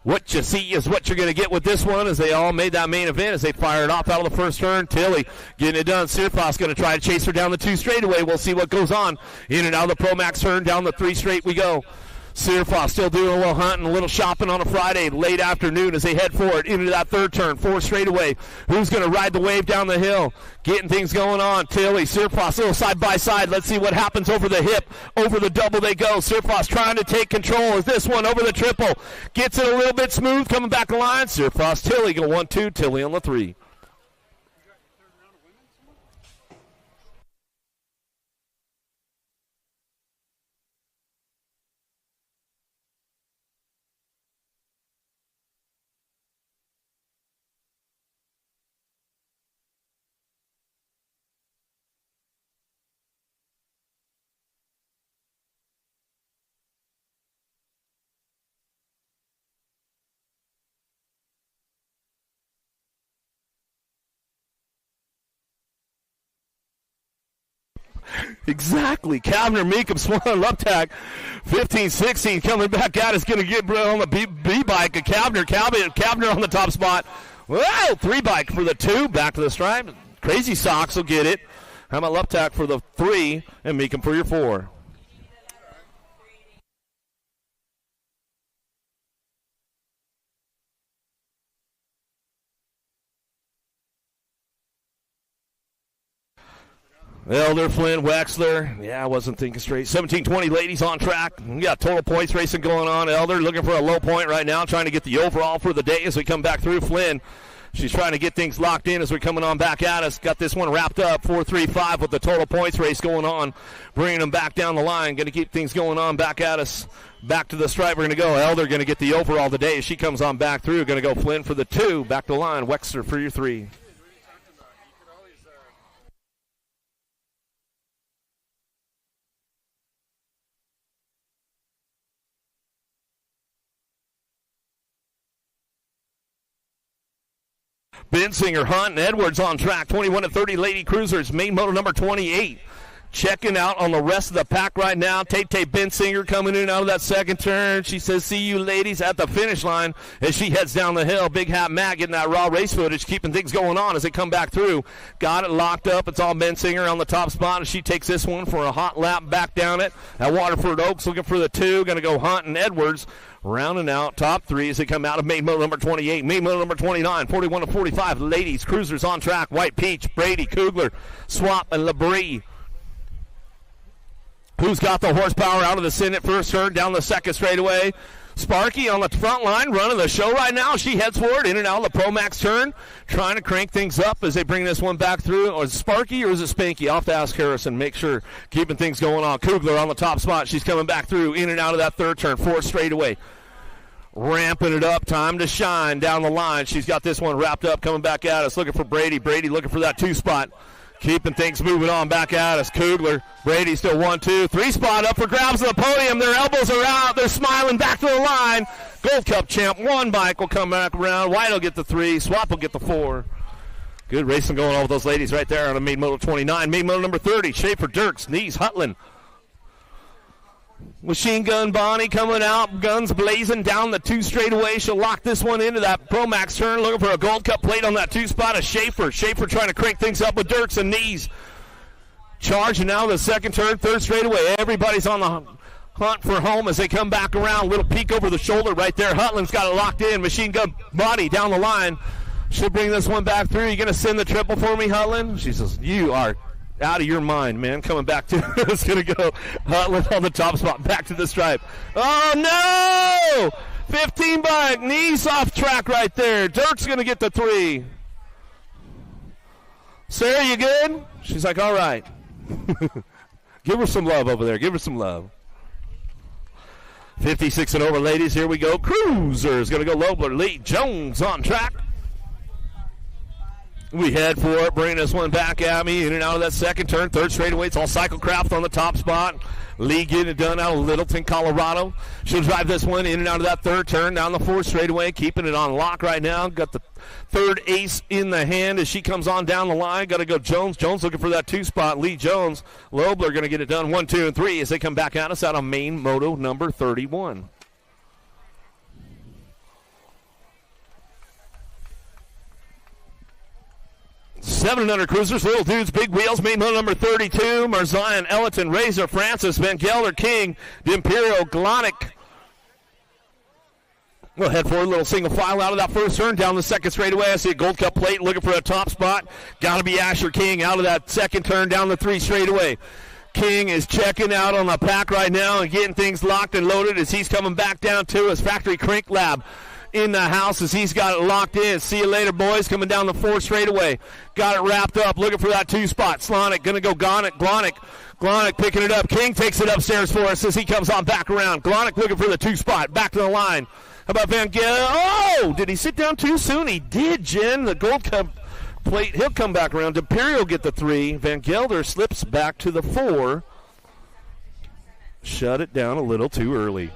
What you see is what you're going to get with this one as they all made that main event as they fired off out of the first turn. Tilly getting it done. Sirfos going to try to chase her down the 2 straightaway. We'll see what goes on. In and out of the Promax turn, down the 3 straight we go. Sirfos still doing a little hunting, a little shopping on a Friday, late afternoon as they head forward into that 3rd turn, 4 straightaway. Who's going to ride the wave down the hill? Getting things going on. Tilly, Sirfos, a little side by side. Let's see what happens over the hip. Over the double they go. Sirfos trying to take control as this one over the triple. Gets it a little bit smooth, coming back the line. Sirfos, Tilly go 1-2. Tilly on the 3. Exactly. Kavner, Meekum, Swan, Luptak, 15-16 coming back out. Is going to get on the B-bike. Kavner on the top spot. Whoa, 3 bike for the 2. Back to the stripe. Crazy Socks will get it. How about Luptak for the 3 and Meekum for your 4? Elder, Flynn, Wexler. Yeah, I wasn't thinking straight. 17-20 ladies on track. We got total points racing going on. Elder looking for a low point right now, trying to get the overall for the day as we come back through. Flynn, she's trying to get things locked in as we're coming on back at us. Got this one wrapped up, 4-3-5 with the total points race going on. Bringing them back down the line. Going to keep things going on back at us. Back to the stripe. We're going to go. Elder going to get the overall today as she comes on back through. Going to go Flynn for the 2. Back to the line. Wexler for your 3. Bensinger, Hunt, and Edwards on track. 21-30 Lady Cruisers. Main moto number 28. Checking out on the rest of the pack right now. Tate Bensinger coming in out of that second turn. She says, see you ladies at the finish line as she heads down the hill. Big Hat Matt getting that raw race footage, keeping things going on as they come back through. Got it locked up. It's all Bensinger on the top spot as she takes this one for a hot lap back down it. At Waterford Oaks looking for the 2. Going to go Hunt and Edwards. Rounding out top 3 as they come out of main moto number 28. Main moto number 29, 41-45. Ladies, Cruisers on track. White Peach, Brady, Kugler, Swap, and Labrie. Who's got the horsepower out of the Senate first turn down the second straightaway? Sparky on the front line, running the show right now. She heads forward, in and out of the Pro Max turn, trying to crank things up as they bring this one back through. Or is it Sparky or is it Spanky? I'll have to ask Harrison. Make sure keeping things going on. Kugler on the top spot. She's coming back through, in and out of that third turn, 4 straightaway. Ramping it up, time to shine down the line. She's got this one wrapped up, coming back at us, looking for Brady. Brady looking for that 2 spot. Keeping things moving on back at us. Kugler, Brady still 1, 2, 3 spot up for grabs of the podium. Their elbows are out. They're smiling back to the line. Gold Cup champ, 1 bike will come back around. White will get the 3. Swap will get the 4. Good racing going on with those ladies right there on the main moto 29. Main moto number 30, Schaefer, Dirks, Knees, Hutland. Machine Gun Bonnie coming out, guns blazing down the 2 straightaway. She'll lock this one into that Pro Max turn, looking for a Gold Cup plate on that 2 spot of Schaefer. Schaefer trying to crank things up with Dirks and Knees. Charging now the second turn, 3rd straightaway. Everybody's on the hunt for home as they come back around. Little peek over the shoulder right there. Hutland's got it locked in. Machine Gun Bonnie down the line. She'll bring this one back through. You going to send the triple for me, Hutland? She says, you are out of your mind, man. Coming back to it's going to go Hutland on the top spot, back to the stripe. Oh, no! 15 bike, Knees off track right there. Dirk's going to get the 3. Sarah, you good? She's like, all right. Give her some love over there. Give her some love. 56 and over, ladies. Here we go. Cruiser is going to go Lobler. Lee Jones on track. We head for it, bringing this one back at me, in and out of that second turn, 3rd straightaway. It's all Cyclecraft on the top spot. Lee getting it done out of Littleton, Colorado. She'll drive this one in and out of that 3rd turn, down the 4th straightaway, keeping it on lock right now. Got the 3rd ace in the hand as she comes on down the line. Got to go Jones. Jones looking for that 2 spot. Lee Jones, Lobler going to get it done 1, 2, and 3 as they come back at us out of main moto number 31. 700 cruisers, little dudes, big wheels, main moto number 32, Marzion, Ellerton, Razor, Francis, Van Gelder, King, D'Imperio, Glonic. We'll head for a little single file out of that first turn, down the second straightaway. I see a Gold Cup plate looking for a top spot. Got to be Asher King out of that second turn, down the 3 straightaway. King is checking out on the pack right now and getting things locked and loaded as he's coming back down to his factory crank lab in the house as he's got it locked in. See you later, boys. Coming down the 4 straightaway. Got it wrapped up. Looking for that 2 spot. Slonic going to go Glonic picking it up. King takes it upstairs for us as he comes on back around. Glonic looking for the 2 spot. Back to the line. How about Van Gelder? Oh, did he sit down too soon? He did, Jen. The Gold Cup plate. He'll come back around. D'Imperio get the 3. Van Gelder slips back to the 4. Shut it down a little too early.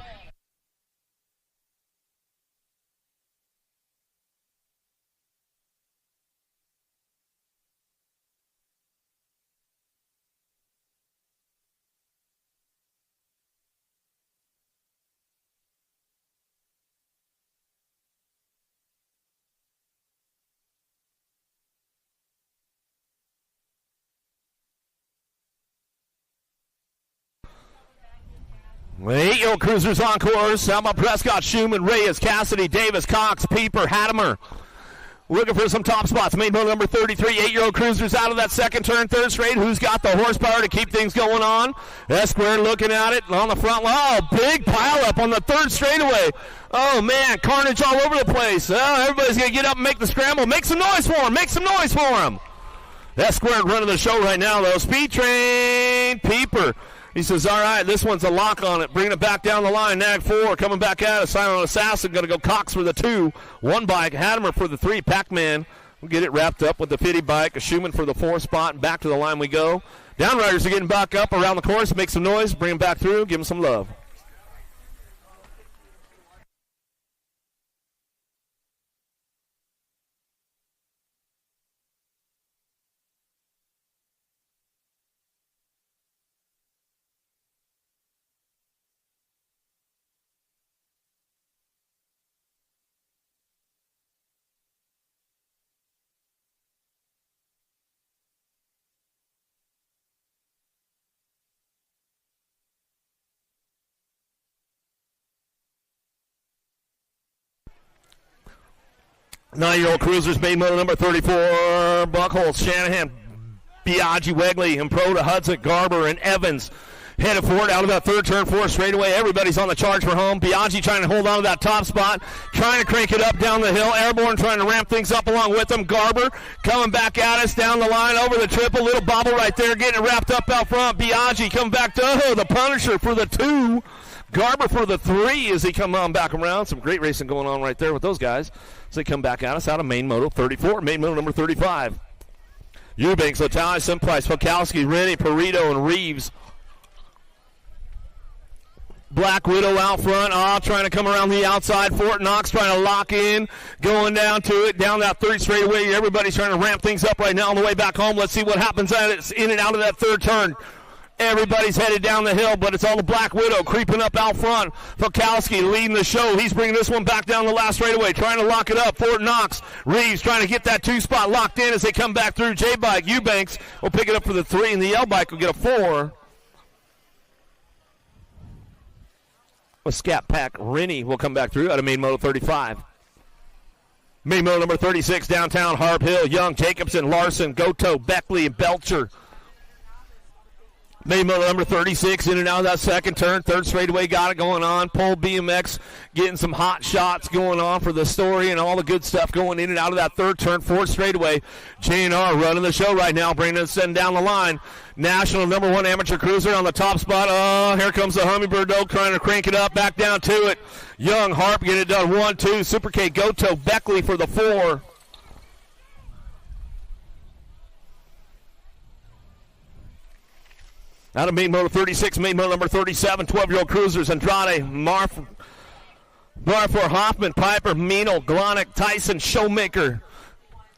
The 8-year-old cruisers on course. Selma, Prescott, Schumann, Reyes, Cassidy, Davis, Cox, Pieper, Hattimer. Looking for some top spots. Main moto number 33. 8-year-old cruisers out of that second turn, 3rd straight. Who's got the horsepower to keep things going on? S-Square looking at it on the front line. Oh, big pile up on the 3rd straightaway. Oh, man, carnage all over the place. Oh, everybody's going to get up and make the scramble. Make some noise for him. Make some noise for him. S-Square running the show right now, though. Speed Train, Pieper. He says, all right, this one's a lock on it. Bringing it back down the line. Nag 4 coming back at us. Silent Assassin going to go Cox for the 2. 1 bike. Hattimer for the 3. Pac-Man will get it wrapped up with the 50 bike. A Schumann for the 4 spot. And back to the line we go. Downriders are getting back up around the course. Make some noise. Bring them back through. Give them some love. Nine-year-old cruisers, main moto number 34, Buckholz, Shanahan, Biaggi, Wegley, and Pro to Hudson, Garber, and Evans. Headed forward out of that third turn, 4 straightaway. Everybody's on the charge for home. Biaggi trying to hold on to that top spot, trying to crank it up down the hill. Airborne trying to ramp things up along with him. Garber coming back at us down the line over the triple. Little bobble right there, getting it wrapped up out front. Biaggi coming back to the Punisher for the 2. Garber for the 3 as he come on back around. Some great racing going on right there with those guys as they come back at us out of main moto 34, main moto number 35. Eubanks, Latali, Simprice, Fokowski, Rennie, Perito, and Reeves. Black Widow out front, trying to come around the outside. Fort Knox trying to lock in, going down to it, down that third straightaway. Everybody's trying to ramp things up right now on the way back home. Let's see what happens in and out of that third turn. Everybody's headed down the hill, but it's all the Black Widow creeping up out front. Fokowski leading the show. He's bringing this one back down the last straightaway, trying to lock it up. Fort Knox, Reeves trying to get that 2 spot locked in as they come back through. J-Bike, Eubanks will pick it up for the 3, and the L-Bike will get a 4. A Scat Pack, Rennie will come back through out of main moto 35. Main moto number 36, downtown Harp Hill, Young, Jacobson, Larson, Goto, Beckley, and Belcher. Main moto number 36, in and out of that second turn. Third straightaway got it going on. Pole BMX getting some hot shots going on for the story and all the good stuff going in and out of that third turn. Fourth straightaway. JNR running the show right now, bringing us down the line. National number 1 amateur cruiser on the top spot. Oh, here comes the Hummingbird Oak trying to crank it up, back down to it. Young, Harp get it done. 1, 2. Super K, Goto, Beckley for the 4. Out of main moto 36, main moto number 37, 12-year-old cruisers, Andrade, Marfor, Hoffman, Piper, Mino, Glonick, Tyson, Showmaker.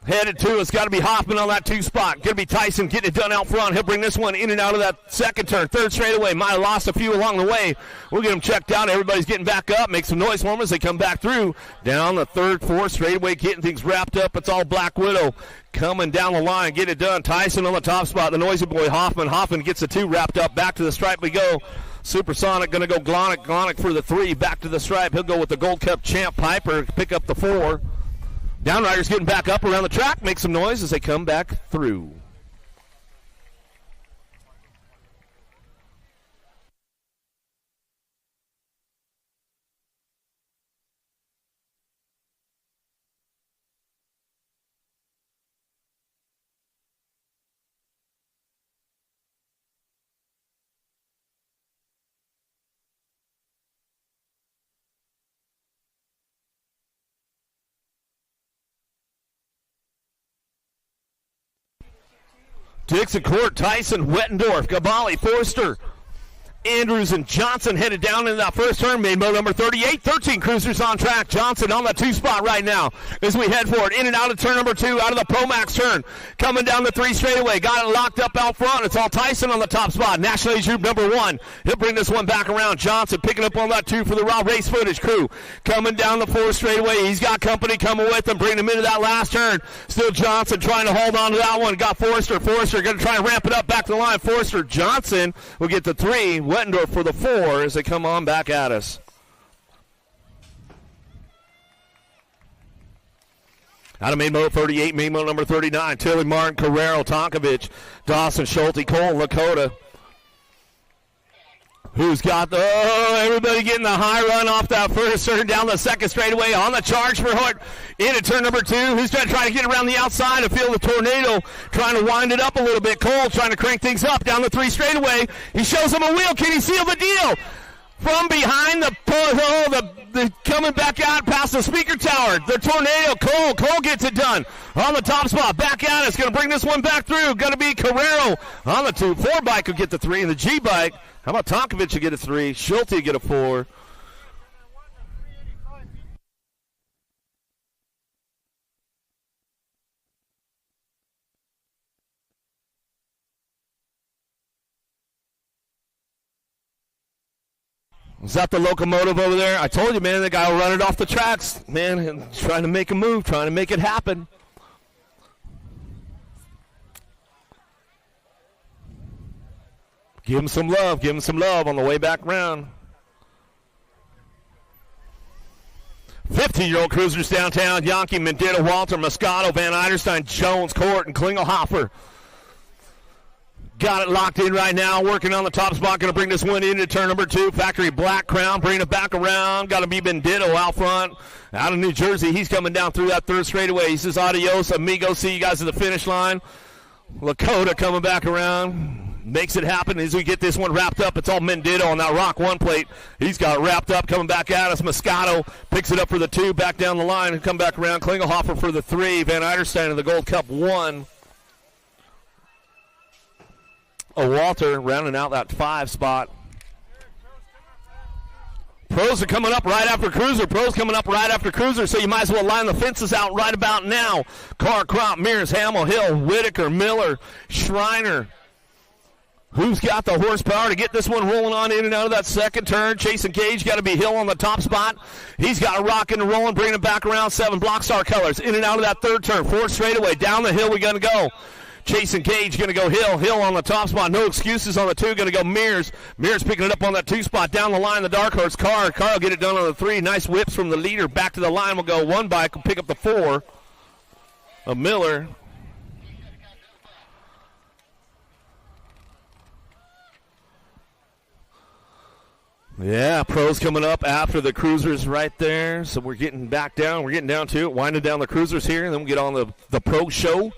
Headed to, it's got to be Hoffman on that 2 spot. Going to be Tyson getting it done out front. He'll bring this one in and out of that second turn. Third straightaway, might have lost a few along the way. We'll get them checked out. Everybody's getting back up. Make some noise for them as they come back through. Down the third, fourth straightaway, getting things wrapped up. It's all Black Widow coming down the line. Get it done. Tyson on the top spot. The noisy boy, Hoffman. Hoffman gets the 2 wrapped up. Back to the stripe we go. Supersonic going to go Glonick. Glonick for the 3. Back to the stripe. He'll go with the Gold Cup champ, Piper, pick up the 4. Downriders getting back up around the track, make some noise as they come back through. Dixon Court, Tyson, Wettendorf, Gabali, Forster, Andrews, and Johnson headed down in that first turn. Main moto number 38, 13 cruisers on track. Johnson on the 2 spot right now as we head forward. In and out of turn number 2, out of the Pro Max turn. Coming down the 3 straightaway. Got it locked up out front. It's all Tyson on the top spot. National Age Group number 1. He'll bring this one back around. Johnson picking up on that 2 for the Raw Race Footage crew. Coming down the 4 straightaway. He's got company coming with him, bringing him into that last turn. Still Johnson trying to hold on to that one. Got Forster. Forster going to try and ramp it up back to the line. Forster, Johnson will get the 3. Wettendorf for the 4 as they come on back at us. Out of main moto 38, main moto number 39, Tilly, Martin, Carrero, Tonkovich, Dawson, Schulte, Cole, Lakota. Who's got the, everybody getting the high run off that first turn down the second straightaway on the charge for Hort into turn number 2. Who's going to try to get around the outside and feel the tornado, trying to wind it up a little bit. Cole trying to crank things up down the 3 straightaway. He shows him a wheel. Can he seal the deal? From behind the coming back out past the speaker tower. The tornado, Cole gets it done on the top spot. Back at us, going to bring this one back through. Going to be Carrero on the 2. 4 bike will get the 3, and the G bike. How about Tonkovich will get a 3? Schulte will get a 4. Is that the locomotive over there? I told you, man, the guy will run it off the tracks, man, and trying to make a move, trying to make it happen. Give him some love on the way back round. 15-year-old cruisers downtown, Yankee, Mendita, Walter, Moscato, Van Eiderstein, Jones, Court, and Klingelhofer. Got it locked in right now, working on the top spot, going to bring this one into turn number 2. Factory Black Crown, bring it back around. Got to be Bendito out front, out of New Jersey. He's coming down through that third straightaway. He says, adios, amigo. See you guys at the finish line. Lakota coming back around, makes it happen as we get this one wrapped up. It's all Mendito on that Rock 1 plate. He's got it wrapped up, coming back at us. Moscato picks it up for the 2, back down the line, and come back around. Klingelhofer for the 3. Van Eiderstein in the Gold Cup 1. Walter rounding out that 5 spot. Pros are coming up right after Cruiser. Pros coming up right after Cruiser, so you might as well line the fences out right about now. Carr, Crop, Mears, Hamill, Hill, Whitaker, Miller, Schreiner. Who's got the horsepower to get this one rolling on in and out of that second turn? Chase and Gage got to be Hill on the top spot. He's got a rocking and rolling, bringing it back around 7. Block Star Colors in and out of that third turn. 4th straightaway. Down the hill we're going to go. Chase and Gage going to go Hill. Hill on the top spot. No excuses on the 2. Going to go Mears. Mears picking it up on that 2 spot. Down the line, the dark horse. Carr will get it done on the 3. Nice whips from the leader. Back to the line. We'll go 1 bike. We'll pick up the 4 of Miller. Yeah, Pros coming up after the Cruisers right there. So we're getting back down. We're getting down to it. Winding down the Cruisers here. And then we'll get on the Pro show.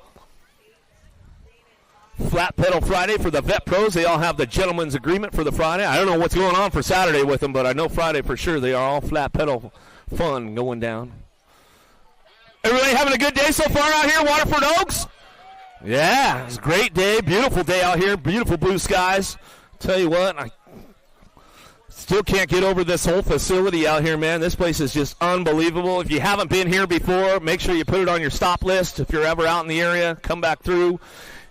Flat Pedal Friday for the Vet Pros. They all have the gentleman's agreement for the Friday. I don't know what's going on for Saturday with them, but I know Friday for sure they are all flat pedal fun going down. Everybody having a good day so far out here, Waterford Oaks? Yeah, it's a great day. Beautiful day out here. Beautiful blue skies. Tell you what, I still can't get over this whole facility out here, man. This place is just unbelievable. If you haven't been here before, make sure you put it on your stop list. If you're ever out in the area, come back through.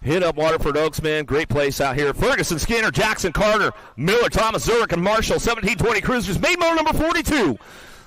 Hit up Waterford Oaks, man. Great place out here. Ferguson, Skinner, Jackson, Carter, Miller, Thomas, Zurich, and Marshall. 1720 Cruisers. Made motor number 42.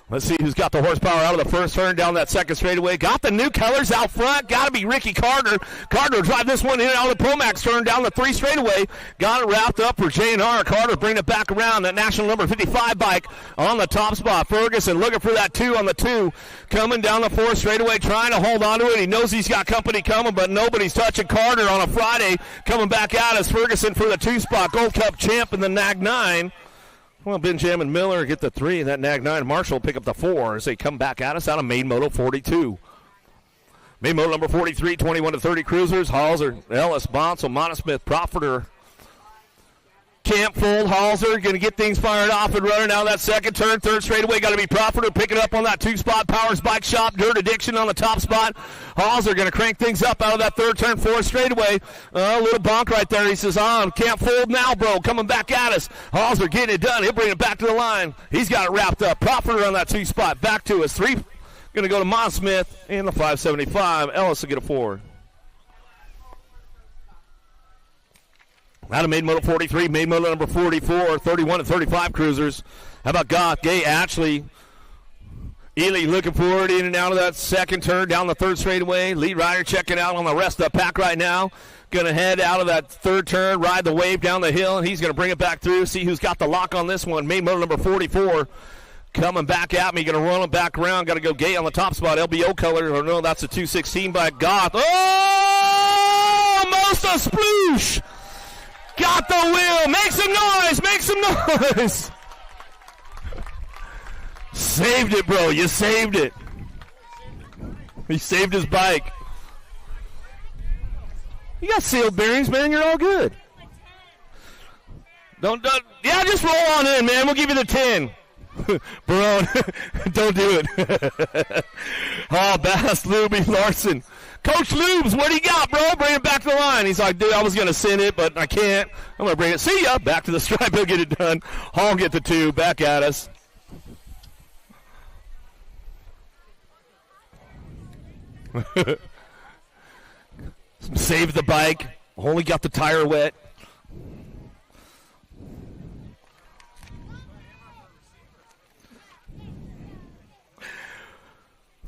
Let's see who's got the horsepower out of the first turn down that second straightaway. Got the new colors out front. Got to be Ricky Carter. Carter will drive this one in and out of the Promax turn down the 3 straightaway. Got it wrapped up for J&R. Carter bringing it back around. That national number 55 bike on the top spot. Ferguson looking for that 2 on the 2. Coming down the 4th straightaway, trying to hold on to it. He knows he's got company coming, but nobody's touching Carter on a Friday. Coming back out is Ferguson for the 2 spot. Gold Cup champ in the NAG 9. Well, Benjamin Miller get the 3, and that NAG 9 Marshall pick up the 4 as they come back at us out of Main Moto 42. Main Moto number 43, 21-30 Cruisers. Halser, Ellis, Bonsall, Montesmith, Profiter, Campfold, Halser going to get things fired off and running out of that second turn. 3rd straightaway got to be Profiter picking up on that 2 spot. Powers Bike Shop, Dirt Addiction on the top spot. Halser going to crank things up out of that 3rd turn. 4th straightaway. A little bonk right there. He says, can't fold now, bro. Coming back at us. Halser getting it done. He'll bring it back to the line. He's got it wrapped up. Profiter on that 2 spot. Back to us. 3 going to go to Montesmith in the 575. Ellis will get a 4. Out of Main Moto 43, Main Moto number 44, 31-35 Cruisers. How about Goth, Gay, Ashley, Ely looking forward in and out of that second turn down the 3rd straightaway. Lead rider checking out on the rest of the pack right now. Going to head out of that 3rd turn, ride the wave down the hill, and he's going to bring it back through. See who's got the lock on this one. Main Moto number 44 coming back at me. Going to run him back around. Got to go Gay on the top spot. LBO color. Or no, that's a 216 by Goth. Oh, almost a sploosh. Got the wheel. Make some noise. Make some noise. Saved it, bro. You saved it. He saved his bike. You got sealed bearings, man. You're all good. Don't yeah, just roll on in, man. We'll give you the 10. Barone, don't do it. Oh, Bass, Luby, Larson. Coach Lubes, what do you got, bro? Bring it back to the line. He's like, dude, I was going to send it, but I can't. I'm going to bring it. See ya. Back to the stripe. He'll get it done. Hall get the 2. Back at us. Saved the bike. Only got the tire wet.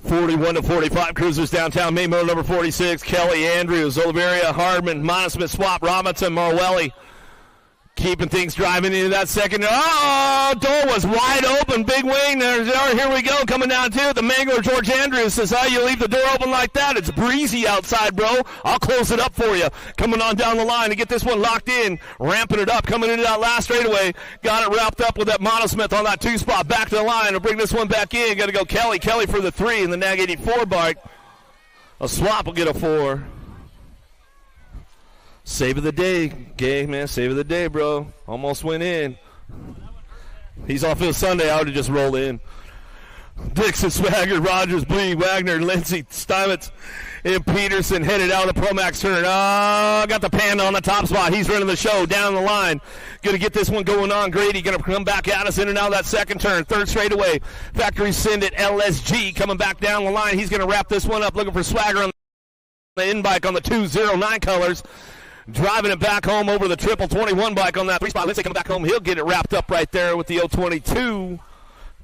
(41-45) Cruisers downtown. Main Moto number 46. Kelly Andrews, Oliveria, Hardman, Montesmith, Swap, Robinson, Marwelli, Keeping things driving into that second. Oh, door was wide open. Big wing. Here we go. Coming down to it. The Mangler, George Andrews, says, how you leave the door open like that? It's breezy outside, bro. I'll close it up for you. Coming on down the line to get this one locked in. Ramping it up. Coming into that last straightaway. Got it wrapped up with that Monosmith on that 2 spot. Back to the line. To bring this one back in. Got to go Kelly. Kelly for the 3 in the Nag 84 bike. A swap will get a 4. Save of the day, Gay, man. Save of the day, bro. Almost went in. He's off his Sunday. I would have just rolled in. Dixon, Swagger, Rogers, Blee, Wagner, Lindsey, Steinmetz, and Peterson headed out of the Pro-Max turn. Got the Panda on the top spot. He's running the show down the line. Going to get this one going on. Grady going to come back at us in and out of that second turn. Third straightaway. Factory Send at LSG coming back down the line. He's going to wrap this one up. Looking for Swagger on the in-bike on the 209 colors. Driving it back home over the 21 bike on that 3 spot. Lindsay coming back home. He'll get it wrapped up right there with the 022.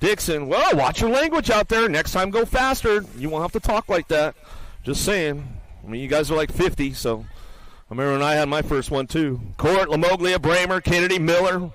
Dixon, well, watch your language out there. Next time go faster. You won't have to talk like that. Just saying. I mean, you guys are like 50, so I remember when I had my first one too. Court, Lamoglia, Bramer, Kennedy, Miller.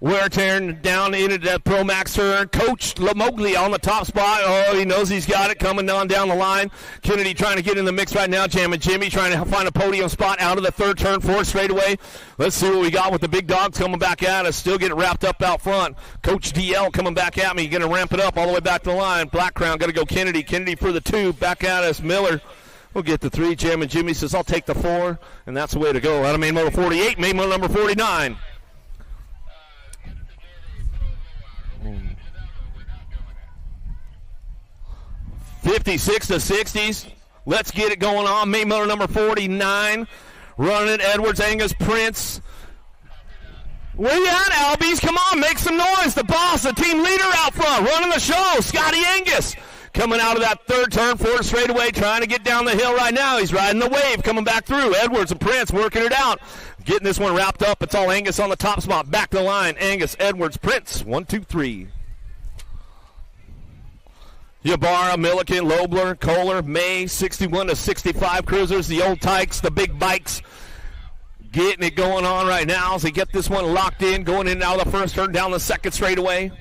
Wear tearing down into that Pro Max turn. Coach Lamoglia on the top spot. Oh, he knows he's got it coming on down the line. Kennedy trying to get in the mix right now. Jamming Jimmy trying to find a podium spot out of the third turn, 4 straightaway. Let's see what we got with the big dogs coming back at us. Still getting wrapped up out front. Coach DL coming back at me. Going to ramp it up all the way back to the line. Black Crown got to go Kennedy. Kennedy for the 2. Back at us. Miller. We'll get the 3. Jamming Jimmy says, I'll take the 4. And that's the way to go. Out of main motor 48, main motor number 49. 56 to 60s. Let's get it going on. Main motor number 49. Running it. Edwards, Angus, Prince. Where you at, Albies? Come on, make some noise. The boss, the team leader out front, running the show. Scotty Angus coming out of that third turn, 4 straightaway, trying to get down the hill right now. He's riding the wave, coming back through. Edwards and Prince working it out. Getting this one wrapped up. It's all Angus on the top spot. Back to the line. Angus, Edwards, Prince. 1, 2, 3. Ybarra, Milliken, Lobler, Kohler, May, 61 to 65 cruisers, the old tykes, the big bikes, getting it going on right now as they get this one locked in, going in and out of the first turn, down the second straightaway.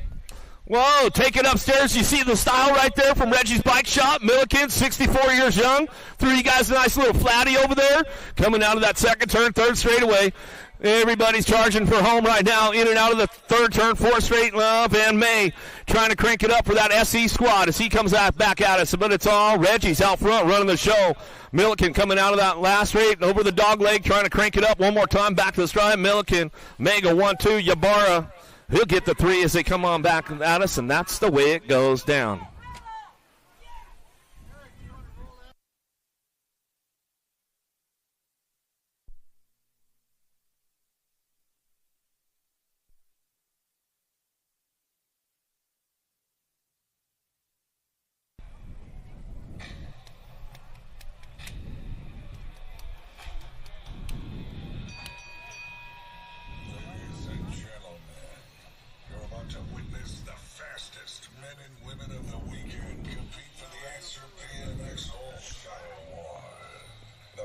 Whoa, take it upstairs. You see the style right there from Reggie's Bike Shop. Milliken, 64 years young. Threw you guys a nice little flatty over there. Coming out of that second turn, third straightaway. Everybody's charging for home right now. In and out of the third turn, 4 straight. Van May trying to crank it up for that SE squad as he comes back at us. But it's all Reggie's out front running the show. Milliken coming out of that last straight and over the dog leg trying to crank it up one more time. Back to the stride. Milliken, Mega 1, 2. Ybarra, he'll get the 3 as they come on back at us, and that's the way it goes down.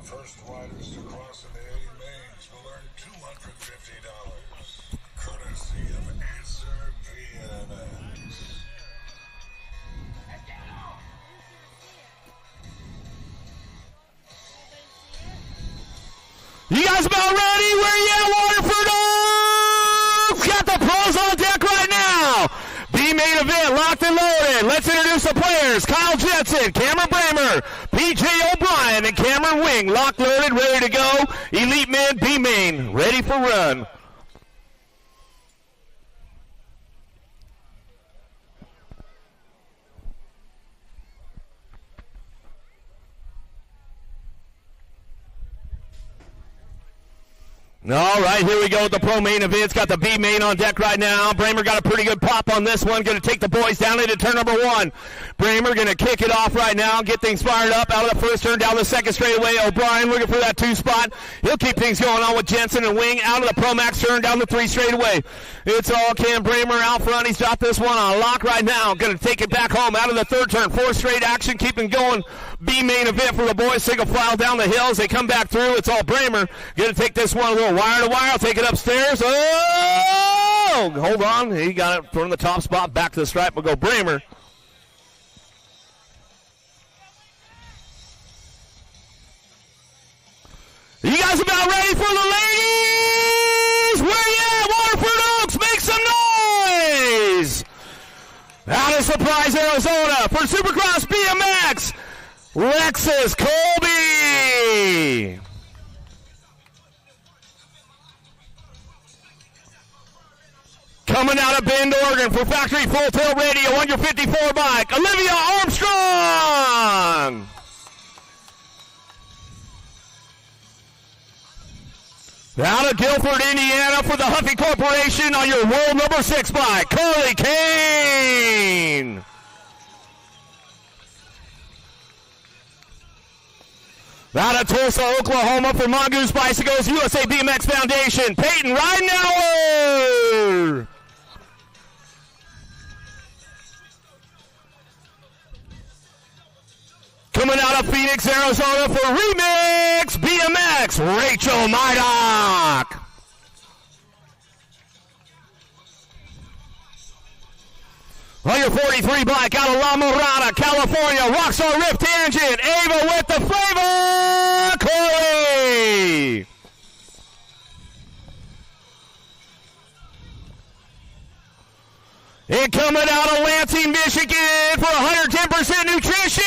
First riders to cross in the 80 mains will earn $250, courtesy of Answer BMX. You guys about ready? Where you at, Waterford? Oh, got the pros on deck right now. B-main event, locked and loaded. Let's introduce the players. Kyle Jensen, Cameron Bramer, P.J. O'Brien, and Cameron Wing. Locked, loaded, ready to go. Elite men, B-main, ready for run. All right, here we go with the pro main events. Got the B main on deck right now. Bramer got a pretty good pop on this one. Going to take the boys down into turn number 1. Bramer going to kick it off right now, get things fired up out of the first turn, down the second straightaway. O'Brien looking for that 2 spot. He'll keep things going on with Jensen and Wing out of the Pro Max turn, down the 3 straightaway. It's all Cam Bramer out front. He's got this one on lock right now. Going to take it back home out of the third turn. 4 straight action, keeping going. B main event for the boys. Single file down the hills. They come back through. It's all Bramer. Going to take this one a little go. Wire to wire. Take it upstairs. Oh! Hold on. He got it from the top spot. Back to the stripe. We'll go Bramer. You guys about ready for the ladies? Where you at? Waterford Oaks, make some noise! Out of Surprise, Arizona for Supercross BMX, Lexus Colby. Coming out of Bend, Oregon for Factory Full Tilt Radio on your 54 bike, Olivia Armstrong. Out of Guilford, Indiana for the Huffy Corporation on your world number 6 bike, Carly Kane. Out of Tulsa, Oklahoma for Mongoose Bicycles, USA BMX Foundation, Peyton Ridenauer. Coming out of Phoenix, Arizona for Remix BMX, Rachel Mydock. On your 43 bike out of La Mirada, California, Rockstar Rift Tangent, Ava with the flavor, Corey. And coming out of Lansing, Michigan for 110% nutrition,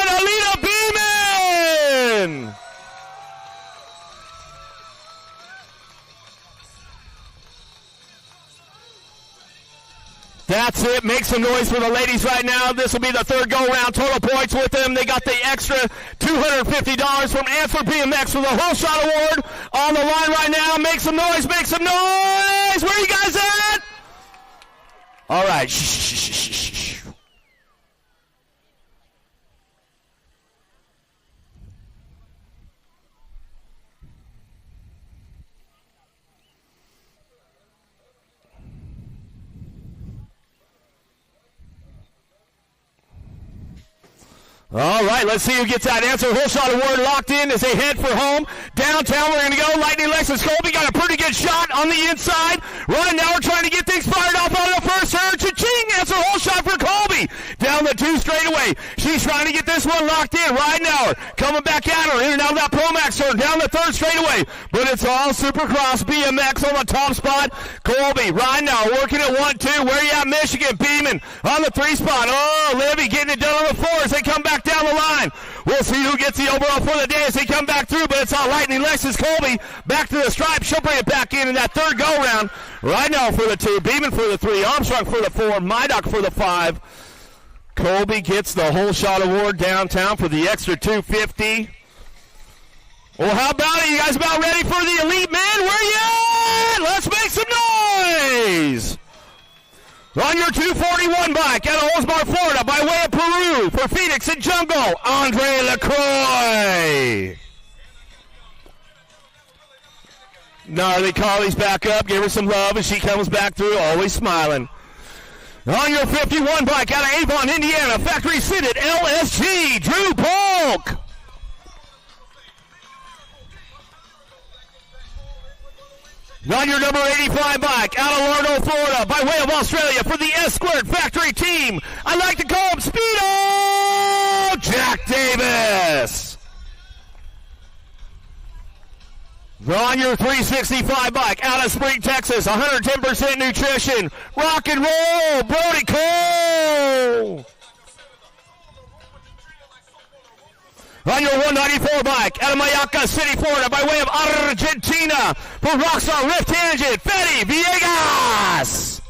Alita Beeman. That's it. Make some noise for the ladies right now. This will be the third go-round. Total points with them. They got the extra $250 from Answer BMX for the Whole Shot Award on the line right now. Make some noise. Make some noise. Where are you guys at? All right. Shh. All right, let's see who gets that Answer Whole Shot Award locked in as they head for home. Downtown, we're going to go. Lightning Lexus Colby got a pretty good shot on the inside. Right now, we're trying to get things fired off out of the first turn. Cha-ching! Answer Whole Shot for Colby. Down the 2 straightaway. She's trying to get this one locked in. Ridenauer coming back at her. In and out of that Pro-Max turn. Down the 3rd straightaway. But it's all Supercross BMX on the top spot. Colby, Ridenauer working at 1-2. Where you at, Michigan? Beeman on the 3 spot. Oh, Livy getting it done on the 4 as they come back down the line. We'll see who gets the overall for the day as they come back through, but it's all Lightning Lexus Colby back to the stripe. She'll bring it back in that 3rd go-round. Ridenauer for the 2, Beeman for the 3, Armstrong for the 4, Mydock for the 5. Colby gets the Whole Shot Award downtown for the extra $250. Well, how about it? You guys about ready for the Elite Men? Where you at? Let's make some noise! On your 241 bike out of Oldsmar, Florida, by way of Peru, for Phoenix and Jungle, Andre LaCroix. Gnarly Carly's back up. Give her some love as she comes back through, always smiling. On your 51 bike out of Avon, Indiana, factory fitted LSG, Drew Polk. On your number 85 bike out of Largo, Florida, by way of Australia for the S-Squared factory team. I like to call him Speedo, Jack Davis. On your 365 bike out of Spring, Texas, 110% nutrition, rock and roll, Brody Cole. On your 194 bike out of Mayaca City, Florida, by way of Argentina, for Rockstar Rift Tangent, Fetty Villegas.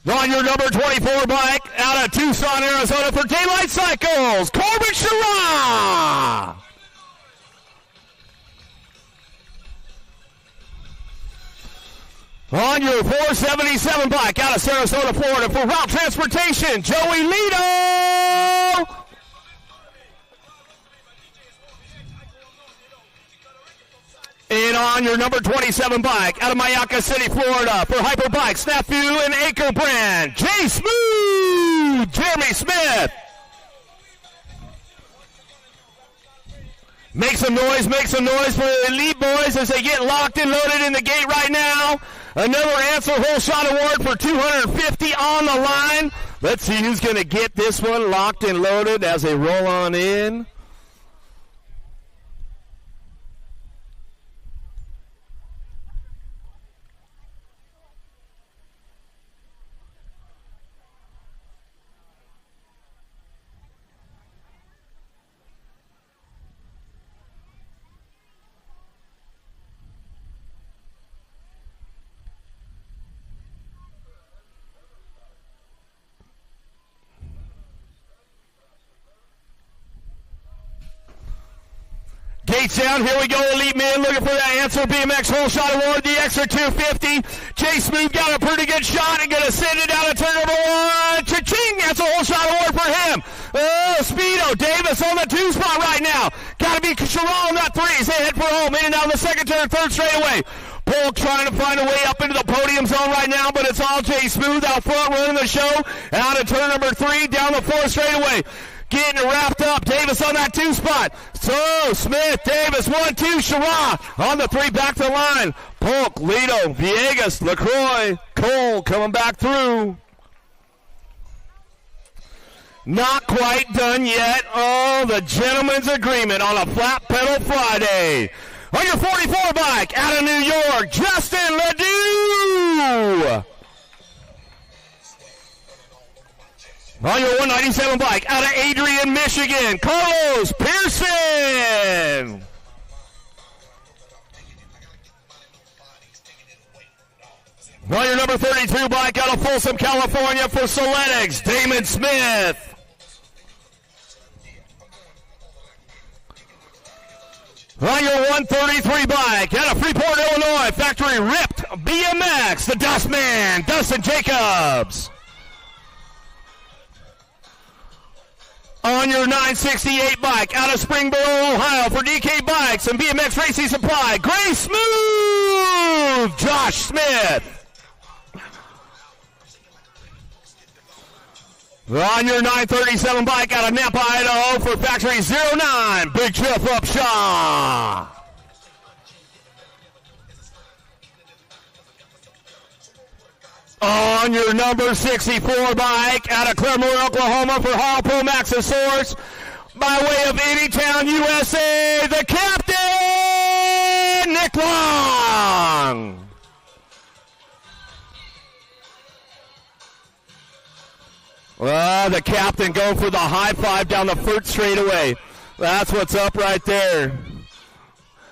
On your number 24 bike out of Tucson, Arizona, for Daylight Cycles, Corbin Sherrod. On your 477 bike out of Sarasota, Florida, for Route Transportation, Joey Lito. And on your number 27 bike out of Mayaca City, Florida, for Hyper Bike, Snafu, and Acre Brand, Jay Smooth, Jeremy Smith. Make some noise for the Elite Boys as they get locked and loaded in the gate right now. Another answer whole shot award for $250 on the line. Let's see who's going to get this one locked and loaded as they roll on in. Gates down, here we go, Elite Men looking for that answer BMX whole shot award, the extra $250. Jay Smooth got a pretty good shot and gonna send it down to turn number 1. Cha-ching, that's a whole shot award for him. Oh, Speedo Davis on the 2 spot right now. Gotta be Sharon on that 3 as they head for home, in and down the second turn, third straightaway. Polk trying to find a way up into the podium zone right now, but it's all Jay Smooth out front running the show. Out of turn number 3, down the 4th straightaway. Getting it wrapped up. Davis on that 2 spot. So, Smith, Davis, 1-2. Sharon on the 3, back to the line. Polk, Lido, Villegas, LaCroix, Cole coming back through. Not quite done yet. Oh, the gentleman's agreement on a flat pedal Friday. On your 44 bike, out of New York, Justin Ledoux. On your 197 bike, out of Adrian, Michigan, Carlos Pearson. On your number 32 bike, out of Folsom, California, for Soletics, Damon Smith. On your 133 bike, out of Freeport, Illinois, factory ripped BMX, the Dustman, Dustin Jacobs. On your 968 bike, out of Springboro, Ohio, for DK Bikes and BMX Racing Supply, Gray Smooth, Josh Smith. On your 937 bike, out of Nampa, Idaho, for Factory 09, Big Jeff Upshaw. On your number 64 bike, out of Claremore, Oklahoma, for Hall Pro Maxosaurus, by way of Anytown, USA, the captain, Nick Long. Well, the captain going for the high 5 down the 1st straightaway. That's what's up right there.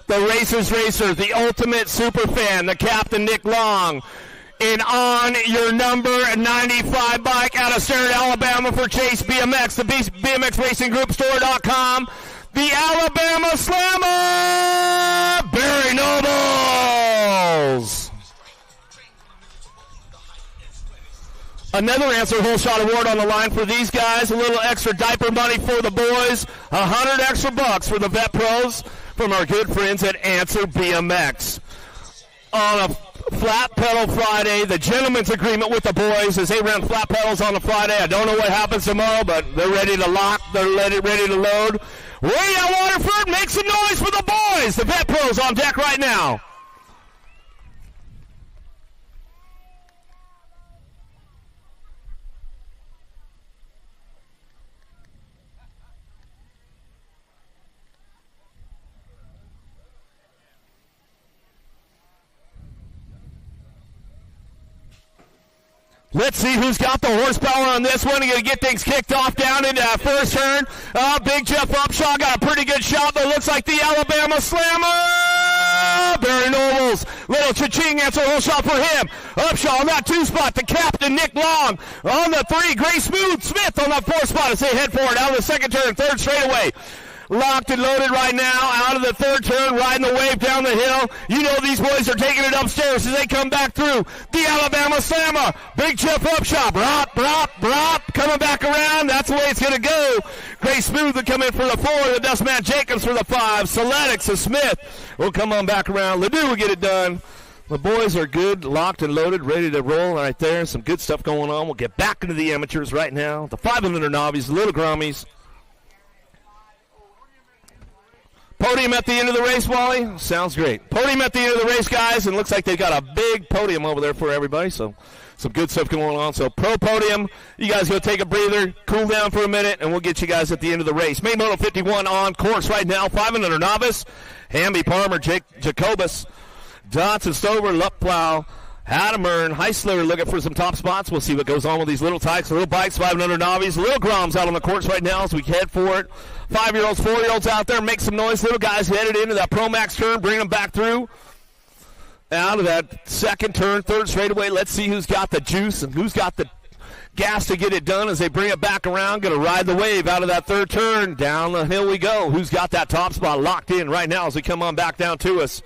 The Racer's Racer, the ultimate super fan, the captain, Nick Long. And on your number 95 bike, out of Sarah, Alabama, for Chase BMX, the BMX Racing Group Store.com, the Alabama Slammer, Barry Nobles. Another answer whole shot award on the line for these guys. A little extra diaper money for the boys. $100 extra bucks for the vet pros from our good friends at Answer BMX. On a flat pedal Friday, the gentleman's agreement with the boys as they run flat pedals on a Friday. I don't know what happens tomorrow, but they're ready to lock. They're ready to load. Way out Waterford, make some noise for the boys. The vet pros on deck right now. Let's see who's got the horsepower on this one. He's going to get things kicked off down into that 1st turn. Big Jeff Upshaw got a pretty good shot, but looks like the Alabama Slammer. Barry Nobles, little cha-ching answer whole shot for him. Upshaw on that 2 spot. The captain, Nick Long. On the 3, Gray Smooth Smith on that 4th spot as they head forward out of the 2nd turn, 3rd straightaway. Locked and loaded right now, out of the 3rd turn, riding the wave down the hill. You know these boys are taking it upstairs as they come back through. The Alabama Slammer, Big Jeff Upshaw, brop, coming back around. That's the way it's going to go. Gray Smooth will come in for the 4, the Dustman Jacobs for the 5, Soletics and Smith will come on back around. Ledoux will get it done. The boys are good, locked and loaded, ready to roll right there. Some good stuff going on. We'll get back into the amateurs right now. The 500 novices, the little grommies. Podium at the end of the race, Wally? Sounds great. Podium at the end of the race, guys, and looks like they've got a big podium over there for everybody, so some good stuff going on. So pro podium, you guys go take a breather, cool down for a minute, and we'll get you guys at the end of the race. Main Moto 51 on course right now, 500 novice. Hamby, Palmer, Jacobus, Dotson, Stover, Luplow, Hadamern, Heisler looking for some top spots. We'll see what goes on with these little tykes, little bikes, 500 novice. Little Groms out on the course right now as we head for it. 5-year-olds, 4-year-olds out there, make some noise. Little guys headed into that Pro Max turn, bring them back through. Out of that second turn, third straightaway. Let's see who's got the juice and who's got the gas to get it done as they bring it back around. Going to ride the wave out of that third turn. Down the hill we go. Who's got that top spot locked in right now as we come on back down to us?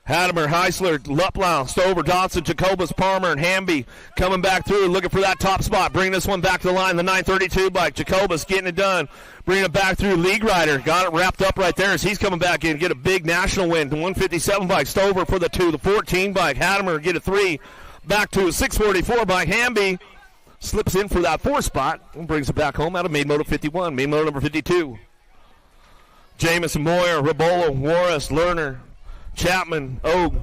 Hadamer, Heisler, Luplow, Stover, Dodson, Jacobus, Palmer, and Hamby coming back through, looking for that top spot. Bringing this one back to the line, the 932 bike. Jacobus getting it done. Bringing it back through. League Rider got it wrapped up right there as he's coming back in. Get a big national win. The 157 bike. Stover for the 2. The 14 bike. Hadamer get a 3. Back to a 644 bike. Hamby slips in for that 4 spot and brings it back home out of Main Moto 51. Main Moto number 52. Jamison, Moyer, Rabola, Warris, Lerner, Chapman, Oak.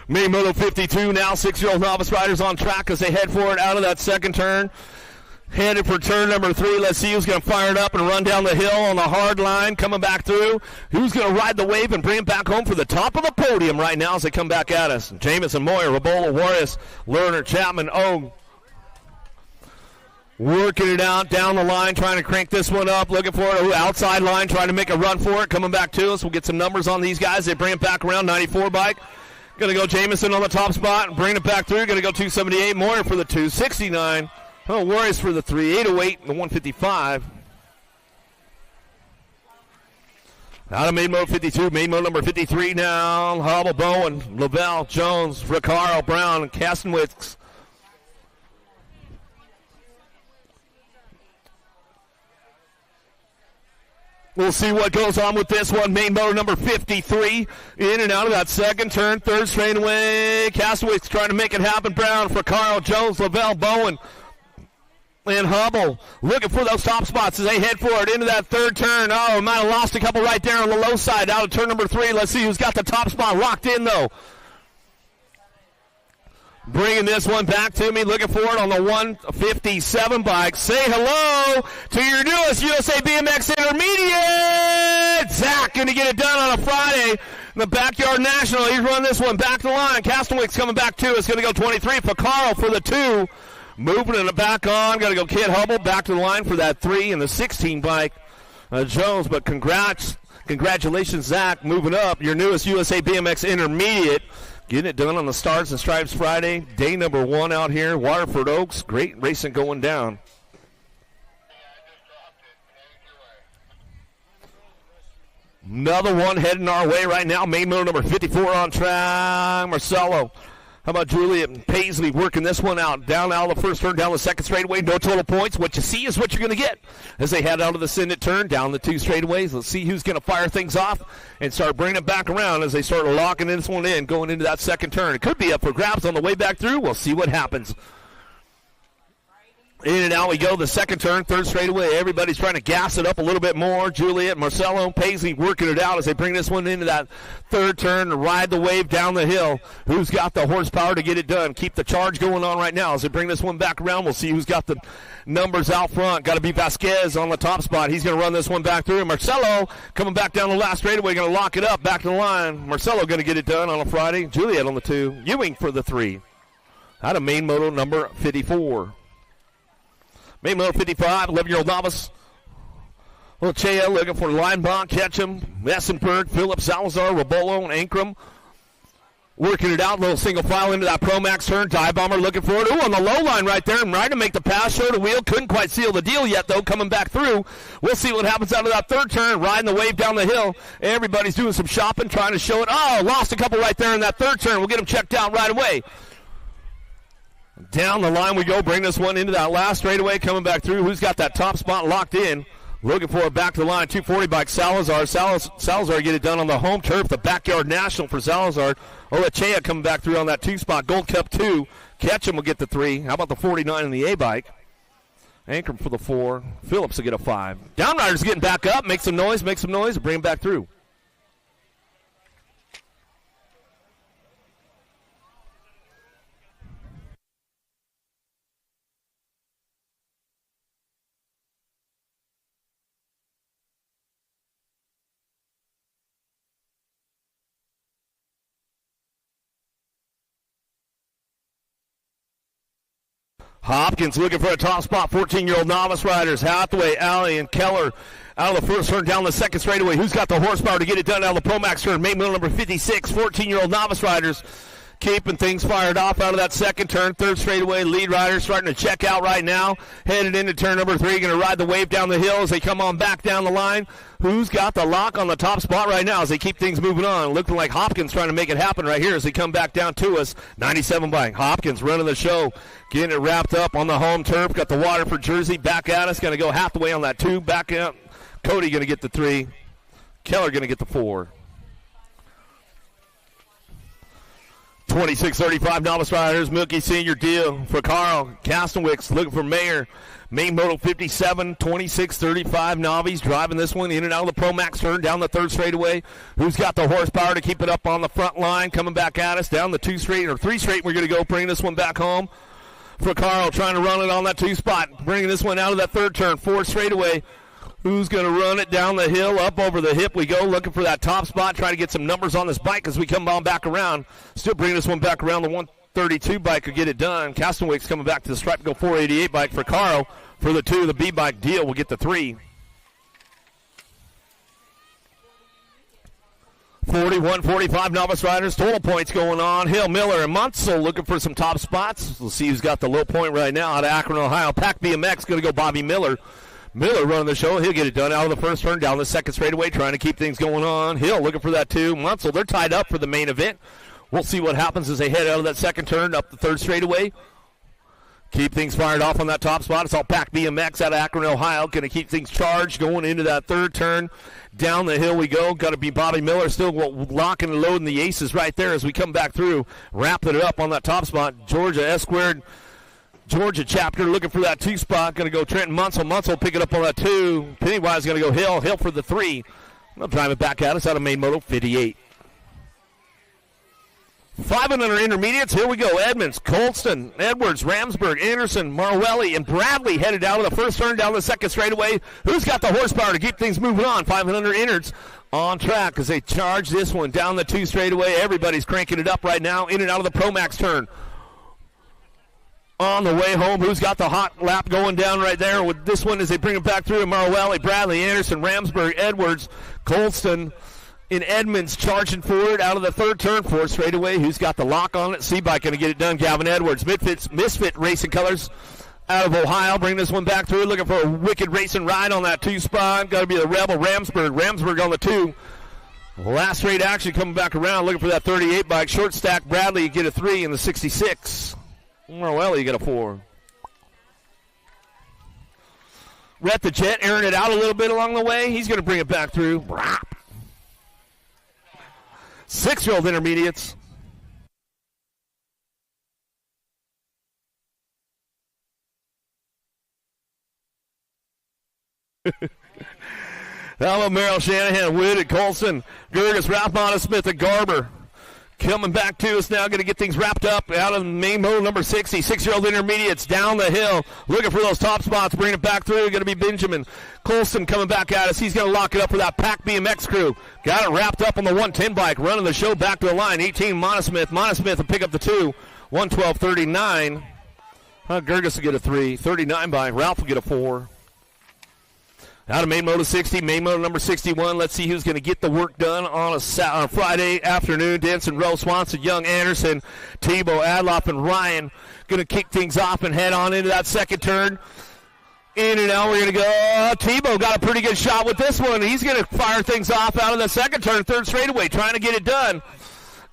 Main Moto 52 now, 6-year-old novice riders on track as they head for it out of that second turn. Headed for turn number 3. Let's see who's going to fire it up and run down the hill on the hard line, coming back through. Who's going to ride the wave and bring it back home for the top of the podium right now as they come back at us? Jamison, Moyer, Rabola, Warris, Lerner, Chapman, O. Working it out down the line, trying to crank this one up, looking for it. Outside line, trying to make a run for it, coming back to us. We'll get some numbers on these guys. They bring it back around, 94 bike. Going to go Jamison on the top spot and bring it back through. Going to go 278, Moyer for the 269. Oh, Warriors for the 3, 808, and the 155. Out of Main Moto 52, Main Moto number 53 now. Hubble, Bowen, Lavelle, Jones, Ricardo, Brown, and Kastenwitz. We'll see what goes on with this one. Main Moto number 53 in and out of that second turn, third straightaway. Kastenwitz trying to make it happen. Brown, Ricardo, Jones, Lavelle, Bowen, and Hubble looking for those top spots as they head for it into that third turn. Oh, might have lost a couple right there on the low side out of turn number 3. Let's see who's got the top spot locked in, though. Bringing this one back to me, looking for it on the 157 bike. Say hello to your newest USA BMX Intermediate. Zach going to get it done on a Friday in the Backyard National. He's running this one back to the line. Kastenwick's coming back too. It's going to go 23. Picaro for the 2. Moving it back on. Got to go Kid Hubble back to the line for that 3 and the 16 bike. Jones, but congratulations, Zach, moving up. Your newest USA BMX Intermediate. Getting it done on the Stars and Stripes Friday. Day number 1 out here. Waterford Oaks. Great racing going down. Another one heading our way right now. Main Moto number 54 on track. Marcelo. How about Juliet and Paisley working this one out? Down out of the first turn, down the second straightaway. No total points. What you see is what you're going to get as they head out of the Synod turn, down the 2 straightaways. Let's see who's going to fire things off and start bringing it back around as they start locking this one in, going into that second turn. It could be up for grabs on the way back through. We'll see what happens. In and out we go. The second turn, third straightaway. Everybody's trying to gas it up a little bit more. Juliet, Marcelo, Paisley working it out as they bring this one into that third turn and ride the wave down the hill. Who's got the horsepower to get it done? Keep the charge going on right now as they bring this one back around. We'll see who's got the numbers out front. Got to be Vasquez on the top spot. He's going to run this one back through. Marcelo coming back down the last straightaway, going to lock it up back to the line. Marcelo going to get it done on a Friday. Juliet on the 2. Ewing for the 3. Out of Main Moto number 54. Main Moto 55, 11-year-old novice. Chea looking for Linebaugh, Ketchum, Messenberg, Phillips, Salazar, Rabolo, and Ankrum. Working it out, little single file into that Pro Max turn. Dive Bomber looking for it. Ooh, on the low line right there, and right to make the pass, show the wheel. Couldn't quite seal the deal yet, though, coming back through. We'll see what happens out of that third turn, riding the wave down the hill. Everybody's doing some shopping, trying to show it. Oh, lost a couple right there in that third turn. We'll get them checked out right away. Down the line we go. Bring this one into that last straightaway. Coming back through. Who's got that top spot locked in? Looking for it back to the line. 240 by Salazar. Salazar get it done on the home turf. The backyard national for Salazar. Olachea coming back through on that 2 spot. Gold Cup 2. Ketchum will get the 3. How about the 49 in the A-bike? Anchor for the 4. Phillips will get a 5. Downriders getting back up. Make some noise. Bring him back through. Hopkins looking for a top spot. 14-year-old novice riders. Hathaway, Alley, and Keller out of the first turn down the second straightaway. Who's got the horsepower to get it done out of the Pro Max turn? Main wheel number 56. 14-year-old novice riders keeping things fired off out of that second turn. Third straightaway. Lead riders starting to check out right now. Headed into turn number 3. Going to ride the wave down the hill as they come on back down the line. Who's got the lock on the top spot right now as they keep things moving on? Looking like Hopkins trying to make it happen right here as they come back down to us. 97 by Hopkins running the show. Getting it wrapped up on the home turf. Got the Waterford jersey back at us. Going to go Hathaway on that 2. Back out. Cody going to get the 3. Keller going to get the 4. 26-35 novice riders. Milky Senior deal for Carl Castenwicks looking for Mayor. Main moto 57, 26-35 novice driving this one in and out of the Pro Max turn down the third straightaway. Who's got the horsepower to keep it up on the front line? Coming back at us down the 2 straight or 3 straight. We're going to go bring this one back home for Carl trying to run it on that 2 spot. Bringing this one out of that third turn. 4 straightaway. Who's going to run it down the hill, up over the hip we go, looking for that top spot, trying to get some numbers on this bike as we come on back around. Still bringing this one back around. The 132 bike could get it done. Castenwick's coming back to the stripe to go 488 bike for Carl. For the 2, the B-bike deal will get the 3. 41-45 novice riders. Total points going on. Hill, Miller, and Munsell looking for some top spots. We'll see who's got the low point right now out of Akron, Ohio. Pack BMX going to go Bobby Miller. Miller running the show. He'll get it done out of the first turn, down the second straightaway, trying to keep things going on. Hill looking for that 2. Munsell, they're tied up for the main event. We'll see what happens as they head out of that second turn, up the third straightaway. Keep things fired off on that top spot. It's all Pack BMX out of Akron, Ohio. Going to keep things charged going into that third turn. Down the hill we go. Got to be Bobby Miller still locking and loading the aces right there as we come back through. Wrapping it up on that top spot. Georgia S-squared. Georgia chapter looking for that 2 spot. Going to go Trenton Munsell. Munsell pick it up on that 2. Pennywise going to go Hill. Hill for the 3. They'll drive it back at us out of main moto 58. 500 intermediates. Here we go. Edmonds, Colston, Edwards, Ramsburg, Anderson, Marwelli, and Bradley headed out of the first turn down the second straightaway. Who's got the horsepower to keep things moving on? 500 innards on track as they charge this one down the 2 straightaway. Everybody's cranking it up right now in and out of the Pro Max turn. On the way home, who's got the hot lap going down right there with this one as they bring it back through? Marwelli, Bradley, Anderson, Ramsburg, Edwards, Colston, in Edmonds charging forward out of the third turn, 4 straightaway. Who's got the lock on it? C-Bike going to get it done. Gavin Edwards, Misfit Racing Colors out of Ohio. Bring this one back through. Looking for a wicked racing ride on that 2 spot. Got to be the Rebel Ramsburg. Ramsburg on the 2. Last straight action coming back around. Looking for that 38 bike. Short stack Bradley, you get a 3 in the 66. Well, you get a 4. Rhett the Jet airing it out a little bit along the way. He's going to bring it back through. 6-year-old intermediates. Hello, Merrill Shanahan, Wood at Colson, Gerges, Rathmata, Smith, and Garber. Coming back to us now, going to get things wrapped up out of main mode number 60. 6-year-old intermediates down the hill, looking for those top spots, bringing it back through. Going to be Benjamin Colston coming back at us. He's going to lock it up for that Pack BMX crew. Got it wrapped up on the 110 bike, running the show back to the line. 18, Monosmith. Monosmith will pick up the 2. 112.39. Gerges will get a 3. 39 bike. Ralph will get a 4. Out of main moto 60, main moto number 61. Let's see who's going to get the work done on a Friday afternoon. Danson, Rowe, Swanson, Young, Anderson, Tebow, Adloff, and Ryan going to kick things off and head on into that second turn. In and out, we're going to go. Tebow got a pretty good shot with this one. He's going to fire things off out of the second turn, third straightaway, trying to get it done.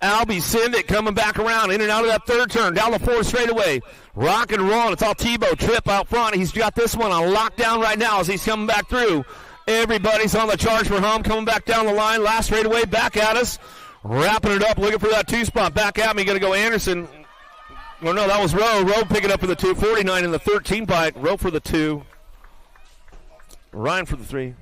Albie Sindick coming back around, in and out of that third turn, down the fourth straightaway. Rock and roll. It's all Tebow. Trip out front. He's got this one on lockdown right now as he's coming back through. Everybody's on the charge for home, coming back down the line. Last straightaway, back at us. Wrapping it up, looking for that 2 spot. Back at me, going to go Anderson. Well, no, that was Rowe. Rowe picking up for the 2. 49 in the 13 bike. Rowe for the 2. Ryan for the 3.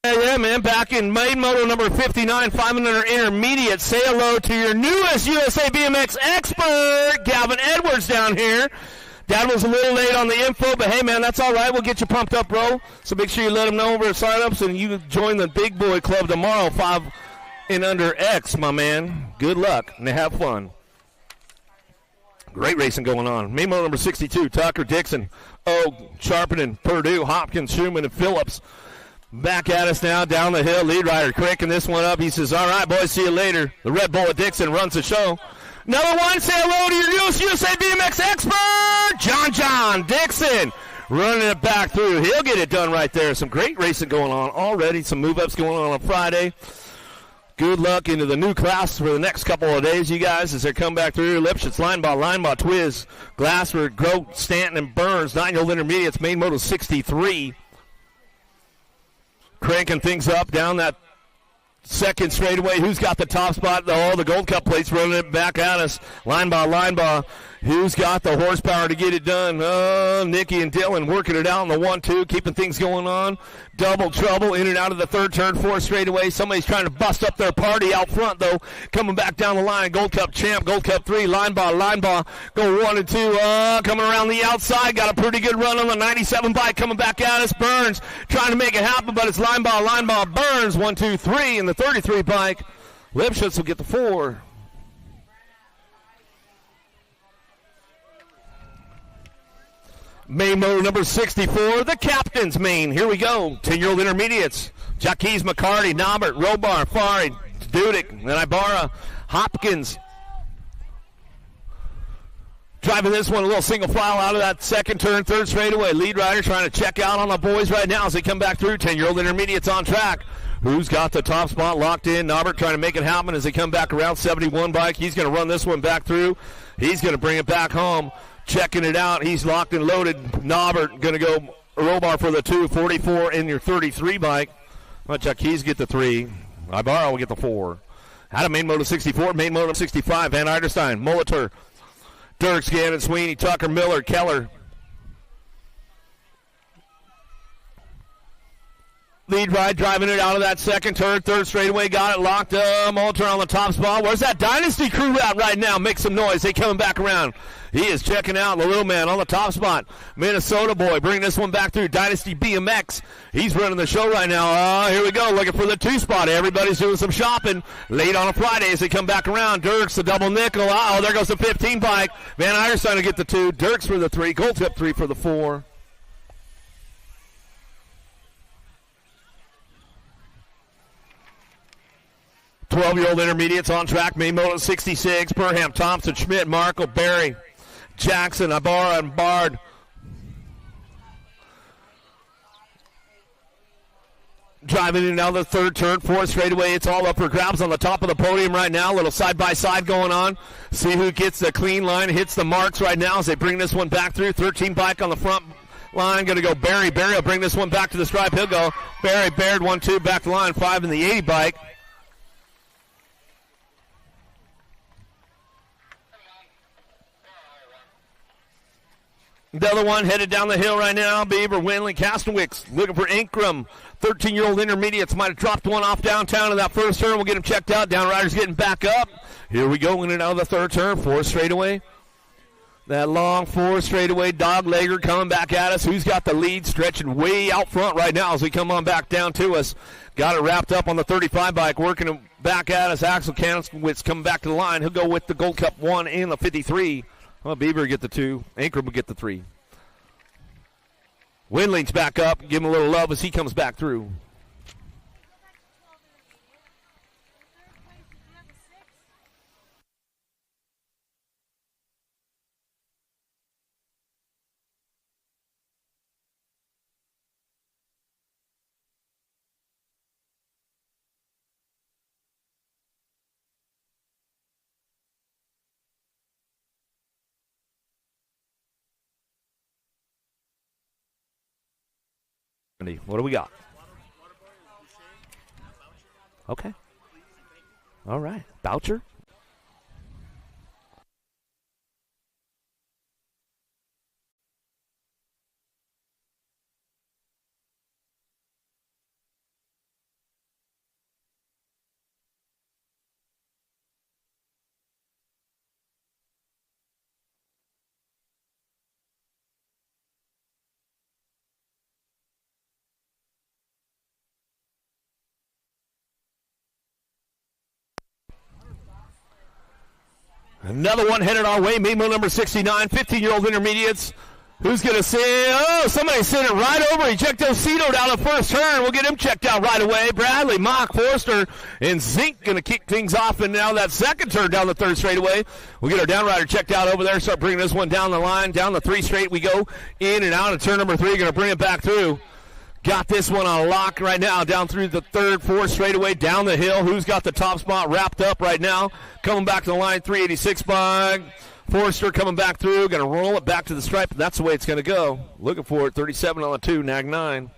Yeah, man, back in main moto number 59, 500 intermediate. Say hello to your newest USA BMX expert, Gavin Edwards down here. Dad was a little late on the info, but hey, man, that's all right. We'll get you pumped up, bro. So make sure you let them know over at sign-ups, and you join the big boy club tomorrow, 5 and under X, my man. Good luck, and have fun. Great racing going on. Main moto number 62, Tucker, Dixon, Sharpenen, Purdue, Hopkins, Schumann, and Phillips. Back at us now, down the hill. Lead rider cranking this one up. He says, all right, boys, see you later. The Red Bull of Dixon runs the show. Another one, say hello to your newest USA BMX expert, John Dixon. Running it back through. He'll get it done right there. Some great racing going on already. Some move-ups going on Friday. Good luck into the new class for the next couple of days, you guys, as they come back through. Lipschitz, Lineball, Twiz, Glassford, Grote, Stanton, and Burns. 9-year-old intermediates, main moto 63. Cranking things up down that second straightaway. Who's got the top spot? The Gold Cup plates running it back at us. Lineball. Who's got the horsepower to get it done? Nikki and Dylan working it out on the 1-2, keeping things going on. Double trouble in and out of the third turn, fourth straightaway. Somebody's trying to bust up their party out front, though. Coming back down the line. Gold Cup champ, Gold Cup 3. Lineball. Go 1 and 2. Coming around the outside. Got a pretty good run on the 97 bike coming back at us. Burns trying to make it happen, but it's Lineball. Burns 1, 2, 3 in the 33 bike. Lipschitz will get the 4. Main moto number 64, the captain's main. Here we go. 10-year-old intermediates. Jackie's, McCarty, Norbert, Robar, Fari, Dudek, and Ibarra, Hopkins. Driving this one a little single file out of that second turn, third straightaway. Lead rider trying to check out on the boys right now as they come back through. 10-year-old intermediates on track. Who's got the top spot locked in? Norbert trying to make it happen as they come back around. 71 bike. He's going to run this one back through. He's going to bring it back home. Checking it out. He's locked and loaded. Norbert going to go Robar for the 2. 44 in your 33 bike. Let Jackie's get the 3. Ibarra will get the 4. Out of main moto 64, main moto 65. Van Eiderstein, Molitor, Dirks, Gannon, Sweeney, Tucker, Miller, Keller. Lead ride driving it out of that second turn, third straightaway, got it locked. Molitor on the top spot. Where's that Dynasty crew at right now? Make some noise. They coming back around. He is checking out the little man on the top spot. Minnesota boy, bring this one back through. Dynasty BMX. He's running the show right now. Here we go, looking for the 2 spot. Everybody's doing some shopping late on a Friday as they come back around. Dirks, the double nickel. There goes the 15 bike. Van Eiderstein to get the 2. Dirks for the 3. Gold Cup 3 for the 4. Twelve-year-old intermediates on track. Main moto 66. Perham, Thompson, Schmidt, Markle, Barry, Jackson, Ibarra, and Bard. Driving in now the third turn, fourth straightaway. It's all up for grabs on the top of the podium right now. A little side-by-side going on. See who gets the clean line, hits the marks right now as they bring this one back through. 13 bike on the front line. Going to go Barry. Barry will bring this one back to the stripe. He'll go. Barry, Baird, 1-2, back to line. 5 in the 80 bike. The other one headed down the hill right now. Beaver, Winley, Castawicks looking for Ingram. 13-year-old intermediates might have dropped one off downtown in that first turn. We'll get him checked out. Downriders getting back up. Here we go in and out of the third turn. 4 straightaway. That long 4 straightaway. Doglegger coming back at us. Who's got the lead? Stretching way out front right now as we come on back down to us. Got it wrapped up on the 35 bike. Working it back at us. Axel Castawicks coming back to the line. He'll go with the Gold Cup 1 in the 53. Well, Bieber will get the 2. Ingram will get the 3. Winley's back up. Give him a little love as he comes back through. What do we got? Okay. All right. Boucher. Another one headed our way. Memo number 69, 15-year-old intermediates. Who's going to say, oh, somebody sent it right over. Ejectocito down the first turn. We'll get him checked out right away. Bradley, Mock, Forster, and Zink going to kick things off. And now that second turn down the third straightaway. We'll get our downrider checked out over there. Start bringing this one down the line. Down the three straight we go. In and out of turn number 3. Going to bring it back through. Got this one on lock right now, down through the third, fourth straightaway, down the hill. Who's got the top spot wrapped up right now? Coming back to the line, 386 by Forrester coming back through. Going to roll it back to the stripe, and that's the way it's going to go. Looking for it, 37 on the 2, nag 9.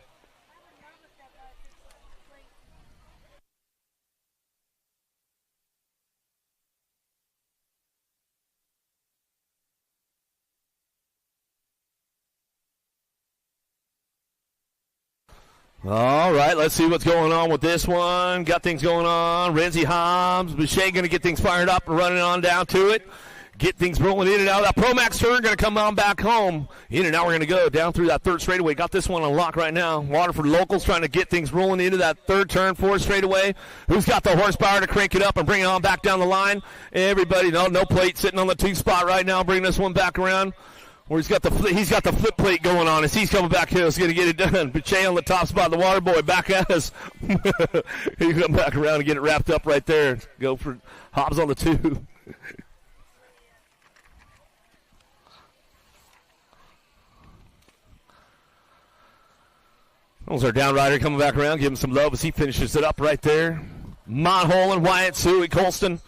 All right, let's see what's going on with this one. Got things going on. Renzi Hobbs, Boucher going to get things fired up and running on down to it. Get things rolling in and out. That Pro Max turn going to come on back home. In and out we're going to go down through that third straightaway. Got this one on lock right now. Waterford locals trying to get things rolling into that third turn, fourth straightaway. Who's got the horsepower to crank it up and bring it on back down the line? Everybody, no plate sitting on the 2 spot right now. Bring this one back around. Where he's got the flip plate going on as he's coming back here. He's going to get it done. Boucher on the top spot. The water boy back at us. He come back around and get it wrapped up right there. Go for Hobbs on the 2. There's our downrider coming back around. Give him some love as he finishes it up right there. Monholland, Wyatt, Suey, Colston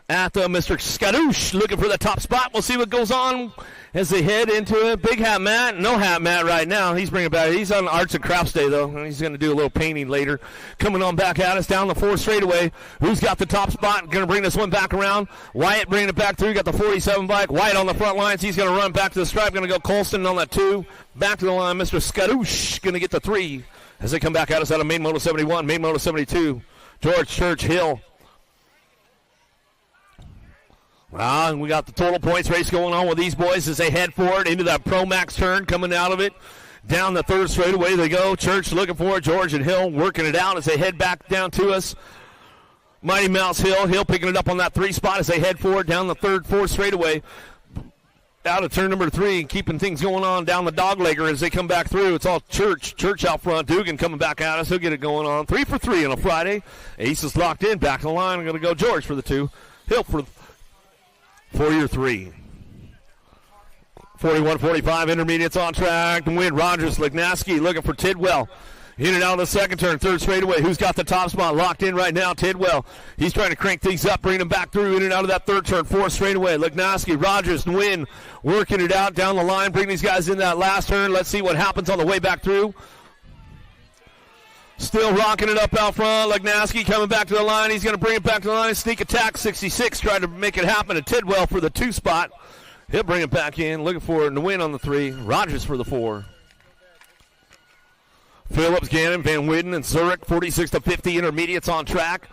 at the Mr. Skadoosh looking for the top spot. We'll see what goes on as they head into it. Big Hat Matt, no Hat Matt right now. He's bringing it back. He's on Arts and Crafts Day, though. He's going to do a little painting later. Coming on back at us down the 4th straightaway. Who's got the top spot? Going to bring this one back around. Wyatt bringing it back through. Got the 47 bike. Wyatt on the front lines. He's going to run back to the stripe. Going to go Colston on that 2. Back to the line. Mr. Skadoosh going to get the 3 as they come back at us out of main moto 71, main moto 72. George Church Hill. And we got the total points race going on with these boys as they head forward into that Pro Max turn coming out of it. Down the 3rd straightaway they go. Church looking for it. George and Hill working it out as they head back down to us. Mighty Mouse Hill. Hill picking it up on that 3 spot as they head forward down the 3rd, 4th straightaway. Out of turn number 3 and keeping things going on down the doglegger as they come back through. It's all Church out front. Dugan coming back at us. He'll get it going on. 3 for 3 on a Friday. Ace is locked in. Back to the line. I'm going to go George for the 2. Hill for your 3. 41-45, intermediates on track to win. Rogers, Lignaski looking for Tidwell. In and out of the 2nd turn, 3rd straightaway. Who's got the top spot? Locked in right now, Tidwell. He's trying to crank things up, bringing them back through, in and out of that 3rd turn, 4th straightaway. Lignaski, Rogers, and Win working it out down the line, bringing these guys in that last turn. Let's see what happens on the way back through. Still rocking it up out front. Lignaski coming back to the line. He's going to bring it back to the line. Sneak attack, 66, trying to make it happen to Tidwell for the 2 spot. He'll bring it back in. Looking for it to win on the 3. Rogers for the 4. Phillips, Gannon, Van Widden, and Zurich, 46-50 intermediates on track.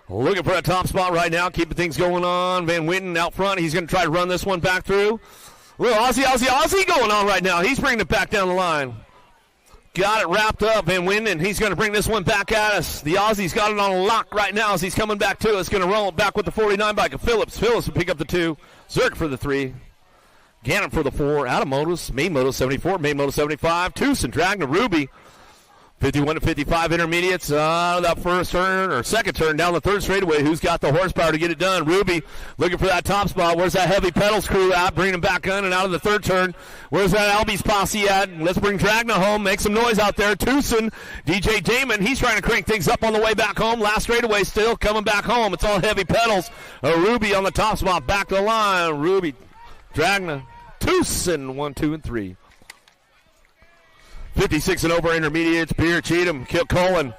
Looking for a top spot right now, keeping things going on. Van Widden out front. He's going to try to run this one back through. Little Aussie going on right now. He's bringing it back down the line. Got it wrapped up, Van Winden. He's going to bring this one back at us. The Aussie's got it on lock right now as he's coming back to us. Going to roll it back with the 49 bike of Phillips. Phillips will pick up the 2. Zurich for the 3. Gannon for the 4. Out of motos. Main moto 74. Main moto 75. Tucson, Dragna, Ruby. 51-55 intermediates. That 1st turn or 2nd turn down the 3rd straightaway. Who's got the horsepower to get it done? Ruby looking for that top spot. Where's that heavy pedals crew at? Bringing them back in and out of the 3rd turn. Where's that Albies posse at? Let's bring Dragna home. Make some noise out there. Tucson, DJ Damon. He's trying to crank things up on the way back home. Last straightaway still coming back home. It's all heavy pedals. Ruby on the top spot. Back to the line. Ruby, Dragna, Tucson, 1, 2, and 3. 56 and over intermediates. Beer, Cheatham, Kilcullen.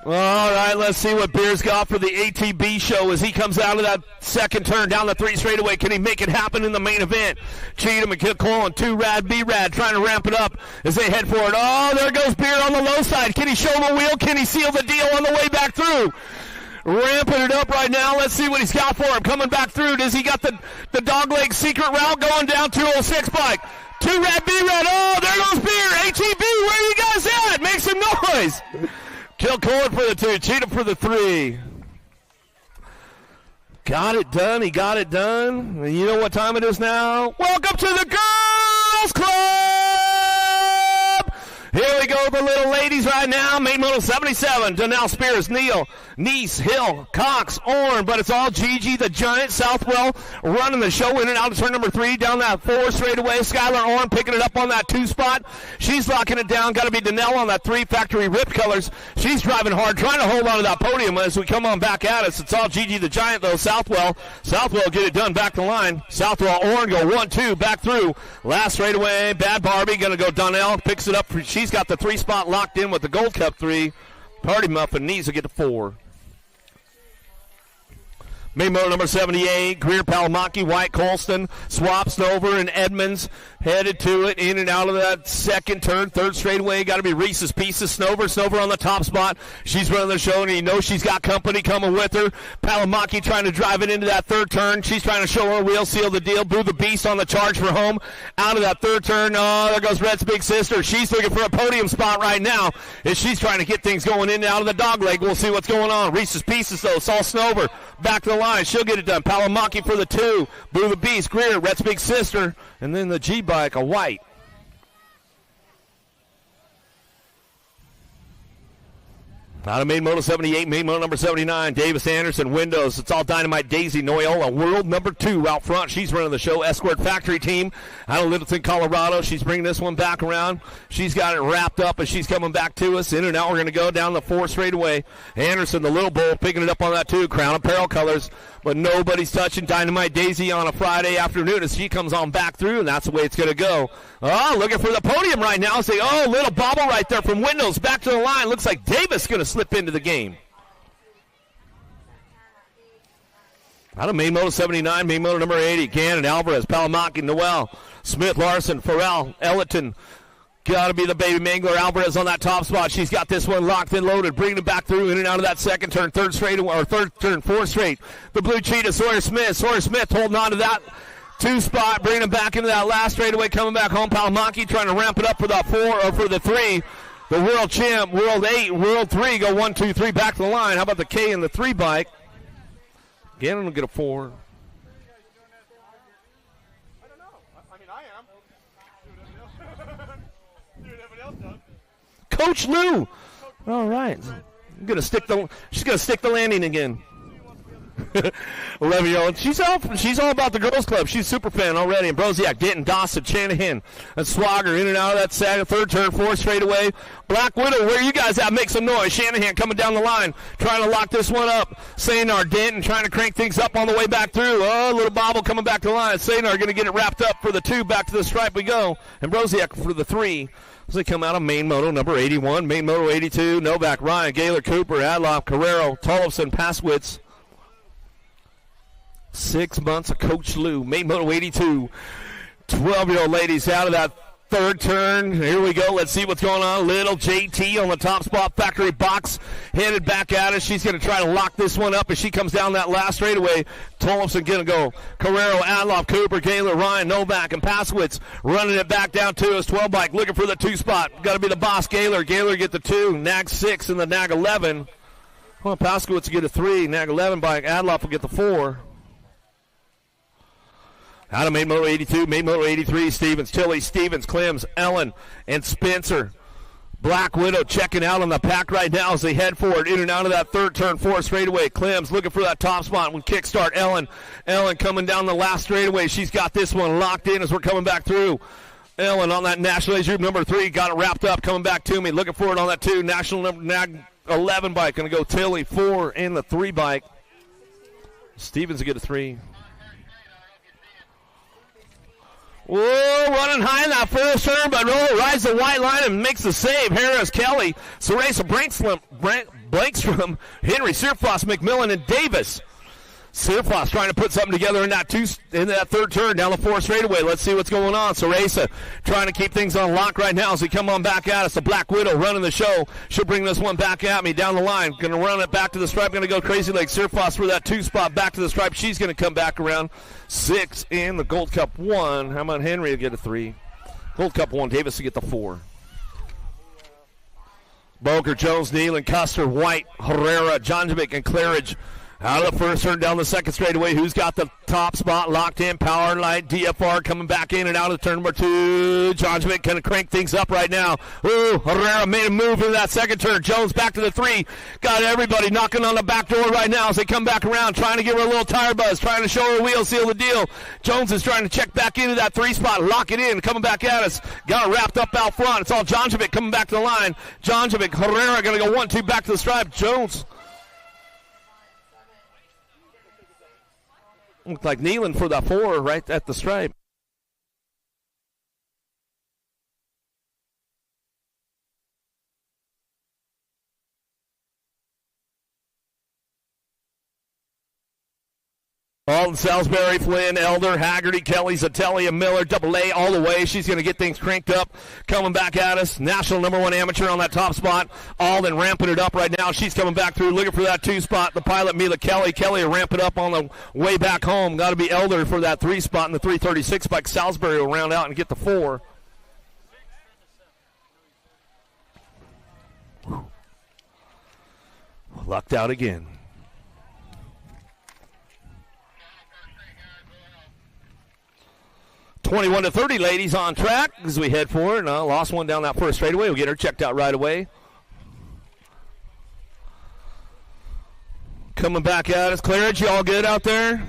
All right, let's see what Beer's got for the ATB show as he comes out of that second turn down the 3 straightaway. Can he make it happen in the main event? Cheatham and Kilcullen, 2 Rad, B-Rad, trying to ramp it up as they head forward. Oh, there goes Beer on the low side. Can he show the wheel? Can he seal the deal on the way back through? Ramping it up right now. Let's see what he's got for him. Coming back through. Does he got the dogleg secret route going down 206 bike? 2 Rad, B-Rad. Oh, there goes Beer. ATB, where are you guys at? Make some noise. Kilcullen for the 2, Cheatham for the 3. Got it done. He got it done. And you know what time it is now? Welcome to the Girls Club! Here we go, the little ladies right now. Main model 77, Donnell Spears, Neal, Neese, Hill, Cox, Orn, but it's all Gigi, the Giant, Southwell, running the show in and out of turn number 3, down that 4 straightaway. Skylar Orn picking it up on that 2 spot. She's locking it down. Got to be Donnell on that 3 factory rip colors. She's driving hard, trying to hold on to that podium as we come on back at us. It's all Gigi, the Giant, though. Southwell get it done back the line. Southwell, Orn go 1-2 back through. Last straightaway, Bad Barbie going to go Donnell, picks it up. She's got the 3 spot locked in with the Gold Cup 3. Party Muffin needs to get to 4. Main motor number 78, Greer, Palamaki, White, Colston, Swap, Snover, and Edmonds headed to it, in and out of that second turn, 3rd straightaway. Got to be Reese's Pieces. Snover on the top spot. She's running the show, and you know she's got company coming with her. Palamaki trying to drive it into that 3rd turn. She's trying to show her wheel, seal the deal. Boo the Beast on the charge for home. Out of that 3rd turn, oh, there goes Red's big sister. She's looking for a podium spot right now as she's trying to get things going in and out of the dog leg. We'll see what's going on. Reese's Pieces, though. Saul Snover back to the line. She'll get it done. Palamaki for the 2. Boo the Beast, Greer, Red's big sister, and then the G-Bike, a White. Out of main moto 78, main moto number 79, Davis Anderson, Windows. It's all Dynamite Daisy Noyola, world number 2 out front. She's running the show. Escort Factory Team out of Littleton, Colorado. She's bringing this one back around. She's got it wrapped up as she's coming back to us. In and out, we're going to go down the 4 straightaway. Anderson, the little bull, picking it up on that 2. Crown Apparel colors. But nobody's touching Dynamite Daisy on a Friday afternoon as she comes on back through, and that's the way it's going to go. Oh, looking for the podium right now. Say, oh, little bobble right there from Windows. Back to the line. Looks like Davis going to slip into the game. Out of main moto 79, main moto number 80, Gannon, Alvarez, Palamaki, Noel, Smith, Larson, Farrell, Ellerton. Got to be the baby Mangler. Alvarez on that top spot. She's got this one locked and loaded, bringing it back through in and out of that second turn, 3rd straight, or 3rd turn, 4th straight. The blue cheetah, Sawyer Smith. Sawyer Smith holding on to that 2 spot, bringing it back into that last straightaway, coming back home. Palamaki trying to ramp it up for the 4 or for the 3. The world champ, world 8, world 3 go 1, 2, 3 back to the line. How about the K and the 3 bike? Gannon will get a 4. Coach Lou. All right. She's gonna stick the landing again. 11-year-old. She's all about the girls club. She's a super fan already. And Broziak, Denton, Dawson, Shanahan, and Swagger in and out of that 3rd turn, 4 straightaway. Black Widow, where you guys at? Make some noise. Shanahan coming down the line, trying to lock this one up. Saynar, Denton trying to crank things up on the way back through. Oh, little bobble coming back to the line. Saynar going to get it wrapped up for the 2. Back to the stripe we go. And Broziak for the 3. As they come out of main moto number 81, main moto 82, Novak, Ryan, Gaylor, Cooper, Adloff, Carrero, Tollefson, Paswitz. 6 months of Coach Lou. Main moto 82. 12-year-old ladies out of that 3rd turn. Here we go. Let's see what's going on. Little JT on the top spot. Factory box headed back at us. She's going to try to lock this one up as she comes down that last straightaway. Tollefson going to go. Carrero, Adloff, Cooper, Gaylor, Ryan, Novak, and Paswitz running it back down to us. 12 bike looking for the 2 spot. Got to be the boss, Gaylor. Gaylor get the 2. Nag 6 and the Nag 11. Well, Paswitz will get a 3. Nag 11 bike. Adloff will get the 4. Out of main moto 82, main moto 83, Stevens, Tilley, Stevens, Clems, Ellen, and Spencer. Black Widow checking out on the pack right now as they head forward in and out of that 3rd turn, 4 straightaway. Clems looking for that top spot with kickstart. Ellen coming down the last straightaway. She's got this one locked in as we're coming back through. Ellen on that National Age Group number 3, got it wrapped up, coming back to me. Looking for it on that 2, National number Nag 11 bike. Going to go Tilley, 4, and the 3 bike. Stevens will get a 3. Whoa, running high in that first turn, but rides the white line and makes the save. Harris, Kelly, Ceresa, Blankstrom, Henry, Surfoss, McMillan, and Davis. Surfoss trying to put something together in that third turn down the fourth straightaway. Let's see what's going on. Ceresa trying to keep things on lock right now as we come on back at us. The Black Widow running the show. She'll bring this one back at me down the line. Going to run it back to the stripe. Going to go crazy like Surfoss for that 2 spot back to the stripe. She's going to come back around 6 in the Gold Cup 1. How about Henry to get a 3? Gold Cup 1. Davis to get the 4. Boker, Jones, Nealon, Custer, White, Herrera, Jonjovic, and Claridge. Out of the first turn, down the second straightaway. Who's got the top spot locked in? Power Light, DFR coming back in and out of turn number 2. Jonjovic going to crank things up right now. Ooh, Herrera made a move in that second turn. Jones back to the 3. Got everybody knocking on the back door right now as they come back around, trying to give her a little tire buzz, trying to show her wheel, seal the deal. Jones is trying to check back into that 3 spot, lock it in, coming back at us. Got it wrapped up out front. It's all Jonjovic coming back to the line. Jonjovic, Herrera going to go 1-2 back to the stripe. Jones. Looked like Nealon for that 4 right at the stripe. Alton, Salisbury, Flynn, Elder, Haggerty, Kelly, Zatelli, and Miller, double A all the way. She's going to get things cranked up. Coming back at us. National #1 amateur on that top spot. Alden ramping it up right now. She's coming back through, looking for that 2 spot. The pilot, Mila Kelly. Kelly will ramp it up on the way back home. Got to be Elder for that 3 spot in the 336 bike. Salisbury will round out and get the 4. Lucked out again. 21-30, ladies, on track as we head forward. Lost one down that first straightaway. We'll get her checked out right away. Coming back at us. Claridge, you all good out there?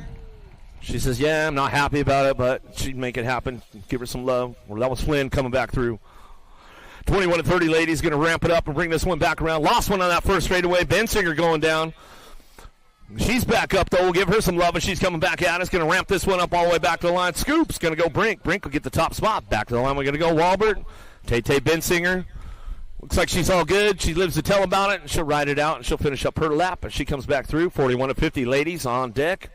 She says, yeah, I'm not happy about it, but she'd make it happen. Give her some love. Well, that was Flynn coming back through. 21-30, ladies, going to ramp it up and bring this one back around. Lost one on that first straightaway. Bensinger going down. She's back up, though. We'll give her some love, and she's coming back at us. Going to ramp this one up all the way back to the line. Scoop's going to go Brink. Brink will get the top spot. Back to the line. We're going to go Walbert. Tay-Tay Bensinger. Looks like she's all good. She lives to tell about it, and she'll ride it out, and she'll finish up her lap as she comes back through. 41-50, ladies, on deck.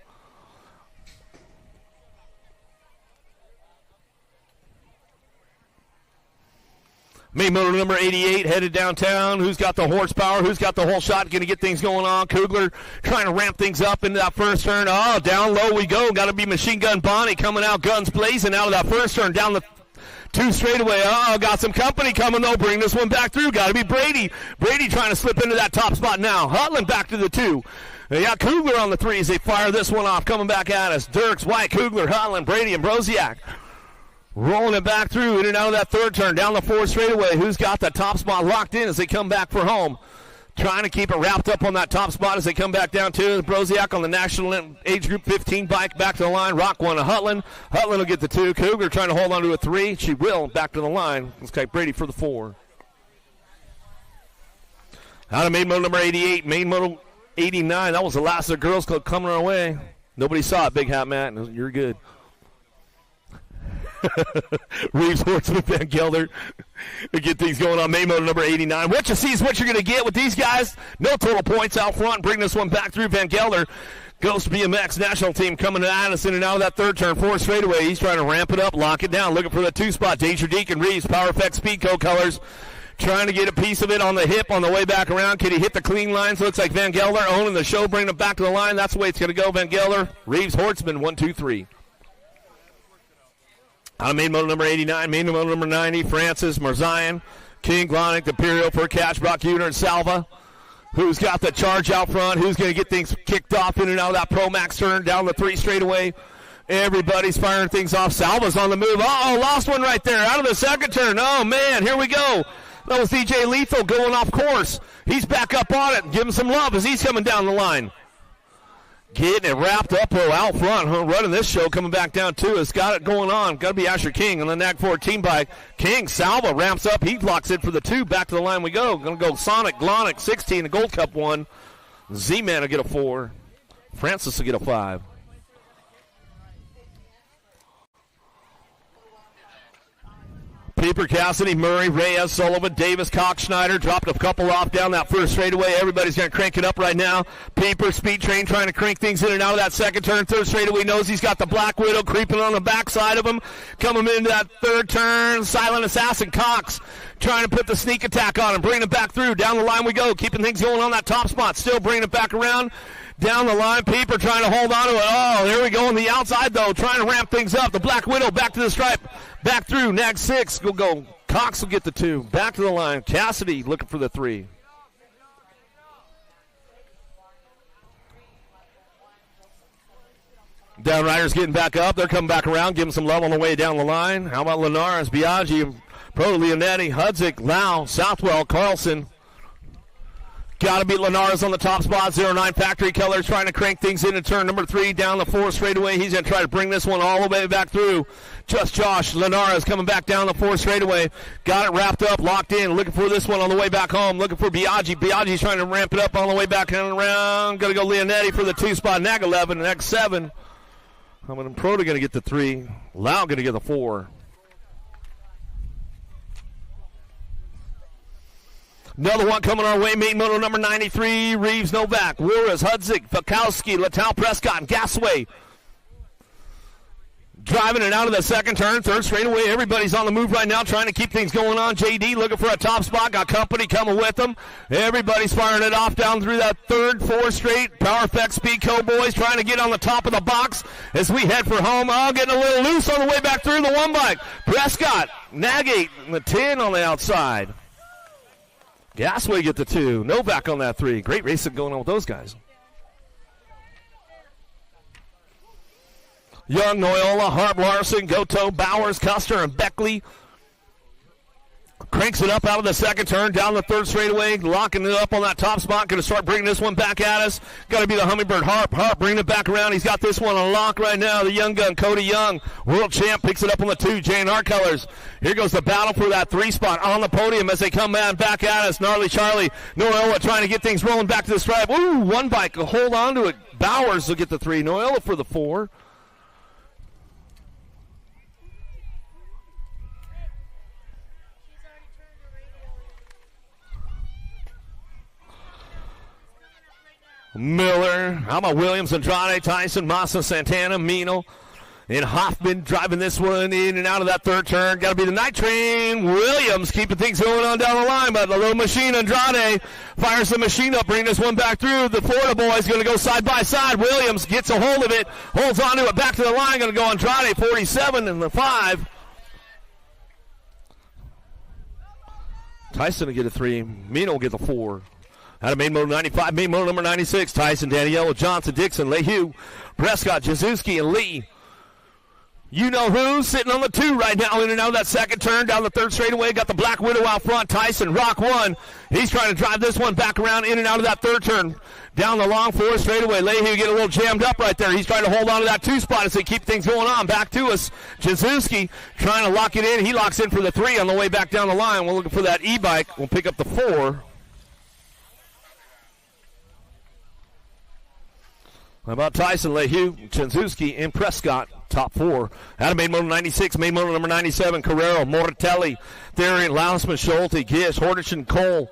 Main motor number 88 headed downtown. Who's got the horsepower? Who's got the whole shot? Going to get things going on. Kugler trying to ramp things up into that first turn. Oh, down low we go. Got to be Machine Gun Bonnie coming out, guns blazing out of that first turn. Down the 2 straightaway. Oh, got some company coming, though. Bring this one back through. Got to be Brady. Brady trying to slip into that top spot now. Hutland back to the 2. They got Kugler on the 3 as they fire this one off. Coming back at us. Dirks, White, Kugler, Hutland, Brady, and Broziak. Rolling it back through in and out of that third turn. Down the 4 straightaway. Who's got the top spot locked in as they come back for home? Trying to keep it wrapped up on that top spot as they come back down to Broziak on the National Age Group 15 bike. Back to the line. Rock one to Hutland. Hutland will get the 2. Cougar trying to hold on to a 3. She will. Back to the line. Looks like Brady for the 4. Out of main motor number 88. Main motor 89. That was the last of the girls club coming our way. Nobody saw it, Big Hat Matt. You're good. Reeves, Horseman, Van Gelder to get things going on. Main motor number 89. What you see is what you're going to get with these guys. No total points out front. Bring this one back through. Van Gelder goes to BMX national team coming at us in and out of that third turn. 4 straightaway. He's trying to ramp it up, lock it down, looking for the 2 spot. Danger Deacon Reeves, Power Effect Speedco colors. Trying to get a piece of it on the hip on the way back around. Can he hit the clean lines? Looks like Van Gelder owning the show, bringing it back to the line. That's the way it's going to go. Van Gelder, Reeves, Hortzman, 1, 2, 3. Out of main motor number 89, main motor number 90, Francis, Marzian, King, Glonick, Imperial for catch, Brock Uter, and Salva. Who's got the charge out front? Who's going to get things kicked off in and out of that Pro Max turn down the 3 straightaway? Everybody's firing things off. Salva's on the move. Uh-oh, lost one right there out of the second turn. Oh, man, here we go. That was DJ Lethal going off course. He's back up on it. Give him some love as he's coming down the line. Getting it wrapped up out front, running this show, coming back down too. It's got it going on. Got to be Asher King on the NAG 14 bike. King, Salva ramps up. He locks in for the 2. Back to the line we go. Going to go Sonic, Glonick, 16, the Gold Cup 1. Z-Man will get a 4. Francis will get a 5. Peeper, Cassidy, Murray, Reyes, Sullivan, Davis, Cox, Schneider dropped a couple off down that first straightaway. Everybody's going to crank it up right now. Peeper, Speed Train trying to crank things in and out of that second turn. Third straightaway knows he's got the Black Widow creeping on the backside of him. Coming into that third turn, Silent Assassin, Cox trying to put the sneak attack on him, bringing it back through. Down the line we go, keeping things going on that top spot. Still bringing it back around. Down the line, Peeper trying to hold on to it. Oh, there we go on the outside, though, trying to ramp things up. The Black Widow back to the stripe, back through. Nag 6 will go. Cox will get the 2. Back to the line. Cassidy looking for the 3. Downriders getting back up. They're coming back around, giving some love on the way down the line. How about Linares, Biaggi, Pro, Leonetti, Hudzik, Lau, Southwell, Carlson. Got to beat Linares on the top spot. 09 Factory Colors trying to crank things in turn number 3 down the 4 straightaway. He's going to try to bring this one all the way back through. Just Josh Linares coming back down the 4 straightaway. Got it wrapped up, locked in. Looking for this one on the way back home. Looking for Biaggi. Biaggi's trying to ramp it up on the way back and around. Going to go Leonetti for the 2 spot. Nag 11, Nag 7. Proto going to get the 3. Lau going to get the 4. Another one coming our way, main moto number 93, Reeves, Novak, Wilras, Hudzik, Fakowski, Latal, Prescott, and Gasway. Driving it out of the second turn, third straightaway. Everybody's on the move right now, trying to keep things going on. JD looking for a top spot, got company coming with them. Everybody's firing it off down through that third, 4 straight. Power Effect Speed Co. boys trying to get on the top of the box as we head for home. Oh, getting a little loose on the way back through the 1 bike. Prescott, Nag 8, and the 10 on the outside. Gasway get the 2. Novak on that 3. Great racing going on with those guys. Young, Noyola, Harp, Larson, Goto, Bowers, Custer, and Beckley. Cranks it up out of the second turn, down the third straightaway, locking it up on that top spot. Going to start bringing this one back at us. Got to be the Hummingbird Harp. Harp bringing it back around. He's got this one on lock right now. The young gun, Cody Young, world champ, picks it up on the 2. J&R Colors. Here goes the battle for that 3 spot on the podium as they come back at us. Gnarly Charlie, Noyola trying to get things rolling back to the stripe. Ooh, 1 bike, hold on to it. Bowers will get the 3. Noyola for the 4. Miller, how about Williams, Andrade, Tyson, Massa, Santana, Mino, and Hoffman driving this one in and out of that third turn. Got to be the night train. Williams keeping things going on down the line, but the little machine, Andrade, fires the machine up, bringing this one back through. The Florida boys going to go side by side. Williams gets a hold of it, holds on to it, back to the line. Going to go Andrade, 47 and the 5. Tyson will get a 3. Mino will get the 4. Out of main motor 95, main motor number 96, Tyson, Daniello, Johnson, Dixon, Lehue, Prescott, Jazuski, and Lee. You know who? Sitting on the 2 right now, in and out of that second turn, down the third straightaway. Got the Black Widow out front. Tyson, Rock 1. He's trying to drive this one back around, in and out of that third turn. Down the long 4 straightaway. Lehue get a little jammed up right there. He's trying to hold on to that 2 spot as they keep things going on. Back to us. Jazuski trying to lock it in. He locks in for the 3 on the way back down the line. We're looking for that e-bike. We'll pick up the 4. How about Tyson, Lehue, Chenzuski, and Prescott, top 4. Out of main motor 96, main motor number 97, Carrero, Moratelli, Therian, Lausman, Schulte, Gish, Hordich, and Cole.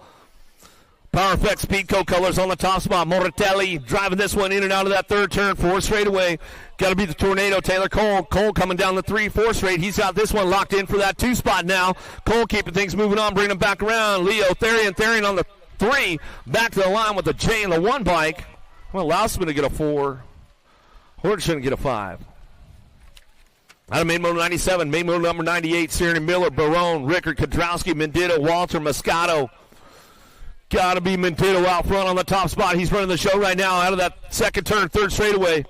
Power Effect Speed Co. Colors on the top spot. Moratelli driving this one in and out of that third turn, 4 straightaway. Got to be the Tornado, Taylor Cole. Cole coming down the 3-4 straight. He's got this one locked in for that 2 spot now. Cole keeping things moving on, bringing them back around. Leo, Therian on the 3, back to the line with the J and the 1 bike. Well, Lausman to get a 4. Horton to get a 5. Out of main motor 97, main motor number 98, Sienna Miller, Barone, Rickard, Kodrowski, Mendito, Walter, Moscato. Got to be Mendito out front on the top spot. He's running the show right now out of that second turn, third straightaway.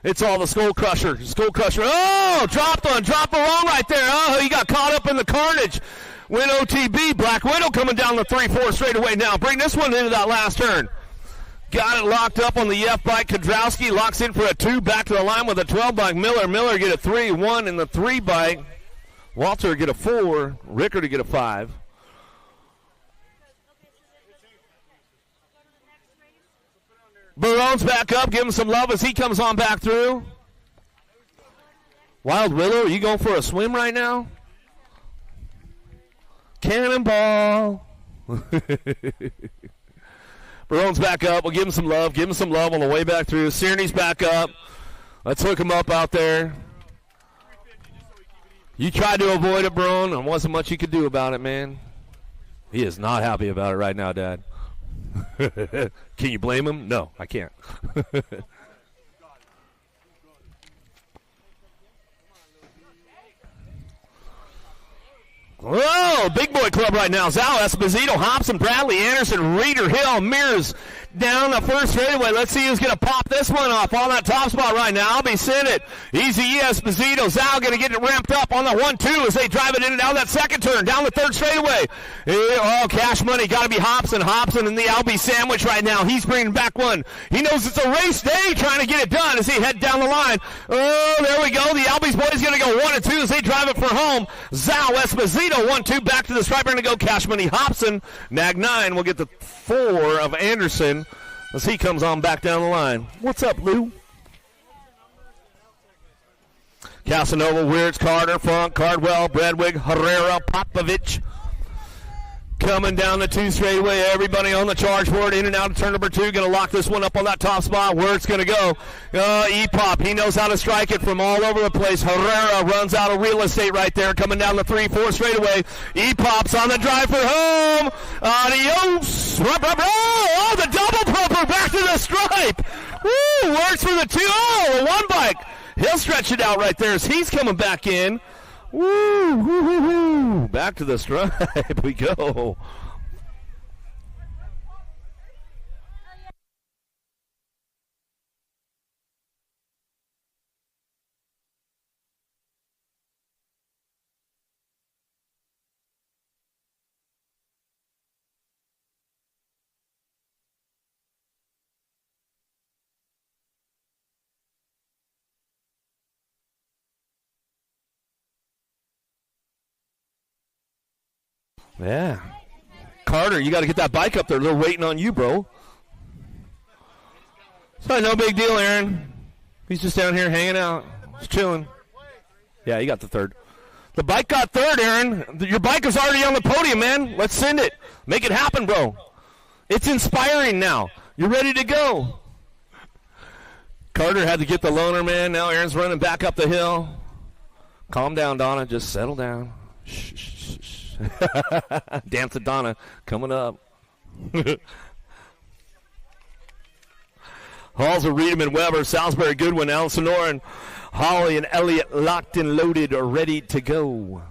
It's all the Skull Crusher. Skull Crusher. Oh, dropped along right there. Oh, he got caught up in the carnage. Win OTB. Black Widow coming down the 3-4 straightaway now. Bring this one into that last turn. Got it locked up on the F bike. Kodrowski locks in for a 2. Back to the line with a 12 bike. Miller get a 3. 1 in the 3 bike. Walter get a 4. Rickard to get a 5. Barone's back up. Give him some love as he comes on back through. Wild Willow, are you going for a swim right now? Cannonball. Barone's back up. We'll give him some love. Give him some love on the way back through. Sierney's back up. Let's hook him up out there. You tried to avoid it, Barone. There wasn't much you could do about it, man. He is not happy about it right now, Dad. Can you blame him? No, I can't. Whoa, big boy club right now. Zal Esposito, Hobson, Bradley, Anderson, Reeder, Hill, Mears down the first straightaway. Let's see who's going to pop this one off on that top spot right now. I'll be sent it. Easy Esposito. Zal going to get it ramped up on the 1-2 as they drive it in and down that second turn. Down the third straightaway. Oh, Cash Money. Got to be Hobson. Hobson in the Albie sandwich right now. He's bringing back one. He knows it's a race day trying to get it done as he head down the line. Oh, there we go. The Albie's boys going to go 1 and 2 as they drive it for home. Zal Esposito 1-2 back to the stripe. We're going to go Cash Money Hobson. Nag 9 will get the 4 of Anderson as he comes on back down the line. What's up, Lou? Casanova, Weirds, Carter, Funk, Cardwell, Bradwig, Herrera, Popovich. Coming down the 2 straightaway. Everybody on the charge for it. In and out of turn number 2. Going to lock this one up on that top spot. Where it's going to go. E-Pop. He knows how to strike it from all over the place. Herrera runs out of real estate right there. Coming down the 3-4 straightaway. E-Pop's on the drive for home. Adios. Oh, the double pumper back to the stripe. Woo, works for the 2. Oh, the 1 bike. He'll stretch it out right there as he's coming back in. Woo, woo, woo, woo. Back to the stripe we go. Yeah. Carter, you got to get that bike up there. They're waiting on you, bro. So no big deal, Aaron. He's just down here hanging out. Just chilling. Yeah, he got the 3rd. The bike got 3rd, Aaron. Your bike is already on the podium, man. Let's send it. Make it happen, bro. It's inspiring now. You're ready to go. Carter had to get the loaner, man. Now Aaron's running back up the hill. Calm down, Donna. Just settle down. Shh, shh, shh, shh. Dance to Donna coming up. Halls of Reedman, Weber, Salisbury, Goodwin, Alan Sonoran, Holly, and Elliott locked and loaded are ready to go.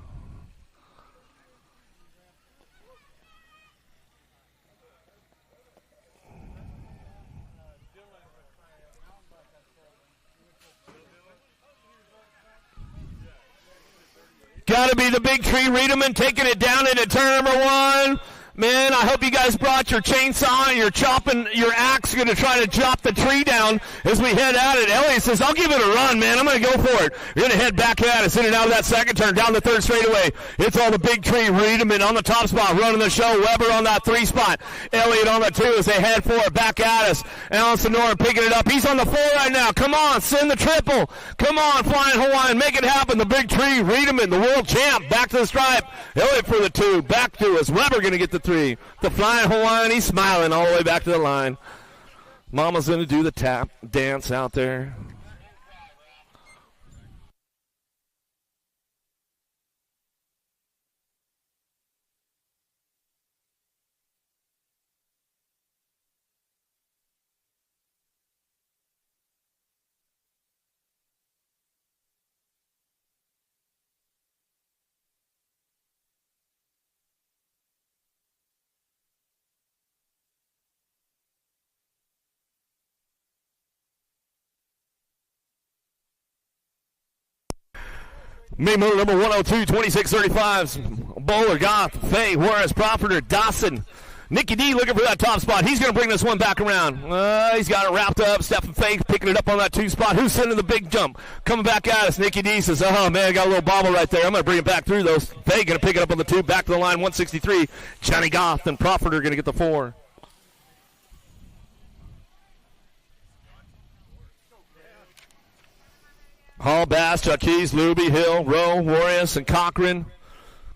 Got to be the big tree, Reedman, taking it down into turn number 1. Man, I hope you guys brought your chainsaw and your chopping, your axe, going to try to chop the tree down as we head at it. Elliott says, I'll give it a run, man. I'm going to go for it. You're going to head back at us, in and out of that second turn, down the 3rd straightaway. It's all the big tree, Reedman on the top spot, running the show. Weber on that 3 spot. Elliott on the 2 as they head for it, back at us. Alan Sonoran picking it up. He's on the 4 right now. Come on, send the triple. Come on, Flying Hawaiian, make it happen. The big tree, Reedman, the world champ, back to the stripe. Elliott for the 2, back to us. Weber going to get the 3. The Flying Hawaiian, he's smiling all the way back to the line. Mama's going to do the tap dance out there. Main motor number 102, 2635. Bowler, Goff, Fay, Juarez, Profiter, Dawson. Nicky D looking for that top spot. He's going to bring this one back around. He's got it wrapped up. Stephen Fay picking it up on that 2 spot. Who's sending the big jump? Coming back at us. Nicky D says, oh, man, got a little bobble right there. I'm going to bring it back through those. Fay going to pick it up on the 2. Back to the line, 163. Johnny Goff and Profiter going to get the 4. Hall, Bass, Chuck Keys, Luby, Hill, Rowe, Warriors, and Cochran.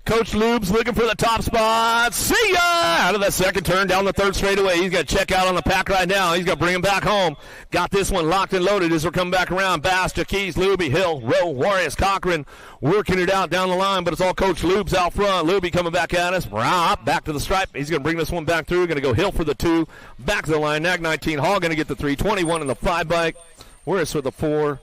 Coach Lube's looking for the top spot. See ya! Out of that second turn down the third straightaway. He's going to check out on the pack right now. He's going to bring him back home. Got this one locked and loaded as we're coming back around. Bass, Keys, Luby, Hill, Rowe, Warriors, Cochran working it out down the line, but it's all Coach Lube's out front. Luby coming back at us. Back to the stripe. He's going to bring this one back through. Going to go Hill for the 2. Back to the line. Nag 19. Hall going to get the 3. 21 in the 5 bike. Warriors for the 4.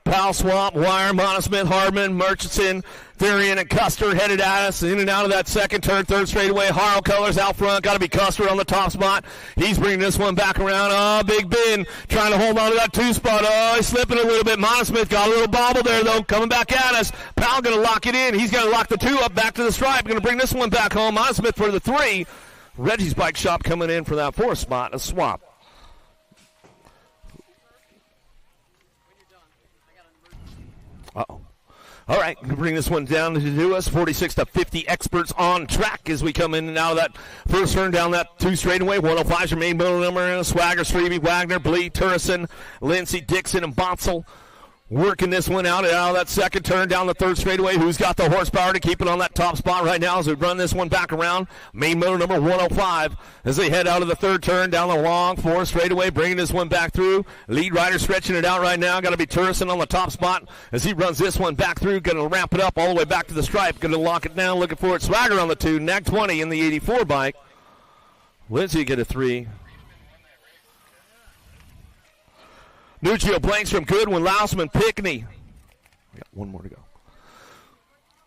Powell, Swamp, Wire, Monosmith, Hardman, Murchison, Therian, and Custer headed at us. In and out of that second turn, third straightaway. Harl Colors out front. Got to be Custer on the top spot. He's bringing this one back around. Oh, Big Ben trying to hold on to that 2 spot. Oh, he's slipping a little bit. Monosmith got a little bobble there, though. Coming back at us. Powell going to lock it in. He's going to lock the 2 up back to the stripe. Going to bring this one back home. Monosmith for the 3. Reggie's Bike Shop coming in for that 4th spot. A swap. Uh-oh. All right, bring this one down to us. 46-50 experts on track as we come in and out of that first turn down that 2 straightaway. 105 is your main middle number. Swagger, Strebe, Wagner, Blee, Turrison, Lindsey, Dixon, and Bonsall. Working this one out of that second turn down the third straightaway. Who's got the horsepower to keep it on that top spot right now as we run this one back around? Main motor number 105 as they head out of the third turn down the long 4 straightaway, bringing this one back through. Lead rider stretching it out right now. Got to be Turrison on the top spot as he runs this one back through. Going to ramp it up all the way back to the stripe. Going to lock it down. Looking for it. Swagger on the 2. Nag 20 in the 84 bike. Lindsay get a 3. Nuccio, Blanks from Goodwin, Lousman, Pickney. We got one more to go.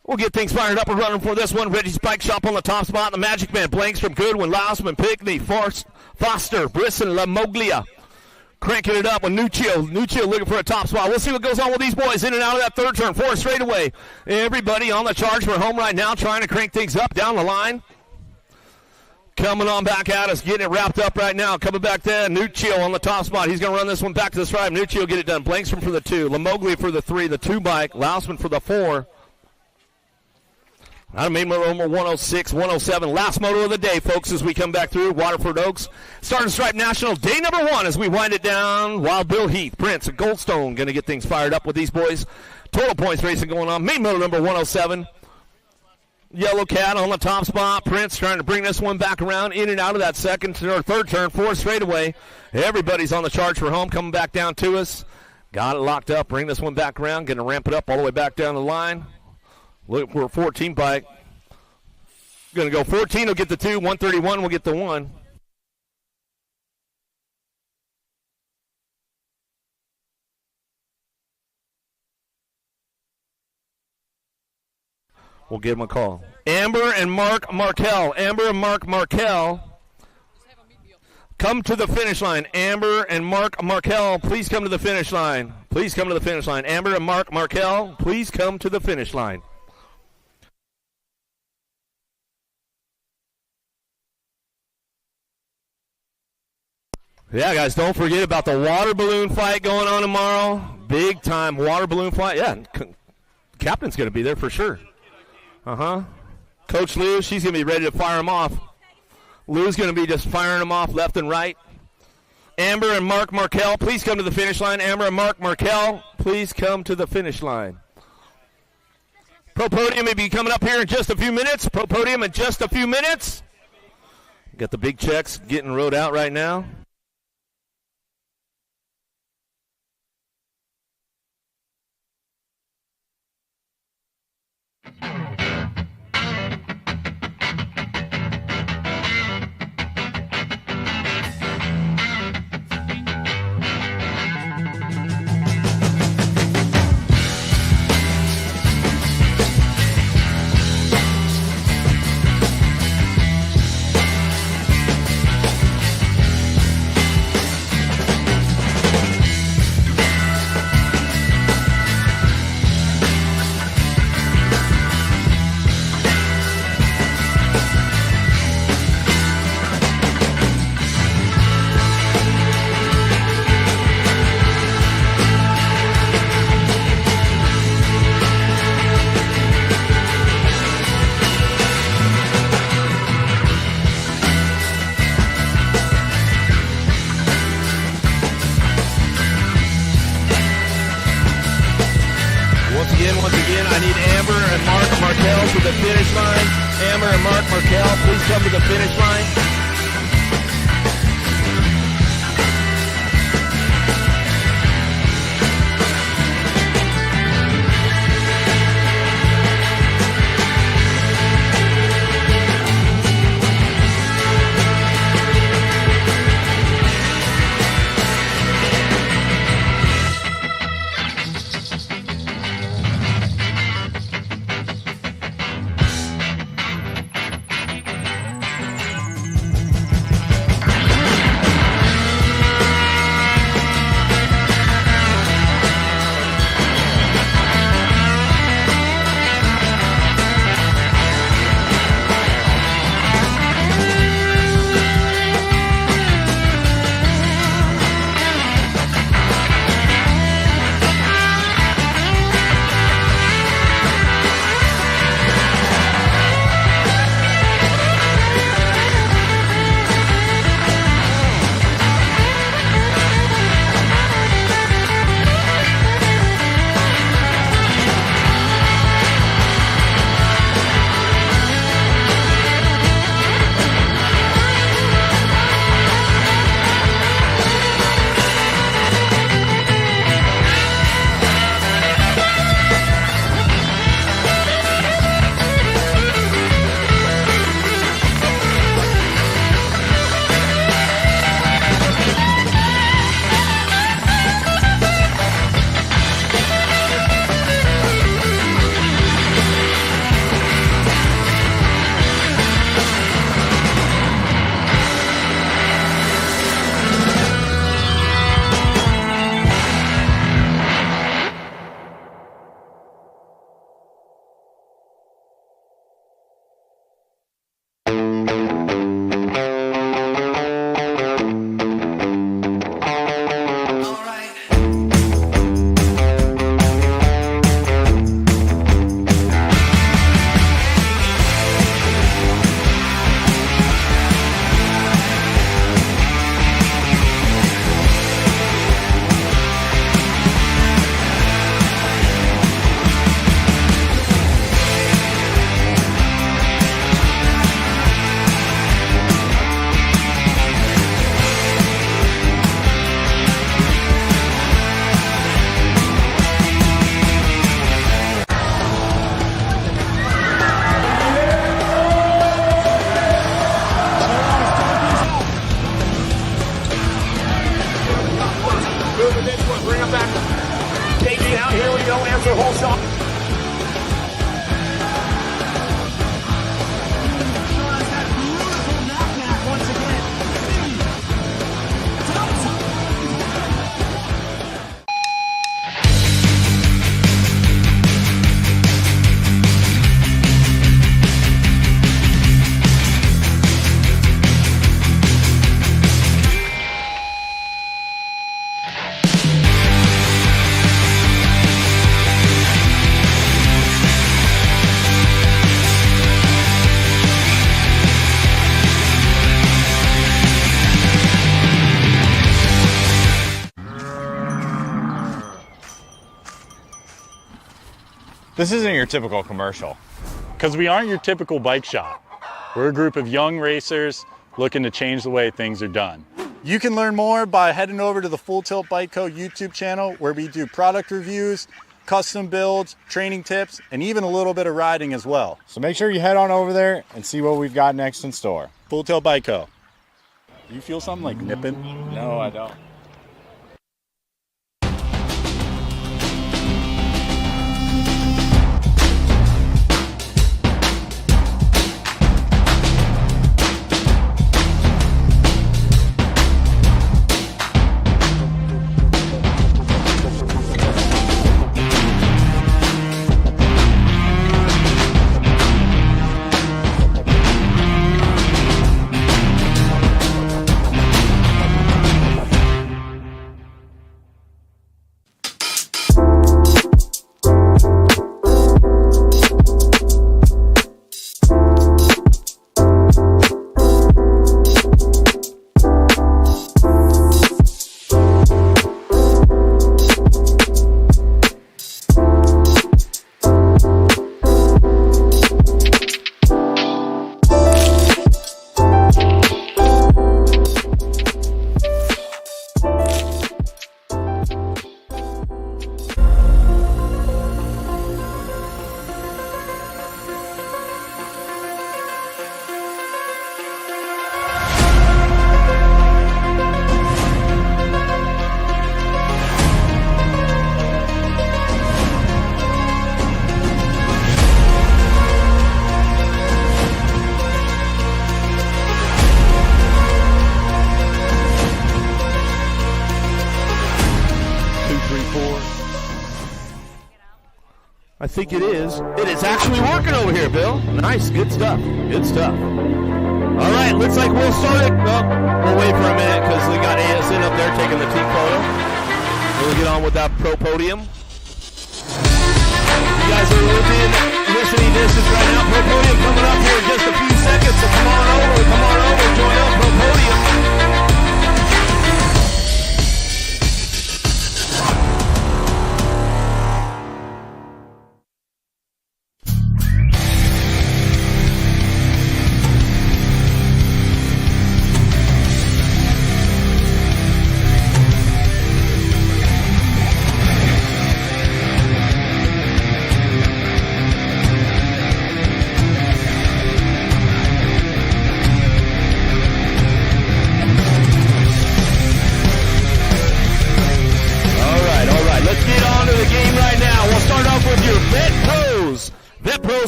We'll get things fired up and running for this one. Reggie's Bike Shop on the top spot. The Magic Man, Blanks from Goodwin, Lousman, Pickney, Foster, Brisson, La Moglia. Cranking it up with Nuccio. Nuccio looking for a top spot. We'll see what goes on with these boys in and out of that third turn. 4 straightaway. Everybody on the charge for home right now, trying to crank things up down the line. Coming on back at us, getting it wrapped up right now. Coming back there, Nuccio on the top spot. He's going to run this one back to the stripe. Nuccio get it done. Blankstrom for the 2. Lamoglia for the 3, the 2 bike. Lousman for the 4. Out of main motor number 106, 107. Last motor of the day, folks, as we come back through. Waterford Oaks. Starting Stripe National, day number 1 as we wind it down. Wild Bill Heath, Prince, and Goldstone going to get things fired up with these boys. Total points racing going on. Main motor number 107. Yellow Cat on the top spot. Prince trying to bring this one back around in and out of that second or third turn. 4 straightaway. Everybody's on the charge for home. Coming back down to us. Got it locked up. Bring this one back around. Going to ramp it up all the way back down the line. Looking for a 14 bike. Going to go 14 will get the 2. 131 will get the 1. We'll give him a call. Amber and Mark Markel. Amber and Mark Markel. Come to the finish line. Amber and Mark Markel, please come to the finish line. Please come to the finish line. Amber and Mark Markel, please come to the finish line. Yeah, guys, don't forget about the water balloon fight going on tomorrow. Big time water balloon fight. Yeah, captain's going to be there for sure. Coach Lou, she's going to be ready to fire him off. Lou's going to be just firing them off left and right. Amber and Mark Markel, please come to the finish line. Amber and Mark Markel, please come to the finish line. Pro Podium may be coming up here in just a few minutes. Pro Podium in just a few minutes. Got the big checks getting rode out right now. need Amber and Mark Markel to the finish line. Amber and Mark Markel, please come to the finish line. Bring him back. KG, out here we go. Answer whole shot. This isn't your typical commercial. Because we aren't your typical bike shop. We're a group of young racers looking to change the way things are done. You can learn more by heading over to the Full Tilt Bike Co. YouTube channel, where we do product reviews, custom builds, training tips, and even a little bit of riding as well. So make sure you head on over there and see what we've got next in store. Full Tilt Bike Co. You feel something like nipping? No, I don't. 4. I think it is. It is actually working over here, Bill. Nice. Good stuff. Good stuff. All right. Looks like we'll start it. Well, we'll wait for a minute because we got ASN up there taking the team photo. We'll get on with that pro podium. You guys are listening to this right now. Pro podium coming up here in just a few seconds. So come on over. Join up pro podium.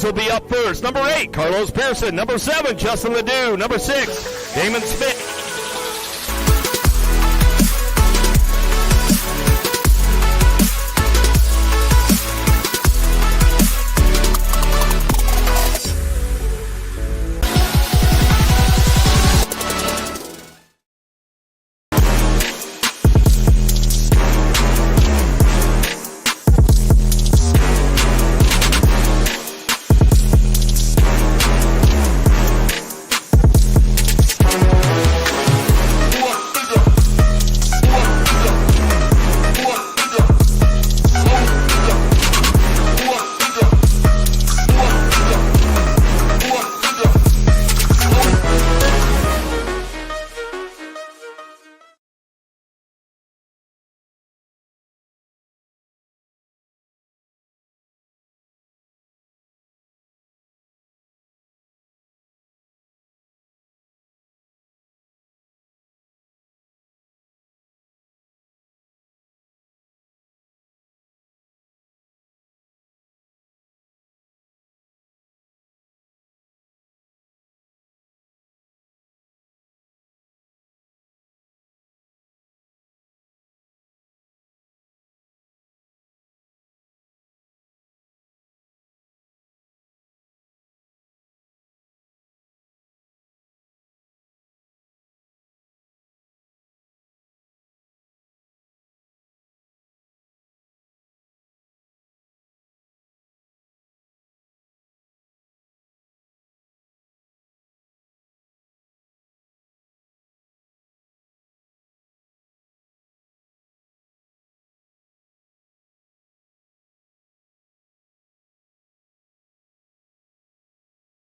Will be up first. Number 8, Carlos Pearson. Number 7, Justin Ledoux. Number 6, Damon Smith.